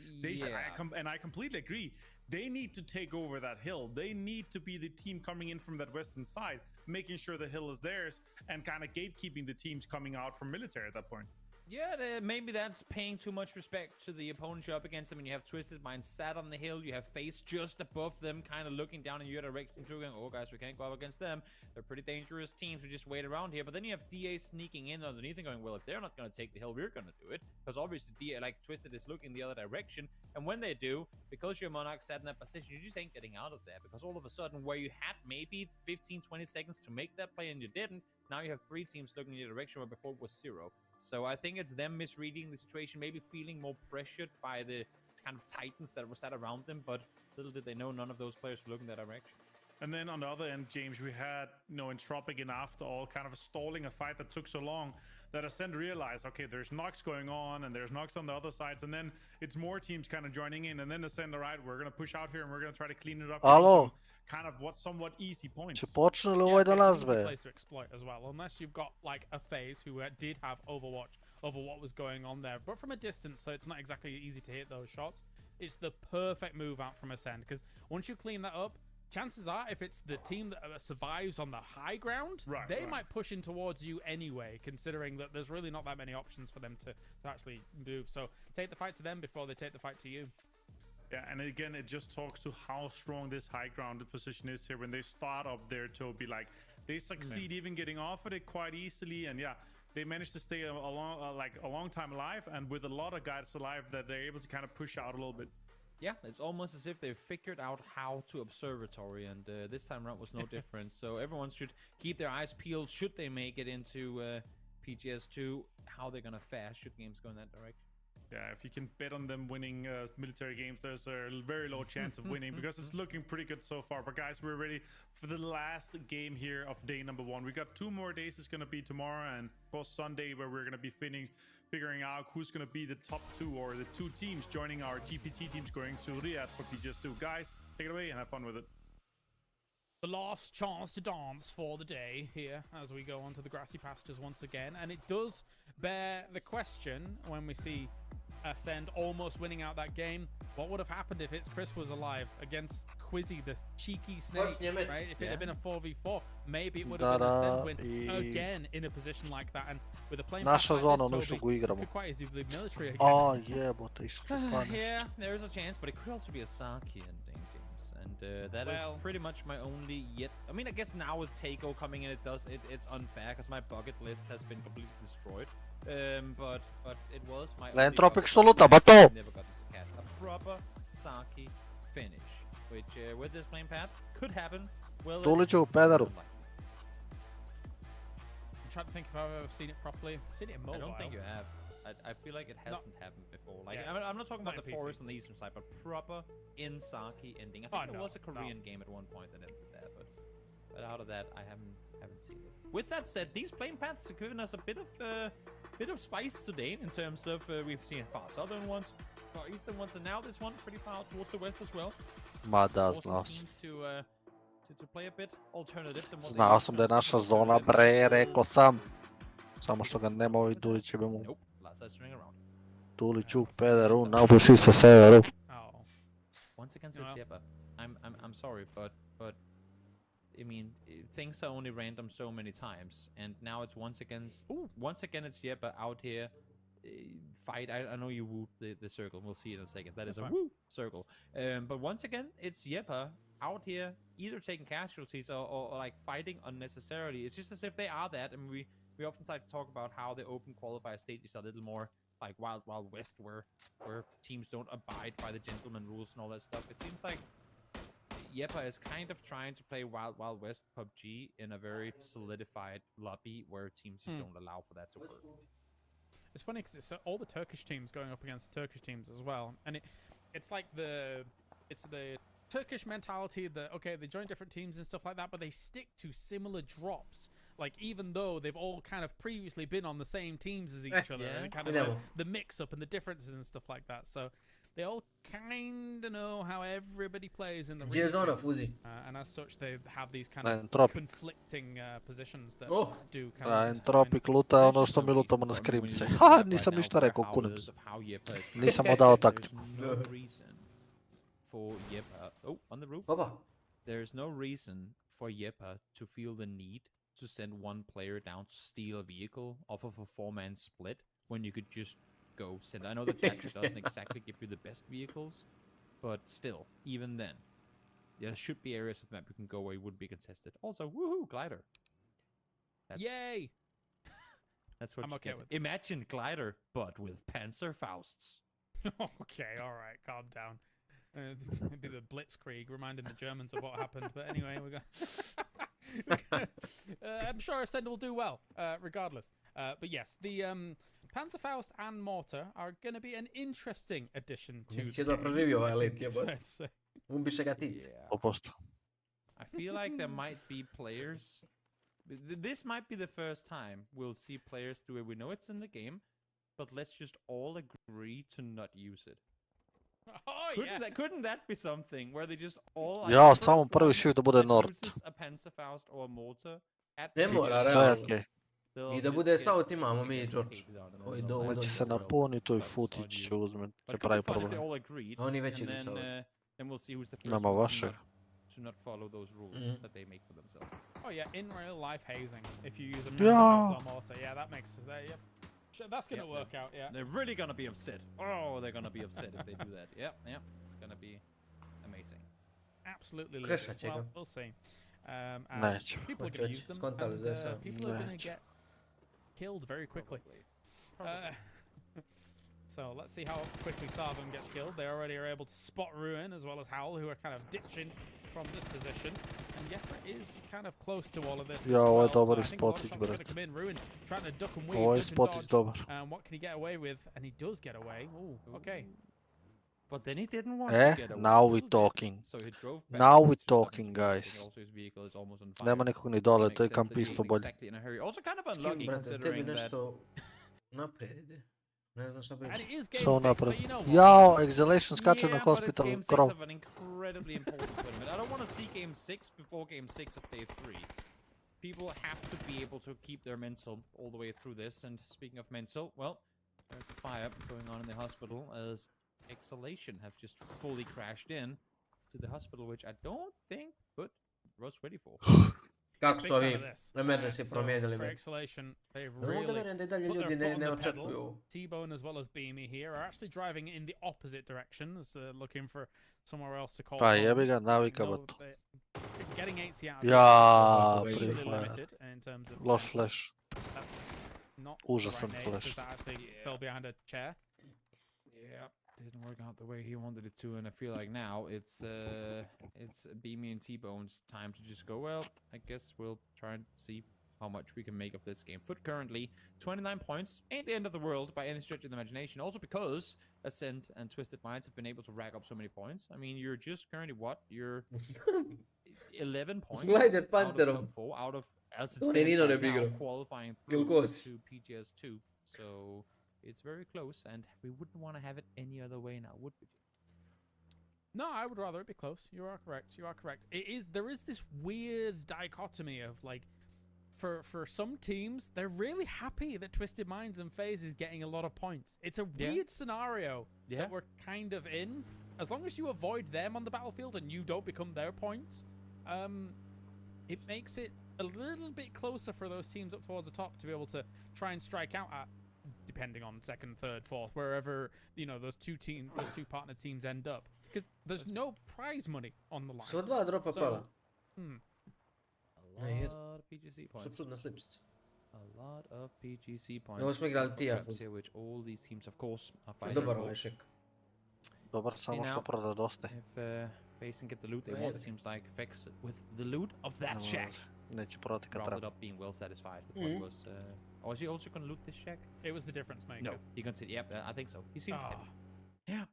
And I completely agree. They need to take over that hill. They need to be the team coming in from that western side, making sure the hill is theirs and kind of gatekeeping the teams coming out from military at that point. Yeah, maybe that's paying too much respect to the opponent you're up against. I mean, you have Twisted Mind sat on the hill. You have Face just above them, kind of looking down in your direction too, going, oh, guys, we can't go up against them. They're pretty dangerous teams. We just wait around here. But then you have DA sneaking in underneath and going, well, if they're not going to take the hill, we're going to do it. Because obviously, DA, like, Twisted is looking the other direction. And when they do, because your Monarch sat in that position, you just ain't getting out of there. Because all of a sudden, where you had maybe 15, 20 seconds to make that play and you didn't, now you have 3 teams looking in your direction where before it was 0. So I think it's them misreading the situation, maybe feeling more pressured by the kind of titans that were sat around them, but little did they know none of those players were looking that direction. And then on the other end, James, we had, Entropic and After all kind of stalling a fight that took so long that Ascend realized, okay, there's knocks going on and there's knocks on the other sides, and then it's more teams kind of joining in, and then Ascend, all right, we're going to push out here and we're going to try to clean it up. Alo? Kind of somewhat easy points. Će počne li ovaj da nas It's an easy place to exploit as well, unless you've got like a FaZe who did have Overwatch over what was going on there, but from a distance, so it's not exactly easy to hit those shots. It's the perfect move out from Ascend, because once you clean that up, chances are, if it's the team that survives on the high ground, they might push in towards you anyway, considering that there's really not that many options for them to actually move. So take the fight to them before they take the fight to you. Yeah, and again, it just talks to how strong this high grounded position is here when they start up there, Toby. Like, they succeed even getting off of it quite easily, and yeah, they managed to stay a long time alive, and with a lot of guys alive, that they're able to kind of push out a little bit. Yeah, it's almost as if they've figured out how to observatory, and this time around was no different. So everyone should keep their eyes peeled should they make it into PGS2, how they're gonna fare should games go in that direction. Yeah, if you can bet on them winning military games, there's a very low chance of winning because it's looking pretty good so far. But guys, we're ready for the last game here of day number 1. We got 2 more days. It's going to be tomorrow and post Sunday, where we're going to be figuring out who's going to be the top 2 or the 2 teams joining our GPT teams going to Riyadh for PGS2. Guys, take it away and have fun with it. The last chance to dance for the day here as we go onto the grassy pastures once again, and it does bear the question when we see Ascend almost winning out that game. What would have happened if it's Chris was alive against Quizzy, the cheeky snake, right? If it had been a 4v4, maybe it would have been Ascend win again in a position like that, and with a plane naša zona, ono što go igramo. Quite easily the military again. Oh, jebote, iščupaniš. Yeah, there's a chance, but it could also be a Saki ending. And that is pretty much my only yet. I mean, I guess now with Takeo coming in, it's unfair because my bucket list has been completely destroyed. But it was my only Entropic soluta, bato! Never got to cast a proper Saki finish, which with this playing path could happen. Well, Tuliću, pederu. I'm trying to think if I've ever seen it properly. I've seen it in mobile. I don't think you have. I feel like it hasn't happened before. Like, yeah, I'm not talking about the PC. forest on the eastern side, but proper in Saki ending. I think there was a Korean game at one point that ended there, but out of that, I haven't seen it. With that said, these playing paths have given us a bit of spice today in terms of we've seen far southern ones, far eastern ones, and now this one pretty far towards the west as well. Ma da, znao sam. To play a bit alternative. Znao sam da je naša zona, bre, rekao sam. Samo što ga nema ovaj Dulić jebe mu. Nope. Tuliću, pederu, naupuši se severu. Once again, Shepard, I'm sorry, but I mean, things are only random so many times, and now it's once again it's Shepard out here. Fight. I know you wooed the circle. We'll see it in a second. That is a woo circle. But once again, it's Yepa out here, either taking casualties or like fighting unnecessarily. It's just as if they are that, and we often like to talk about how the open qualifier stages are a little more like Wild West, where teams don't abide by the gentleman rules and all that stuff. It seems like Yepa is kind of trying to play Wild West PUBG in a very solidified lobby where teams just don't allow for that to work. It's funny because it's all the Turkish teams going up against the Turkish teams as well, and it's like the Turkish mentality that, okay, they join different teams and stuff like that, but they stick to similar drops. Like, even though they've all kind of previously been on the same teams as each other, and kind of the mix-up and the differences and stuff like that. So they all kind of know how everybody plays in the region. And as such, they have these kind of conflicting positions that do kind of... Entropic luta ono što mi lutamo na skrimce. Ha, nisam ništa rekao, kunem se. Nisam odao takt. For Yepa. Oh, on the roof. There's no reason for Yepa to feel the need to send one player down to steal a vehicle off of a 4-man split when you could just go send. I know the chapter doesn't exactly give you the best vehicles, but still, even then, there should be areas of the map you can go where you wouldn't be contested. Also, woohoo, glider. Yay! That's what I'm okay with. Imagine glider, but with Panzerfausts. Okay, all right, calm down. Maybe the Blitzkrieg reminding the Germans of what happened, but anyway, I'm sure Ascend will do well, regardless. But yes, the Panzerfaust and Mortar are going to be an interesting addition to the I feel like there might be players. This might be the first time we'll see players do it. We know it's in the game, but let's just all agree to not use it. Couldn't that be something where they just all... Ja, samo prvi shift da bude Nord. A Panzerfaust or a Mortar at ne mora, realno. I da bude South imamo mi i George. Neće se napuni, to i Futić će uzmet, će pravi problem. Oni već idu South. Nama vašeg. To not follow those rules that they make for themselves. Oh yeah, in real life hazing. If you use a Panzerfaust or Mortar, yeah, that makes that. Yep. That's gonna work out, yeah. They're really gonna be upset. Oh, they're gonna be upset if they do that. Yep. It's gonna be amazing. Absolutely. Well, we'll see. People are gonna use them, and people are gonna get killed very quickly. So let's see how quickly Sarvum gets killed. They already are able to spot Ruin as well as Howl, who are kind of ditching from this position. And Yepa is kind of close to all of this. Ja, ovo je dobar spotić, brat. Ovo je spotić dobar. What can he get away with? And he does get away. Ooh, okay. But then he didn't want to get away. Now we're talking. So he drove back. Now we're talking, guys. Also his vehicle is almost on fire. Nema nikog ni dole, to je kampisto bolje. Exactly in a hurry. Also kind of unlucky considering that... And it is game so 6, so you know what? Jao, Exhalation skače na hospital game 6 krov. of an incredibly important tournament. I don't want to see game 6 before game 6 of day 3. People have to be able to keep their mental all the way through this. And speaking of mental, well, there's a fire going on in the hospital as Exhalation have just fully crashed in to the hospital, which I don't think was ready for. Kako su ovi emergency promijenili me? Really vjerujem da i dalje ljudi ne očekuju. T-Bone as well as Beamy here are actually driving in the opposite direction, as looking for somewhere else to call. Pa jebi ga, navika ba to. Getting 80 out. Ja, pre-fire. Loš flash. Užasan flash. Fell behind a chair. Yeah. Didn't work out the way he wanted it to, and I feel like now it's Beamy and T-Bone's time to just go, well, I guess we'll try and see how much we can make of this game. Foot currently 29 points, ain't the end of the world by any stretch of the imagination, also because Ascent and Twisted Minds have been able to rack up so many points. I mean, you're just currently what? You're 11 points out of as it stands right now, qualifying through to PGS2. So it's very close, and we wouldn't want to have it any other way now, would we? No, I would rather it be close. You are correct. You are correct. There is this weird dichotomy of like, for some teams, they're really happy that Twisted Minds and FaZe is getting a lot of points. It's a weird scenario that we're kind of in. As long as you avoid them on the battlefield and you don't become their points, it makes it a little bit closer for those teams up towards the top to be able to try and strike out at, depending on second, third, fourth, wherever, you know, those two partner teams end up. Because there's no prize money on the line. Su dva dropa pala. A lot of PGC points. A lot of PGC points. Ovo smo igrali Tija. Which all these teams, of course, are fighting. Dobar ovaj šek. Dobar, samo što proda dosta. If FaZe can get the loot they want, it seems like Vex with the loot of that shack. Neće prodati kad treba. Rounded up being well satisfied with what was... Or is he also going to loot this shack? It was the difference maker. No, he considered. Yep, I think so. He seemed happy. Yeah,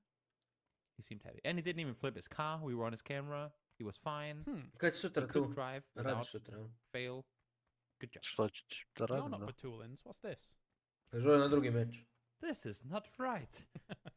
he seemed happy, and he didn't even flip his car. We were on his camera. He was fine. Kad sutra tu? Drive without fail. Good job. Što ću ti da You're radim, not da? Batulins. What's this? Žele na drugi meč. This is not right.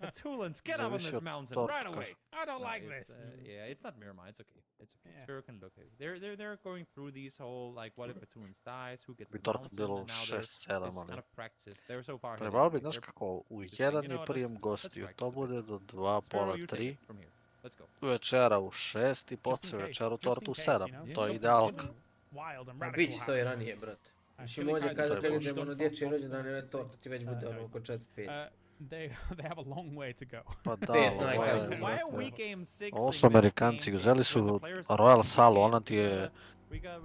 Batulins, get up on Zavisi this od mountain torka, right away. I don't No, like it's, this. yeah, it's not Miramar. It's okay. It's okay. Yeah. Spiro can look. They're going through these whole like, what if Batulins dies? Who gets Bi the torka mountain? bilo And now they're 6-7, it's ali... kind of practice. They're so far ahead. Trebalo bi, Like, znaš they're kako, u just saying, 1 you know je what, prijem let's gostiju, practice to a bit. bude do 2, Spiro, pola you take 3. it from here. Let's go. Večera u 6 i poslije večeru tortu u 7. To je idealka. Wild and A radical bit će to i ranije, brate. Mislim, ovdje kad idemo na dječji rođendan ili torta ti već bude ono oko 4-5. They have a long way to go. Pa da, Pet ovo najkasnije. je... Why are we game 6? Ovo su Amerikanci, uzeli su Royal salu, ona ti je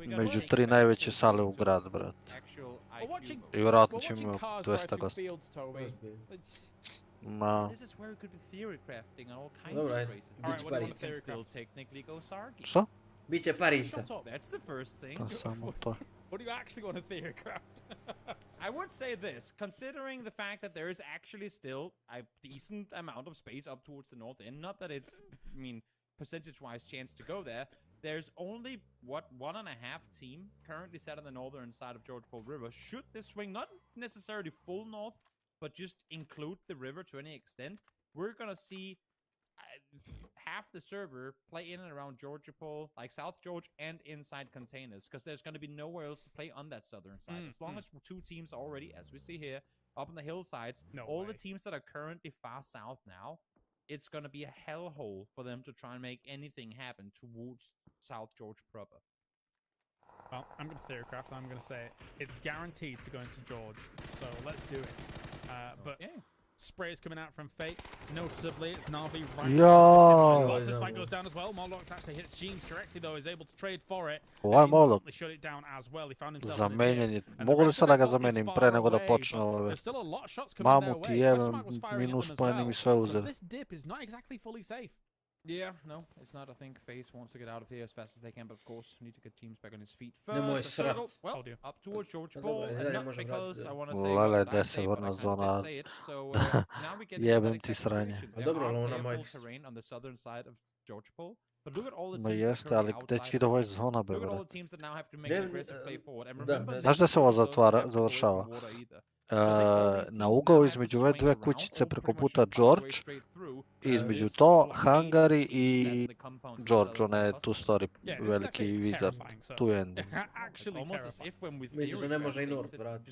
među 3 najveće sale u grad, brate. I vjerojatno će imati 200 gosta. Ma... This is where we could be theory crafting on all kinds Dobro, of ajde. races. Biće parica. Still technically go Sargi. Što? Biće parica. That's the first thing. Pa samo to. What do you actually want to theory craft? I would say this, considering the fact that there is actually still a decent amount of space up towards the north end, not that it's, I mean, percentage-wise chance to go there, there's only, what, 1.5 team currently set on the northern side of George Paul River. Should this swing, not necessarily full north, but just include the river to any extent, we're gonna see half the server play in and around Georgia Pole, like South George, and inside containers, because there's going to be nowhere else to play on that southern side. As long as 2 teams already, as we see here, up on the hillsides, all the teams that are currently far south now, it's going to be a hellhole for them to try and make anything happen towards South George proper. Well, I'm going to theory craft, and I'm going to say it's guaranteed to go into George, so let's do it. But yeah. Spray is coming out from Fate. Noticeably, it's Navi right. Yo! This fight goes down as well. Morlock actually hits Jeans directly, though, is able to trade for it. Ovaj Morlock Shut it down as well. He found himself zamenjen je. Mogu li sada ga zamenim pre nego da počne ove? Mamu ti jebem, minus poeni mi sve uzeli. This dip is not exactly fully safe. Yeah, no, it's not. I think FaZe wants to get out of here as fast as they can, but of course, need to get teams back on his feet first. Nemoj srat. Well, up towards George Paul, and not because I want to say Lele, what I gde say, se but I vrna can't zona. say it. So now we get Jebem ti sranje. Dobro, ali ona moj... terrain on the southern side of George Paul. But look at all the Ma teams jeste, ali gde će ide ovo zona, bre, look at all brate? the teams that now have to make an aggressive play forward. And remember, Znaš da se ovo završava? Na ugao između ove dve kućice preko puta George, između to, Hungary i George, onaj tu story, veliki wizard, tu je ending. Misliš da ne može i North, brate?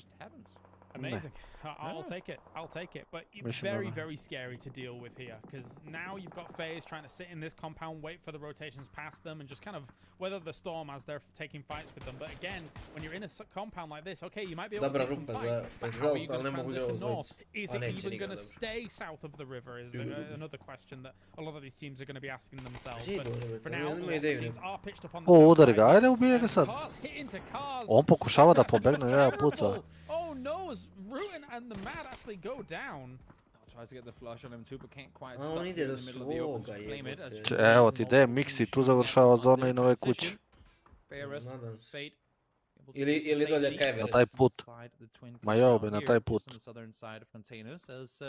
Amazing. I'll take it. I'll take it. But very, very scary to deal with here, because now you've got FaZe trying to sit in this compound, wait for the rotations past them, and just kind of weather the storm as they're taking fights with them. But again, when you're in a compound like this, okay, you might be able to take some fights, but how are you going to transition north? Is it even going to stay south of the river? Is another question that a lot of these teams are going to be asking themselves. But for now, the teams are pitched upon the udari ga, ajde ubije ga sad. On pokušava da pobegne, ja puca. Oh no, is Ruin and the Mad actually go down? Tries to get the flush on him too, but can't quite On stop ide in do the middle of the open svoga, to claim it. as jebote. just- Evo ti ide Mixi, tu završava zona i nove kuće. Fairest, Nadam se. Fate, able to Ili dolje ka Na Everest. taj put. slide the twin Ma flame jao down be, na here, taj just put. on the southern side of containers as,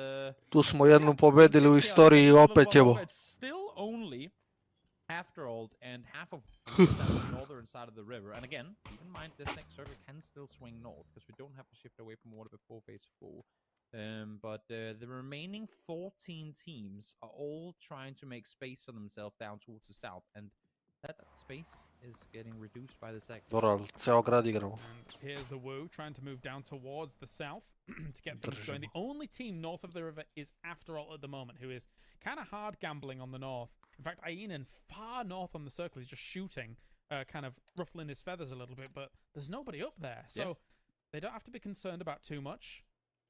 Tu smo jednom pobedili u istoriji i opet ćemo. It's still only after all and half of the northern side of the river. And again, keep in mind this next circle can still swing north because we don't have to shift away from water before phase 4. But the remaining 14 teams are all trying to make space for themselves down towards the south, and that space is getting reduced by the second. Dobro, ali ceo grad igramo. And here's the Wu trying to move down towards the south to get things going. The only team north of the river is After All at the moment, who is kind of hard gambling on the north. In fact, Aenan far north on the circle is just shooting, kind of ruffling his feathers a little bit, but there's nobody up there. So they don't have to be concerned about too much,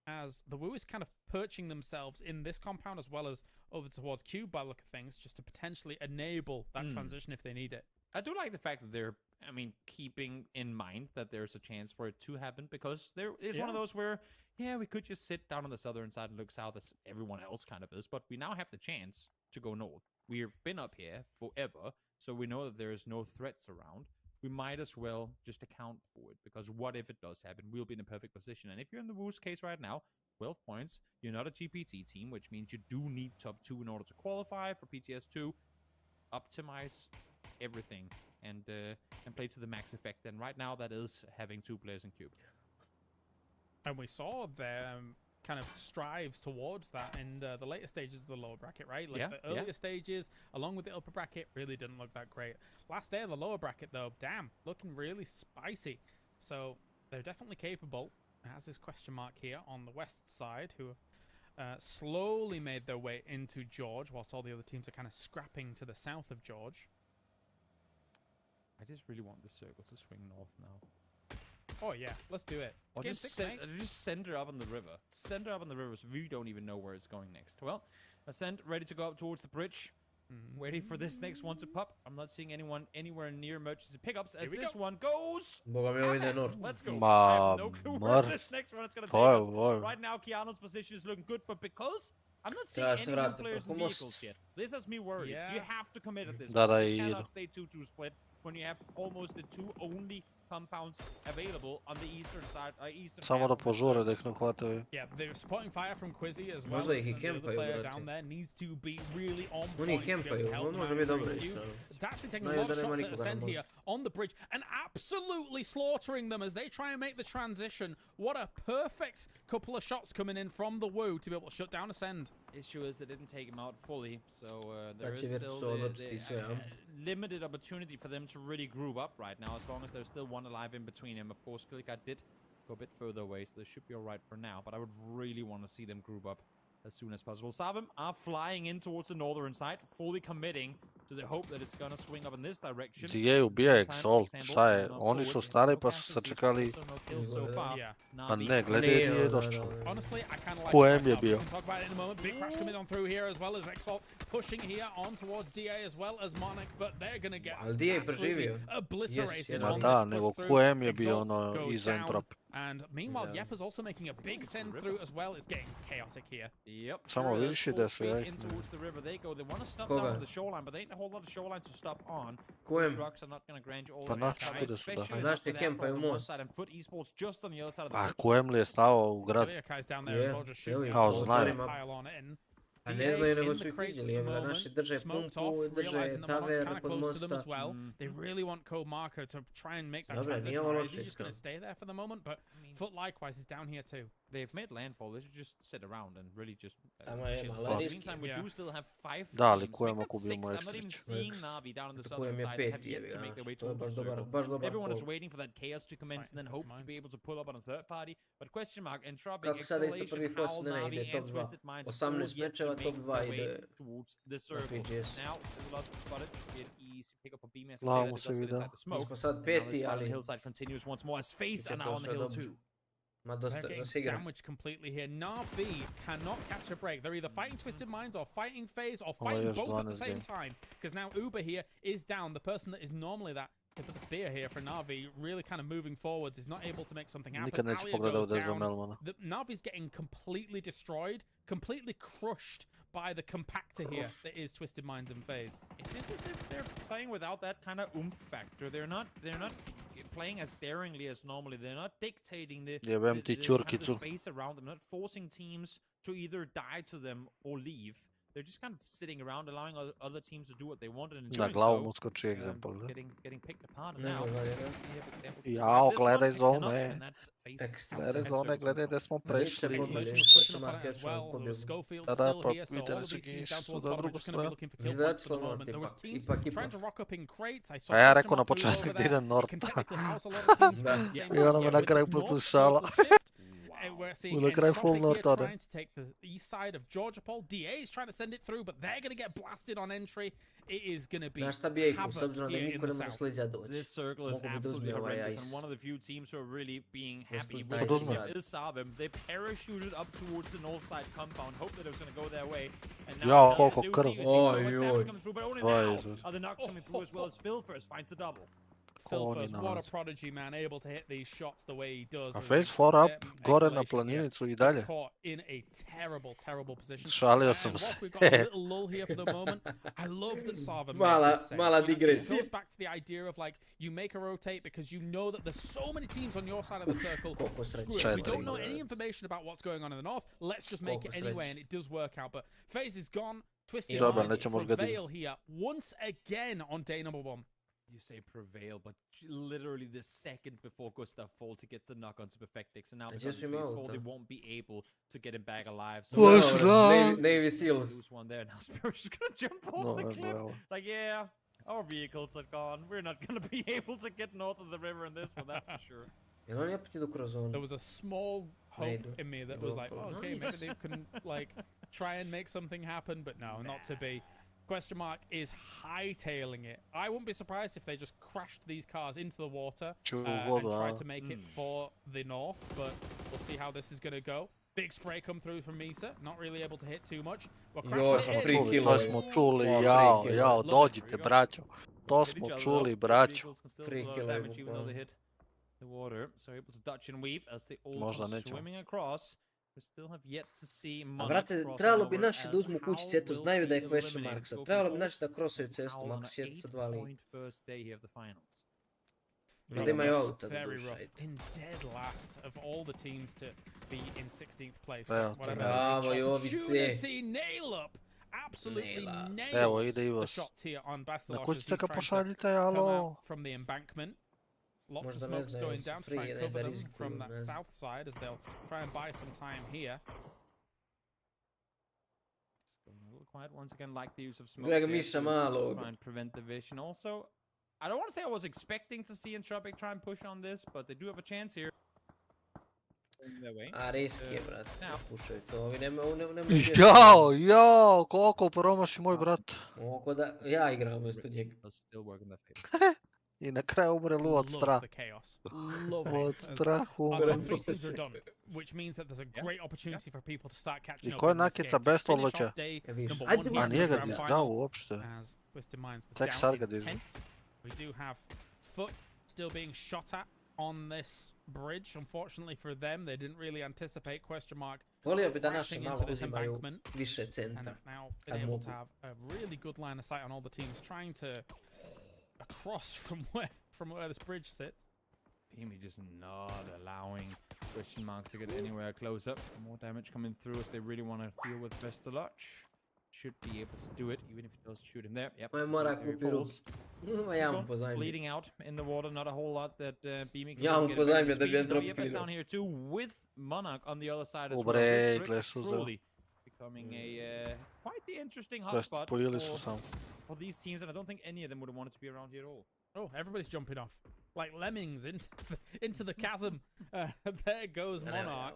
as the Wu is kind of perching themselves in this compound as well as over towards Cube by the look of things, just to potentially enable that transition if they need it. I do like the fact that they're, I mean, keeping in mind that there's a chance for it to happen, because there is one of those where, yeah, we could just sit down on the southern side and look south as everyone else kind of is, but we now have the chance to go north. We've been up here forever, so we know that there's no threats around. We might as well just account for it, because what if it does happen? We'll be in a perfect position. And if you're in the Wu's case right now, 12 points, you're not a GPT team, which means you do need top 2 in order to qualify for PTS2. Optimize everything and play to the max effect. And right now, that is having 2 players in cube. And we saw their kind of strives towards that in the later stages of the lower bracket, right? Like the earlier stages, along with the upper bracket, really didn't look that great. Last day of the lower bracket, though, damn, looking really spicy. So they're definitely capable. Has this question mark here on the west side, who have slowly made their way into George, whilst all the other teams are kind of scrapping to the south of George. I just really want the circle to swing north now. Oh yeah, let's do it. Or just send her up on the river. Send her up on the river so we don't even know where it's going next. Well, Ascent ready to go up towards the bridge. Waiting for this next one to pop. I'm not seeing anyone anywhere near emergency pickups as this one goes. Let's go. I have no clue where this next one is going to take us. Right now, Keanu's position is looking good, but because I'm not seeing any new players and vehicles yet, this has me worried. You have to commit at this point. You cannot stay 2-2 split when you have almost the 2 only compounds available on the eastern side. Samo da požure da ih ne hvataju. Yeah, they're spotting fire from Quizzy as well. The other player down there needs to be really on point. Oni kempaju, on može biti dobro isto. It's actually taking a lot of shots at Ascend here on the bridge and absolutely slaughtering them as they try and make the transition. What a perfect couple of shots coming in from the Woo to be able to shut down Ascend. Issue is they didn't take him out fully, so there is still the limited opportunity for them to really group up right now, as long as there's still one alive in between him. Of course, Kilika did go a bit further away, so they should be alright for now, but I would really want to see them group up as soon as possible. Savim are flying in towards the northern side, fully committing to the hope that it's gonna swing up in this direction. DJ ubija Exalt, šta je? Oni su stali pa su sačekali. Pa ne, gledaj gdje je došao. QM je bio. Big crash coming on through here as well as Exalt pushing here on towards DA as well as Monic, but they're gonna get absolutely obliterated. Ma da, nego QM je bio ono iza Entrop. And meanwhile, Yep is also making a big send through as well. It's getting chaotic here. Yep. Samo vidiš ide su, jaj. In towards the river they go. They want to stop down on the shoreline, but they ain't a whole lot of shoreline to stop on. QM. Rocks are not going to grant you all Pa naći bude su da. Naš je kempaju most. And Foot eSports just on the other side of the A QM li je stao u grad? Kao znaju. A ne znaju nego su ih vidjeli, naši drže pumpu, drže taver kod mosta. They really want Code Marco to try and make that transition. Are they just going to stay there for the moment? But Foot likewise is down here too. They've made landfall. They should just sit around and really just chill. In the meantime, we do still have 5 Da, ali teams. QM ako bio moj I'm not even seeing Navi down on the southern side. They have yet to make their way towards the circle. Everyone is waiting for that chaos to commence and then hope to be able to pull up on a third party. But question mark, Entropic, Exhalation, how Navi and Twisted Minds are all yet to make their way towards the circle. Now, there's a lot spotted. Be an easy pick up a B-Mess to say that it does fit inside the smoke. Now the hillside continues once more as Face are now on the hill too. They're getting sandwiched completely here. Na'Vi cannot catch a break. They're either fighting Twisted Minds or fighting FaZe or fighting both at the same time. Because now Uber here is down. The person that is normally that tip of the spear here for Na'Vi, really kind of moving forwards, is not able to make something happen. Na'Vi's getting completely destroyed, completely crushed by the compactor here that is Twisted Minds and FaZe. It's just as if they're playing without that kind of oomph factor. They're not playing as daringly as normally. They're not dictating the space around them, not forcing teams to either die to them or leave. They're just kind of sitting around, allowing other teams to do what they want and Na glavu mu skoči egzampel. Getting picked apart now. Jao, gledaj zone. Gledaj zone, gledaj da smo prešli. Tada pa vidjeli su Ginsu za drugu stranu. A ja rekao na početku da idem North. I ona me na kraju poslušala. We're seeing Entropic here trying to take the east side of Georgia Pole. DA is trying to send it through, but they're going to get blasted on entry. It is going to be havoc here in the south. This circle is absolutely horrendous, and one of the few teams who are really being happy with it is Savim. They parachuted up towards the north side compound, hope that it was going to go their way. And now coming through, but only now are the knock coming through as well as Phil first finds the double. What a prodigy, man, able to hit these shots the way he does. A FaZe 4 up, gore na planinicu I dalje. Caught in a terrible position. Šalio sam se. We've got a little lull here for the moment. I love that Savim mala digresija. It goes back to the idea of like you make a rotate because you know that there's so many teams on your side of the circle. We don't know any information about what's going on in the north. Let's just make it anyway, and it does work out. But FaZe is gone. Twisted Minds prevail here once again on day number 1. You say prevail, but literally the second before Gustav falls, he gets the knock onto Perfectix, and now because of space fall, they won't be able to get him back alive. So Navy Seals. lose one there. Now Spirit's just gonna jump off the cliff. Like, yeah, our vehicles are gone. We're not gonna be able to get north of the river in this one, that's for sure. There was a small hope in me that was like, oh, okay, maybe they can like try and make something happen, but no, not to be. Question mark is hightailing it. I wouldn't be surprised if they just crashed these cars into the water and tried to make it for the north, but we'll see how this is going to go. Big spray come through from Misa, not really able to hit too much. To smo čuli, jao, dođite, braćo. To smo čuli, braćo. The water, so able to dodge and weave as they all come swimming across. We still have yet to see A brate, trebalo bi naši da uzmu kućice, eto znaju da je question mark sad. Trebalo bi naši da krosaju cestu, mako sjetica 2 liga. Da imaju auta da dušajte. In dead last of all the teams to be in 16th place. Bravo, Jovice. Nail up. Absolutely Evo, nails ide i the vas. shots here on Basilosh. Na kućice ka He's trying to pošaljite, come alo. out from the embankment. Lots of Možda ne smokes znaju, going down to free, try and ne cover them rizikuju, from that ne znam. south side as they'll try and buy some time here. A little quiet once again, like the use of smoke. Gleda ga Miša malog. Try and prevent the vision. Also, I don't want to say I was expecting to see Entropic try and push on this, but they do have a chance here. A risk je, brate. Pušaju to, ovi nema Jao, koliko promaši moj brat. Oko da, ja igram umjesto njega. I na kraju umre Lu od straha. Od strahu Our umre. top 3 teams are done, which means that there's a great opportunity for people to start catching I up. ko je nakica bez odloća? A nije ga dizdao uopšte. Tek sad ga dizdao. We do have Foot still being shot at on this bridge. Unfortunately for them, they didn't really anticipate question mark. Volio bi da naši malo uzimaju više centra. Now been able to have a really good line of sight on all the teams trying to across from where this bridge sits. Pimi just not allowing question mark to get anywhere close up. More damage coming through as they really want to deal with Vestaloch. Should be able to do it, even if it does shoot him there. Yep. Mora kupiru. Ja mu pozajmio. Bleeding out in the water, not a whole lot that Beamy can Ja mu pozajmio da bi Entropic down here too with Monarch on the other side as well. This truly becoming a quite the interesting hotspot for these teams, and I don't think any of them would have wanted to be around here at all. Oh, everybody's jumping off like lemmings into the chasm. There goes Monarch.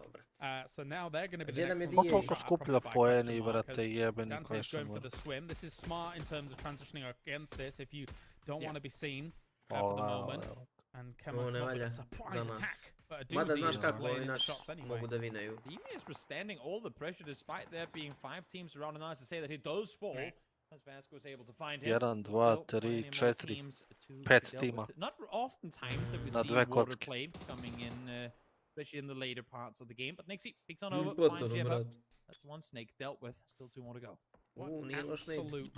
So now they're going to be the next one. Koliko skuplja poeni, brate, jebeni Dante's going for the swim. This is smart in terms of transitioning against this if you don't want to be seen for the moment. And come on, a surprise attack. Mada znaš kako ovi naši mogu da vinaju. Beamy is withstanding all the pressure despite there being 5 teams around, and nice to say that he does fall. As Vasco is able to find him. 1, 2, 3, 4, 5 tima. Not oftentimes that we see water played coming in, especially in the later parts of the game. But Nixie picks on over, finds Jeva. That's one snake dealt with. Still 2 more to go. Absolute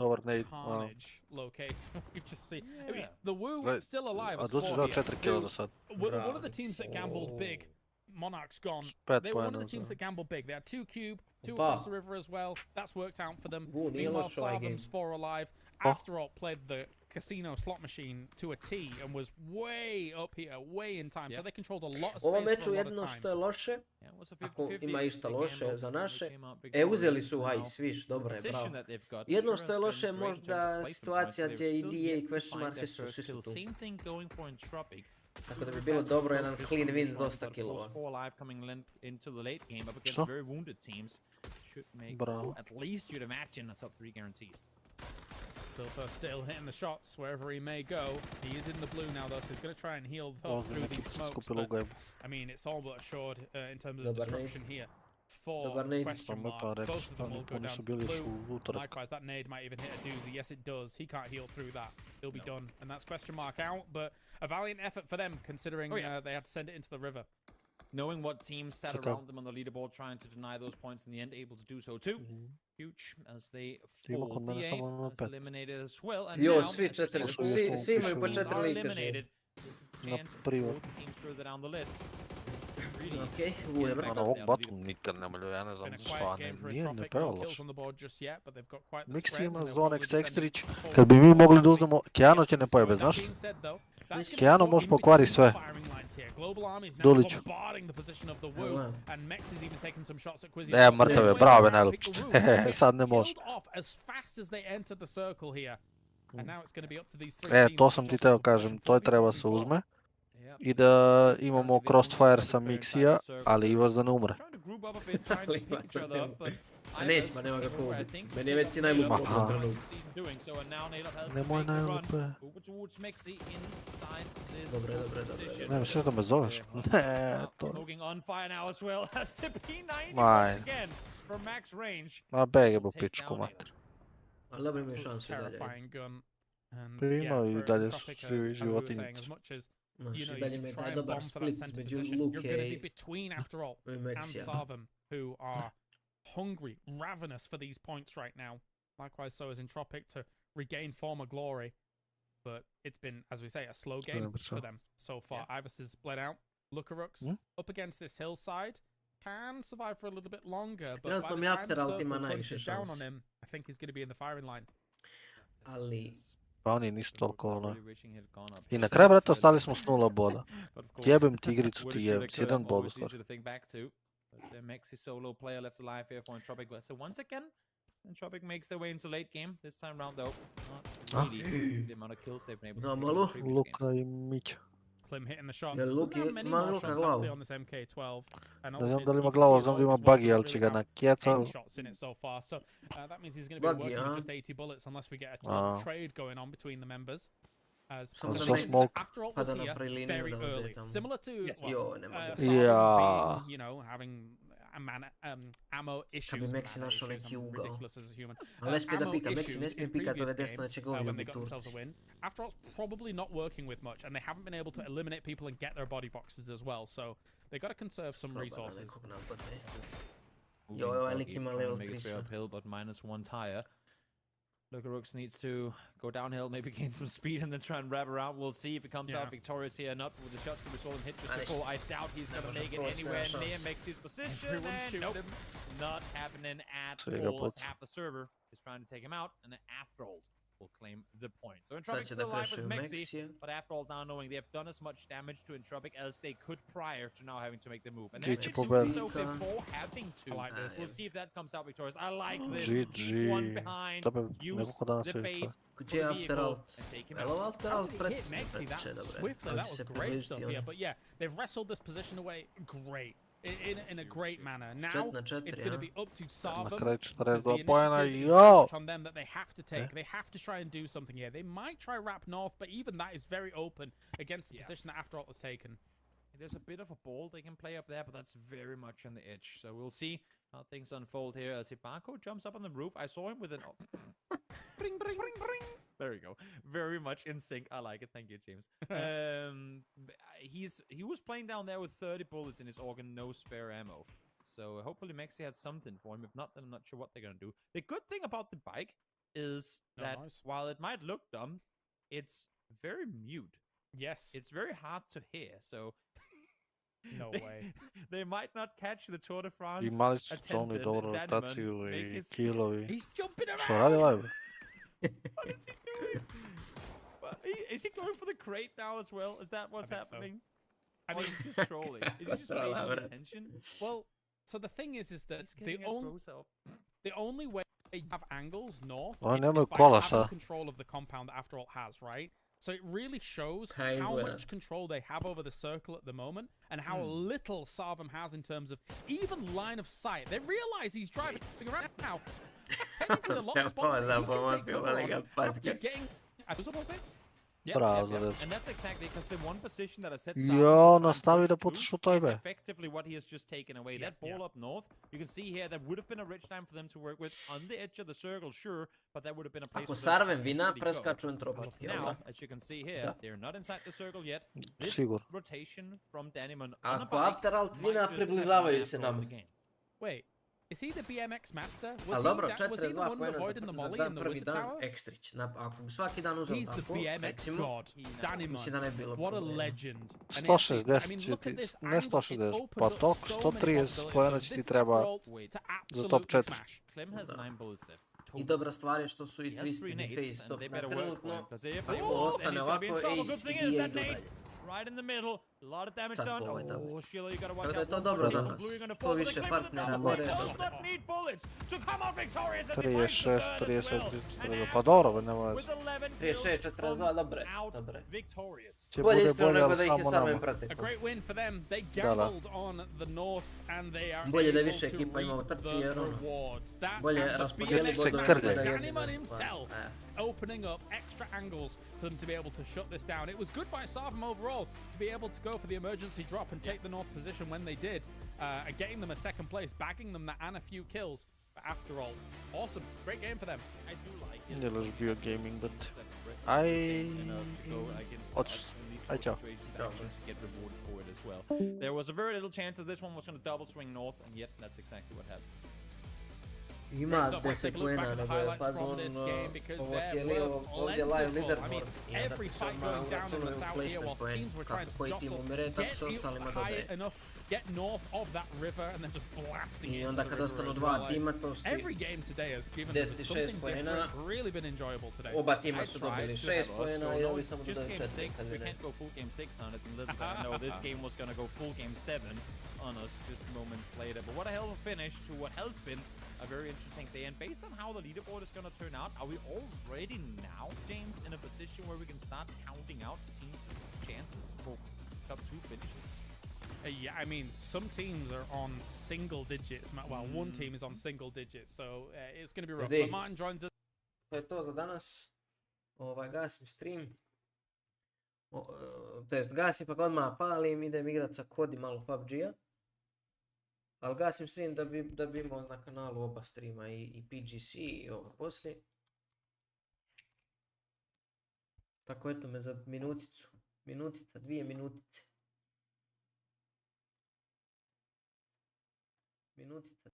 carnage location. We've just seen. I mean, the Woo still alive. One of the teams that gambled big. Monarch's gone. They were one of the teams that gambled big. They had 2 cube, 2 across the river as well. That's worked out for them. Meanwhile, Sarvum's 4 alive. After all, played the casino slot machine to a T and was way up here, way in time. So they controlled a lot of space. Ovo meču jedno što je loše, ako ima išta loše za naše, uzeli su sviš, dobro je, bravo. Jedno što je loše možda situacija gdje i DA i question mark svi su tu. Tako da bi bilo dobro jedan clean win s dosta killova. Što? Bravo. At least you'd imagine a top 3 guaranteed. Still hitting the shots wherever he may go. He is in the blue now though, so he's going to try and heal through these smokes. But, I mean, it's all but assured in terms of destruction here. For question mark, both of them will go down to the blue. Likewise, that nade might even hit a doozy. Yes, it does. He can't heal through that. He'll be done. And that's question mark out, but a valiant effort for them considering they had to send it into the river. Knowing what teams sat around them on the leaderboard, trying to deny those points in the end, able to do so too. Huge as they fall. DA has eliminated as well. And now svi imaju po 4 lika. This is the chance for both teams further down the list. Okej, Vujemer. Na ovog bottom nikad ne molju, ja ne znam šta, nije ne peo loš. Mixi ima Zonex, Extrić, kad bi mi mogli da uzmemo, Keano će ne pojebe, znaš? Keano može pokvari sve. Duliću. Mrtav je, bravo Benelopčić. Sad ne može. To sam ti teo kažem, to je treba se uzme. I da imamo crossfire sa Mixija, ali Ivo da ne umre. A neće, pa nema ga ko ubi. Meni je već si najlupo u tom trenutku. Nemoj najlupe. Dobre. Ne, misliš da me zoveš? Ne, to... Maj. Ma bege bu pičku mater. Ali dobro imaju šansu i dalje. Imaju i dalje životinjice. Znaš, i dalje imaju taj dobar split između Luke i Mexija. Who are hungry, ravenous for these points right now. Likewise, so is Entropic to regain former glory. But it's been, as we say, a slow game for them so far. Ivers is bled out. Lukarux up against this hillside. Can survive for a little bit longer, but by the time the circle punches down on him, I think he's going to be in the firing line. Ali... Pa oni nisu toliko ono... I na kraju, brate, ostali smo s 0 boda. Jebem ti igricu, ti jebem, s 1 bod u stvari. Mexi solo player left alive here for Entropic. So once again, Entropic makes their way into late game. This time round though, not really the amount of kills they've been able to get in the previous Luka i Mića. Klim hitting the shots. Ima Luka glavu. Ne znam da li ima glavu, znam da ima buggy, ali će ga nakjeca. Buggy, So smoke. After all was here very early, similar to having ammo issues. Mexi našao neki ugao. Ali ne smije da pika, Mexi ne smije pikat ove desno, da će ga ubiti Turci. After all, it's probably not working with much, and they haven't been able to eliminate people and get their body boxes as well, so they got to conserve some resources. Jo, ovaj lik ima level 3. Uphill, but -1 tire. Lukarux needs to go downhill, maybe gain some speed, and then try and wrap around. We'll see if he comes out victorious here. Not with the shots to be stolen hit just before. I doubt he's going to make it anywhere near Mexi's position. And nope, not happening at all. As half the server is trying to take him out, and after all, will claim the point. So Entropic still alive with Mexi, but after all, now knowing they have done as much damage to Entropic as they could prior to now having to make the move. And they did so before having to. We'll see if that comes out victorious. I like this. GG. One behind. Use the bait. Gdje je after alt? Evo after alt pred Swiftly, that was great stuff here. But yeah, they've wrestled this position away great. In a great manner. Now it's going to be up to Sarvam. On them that they have to take. They have to try and do something here. They might try wrap north, but even that is very open against the position that After All was taken. There's a bit of a ball they can play up there, but that's very much on the edge. So we'll see how things unfold here as Hibako jumps up on the roof. I saw him with an... bring, bring, bring, bring. There we go. Very much in sync. I like it. Thank you, James. He was playing down there with 30 bullets in his organ, no spare ammo. So hopefully Mexi had something for him. If not, then I'm not sure what they're going to do. The good thing about the bike is that while it might look dumb, it's very mute. Yes. It's very hard to hear, so... No way. They might not catch the Tour de France attendant Daniman, make his... He's jumping around! What is he doing? Is he going for the crate now as well? Is that what's happening? So. I mean, he's just trolling. Is he just paying attention? Well, so the thing is that the only way you have angles north is by having control of the compound that After All has, right? So it really shows how much control they have over the circle at the moment and how little Sarvam has in terms of even line of sight. They realize he's driving around now. Technically, a lot of spots you're getting... And that's exactly because the one position that I said is effectively what he has just taken away. That ball up north, you can see here, that would have been a rich time for them to work with on the edge of the circle, sure, but that would have been a place for them to now, as you can see here, they're not inside the circle yet. This rotation from Daniman on a After Alt vina približavaju se nama. Wait, Is he the BMX master? Ali dobro, 42 poena za prvi dan ekstrić. Ako bi svaki dan uzeo tako, recimo, mislim da ne bi bilo problema. 160 ne 160, pa tok 130 poena će ti treba za top 4. I dobra stvar je što su i twisted i face top. Trenutno, ako ostane ovako, Ace i idu dalje. Sad ovo je dobro. Tako da je to dobro za nas. Što više partnera gore, dobro. 36, 37, pa dobro, nema veze. 36, 42, dobre. Će Bolje bude iskreno bolje, nego ali da ih je samo samo nama. im proteklo. Bolje da je više ekipa ima u trci jer ono, bolje raspodijeli bodove nego da jedni. Opening up extra angles for them to be able to shut this down. It was good by Sarvam overall to be able to go for the emergency drop and take the north position when they did, and getting them a second place, bagging them that and a few kills. But after all, awesome, great game for them. I do like it. Nije loš bio gaming, but Aj čao. There was a very little chance that this one was going to double swing north, and yet that's exactly what happened. Ima 10 poena, nego je fazon, ovo tijeli, ovdje live leaderboard i onda ti se odmah uračunaju placement poen, kako koji tim umire, tako se ostalima dodaje. I onda kad ostanu dva tima, to su 10 poena, oba tima su dobili 6 poena i ovi samo dodaju 4 kad vine. On us just moments later, but what a hell of a finish to what has been a very interesting day. And based on how the leaderboard is going to turn out, are we already now, James, in a position where we can start counting out the teams' chances for top 2 finishes? Yeah, I mean, some teams are on single digits. Well, one team is on single digits, so it's going to be rough. But Martin joins us. To je to za danas. Gasim stream. To jest gasim pa ga odmah palim, idem igrat sa KOODEY malo PUBG-a. Ali gasim stream da bi imao na kanalu oba streama, i PGC i ovo poslije. Tako eto me za minuticu. Minutica, 2 minutice. Minutica.